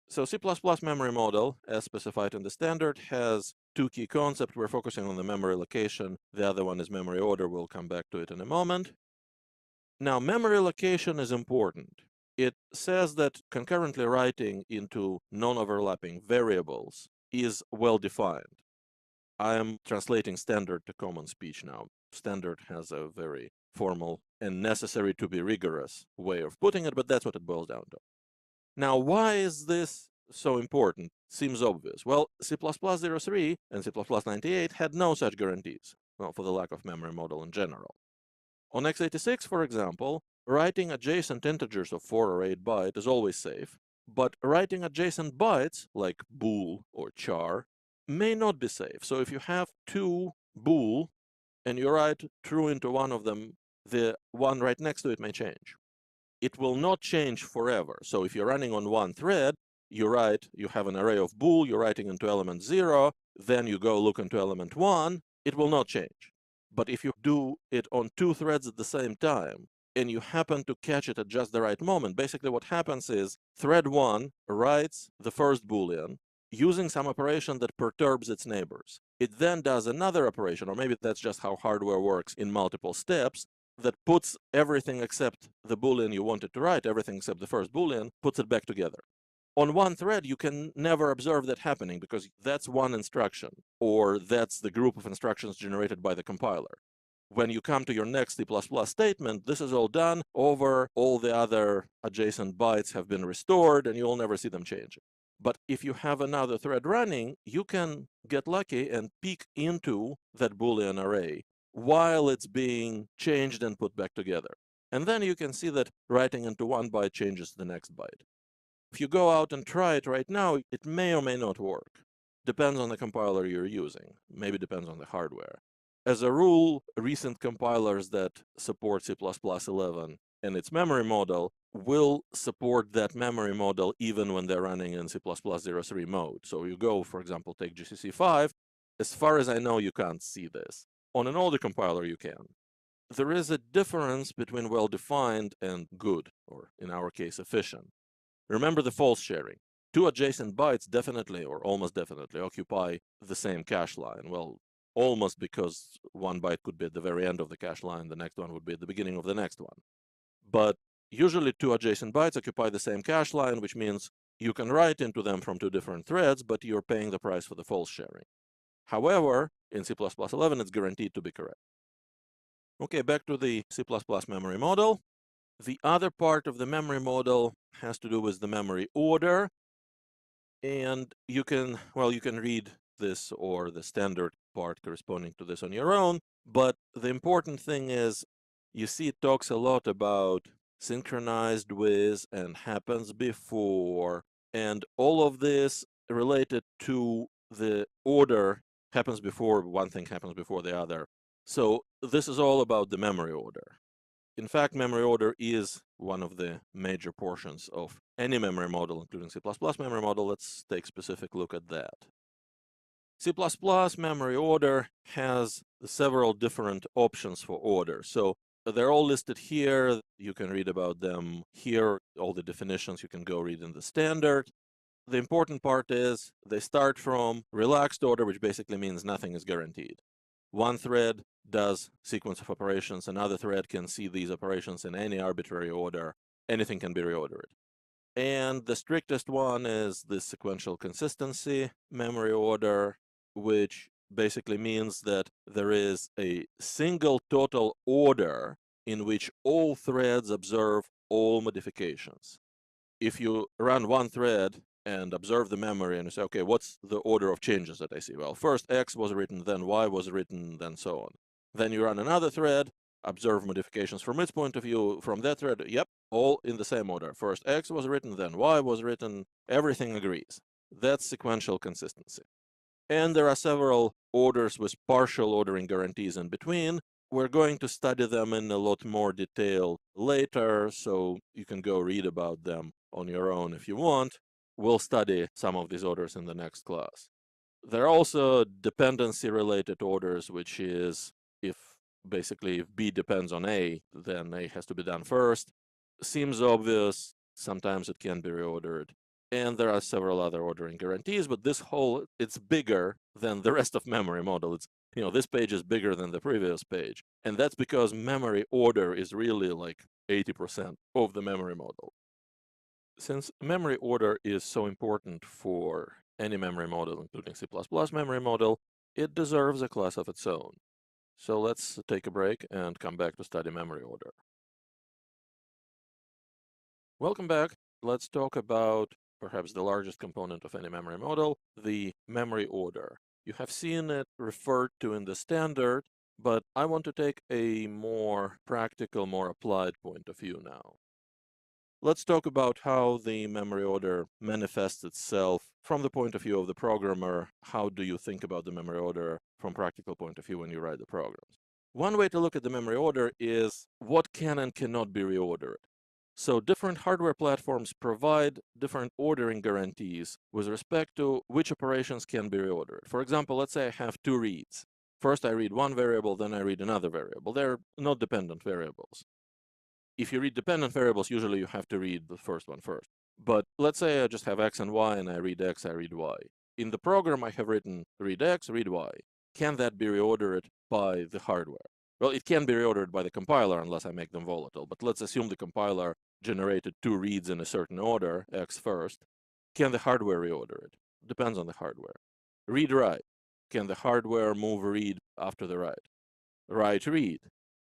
So C++ memory model, as specified in the standard, has two key concepts. We're focusing on the memory location. The other one is memory order. We'll come back to it in a moment. Now, memory location is important. It says that concurrently writing into non-overlapping variables is well defined. I am translating standard to common speech now. Standard has a very formal and necessary to be rigorous way of putting it, but that's what it boils down to. Now, why is this so important? Seems obvious. Well, C++03 and C++98 had no such guarantees, well, for the lack of memory model in general. On x86, for example, writing adjacent integers of 4 or 8 bytes is always safe, but writing adjacent bytes, like bool or char, may not be safe. So if you have two bool and you write true into one of them, the one right next to it may change. It will not change forever. So if you're running on one thread, you have an array of bool, you're writing into element 0, then you go look into element 1, it will not change. But if you do it on two threads at the same time, and you happen to catch it at just the right moment, basically what happens is thread 1 writes the first Boolean using some operation that perturbs its neighbors. It then does another operation, or maybe that's just how hardware works in multiple steps, that puts everything except the Boolean you wanted to write, everything except the first Boolean, puts it back together. On one thread, you can never observe that happening because that's one instruction, or that's the group of instructions generated by the compiler. When you come to your next C++ statement, this is all done over, all the other adjacent bytes have been restored, and you'll never see them change. But if you have another thread running, you can get lucky and peek into that Boolean array while it's being changed and put back together. And then you can see that writing into one byte changes the next byte. If you go out and try it right now, it may or may not work. Depends on the compiler you're using. Maybe depends on the hardware. As a rule, recent compilers that support C++11 and its memory model will support that memory model even when they're running in C++03 mode. So you go, for example, take GCC 5. As far as I know, you can't see this. On an older compiler, you can. There is a difference between well-defined and good, or in our case, efficient. Remember the false sharing. Two adjacent bytes definitely, or almost definitely, occupy the same cache line. Well, almost, because one byte could be at the very end of the cache line, the next one would be at the beginning of the next one. But usually two adjacent bytes occupy the same cache line, which means you can write into them from two different threads, but you're paying the price for the false sharing. However, in C++11, it's guaranteed to be correct. Okay, back to the C++ memory model. The other part of the memory model has to do with the memory order. And you can read this or the standard part corresponding to this on your own. But the important thing is, you see it talks a lot about synchronized with and happens before, and all of this related to the order happens before, one thing happens before the other. So this is all about the memory order. In fact, memory order is one of the major portions of any memory model, including C++ memory model. Let's take a specific look at that. C++ memory order has several different options for order. So they're all listed here. You can read about them here. All the definitions you can go read in the standard. The important part is they start from relaxed order, which basically means nothing is guaranteed. One thread does sequence of operations. Another thread can see these operations in any arbitrary order. Anything can be reordered. And the strictest one is the sequential consistency memory order, which basically means that there is a single total order in which all threads observe all modifications. If you run one thread and observe the memory and you say, okay, what's the order of changes that I see? Well, first X was written, then Y was written, then so on. Then you run another thread, observe modifications from its point of view, from that thread, yep, all in the same order. First X was written, then Y was written, everything agrees. That's sequential consistency. And there are several orders with partial ordering guarantees in between. We're going to study them in a lot more detail later, so you can go read about them on your own if you want. We'll study some of these orders in the next class. There are also dependency-related orders, which is if B depends on A, then A has to be done first. Seems obvious. Sometimes it can be reordered. And there are several other ordering guarantees, but it's bigger than the rest of memory model. It's, this page is bigger than the previous page. And that's because memory order is really like 80% of the memory model. Since memory order is so important for any memory model, including C++ memory model, it deserves a class of its own. So let's take a break and come back to study memory order. Welcome back. Let's talk about perhaps the largest component of any memory model, the memory order. You have seen it referred to in the standard, but I want to take a more practical, more applied point of view now. Let's talk about how the memory order manifests itself from the point of view of the programmer. How do you think about the memory order from practical point of view when you write the programs? One way to look at the memory order is what can and cannot be reordered. So different hardware platforms provide different ordering guarantees with respect to which operations can be reordered. For example, let's say I have two reads. First I read one variable, then I read another variable. They're not dependent variables. If you read dependent variables, usually you have to read the first one first. But let's say I just have X and Y, and I read X, I read Y. In the program, I have written read X, read Y. Can that be reordered by the hardware? Well, it can be reordered by the compiler unless I make them volatile. But let's assume the compiler generated two reads in a certain order, X first. Can the hardware reorder it? Depends on the hardware. Read-write. Can the hardware move read after the write? Write-read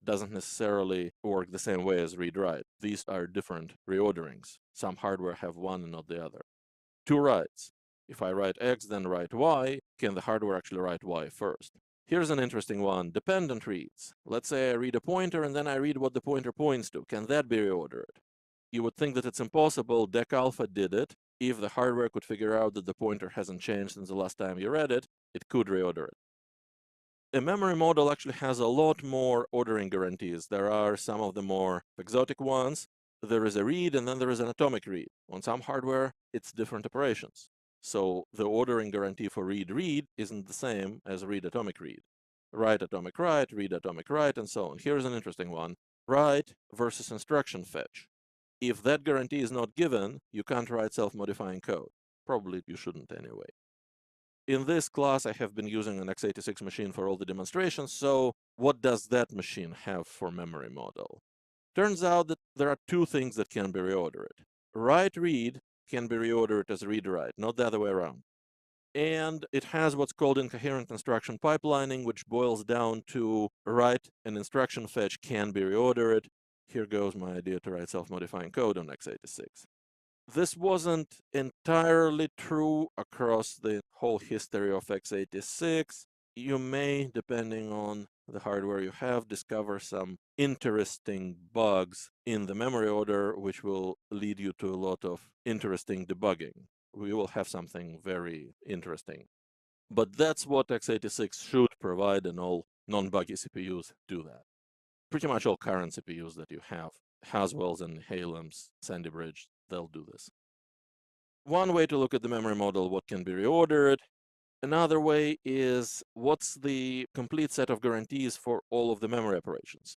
doesn't necessarily work the same way as read-write. These are different reorderings. Some hardware have one and not the other. Two writes. If I write X, then write Y, can the hardware actually write Y first? Here's an interesting one, dependent reads. Let's say I read a pointer and then I read what the pointer points to. Can that be reordered? You would think that it's impossible. Dec Alpha did it. If the hardware could figure out that the pointer hasn't changed since the last time you read it, it could reorder it. A memory model actually has a lot more ordering guarantees. There are some of the more exotic ones. There is a read, and then there is an atomic read. On some hardware, it's different operations. So the ordering guarantee for read-read isn't the same as read-atomic read. Write atomic write, read atomic write, and so on. Here's an interesting one. Write versus instruction fetch. If that guarantee is not given, you can't write self-modifying code. Probably you shouldn't anyway. In this class, I have been using an x86 machine for all the demonstrations, so what does that machine have for memory model? Turns out that there are two things that can be reordered. Write-read can be reordered as read-write, not the other way around. And it has what's called incoherent instruction pipelining, which boils down to write and instruction fetch can be reordered. Here goes my idea to write self-modifying code on x86. This wasn't entirely true across the whole history of x86. You may, depending on the hardware you have, discover some interesting bugs in the memory order, which will lead you to a lot of interesting debugging. We will have something very interesting. But that's what x86 should provide, and all non-buggy CPUs do that. Pretty much all current CPUs that you have, Haswell's and Halem's, Sandy Bridge, they'll do this. One way to look at the memory model, what can be reordered. Another way is what's the complete set of guarantees for all of the memory operations.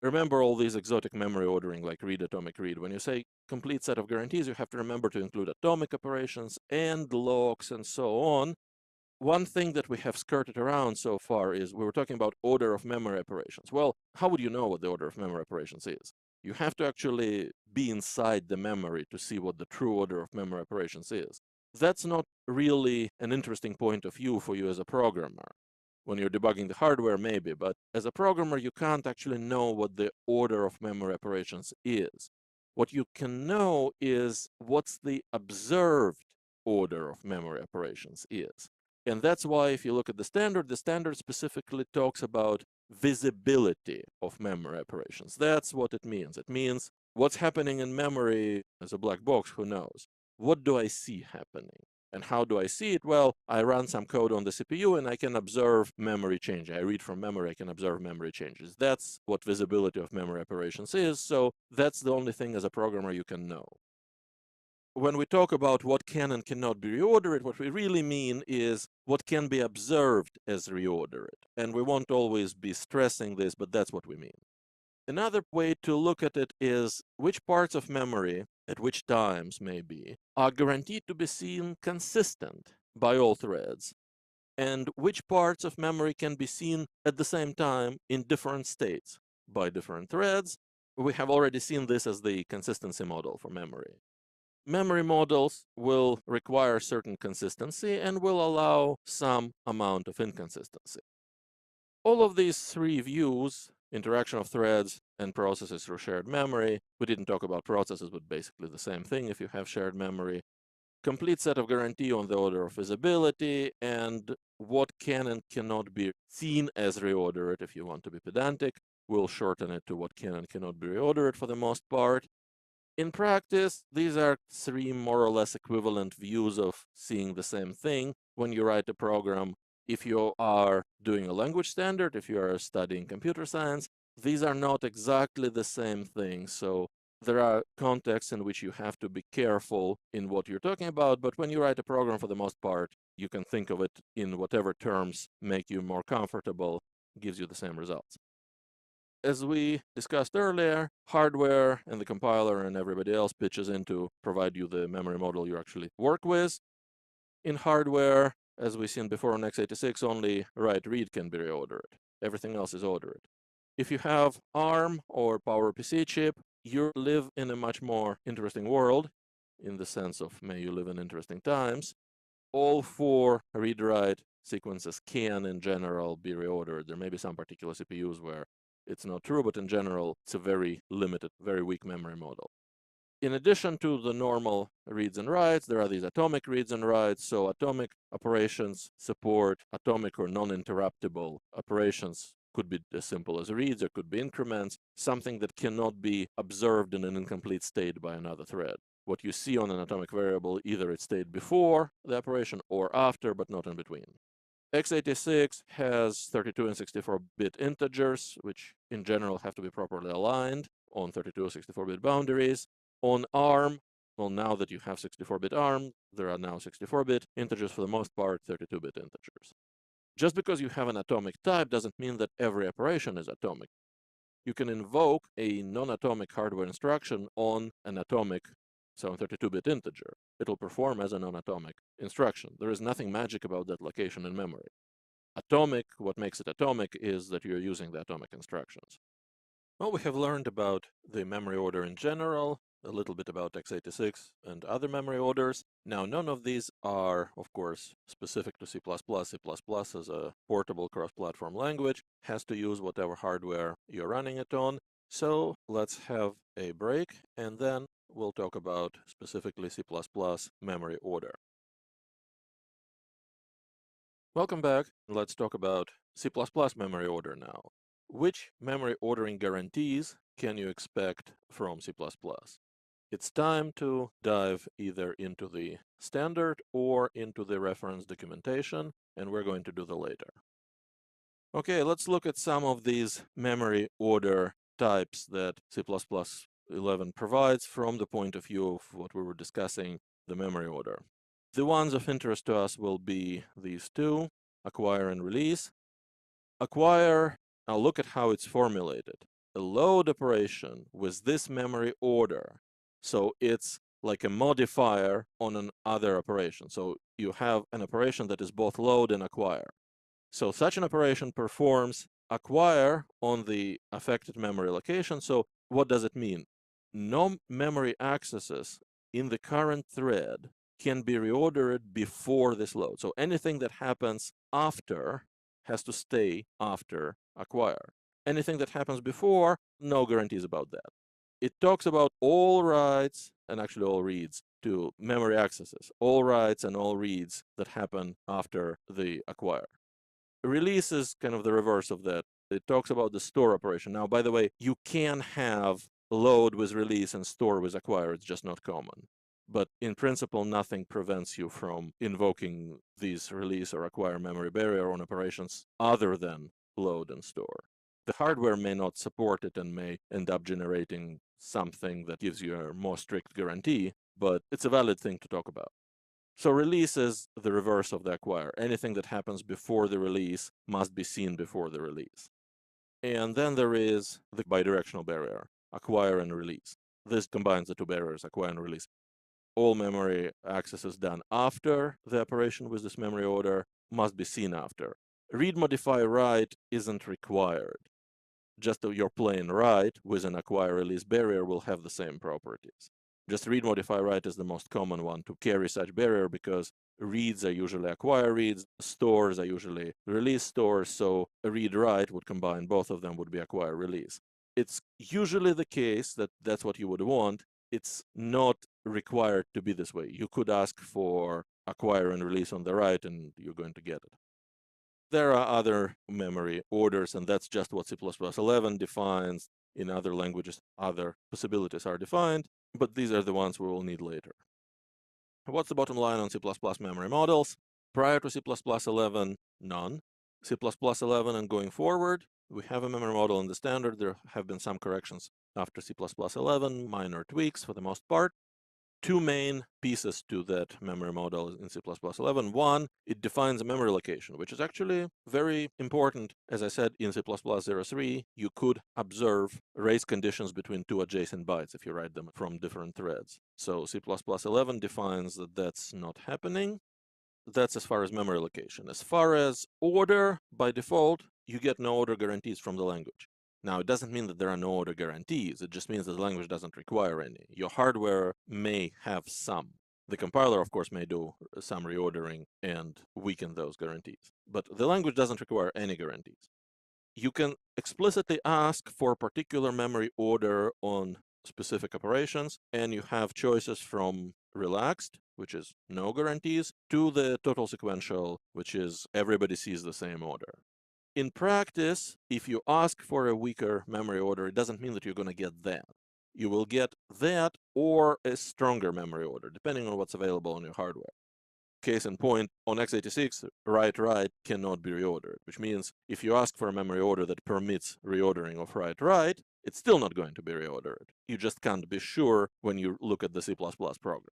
Remember all these exotic memory ordering like read, atomic read. When you say complete set of guarantees, you have to remember to include atomic operations and locks and so on. One thing that we have skirted around so far is we were talking about order of memory operations. Well, how would you know what the order of memory operations is? You have to actually be inside the memory to see what the true order of memory operations is. That's not really an interesting point of view for you as a programmer. When you're debugging the hardware, maybe, but as a programmer, you can't actually know what the order of memory operations is. What you can know is what's the observed order of memory operations is. And that's why if you look at the standard specifically talks about visibility of memory operations. That's what it means. It means what's happening in memory as a black box, who knows? What do I see happening? And how do I see it? Well, I run some code on the CPU and I can observe memory change. I read from memory, I can observe memory changes. That's what visibility of memory operations is. So that's the only thing as a programmer you can know. When we talk about what can and cannot be reordered, what we really mean is what can be observed as reordered. And we won't always be stressing this, but that's what we mean. Another way to look at it is which parts of memory, at which times maybe, are guaranteed to be seen consistent by all threads, and which parts of memory can be seen at the same time in different states by different threads. We have already seen this as the consistency model for memory. Memory models will require certain consistency and will allow some amount of inconsistency. All of these three views, interaction of threads and processes through shared memory, we didn't talk about processes, but basically the same thing if you have shared memory, complete set of guarantee on the order of visibility, and what can and cannot be seen as reordered. If you want to be pedantic, we'll shorten it to what can and cannot be reordered for the most part. In practice, these are three more or less equivalent views of seeing the same thing when you write a program. If you are doing a language standard, if you are studying computer science, these are not exactly the same thing. So there are contexts in which you have to be careful in what you're talking about, but when you write a program, for the most part, you can think of it in whatever terms make you more comfortable, gives you the same results. As we discussed earlier, hardware and the compiler and everybody else pitches in to provide you the memory model you actually work with. In hardware, as we've seen before on x86, only write-read can be reordered. Everything else is ordered. If you have ARM or PowerPC chip, you live in a much more interesting world, in the sense of may you live in interesting times. All four read-write sequences can, in general, be reordered. There may be some particular CPUs where it's not true, but in general, it's a very limited, very weak memory model. In addition to the normal reads and writes, there are these atomic reads and writes. So atomic operations support atomic or non-interruptible operations. Could be as simple as reads, or could be increments, something that cannot be observed in an incomplete state by another thread. What you see on an atomic variable, either it stayed before the operation or after, but not in between. x86 has 32 and 64-bit integers, which in general have to be properly aligned on 32 or 64-bit boundaries. On ARM, well, now that you have 64-bit ARM, there are now 64-bit integers, for the most part, 32-bit integers. Just because you have an atomic type doesn't mean that every operation is atomic. You can invoke a non-atomic hardware instruction on an atomic, so a 32-bit integer. It'll perform as a non-atomic instruction. There is nothing magic about that location in memory. Atomic, what makes it atomic is that you're using the atomic instructions. Well, we have learned about the memory order in general, a little bit about x86 and other memory orders. Now, none of these are, of course, specific to C++. C++ as a portable cross-platform language has to use whatever hardware you're running it on. So let's have a break, and then we'll talk about specifically C++ memory order. Welcome back. Let's talk about C++ memory order now. Which memory ordering guarantees can you expect from C++? It's time to dive either into the standard or into the reference documentation, and we're going to do the latter. Okay, let's look at some of these memory order types that C++11 provides from the point of view of what we were discussing, the memory order. The ones of interest to us will be these two, acquire and release. Acquire, now look at how it's formulated. A load operation with this memory order. So it's like a modifier on another operation. So you have an operation that is both load and acquire. So such an operation performs acquire on the affected memory location. So what does it mean? No memory accesses in the current thread can be reordered before this load. So anything that happens after has to stay after acquire. Anything that happens before, no guarantees about that. It talks about all writes and actually all reads to memory accesses, all writes and all reads that happen after the acquire. Release is kind of the reverse of that. It talks about the store operation. Now, by the way, you can have load with release and store with acquire. It's just not common. But in principle, nothing prevents you from invoking these release or acquire memory barrier on operations other than load and store. The hardware may not support it and may end up generating something that gives you a more strict guarantee, but it's a valid thing to talk about. So release is the reverse of the acquire. Anything that happens before the release must be seen before the release. And then there is the bidirectional barrier, acquire and release. This combines the two barriers, acquire and release. All memory accesses done after the operation with this memory order must be seen after. Read, modify, write isn't required. Just your plain write with an acquire release barrier will have the same properties. Just read, modify, write is the most common one to carry such barrier because reads are usually acquire reads, stores are usually release stores, so a read write would combine both of them would be acquire release. It's usually the case that that's what you would want. It's not required to be this way. You could ask for acquire and release on the right and you're going to get it. There are other memory orders, and that's just what C++11 defines. In other languages, other possibilities are defined, but these are the ones we will need later. What's the bottom line on C++ memory models? Prior to C++11, none. C++11 and going forward, we have a memory model in the standard. There have been some corrections after C++11, minor tweaks for the most part. Two main pieces to that memory model in C++11. One, it defines a memory location, which is actually very important. As I said, in C++03, you could observe race conditions between two adjacent bytes if you write them from different threads. So C++11 defines that that's not happening. That's as far as memory location. As far as order, by default, you get no order guarantees from the language. Now, it doesn't mean that there are no order guarantees. It just means that the language doesn't require any. Your hardware may have some. The compiler, of course, may do some reordering and weaken those guarantees. But the language doesn't require any guarantees. You can explicitly ask for a particular memory order on specific operations, and you have choices from relaxed, which is no guarantees, to the total sequential, which is everybody sees the same order. In practice, if you ask for a weaker memory order, it doesn't mean that you're going to get that. You will get that or a stronger memory order, depending on what's available on your hardware. Case in point, on x86, write-write cannot be reordered, which means if you ask for a memory order that permits reordering of write-write, it's still not going to be reordered. You just can't be sure when you look at the C++ program.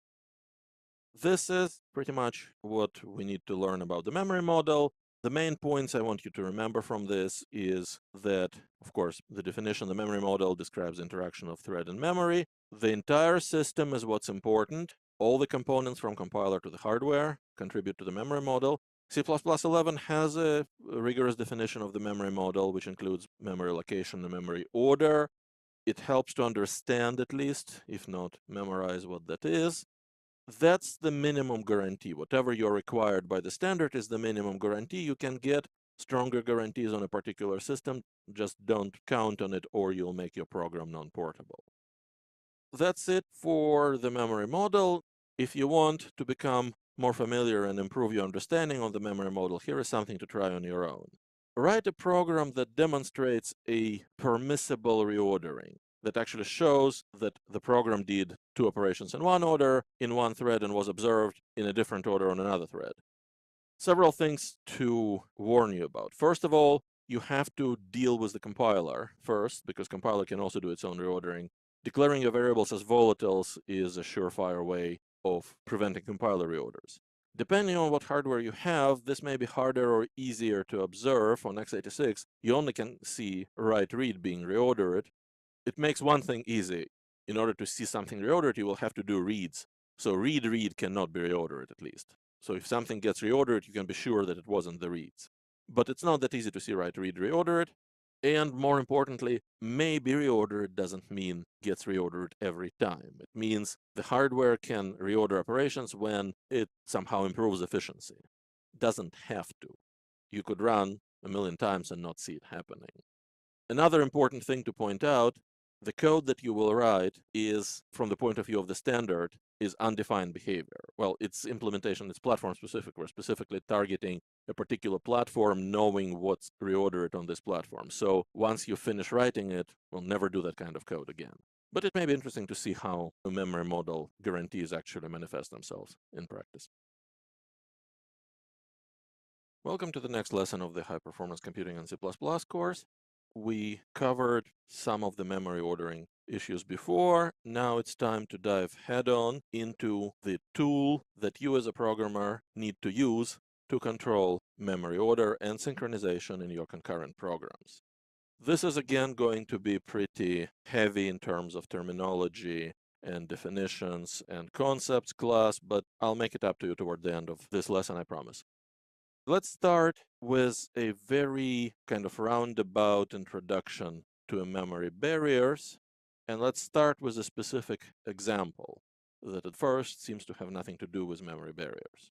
This is pretty much what we need to learn about the memory model. The main points I want you to remember from this is that, of course, the definition of the memory model describes interaction of thread and memory. The entire system is what's important. All the components from compiler to the hardware contribute to the memory model. C++11 has a rigorous definition of the memory model, which includes memory location and memory order. It helps to understand, at least, if not memorize what that is. That's the minimum guarantee. Whatever you're required by the standard is the minimum guarantee. You can get stronger guarantees on a particular system. Just don't count on it or you'll make your program non-portable. That's it for the memory model. If you want to become more familiar and improve your understanding of the memory model, here is something to try on your own. Write a program that demonstrates a permissible reordering, that actually shows that the program did two operations in one order, in one thread, and was observed in a different order on another thread. Several things to warn you about. First of all, you have to deal with the compiler first, because compiler can also do its own reordering. Declaring your variables as volatiles is a surefire way of preventing compiler reorders. Depending on what hardware you have, this may be harder or easier to observe. On x86, you only can see write-read being reordered. It makes one thing easy. In order to see something reordered, you will have to do reads. So read-read cannot be reordered, at least. So if something gets reordered, you can be sure that it wasn't the reads. But it's not that easy to see write-read reordered. And more importantly, may be reordered doesn't mean gets reordered every time. It means the hardware can reorder operations when it somehow improves efficiency. Doesn't have to. You could run a million times and not see it happening. Another important thing to point out, the code that you will write is, from the point of view of the standard, is undefined behavior. Well, its implementation is platform specific. We're specifically targeting a particular platform, knowing what's reordered on this platform. So once you finish writing it, we'll never do that kind of code again. But it may be interesting to see how a memory model guarantees actually manifest themselves in practice. Welcome to the next lesson of the High Performance Computing in C++ course. We covered some of the memory ordering issues before. Now it's time to dive head-on into the tool that you as a programmer need to use to control memory order and synchronization in your concurrent programs. This is again going to be pretty heavy in terms of terminology and definitions and concepts class, but I'll make it up to you toward the end of this lesson, I promise. Let's start with a very kind of roundabout introduction to memory barriers. And let's start with a specific example that at first seems to have nothing to do with memory barriers.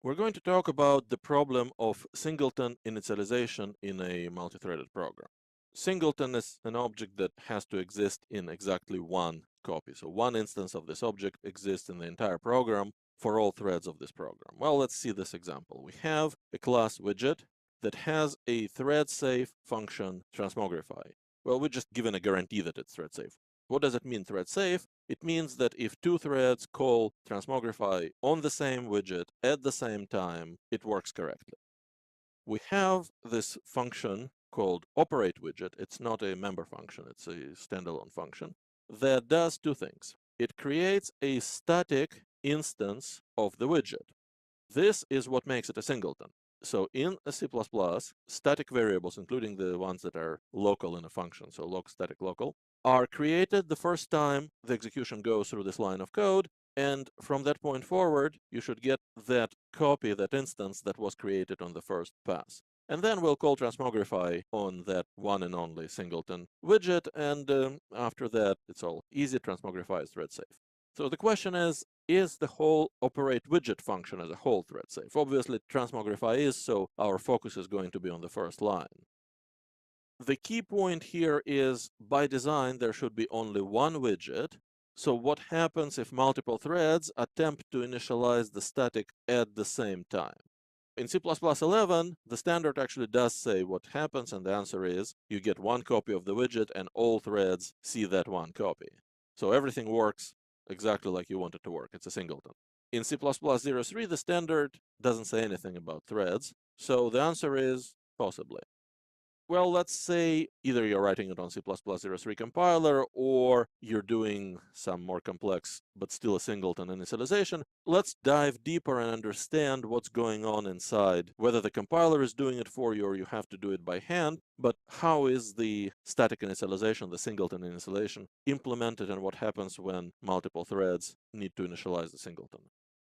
We're going to talk about the problem of singleton initialization in a multi-threaded program. Singleton is an object that has to exist in exactly one copy. So one instance of this object exists in the entire program for all threads of this program. Well, let's see this example. We have a class widget that has a thread-safe function transmogrify. Well, we're just given a guarantee that it's thread-safe. What does it mean, thread-safe? It means that if two threads call transmogrify on the same widget at the same time, it works correctly. We have this function called operate widget. It's not a member function, it's a standalone function that does two things. It creates a static instance of the widget. This is what makes it a singleton. So in a C++, static variables, including the ones that are local in a function, so static local, are created the first time the execution goes through this line of code. And from that point forward, you should get that copy, that instance that was created on the first pass. And then we'll call transmogrify on that one and only singleton widget. And after that, it's all easy. Transmogrify is thread safe. So the question is the whole operate widget function as a whole thread safe? Obviously, transmogrify is, so our focus is going to be on the first line. The key point here is, by design, there should be only one widget. So what happens if multiple threads attempt to initialize the static at the same time? In C++11, the standard actually does say what happens, and the answer is you get one copy of the widget and all threads see that one copy. So everything works exactly like you want it to work. It's a singleton. In C++03, the standard doesn't say anything about threads, so the answer is possibly. Well, let's say either you're writing it on C++03 compiler or you're doing some more complex but still a singleton initialization. Let's dive deeper and understand what's going on inside, whether the compiler is doing it for you or you have to do it by hand, but how is the static initialization, the singleton initialization, implemented and what happens when multiple threads need to initialize the singleton.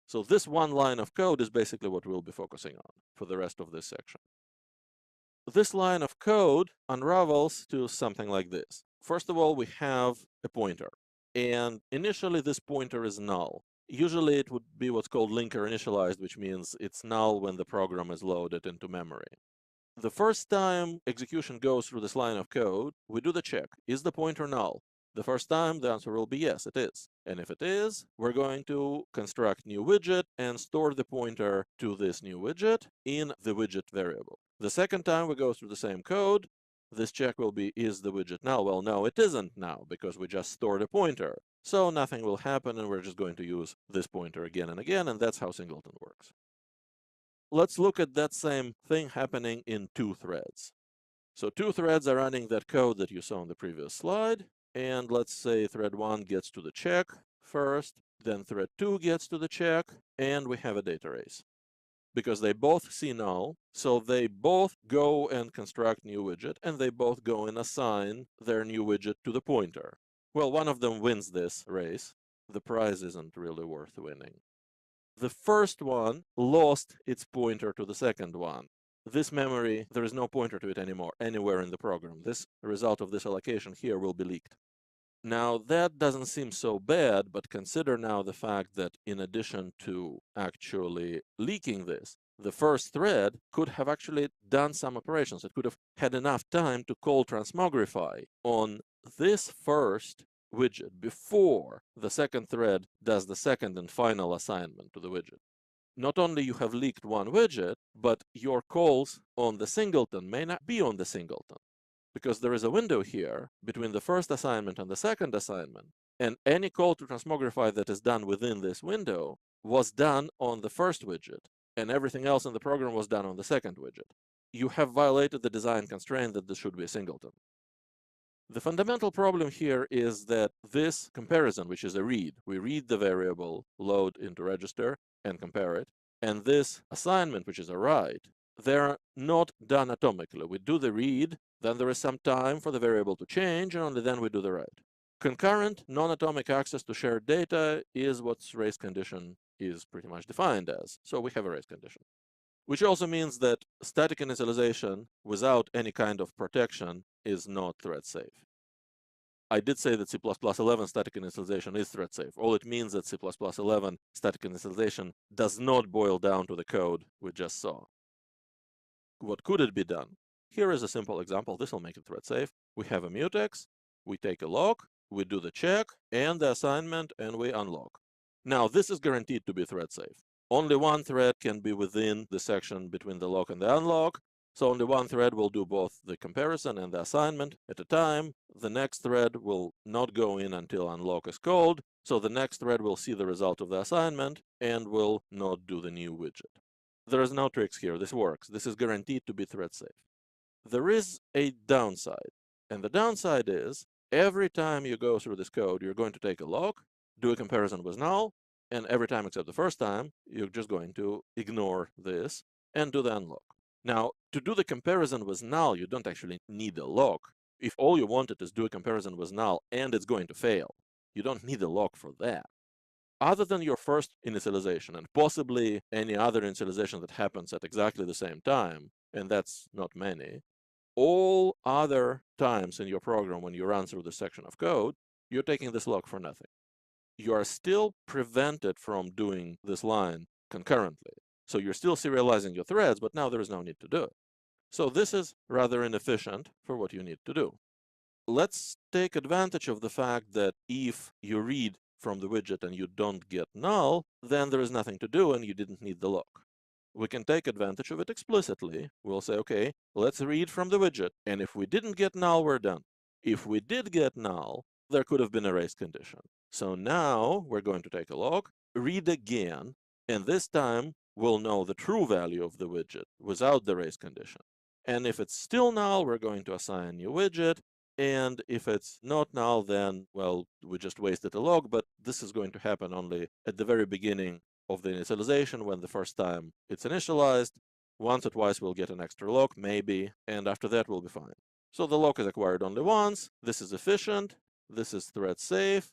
So this one line of code is basically what we'll be focusing on for the rest of this section. This line of code unravels to something like this. First of all, we have a pointer, and initially this pointer is null. Usually it would be what's called linker initialized, which means it's null when the program is loaded into memory. The first time execution goes through this line of code, we do the check. Is the pointer null? The first time, the answer will be yes, it is. And if it is, we're going to construct new widget and store the pointer to this new widget in the widget variable. The second time we go through the same code, this check will be, is the widget null? Well, no, it isn't now because we just stored a pointer. So nothing will happen and we're just going to use this pointer again and again, and that's how singleton works. Let's look at that same thing happening in two threads. So two threads are running that code that you saw on the previous slide. And let's say thread 1 gets to the check first, then thread 2 gets to the check, and we have a data race. Because they both see null, so they both go and construct new widget, and they both go and assign their new widget to the pointer. Well, one of them wins this race. The prize isn't really worth winning. The first one lost its pointer to the second one. This memory, there is no pointer to it anymore, anywhere in the program. This result of this allocation here will be leaked. Now, that doesn't seem so bad, but consider now the fact that in addition to actually leaking this, the first thread could have actually done some operations. It could have had enough time to call transmogrify on this first widget before the second thread does the second and final assignment to the widget. Not only you have leaked one widget, but your calls on the singleton may not be on the singleton, because there is a window here between the first assignment and the second assignment, and any call to transmogrify that is done within this window was done on the first widget, and everything else in the program was done on the second widget. You have violated the design constraint that this should be a singleton. The fundamental problem here is that this comparison, which is a read, we read the variable, load into register, and compare it, and this assignment, which is a write, they're not done atomically. We do the read, then there is some time for the variable to change, and only then we do the write. Concurrent, non-atomic access to shared data is what race condition is pretty much defined as. So we have a race condition. Which also means that static initialization without any kind of protection is not thread safe. I did say that C++11 static initialization is thread safe. All it means that C++11 static initialization does not boil down to the code we just saw. What could it be done? Here is a simple example. This will make it thread safe. We have a mutex, we take a lock, we do the check and the assignment, and we unlock. Now, this is guaranteed to be thread safe. Only one thread can be within the section between the lock and the unlock. So only one thread will do both the comparison and the assignment at a time. The next thread will not go in until unlock is called. So the next thread will see the result of the assignment and will not do the new widget. There is no tricks here. This works. This is guaranteed to be thread safe. There is a downside. And the downside is every time you go through this code, you're going to take a lock, do a comparison with null, and every time except the first time, you're just going to ignore this and do the unlock. Now, to do the comparison with null, you don't actually need a lock. If all you wanted is do a comparison with null and it's going to fail, you don't need a lock for that. Other than your first initialization and possibly any other initialization that happens at exactly the same time, and that's not many, all other times in your program when you run through this section of code, you're taking this lock for nothing. You are still prevented from doing this line concurrently. So you're still serializing your threads, but now there is no need to do it. So this is rather inefficient for what you need to do. Let's take advantage of the fact that if you read from the widget and you don't get null, then there is nothing to do and you didn't need the lock. We can take advantage of it explicitly. We'll say, okay, let's read from the widget. And if we didn't get null, we're done. If we did get null, there could have been a race condition. So now we're going to take a lock, read again, and this time we'll know the true value of the widget without the race condition. And if it's still null, we're going to assign a new widget. And if it's not null, then, well, we just wasted a log, but this is going to happen only at the very beginning of the initialization when the first time it's initialized. Once or twice we'll get an extra lock, maybe, and after that we'll be fine. So the lock is acquired only once. This is efficient. This is thread safe.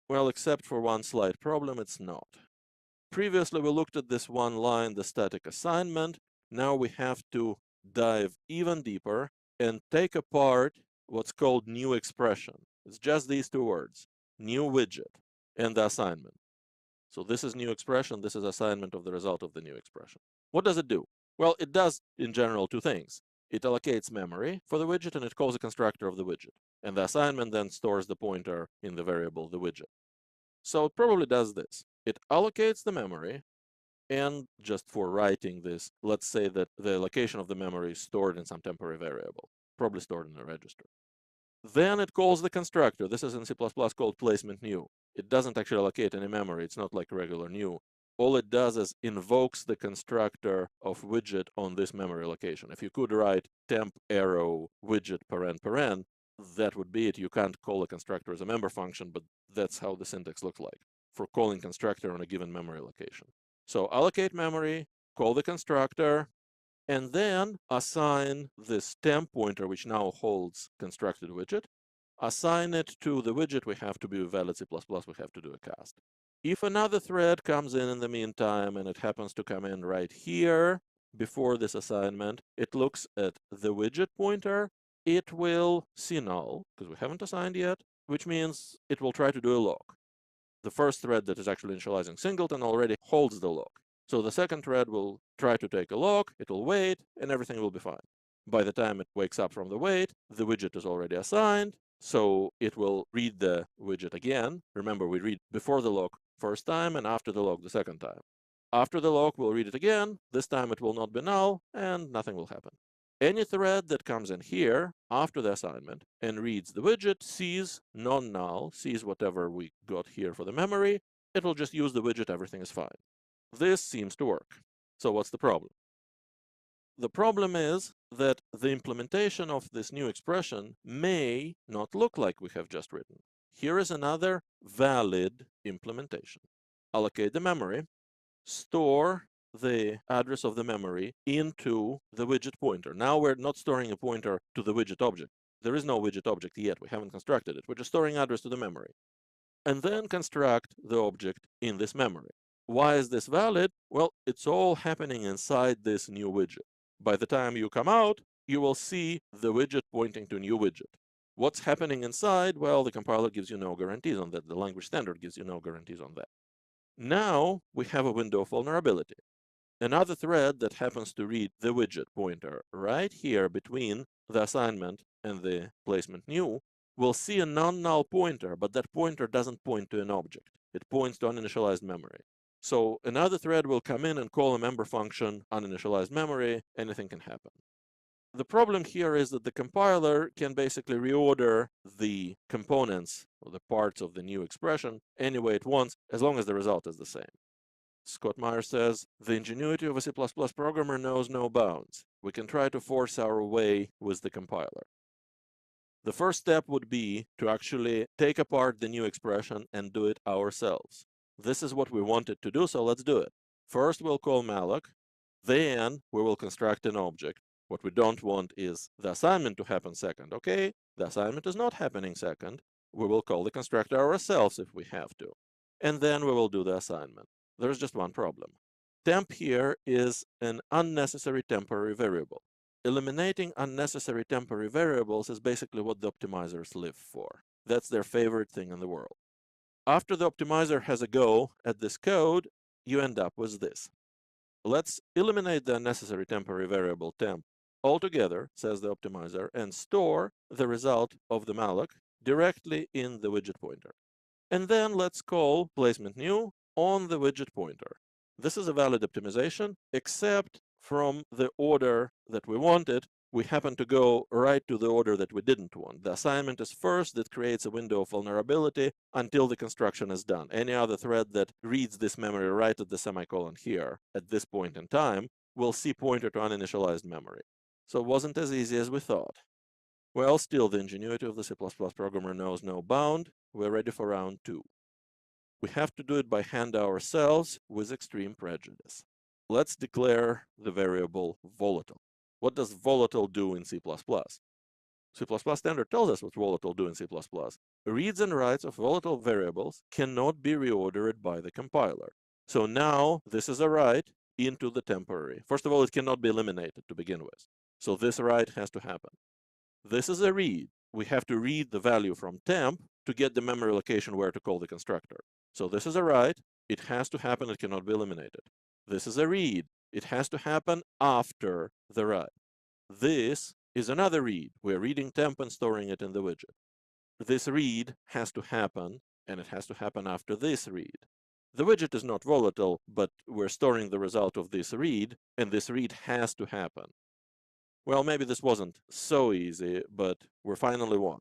Well, except for one slight problem, it's not. Previously we looked at this one line, the static assignment. Now we have to dive even deeper and take apart what's called new expression. It's just these two words, new widget and the assignment. So this is new expression, this is assignment of the result of the new expression. What does it do? Well, it does, in general, two things. It allocates memory for the widget, and it calls a constructor of the widget. And the assignment then stores the pointer in the variable, the widget. So it probably does this. It allocates the memory, and just for writing this, let's say that the location of the memory is stored in some temporary variable, probably stored in a register. Then it calls the constructor. This is in C++ called placement new. It doesn't actually allocate any memory. It's not like regular new. All it does is invokes the constructor of widget on this memory location. If you could write temp arrow widget paren, that would be it. You can't call a constructor as a member function, but that's how the syntax looks like for calling constructor on a given memory location. So allocate memory, call the constructor, and then assign this temp pointer, which now holds constructed widget. Assign it to the widget. We have to be valid C++. We have to do a cast. If another thread comes in the meantime, and it happens to come in right here before this assignment, it looks at the widget pointer. It will see null, because we haven't assigned yet, which means it will try to do a lock. The first thread that is actually initializing singleton already holds the lock. So the second thread will try to take a lock, it will wait, and everything will be fine. By the time it wakes up from the wait, the widget is already assigned, so it will read the widget again. Remember, we read before the lock first time and after the lock the second time. After the lock, we'll read it again. This time it will not be null, and nothing will happen. Any thread that comes in here after the assignment and reads the widget, sees non-null, sees whatever we got here for the memory, it will just use the widget, everything is fine. This seems to work. So what's the problem? The problem is that the implementation of this new expression may not look like we have just written. Here is another valid implementation. Allocate the memory, store the address of the memory into the widget pointer. Now we're not storing a pointer to the widget object. There is no widget object yet. We haven't constructed it. We're just storing address to the memory. And then construct the object in this memory. Why is this valid? Well, it's all happening inside this new widget. By the time you come out, you will see the widget pointing to new widget. What's happening inside? Well, the compiler gives you no guarantees on that. The language standard gives you no guarantees on that. Now we have a window of vulnerability. Another thread that happens to read the widget pointer right here between the assignment and the placement new will see a non-null pointer, but that pointer doesn't point to an object. It points to uninitialized memory. So another thread will come in and call a member function, uninitialized memory, anything can happen. The problem here is that the compiler can basically reorder the components or the parts of the new expression any way it wants, as long as the result is the same. Scott Meyer says, the ingenuity of a C++ programmer knows no bounds. We can try to force our way with the compiler. The first step would be to actually take apart the new expression and do it ourselves. This is what we wanted to do, so let's do it. First, we'll call malloc. Then we will construct an object. What we don't want is the assignment to happen second. Okay, the assignment is not happening second. We will call the constructor ourselves if we have to. And then we will do the assignment. There's just one problem. Temp here is an unnecessary temporary variable. Eliminating unnecessary temporary variables is basically what the optimizers live for. That's their favorite thing in the world. After the optimizer has a go at this code, you end up with this. Let's eliminate the unnecessary temporary variable temp altogether, says the optimizer, and store the result of the malloc directly in the widget pointer. And then let's call placement new on the widget pointer. This is a valid optimization, except from the order that we wanted, we happen to go right to the order that we didn't want. The assignment is first. That creates a window of vulnerability until the construction is done. Any other thread that reads this memory right at the semicolon here at this point in time will see pointer to uninitialized memory. So it wasn't as easy as we thought. Well, still, the ingenuity of the C++ programmer knows no bound. We're ready for round 2. We have to do it by hand ourselves with extreme prejudice. Let's declare the variable volatile. What does volatile do in C++? C++ standard tells us what volatile do in C++. Reads and writes of volatile variables cannot be reordered by the compiler. So now this is a write into the temporary. First of all, it cannot be eliminated to begin with. So this write has to happen. This is a read. We have to read the value from temp to get the memory location where to call the constructor. So this is a write. It has to happen. It cannot be eliminated. This is a read. It has to happen after the write. This is another read. We're reading temp and storing it in the widget. This read has to happen, and it has to happen after this read. The widget is not volatile, but we're storing the result of this read, and this read has to happen. Well, maybe this wasn't so easy, but we're finally won.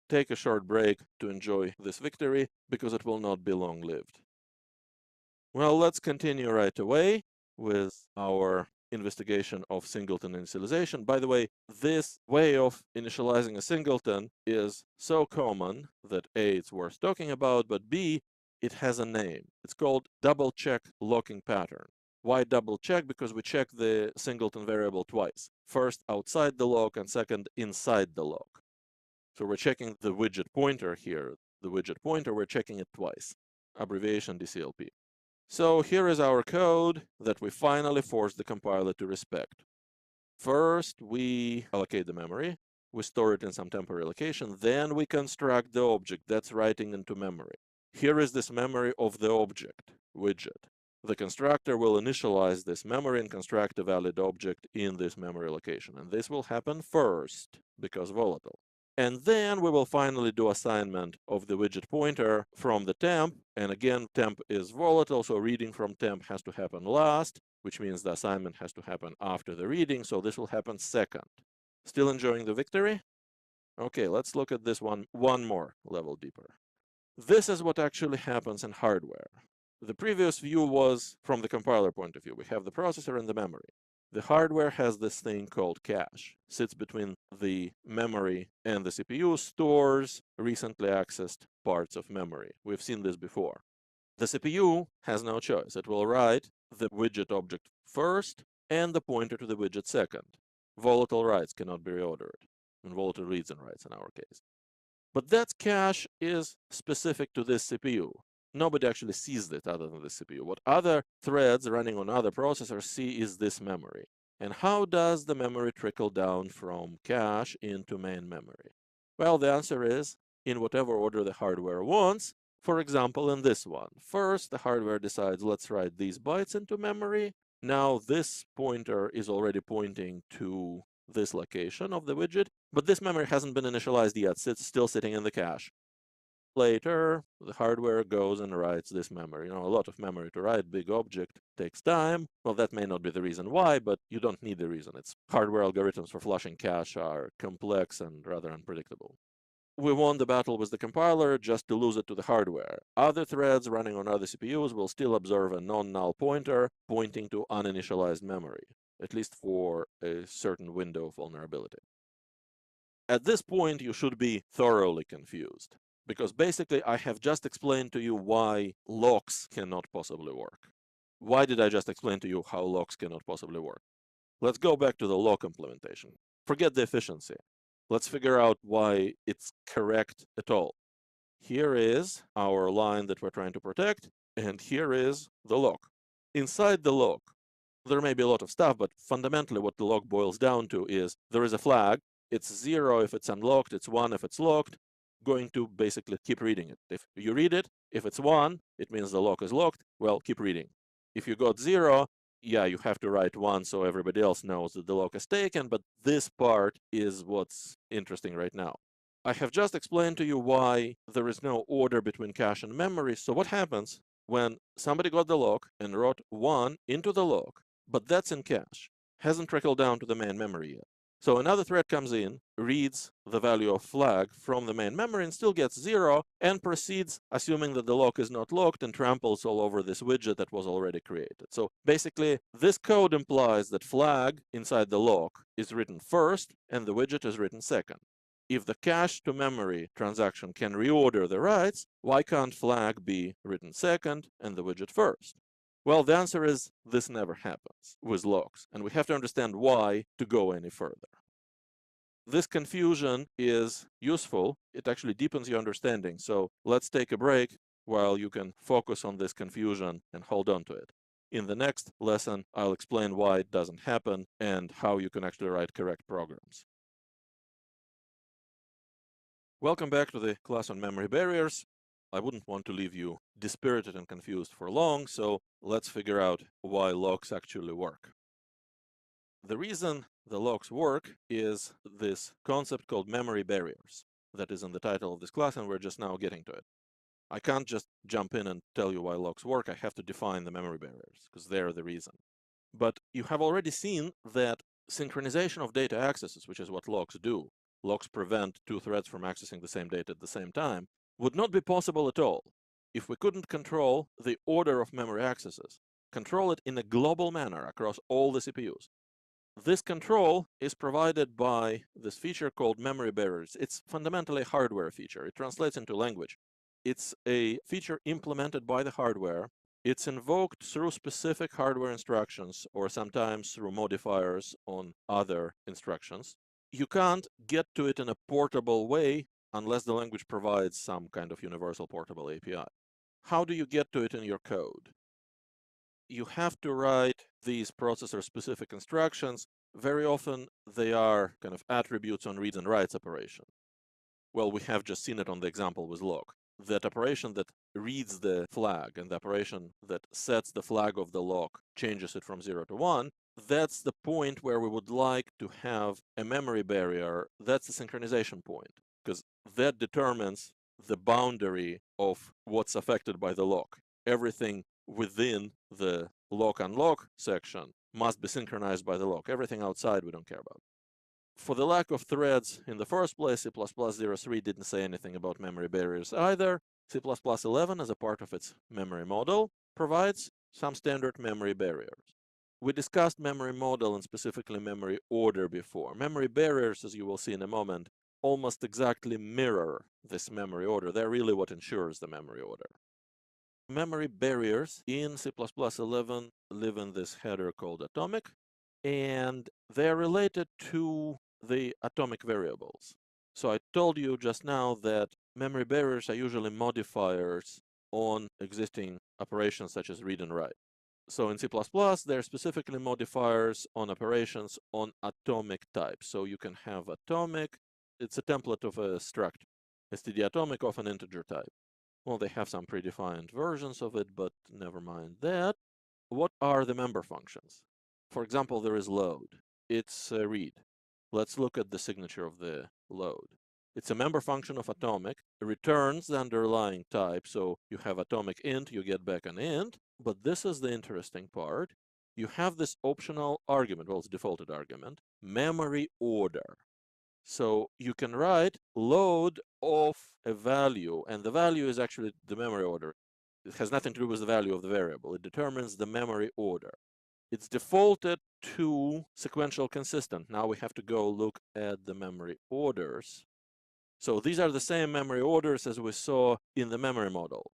Take a short break to enjoy this victory, because it will not be long-lived. Well, let's continue right away with our investigation of singleton initialization. By the way, this way of initializing a singleton is so common that A, it's worth talking about, but B, it has a name. It's called double check locking pattern. Why double check? Because we check the singleton variable twice. First outside the lock and second inside the lock. So we're checking the widget pointer here. The widget pointer, we're checking it twice. Abbreviation DCLP. So here is our code that we finally forced the compiler to respect. First, we allocate the memory. We store it in some temporary location. Then we construct the object that's writing into memory. Here is this memory of the object, widget. The constructor will initialize this memory and construct a valid object in this memory location. And this will happen first, because volatile. And then we will finally do assignment of the widget pointer from the temp. And again, temp is volatile, so reading from temp has to happen last, which means the assignment has to happen after the reading. So this will happen second. Still enjoying the victory? Okay, let's look at this one more level deeper. This is what actually happens in hardware. The previous view was from the compiler point of view. We have the processor and the memory. The hardware has this thing called cache. Sits between the memory and the CPU, stores recently accessed parts of memory. We've seen this before. The CPU has no choice. It will write the widget object first and the pointer to the widget second. Volatile writes cannot be reordered, and volatile reads and writes in our case. But that cache is specific to this CPU. Nobody actually sees it other than the CPU. What other threads running on other processors see is this memory. And how does the memory trickle down from cache into main memory? Well, the answer is in whatever order the hardware wants. For example, in this one. First, the hardware decides, let's write these bytes into memory. Now this pointer is already pointing to this location of the widget, but this memory hasn't been initialized yet. It's still sitting in the cache. Later, the hardware goes and writes this memory. A lot of memory to write, big object, takes time. Well, that may not be the reason why, but you don't need the reason. It's hardware algorithms for flushing cache are complex and rather unpredictable. We won the battle with the compiler just to lose it to the hardware. Other threads running on other CPUs will still observe a non-null pointer pointing to uninitialized memory, at least for a certain window of vulnerability. At this point, you should be thoroughly confused, because basically I have just explained to you why locks cannot possibly work. Why did I just explain to you how locks cannot possibly work? Let's go back to the lock implementation. Forget the efficiency. Let's figure out why it's correct at all. Here is our line that we're trying to protect, and here is the lock. Inside the lock, there may be a lot of stuff, but fundamentally what the lock boils down to is there is a flag. It's 0 if it's unlocked, it's 1 if it's locked. Going to basically keep reading it. If you read it, if it's 1, it means the lock is locked. Well, keep reading. If you got 0, yeah, you have to write 1 so everybody else knows that the lock is taken, but this part is what's interesting right now. I have just explained to you why there is no order between cache and memory. So what happens when somebody got the lock and wrote 1 into the lock, but that's in cache, hasn't trickled down to the main memory yet? So another thread comes in, reads the value of flag from the main memory and still gets 0 and proceeds assuming that the lock is not locked and tramples all over this widget that was already created. So basically, this code implies that flag inside the lock is written first and the widget is written second. If the cache to memory transaction can reorder the writes, why can't flag be written second and the widget first? Well, the answer is this never happens with locks, and we have to understand why to go any further. This confusion is useful. It actually deepens your understanding. So let's take a break while you can focus on this confusion and hold on to it. In the next lesson, I'll explain why it doesn't happen and how you can actually write correct programs. Welcome back to the class on memory barriers. I wouldn't want to leave you dispirited and confused for long, so let's figure out why locks actually work. The reason the locks work is this concept called memory barriers that is in the title of this class, and we're just now getting to it. I can't just jump in and tell you why locks work. I have to define the memory barriers because they're the reason. But you have already seen that synchronization of data accesses, which is what locks do, locks prevent two threads from accessing the same data at the same time, would not be possible at all if we couldn't control the order of memory accesses, control it in a global manner across all the CPUs. This control is provided by this feature called memory barriers. It's fundamentally a hardware feature. It translates into language. It's a feature implemented by the hardware. It's invoked through specific hardware instructions or sometimes through modifiers on other instructions. You can't get to it in a portable way unless the language provides some kind of universal portable API. How do you get to it in your code? You have to write these processor-specific instructions. Very often, they are kind of attributes on reads and writes operation. Well, we have just seen it on the example with lock. That operation that reads the flag and the operation that sets the flag of the lock changes it from 0 to 1, that's the point where we would like to have a memory barrier. That's the synchronization point, because that determines the boundary of what's affected by the lock. Everything within the lock-unlock section must be synchronized by the lock. Everything outside we don't care about. For the lack of threads in the first place, C++ 03 didn't say anything about memory barriers either. C++ 11, as a part of its memory model, provides some standard memory barriers. We discussed memory model and specifically memory order before. Memory barriers, as you will see in a moment, almost exactly mirror this memory order. They're really what ensures the memory order. Memory barriers in C++ 11 live in this header called atomic, and they're related to the atomic variables. So I told you just now that memory barriers are usually modifiers on existing operations such as read and write. So in C++, they're specifically modifiers on operations on atomic type. So you can have atomic, it's a template of a struct, std atomic of an integer type. Well, they have some predefined versions of it, but never mind that. What are the member functions? For example, there is load. It's a read. Let's look at the signature of the load. It's a member function of atomic. It returns the underlying type. So you have atomic int, you get back an int. But this is the interesting part. You have this optional argument, well, it's defaulted argument, memory order. So you can write load of a value, and the value is actually the memory order. It has nothing to do with the value of the variable. It determines the memory order. It's defaulted to sequential consistent. Now we have to go look at the memory orders. So these are the same memory orders as we saw in the memory model.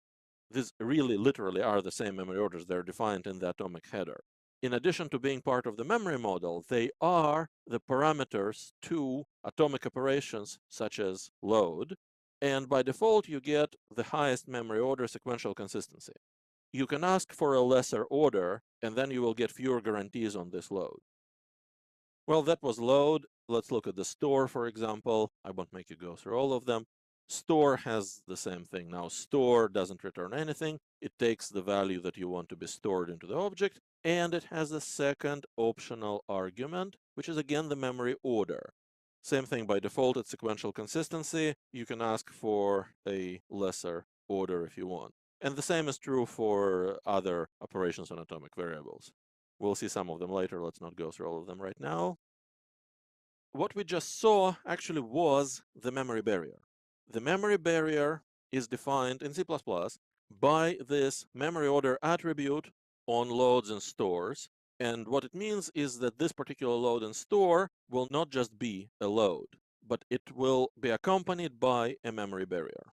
These really literally are the same memory orders. They're defined in the atomic header. In addition to being part of the memory model, they are the parameters to atomic operations such as load. And by default, you get the highest memory order sequential consistency. You can ask for a lesser order, and then you will get fewer guarantees on this load. Well, that was load. Let's look at the store, for example. I won't make you go through all of them. Store has the same thing. Now, store doesn't return anything. It takes the value that you want to be stored into the object, and it has a second optional argument, which is again the memory order. Same thing by default, it's sequential consistency. You can ask for a lesser order if you want. And the same is true for other operations on atomic variables. We'll see some of them later. Let's not go through all of them right now. what we just saw actually was the memory barrier. The memory barrier is defined in C++ by this memory order attribute on loads and stores. And what it means is that this particular load and store will not just be a load, but it will be accompanied by a memory barrier.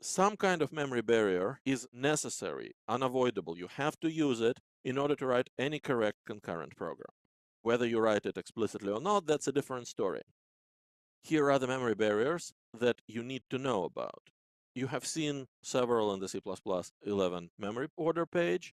Some kind of memory barrier is necessary, unavoidable. You have to use it in order to write any correct concurrent program. Whether you write it explicitly or not, that's a different story. Here are the memory barriers that you need to know about. You have seen several in the C++ 11 memory order page.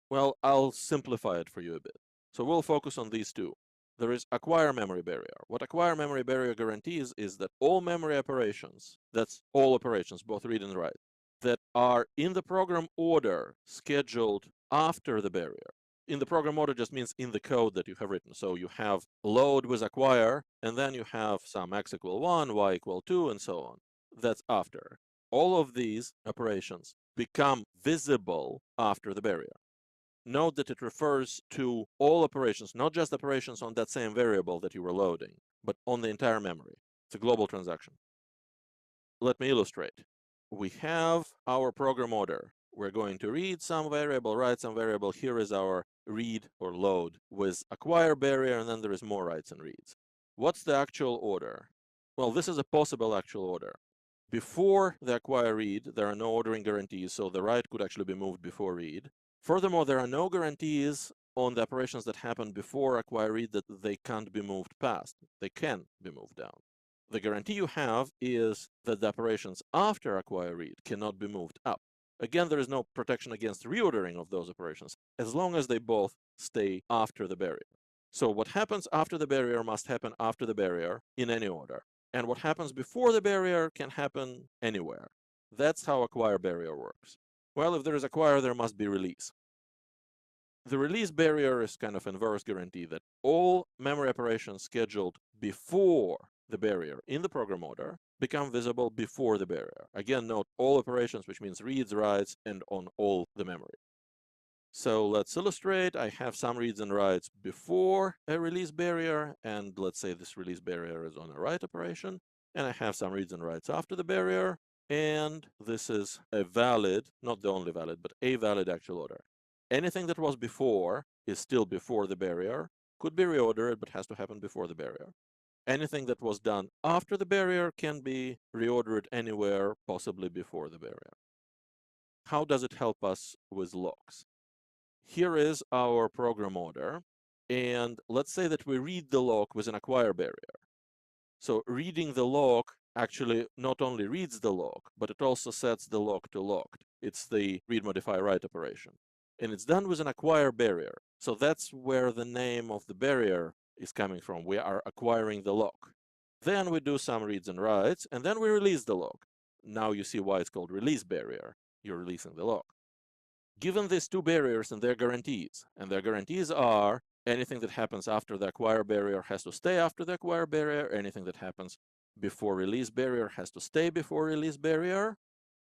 Well, I'll simplify it for you a bit. So we'll focus on these two. There is acquire memory barrier. What acquire memory barrier guarantees is that all memory operations, that's all operations, both read and write, that are in the program order scheduled after the barrier. In the program order just means in the code that you have written. So you have load with acquire, and then you have some x equal 1, y equal 2, and so on. That's after. All of these operations become visible after the barrier. Note that it refers to all operations, not just operations on that same variable that you were loading, but on the entire memory. It's a global transaction. Let me illustrate. We have our program order. We're going to read some variable, write some variable. Here is our read or load with acquire barrier, and then there is more writes and reads. What's the actual order? Well, this is a possible actual order. Before the acquire read, there are no ordering guarantees, so the write could actually be moved before read. Furthermore, there are no guarantees on the operations that happen before acquire read that they can't be moved past. They can be moved down. The guarantee you have is that the operations after acquire read cannot be moved up. Again, there is no protection against reordering of those operations, as long as they both stay after the barrier. So what happens after the barrier must happen after the barrier in any order. And what happens before the barrier can happen anywhere. That's how acquire barrier works. Well, if there is acquire, there must be release. The release barrier is kind of inverse guarantee that all memory operations scheduled before the barrier in the program order become visible before the barrier. Again, note all operations, which means reads, writes, and on all the memory. So let's illustrate. I have some reads and writes before a release barrier, and let's say this release barrier is on a write operation, and I have some reads and writes after the barrier, and this is a valid, not the only valid, but a valid actual order. Anything that was before is still before the barrier, could be reordered, but has to happen before the barrier. Anything that was done after the barrier can be reordered anywhere, possibly before the barrier. How does it help us with locks? Here is our program order, and let's say that we read the lock with an acquire barrier. So reading the lock actually not only reads the lock, but it also sets the lock to locked. It's the read modify write operation. And it's done with an acquire barrier. So that's where the name of the barrier is coming from. We are acquiring the lock. Then we do some reads and writes, and then we release the lock. Now you see why it's called release barrier. You're releasing the lock. Given these two barriers and their guarantees are anything that happens after the acquire barrier has to stay after the acquire barrier, anything that happens before release barrier has to stay before release barrier.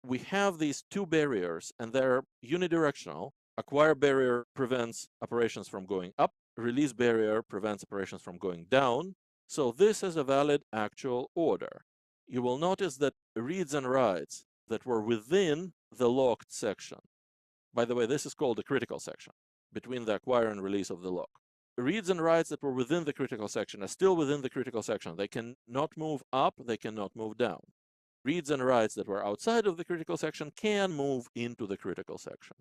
We have these two barriers, and they're unidirectional. Acquire barrier prevents operations from going up. Release barrier prevents operations from going down. So this is a valid actual order. You will notice that reads and writes that were within the locked section. By the way, this is called the critical section, between the acquire and release of the lock. Reads and writes that were within the critical section are still within the critical section. They cannot move up, they cannot move down. Reads and writes that were outside of the critical section can move into the critical section.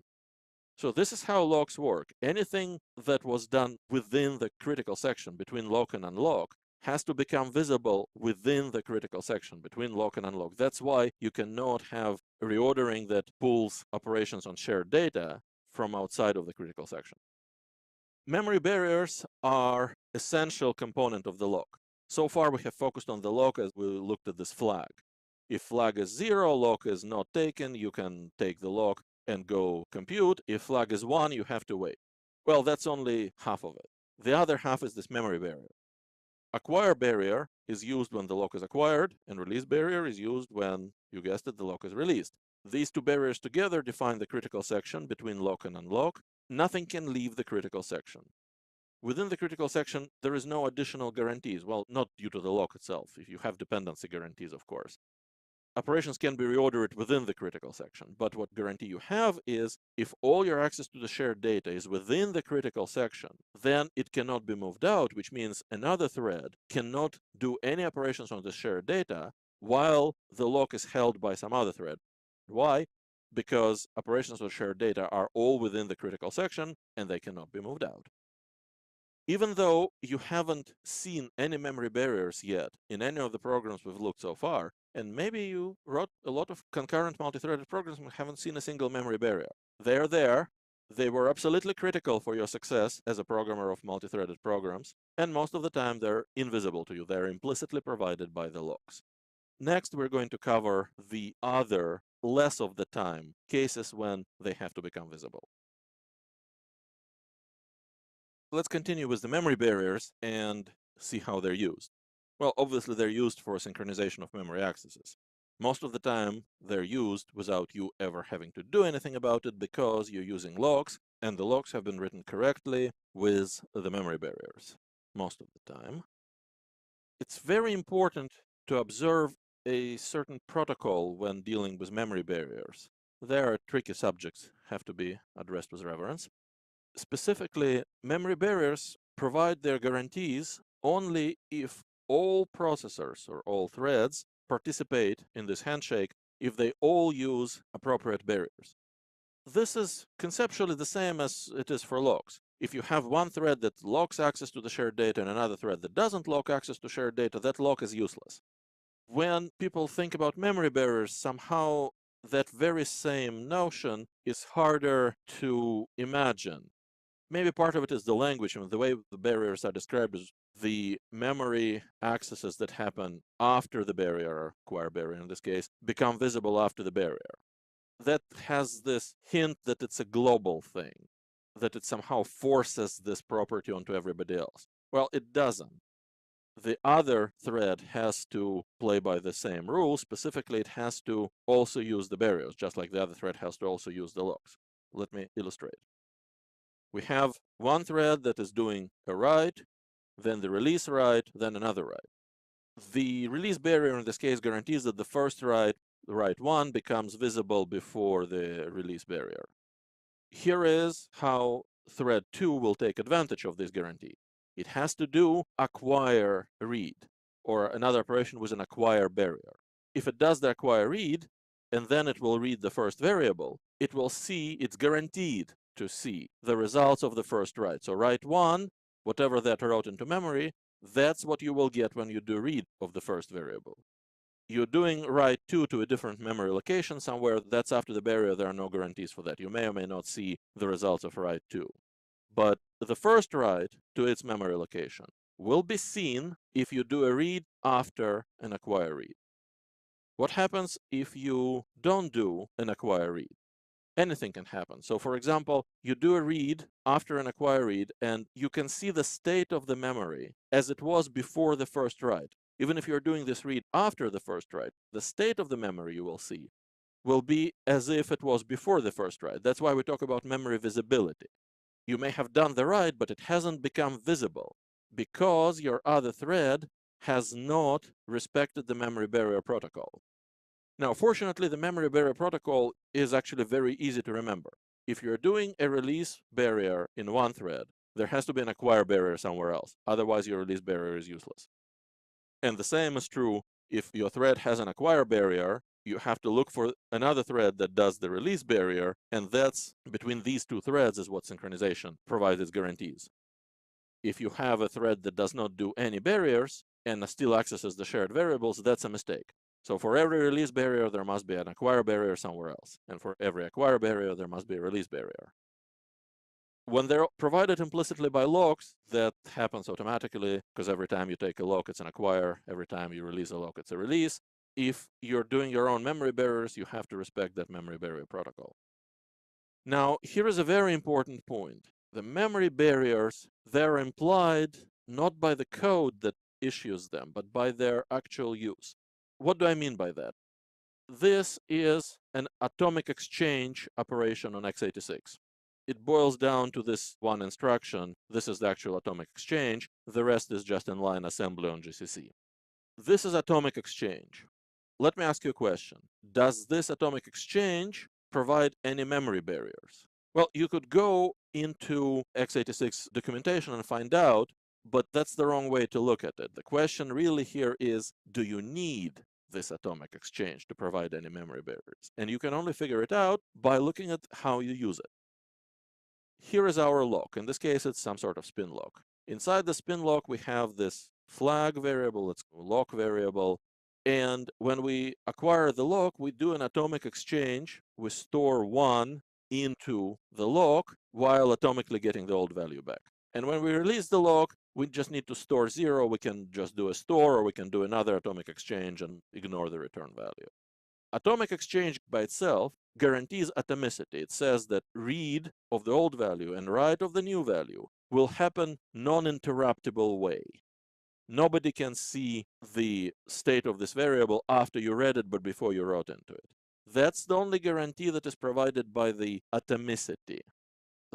So this is how locks work. Anything that was done within the critical section between lock and unlock has to become visible within the critical section between lock and unlock. That's why you cannot have reordering that pulls operations on shared data from outside of the critical section. Memory barriers are essential component of the lock. So far we have focused on the lock as we looked at this flag. If flag is 0, lock is not taken, you can take the lock and go compute. If flag is 1, you have to wait. Well, that's only half of it. The other half is this memory barrier. Acquire barrier is used when the lock is acquired, and release barrier is used when, you guessed it, the lock is released. These two barriers together define the critical section between lock and unlock. Nothing can leave the critical section. Within the critical section, there is no additional guarantees. Well, not due to the lock itself. If you have dependency guarantees, of course. Operations can be reordered within the critical section, but what guarantee you have is if all your access to the shared data is within the critical section, then it cannot be moved out, which means another thread cannot do any operations on the shared data while the lock is held by some other thread. Why? Because operations on shared data are all within the critical section and they cannot be moved out. Even though you haven't seen any memory barriers yet in any of the programs we've looked so far, and maybe you wrote a lot of concurrent multi-threaded programs and haven't seen a single memory barrier. They're there. They were absolutely critical for your success as a programmer of multi-threaded programs, and most of the time they're invisible to you. They're implicitly provided by the locks. Next, we're going to cover the other, less of the time, cases when they have to become visible. Let's continue with the memory barriers and see how they're used. Well, obviously they're used for synchronization of memory accesses. Most of the time, they're used without you ever having to do anything about it because you're using locks, and the locks have been written correctly with the memory barriers most of the time. It's very important to observe a certain protocol when dealing with memory barriers. There are tricky subjects, have to be addressed with reverence. Specifically, memory barriers provide their guarantees only if all processors or all threads participate in this handshake if they all use appropriate barriers. This is conceptually the same as it is for locks. If you have one thread that locks access to the shared data and another thread that doesn't lock access to shared data, that lock is useless. When people think about memory barriers, somehow that very same notion is harder to imagine. Maybe part of it is the language and the way the barriers are described as the memory accesses that happen after the barrier, or acquire barrier in this case, become visible after the barrier. That has this hint that it's a global thing, that it somehow forces this property onto everybody else. Well, it doesn't. The other thread has to play by the same rules. Specifically, it has to also use the barriers, just like the other thread has to also use the locks. Let me illustrate. We have one thread that is doing a write, then the release write, then another write. The release barrier in this case guarantees that the first write 1, becomes visible before the release barrier. Here is how thread 2 will take advantage of this guarantee. It has to do acquire read, or another operation with an acquire barrier. If it does the acquire read, and then it will read the first variable, it will see, it's guaranteed to see the results of the first write. So write 1, whatever that wrote into memory, that's what you will get when you do read of the first variable. You're doing write 2 to a different memory location somewhere, that's after the barrier, there are no guarantees for that. You may or may not see the results of write 2. But the first write to its memory location will be seen if you do a read after an acquire read. What happens if you don't do an acquire read? Anything can happen. So for example, you do a read after an acquire read, and you can see the state of the memory as it was before the first write. Even if you're doing this read after the first write, the state of the memory you will see will be as if it was before the first write. That's why we talk about memory visibility. You may have done the write, but it hasn't become visible because your other thread has not respected the memory barrier protocol. Now, fortunately, the memory barrier protocol is actually very easy to remember. If you're doing a release barrier in one thread, there has to be an acquire barrier somewhere else. Otherwise, your release barrier is useless. And the same is true if your thread has an acquire barrier, you have to look for another thread that does the release barrier, and that's between these two threads is what synchronization provides its guarantees. If you have a thread that does not do any barriers and still accesses the shared variables, that's a mistake. So for every release barrier, there must be an acquire barrier somewhere else. And for every acquire barrier, there must be a release barrier. When they're provided implicitly by locks, that happens automatically because every time you take a lock, it's an acquire. Every time you release a lock, it's a release. If you're doing your own memory barriers, you have to respect that memory barrier protocol. Now, here is a very important point. The memory barriers, they're implied not by the code that issues them, but by their actual use. What do I mean by that? This is an atomic exchange operation on x86. it boils down to this one instruction. This is the actual atomic exchange. The rest is just inline assembly on GCC. This is atomic exchange. Let me ask you a question. Does this atomic exchange provide any memory barriers? Well, you could go into x86 documentation and find out, but that's the wrong way to look at it. The question really here is, do you need this atomic exchange to provide any memory barriers? And you can only figure it out by looking at how you use it. Here is our lock. In this case, it's some sort of spin lock. Inside the spin lock, we have this flag variable, it's a lock variable. And when we acquire the lock, we do an atomic exchange. We store 1 into the lock while atomically getting the old value back. And when we release the lock, we just need to store 0. We can just do a store, or we can do another atomic exchange and ignore the return value. Atomic exchange by itself guarantees atomicity. It says that read of the old value and write of the new value will happen non-interruptible way. Nobody can see the state of this variable after you read it, but before you wrote into it. That's the only guarantee that is provided by the atomicity.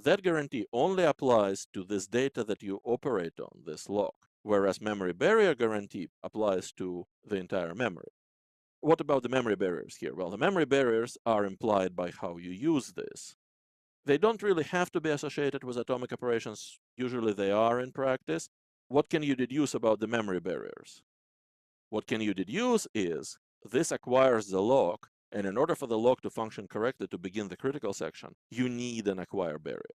That guarantee only applies to this data that you operate on, this lock, whereas memory barrier guarantee applies to the entire memory. What about the memory barriers here? Well, the memory barriers are implied by how you use this. They don't really have to be associated with atomic operations. Usually they are in practice. What can you deduce about the memory barriers? What can you deduce is this acquires the lock, and in order for the lock to function correctly to begin the critical section, you need an acquire barrier.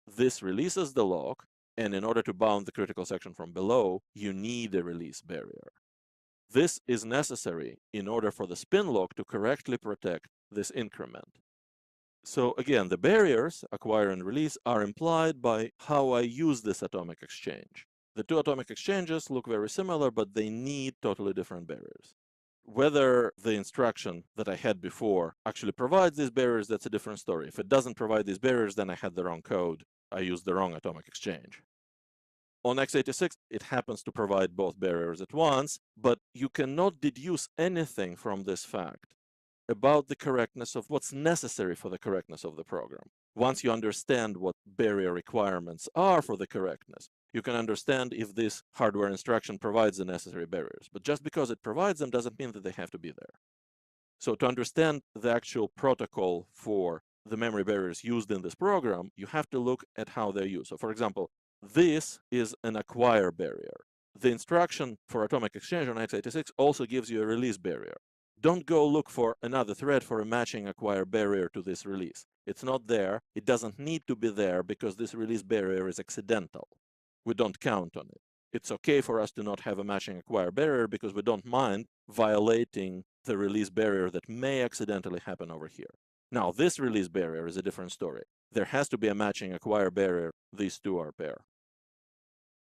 This releases the lock, and in order to bound the critical section from below, you need a release barrier. This is necessary in order for the spin lock to correctly protect this increment. So again, the barriers, acquire and release, are implied by how I use this atomic exchange. The two atomic exchanges look very similar, but they need totally different barriers. Whether the instruction that I had before actually provides these barriers, that's a different story. If it doesn't provide these barriers, then I had the wrong code. I used the wrong atomic exchange. On x86, it happens to provide both barriers at once, but you cannot deduce anything from this fact about the correctness of what's necessary for the correctness of the program. Once you understand what barrier requirements are for the correctness, you can understand if this hardware instruction provides the necessary barriers. But just because it provides them doesn't mean that they have to be there. So to understand the actual protocol for the memory barriers used in this program, you have to look at how they're used. So for example, this is an acquire barrier. The instruction for atomic exchange on x86 also gives you a release barrier. Don't go look for another thread for a matching acquire barrier to this release. It's not there. It doesn't need to be there because this release barrier is accidental. We don't count on it. It's okay for us to not have a matching acquire barrier because we don't mind violating the release barrier that may accidentally happen over here. Now, this release barrier is a different story. There has to be a matching acquire barrier. These two are a pair.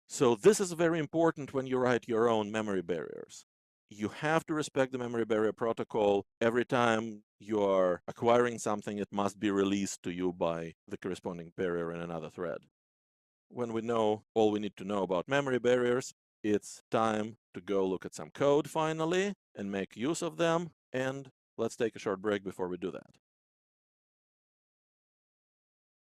So this is very important when you write your own memory barriers. You have to respect the memory barrier protocol. Every time you are acquiring something, it must be released to you by the corresponding barrier in another thread. When we know all we need to know about memory barriers, it's time to go look at some code finally and make use of them. And let's take a short break before we do that.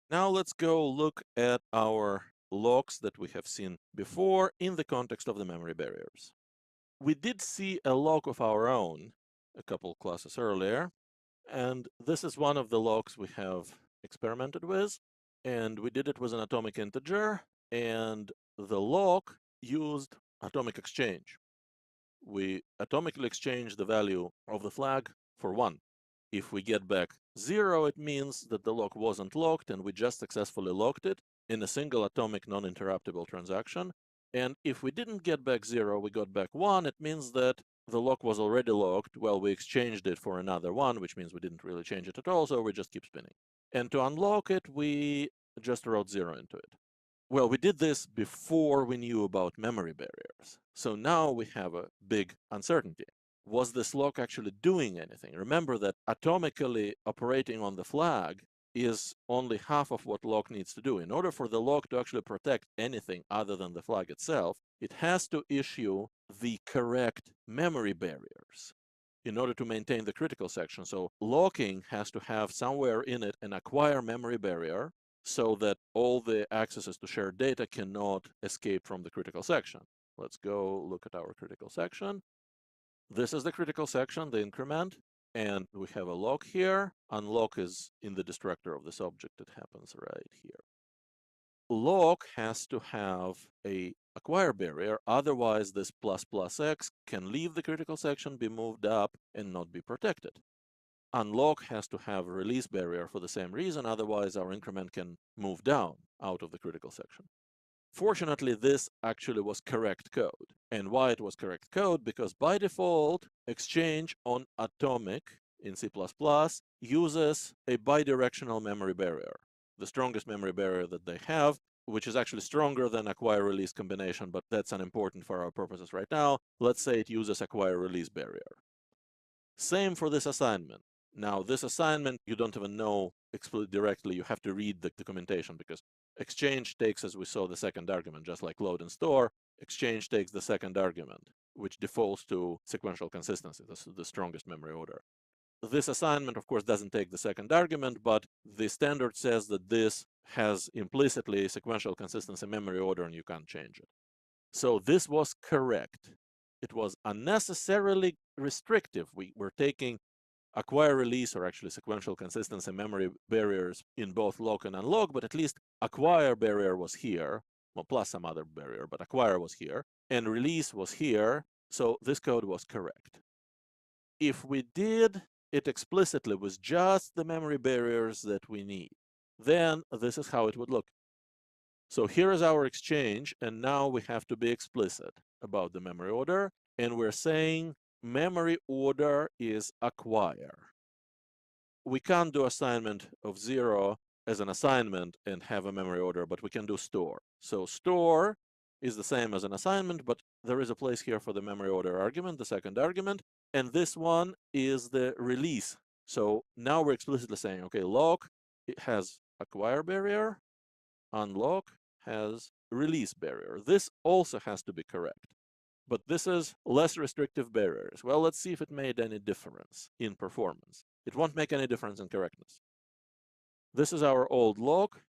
Now let's go look at our locks that we have seen before in the context of the memory barriers. We did see a lock of our own a couple classes earlier, and this is one of the locks we have experimented with, and we did it with an atomic integer, and the lock used atomic exchange. We atomically exchange the value of the flag for 1. If we get back 0, it means that the lock wasn't locked and we just successfully locked it in a single atomic non-interruptible transaction. And if we didn't get back 0, we got back 1, it means that the lock was already locked. Well, we exchanged it for another 1, which means we didn't really change it at all, so we just keep spinning. And to unlock it, we just wrote 0 into it. Well, we did this before we knew about memory barriers. So now we have a big uncertainty. Was this lock actually doing anything? Remember that atomically operating on the flag is only half of what lock needs to do. In order for the lock to actually protect anything other than the flag itself, it has to issue the correct memory barriers in order to maintain the critical section. So locking has to have somewhere in it an acquire memory barrier so that all the accesses to shared data cannot escape from the critical section. Let's go look at our critical section. This is the critical section, the increment, and we have a lock here. Unlock is in the destructor of this object. It happens right here. Lock has to have a acquire barrier, otherwise this ++x can leave the critical section, be moved up, and not be protected. Unlock has to have a release barrier for the same reason, otherwise our increment can move down out of the critical section. Fortunately, this actually was correct code. And why it was correct code? Because by default, exchange on atomic in C++ uses a bidirectional memory barrier, the strongest memory barrier that they have, which is actually stronger than acquire-release combination, but that's unimportant for our purposes right now. Let's say it uses acquire-release barrier. Same for this assignment. Now, this assignment, you don't even know directly. You have to read the documentation because exchange takes, as we saw, the second argument, just like load and store. Exchange takes the second argument, which defaults to sequential consistency, the strongest memory order. This assignment, of course, doesn't take the second argument, but the standard says that this has implicitly sequential consistency memory order and you can't change it. So this was correct. It was unnecessarily restrictive. We were taking acquire release, or actually sequential consistency memory barriers in both lock and unlock, but at least acquire barrier was here, well, plus some other barrier, but acquire was here, and release was here, so this code was correct. If we did it explicitly with just the memory barriers that we need, then this is how it would look. So here is our exchange, and now we have to be explicit about the memory order, and we're saying memory order is acquire. We can't do assignment of 0 as an assignment and have a memory order, but we can do store. So store is the same as an assignment, but there is a place here for the memory order argument, the second argument, and this one is the release. So now we're explicitly saying, okay, lock, it has acquire barrier, unlock has release barrier. This also has to be correct. But this is less restrictive barriers. Well, let's see if it made any difference in performance. It won't make any difference in correctness. This is our old lock.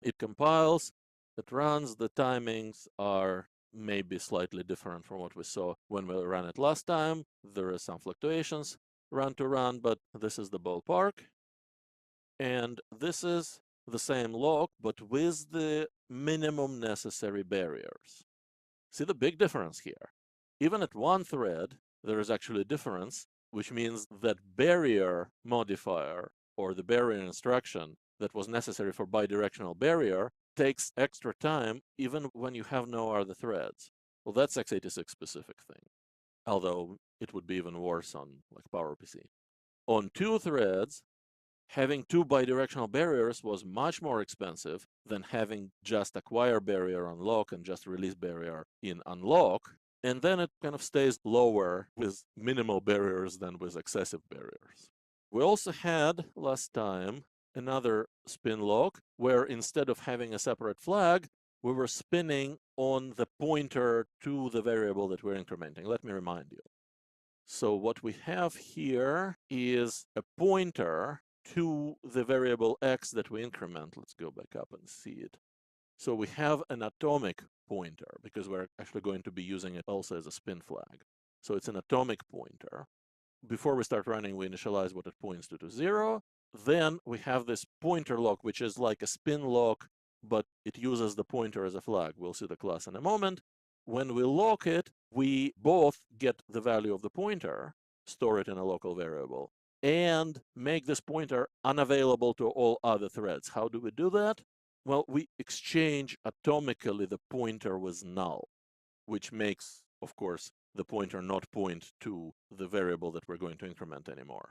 It compiles, it runs. The timings are maybe slightly different from what we saw when we ran it last time. There are some fluctuations run to run, but this is the ballpark. And this is the same lock, but with the minimum necessary barriers. See the big difference here. Even at one thread, there is actually a difference, which means that barrier modifier, or the barrier instruction that was necessary for bidirectional barrier, takes extra time even when you have no other threads. Well, that's x86 specific thing, although it would be even worse on like PowerPC. On two threads, having two bidirectional barriers was much more expensive than having just acquire barrier on lock and just release barrier in unlock. And then it kind of stays lower with minimal barriers than with excessive barriers. We also had last time another spin lock where instead of having a separate flag, we were spinning on the pointer to the variable that we're incrementing. Let me remind you. So what we have here is a pointer to the variable x that we increment. Let's go back up and see it. So we have an atomic pointer because we're actually going to be using it also as a spin flag. So it's an atomic pointer. Before we start running, we initialize what it points to 0. Then we have this pointer lock, which is like a spin lock, but it uses the pointer as a flag. We'll see the class in a moment. When we lock it, we both get the value of the pointer, store it in a local variable, and make this pointer unavailable to all other threads. How do we do that? Well, we exchange atomically the pointer with null, which makes, of course, the pointer not point to the variable that we're going to increment anymore.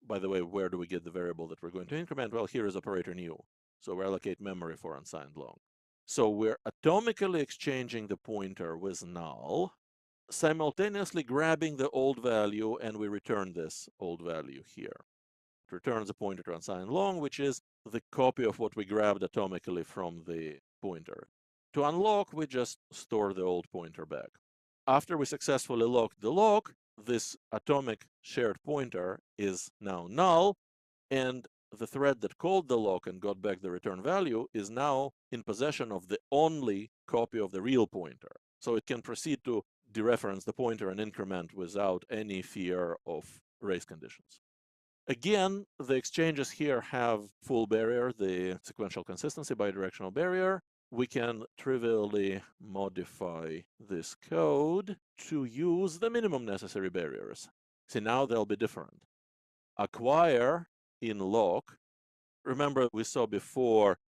By the way, where do we get the variable that we're going to increment? Well, here is operator new. So we allocate memory for unsigned long. So we're atomically exchanging the pointer with null, simultaneously grabbing the old value, and we return this old value here. It returns a pointer to unsigned long, which is the copy of what we grabbed atomically from the pointer. To unlock, we just store the old pointer back. After we successfully locked the lock, this atomic shared pointer is now null, and the thread that called the lock and got back the return value is now in possession of the only copy of the real pointer. So it can proceed to dereference the pointer and increment without any fear of race conditions. Again, the exchanges here have full barrier, the sequential consistency bidirectional barrier. We can trivially modify this code to use the minimum necessary barriers. See, now they'll be different. Acquire in lock. Remember, we saw before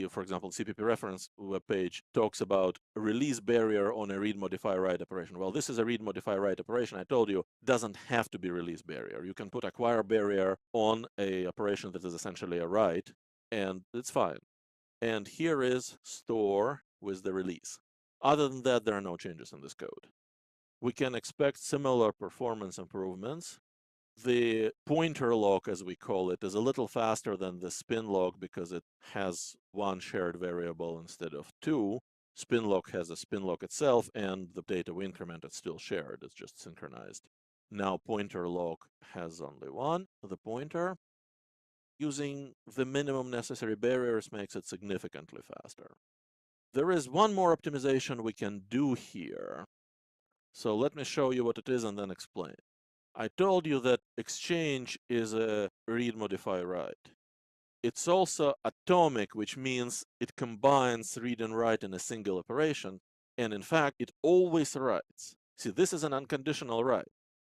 for example, CPP reference webpage talks about a release barrier on a read modify write operation. Well, this is a read modify write operation. I told you doesn't have to be release barrier. You can put acquire barrier on a operation that is essentially a write, and it's fine. And here is store with the release. Other than that, there are no changes in this code. We can expect similar performance improvements. The pointer lock, as we call it, is a little faster than the spin lock because it has one shared variable instead of two. Spinlock has a spin lock itself, and the data we increment is still shared. It's just synchronized. Now pointer lock has only one, the pointer. Using the minimum necessary barriers makes it significantly faster. There is one more optimization we can do here. So let me show you what it is and then explain. I told you that exchange is a read modify write. It's also atomic, which means it combines read and write in a single operation, and in fact, it always writes. See, this is an unconditional write.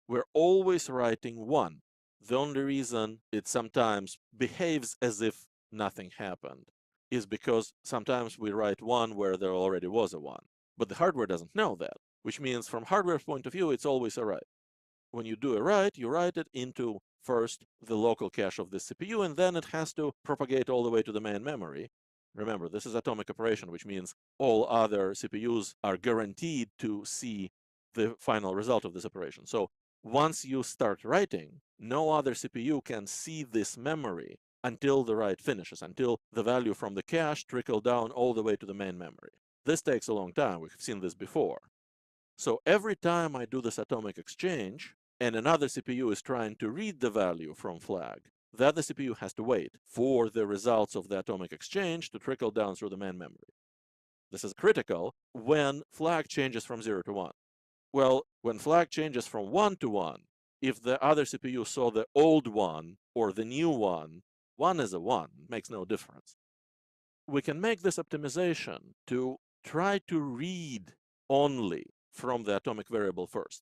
We're always writing one. The only reason it sometimes behaves as if nothing happened is because sometimes we write one where there already was a one. But the hardware doesn't know that, which means from hardware's point of view, it's always a write. When you do a write, you write it into first the local cache of the CPU, and then it has to propagate all the way to the main memory. Remember, this is atomic operation, which means all other CPUs are guaranteed to see the final result of this operation. So once you start writing, no other CPU can see this memory until the write finishes, until the value from the cache trickle down all the way to the main memory. This takes a long time. We've seen this before. So every time I do this atomic exchange, and another CPU is trying to read the value from flag, the other CPU has to wait for the results of the atomic exchange to trickle down through the main memory. This is critical when flag changes from 0 to 1. Well, when flag changes from 1 to 1, if the other CPU saw the old one or the new one, 1 is a 1, makes no difference. We can make this optimization to try to read only from the atomic variable first.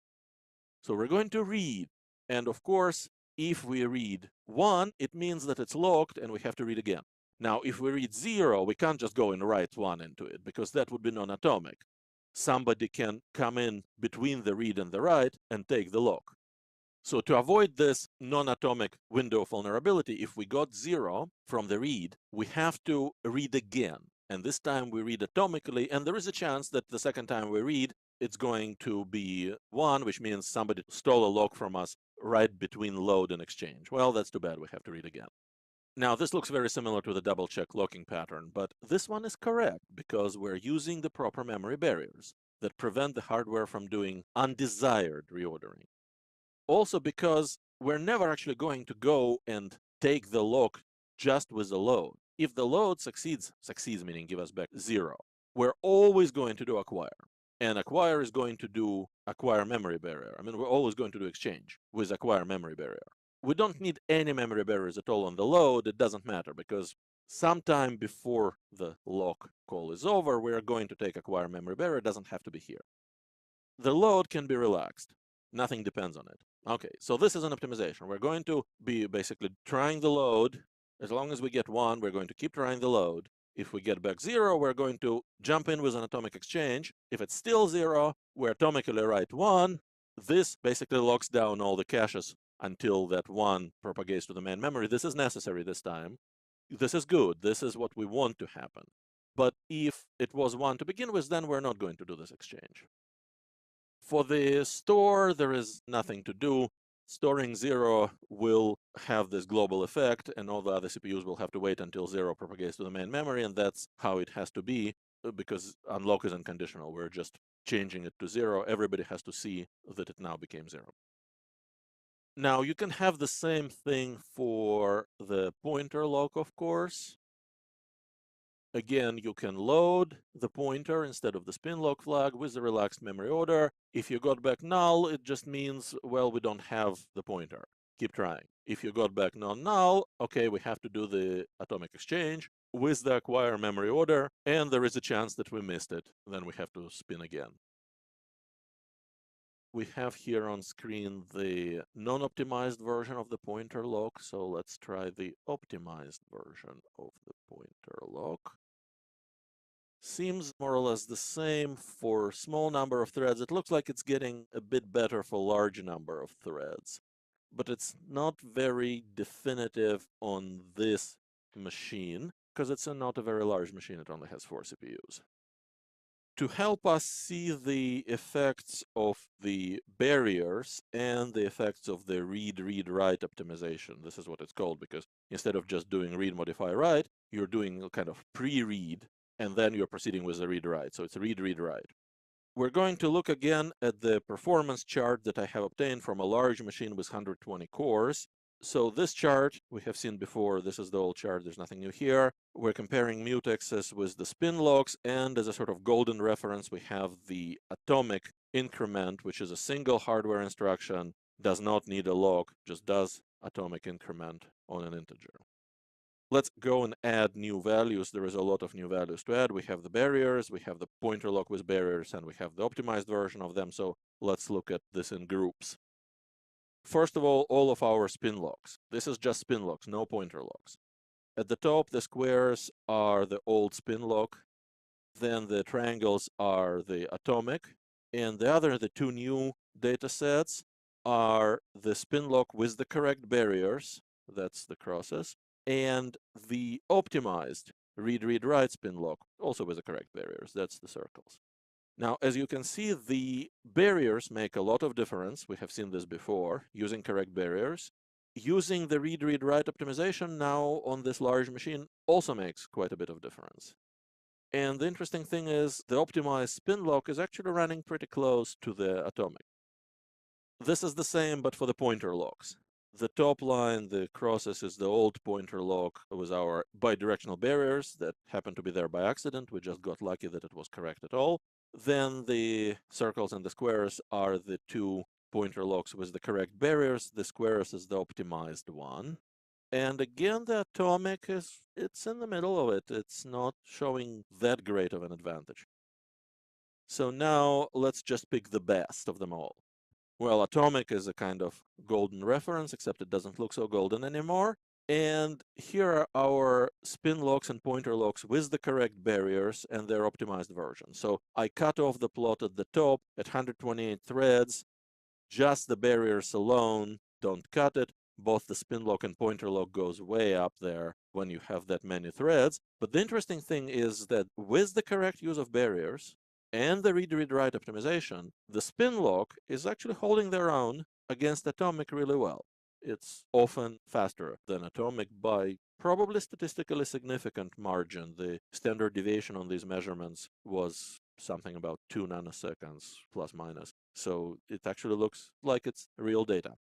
So we're going to read, and of course, if we read 1, it means that it's locked and we have to read again. Now, if we read 0, we can't just go and write 1 into it because that would be non-atomic. Somebody can come in between the read and the write and take the lock. So to avoid this non-atomic window of vulnerability, if we got 0 from the read, we have to read again. And this time we read atomically, and there is a chance that the second time we read, it's going to be 1, which means somebody stole a lock from us right between load and exchange. Well, that's too bad. We have to read again. Now, this looks very similar to the double check locking pattern, but this one is correct because we're using the proper memory barriers that prevent the hardware from doing undesired reordering. Also because we're never actually going to go and take the lock just with the load. If the load succeeds meaning give us back 0, we're always going to do acquire. And acquire is going to do acquire memory barrier. I mean, we're always going to do exchange with acquire memory barrier. We don't need any memory barriers at all on the load. It doesn't matter because sometime before the lock call is over, we're going to take acquire memory barrier. It doesn't have to be here. The load can be relaxed. Nothing depends on it. Okay, so this is an optimization. We're going to be basically trying the load. As long as we get 1, we're going to keep trying the load. If we get back 0, we're going to jump in with an atomic exchange. If it's still 0, we atomically write 1. This basically locks down all the caches until that 1 propagates to the main memory. This is necessary this time. This is good. This is what we want to happen. But if it was 1 to begin with, then we're not going to do this exchange. For the store, there is nothing to do. Storing 0 will have this global effect, and all the other CPUs will have to wait until 0 propagates to the main memory, and that's how it has to be, because unlock is unconditional. We're just changing it to 0. Everybody has to see that it now became 0. Now, you can have the same thing for the pointer lock, of course. Again, you can load the pointer instead of the Spinlock flag with the relaxed memory order. If you got back null, it just means, well, we don't have the pointer. Keep trying. If you got back non-null, okay, we have to do the atomic exchange with the acquire memory order, and there is a chance that we missed it. Then we have to spin again. We have here on screen the non-optimized version of the pointer lock, so let's try the optimized version of the pointer lock. Seems more or less the same for small number of threads. It looks like it's getting a bit better for large number of threads, but it's not very definitive on this machine because it's not a very large machine. It only has 4 CPUs. To help us see the effects of the barriers and the effects of the read-read-write optimization, this is what it's called, because instead of just doing read, modify, write, you're doing kind of pre-read, and then you're proceeding with the read-write. So it's read-read-write. We're going to look again at the performance chart that I have obtained from a large machine with 120 cores. So this chart we have seen before. This is the old chart. There's nothing new here. We're comparing Mutexes with the Spinlocks, and as a sort of golden reference, we have the atomic increment, which is a single hardware instruction, does not need a lock, just does atomic increment on an integer. Let's go and add new values. There is a lot of new values to add. We have the barriers, we have the pointer lock with barriers, and we have the optimized version of them. So let's look at this in groups. First of all of our spin locks. This is just spin locks, no pointer locks. At the top, the squares are the old spin lock. Then the triangles are the atomic. And the 2 new data sets are the spin lock with the correct barriers. That's the crosses. And the optimized read-read-write spin lock, also with the correct barriers. That's the circles. Now, as you can see, the barriers make a lot of difference. We have seen this before, using correct barriers. Using the read-read-write optimization now on this large machine also makes quite a bit of difference. And the interesting thing is the optimized spin lock is actually running pretty close to the atomic. This is the same, but for the pointer locks. The top line, the crosses, is the old pointer lock with our bidirectional barriers that happened to be there by accident. We just got lucky that it was correct at all. Then the circles and the squares are the 2 pointer locks with the correct barriers. The squares is the optimized one. And again, the atomic it's in the middle of it. It's not showing that great of an advantage. So now let's just pick the best of them all. Well, atomic is a kind of golden reference, except it doesn't look so golden anymore. And here are our spin locks and pointer locks with the correct barriers and their optimized version. So I cut off the plot at the top at 128 threads. Just the barriers alone, don't cut it. Both the spin lock and pointer lock goes way up there when you have that many threads. But the interesting thing is that with the correct use of barriers and the read-read-write optimization, the spin lock is actually holding their own against atomic really well. It's often faster than atomic by probably statistically significant margin. The standard deviation on these measurements was something about 2 nanoseconds plus minus. So it actually looks like it's real data.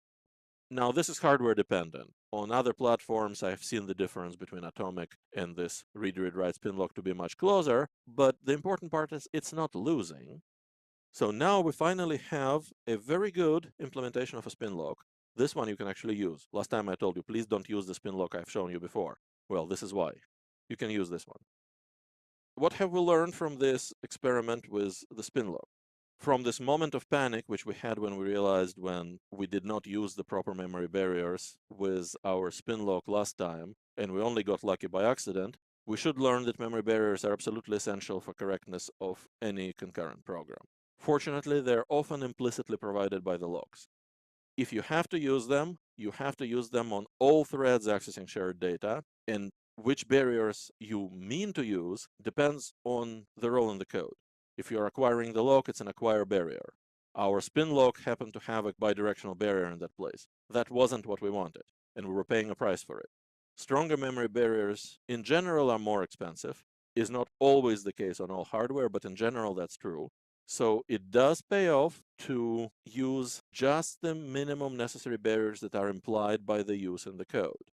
Now, this is hardware dependent. On other platforms, I've seen the difference between atomic and this read-read-write spin lock to be much closer, but the important part is it's not losing. So now we finally have a very good implementation of a spin lock. This one you can actually use. Last time I told you, please don't use the spin lock I've shown you before. Well, this is why. You can use this one. What have we learned from this experiment with the spin lock? From this moment of panic, which we had when we realized when we did not use the proper memory barriers with our spin lock last time, and we only got lucky by accident, we should learn that memory barriers are absolutely essential for correctness of any concurrent program. Fortunately, they're often implicitly provided by the locks. If you have to use them, you have to use them on all threads accessing shared data, and which barriers you mean to use depends on the role in the code. If you're acquiring the lock, it's an acquire barrier. Our spin lock happened to have a bidirectional barrier in that place. That wasn't what we wanted, and we were paying a price for it. Stronger memory barriers in general are more expensive. Is not always the case on all hardware, but in general that's true. So it does pay off to use just the minimum necessary barriers that are implied by the use in the code.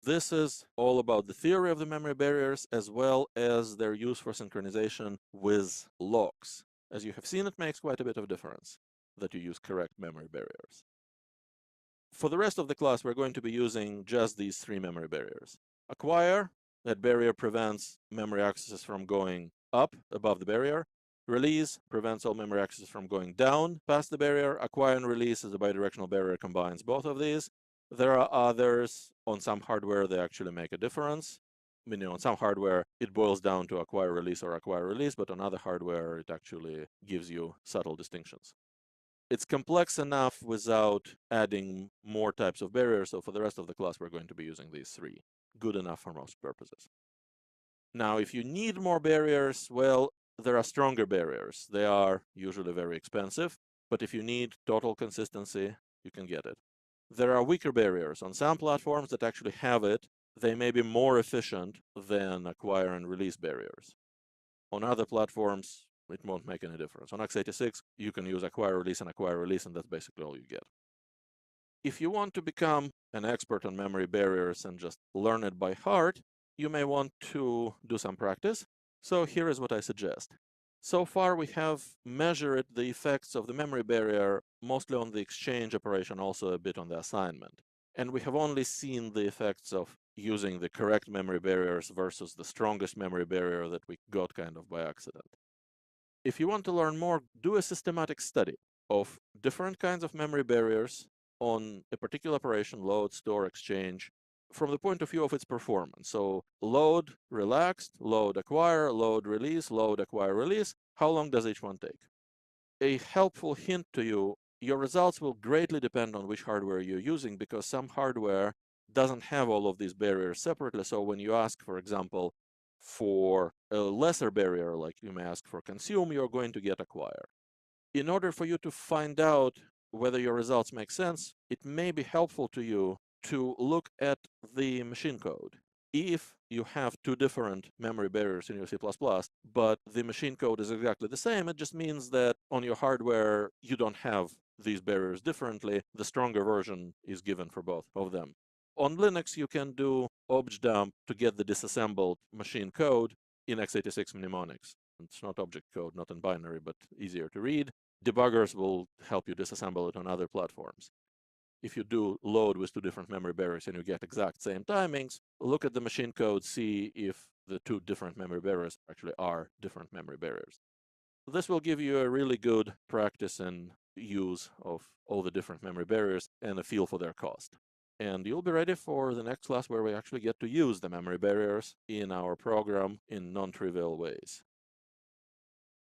This is all about the theory of the memory barriers as well as their use for synchronization with locks. As you have seen, it makes quite a bit of difference that you use correct memory barriers. For the rest of the class, we're going to be using just these three memory barriers. Acquire, that barrier prevents memory accesses from going up above the barrier. Release prevents all memory accesses from going down past the barrier. Acquire and release is a bidirectional barrier, combines both of these. There are others. On some hardware, they actually make a difference. Meaning on some hardware, it boils down to acquire release or acquire release, but on other hardware, it actually gives you subtle distinctions. It's complex enough without adding more types of barriers, so for the rest of the class, we're going to be using these three. Good enough for most purposes. Now, if you need more barriers, well, there are stronger barriers. They are usually very expensive, but if you need total consistency, you can get it. There are weaker barriers. On some platforms that actually have it, they may be more efficient than acquire and release barriers. On other platforms, it won't make any difference. On x86, you can use acquire, release, and that's basically all you get. If you want to become an expert on memory barriers and just learn it by heart, you may want to do some practice. So here is what I suggest. So far, we have measured the effects of the memory barrier, mostly on the exchange operation, also a bit on the assignment. And we have only seen the effects of using the correct memory barriers versus the strongest memory barrier that we got kind of by accident. If you want to learn more, do a systematic study of different kinds of memory barriers on a particular operation, load, store, exchange, from the point of view of its performance. So load, relaxed, load, acquire, load, release, load, acquire, release. How long does each one take? A helpful hint to you, your results will greatly depend on which hardware you're using, because some hardware doesn't have all of these barriers separately. So when you ask, for example, for a lesser barrier, like you may ask for consume, you're going to get acquire. In order for you to find out whether your results make sense, it may be helpful to you to look at the machine code. If you have two different memory barriers in your C++, but the machine code is exactly the same, it just means that on your hardware, you don't have these barriers differently. The stronger version is given for both of them. On Linux, you can do objdump to get the disassembled machine code in x86 mnemonics. It's not object code, not in binary, but easier to read. Debuggers will help you disassemble it on other platforms. If you do load with two different memory barriers and you get exact same timings, look at the machine code, see if the two different memory barriers actually are different memory barriers. This will give you a really good practice and use of all the different memory barriers and a feel for their cost. And you'll be ready for the next class where we actually get to use the memory barriers in our program in non-trivial ways.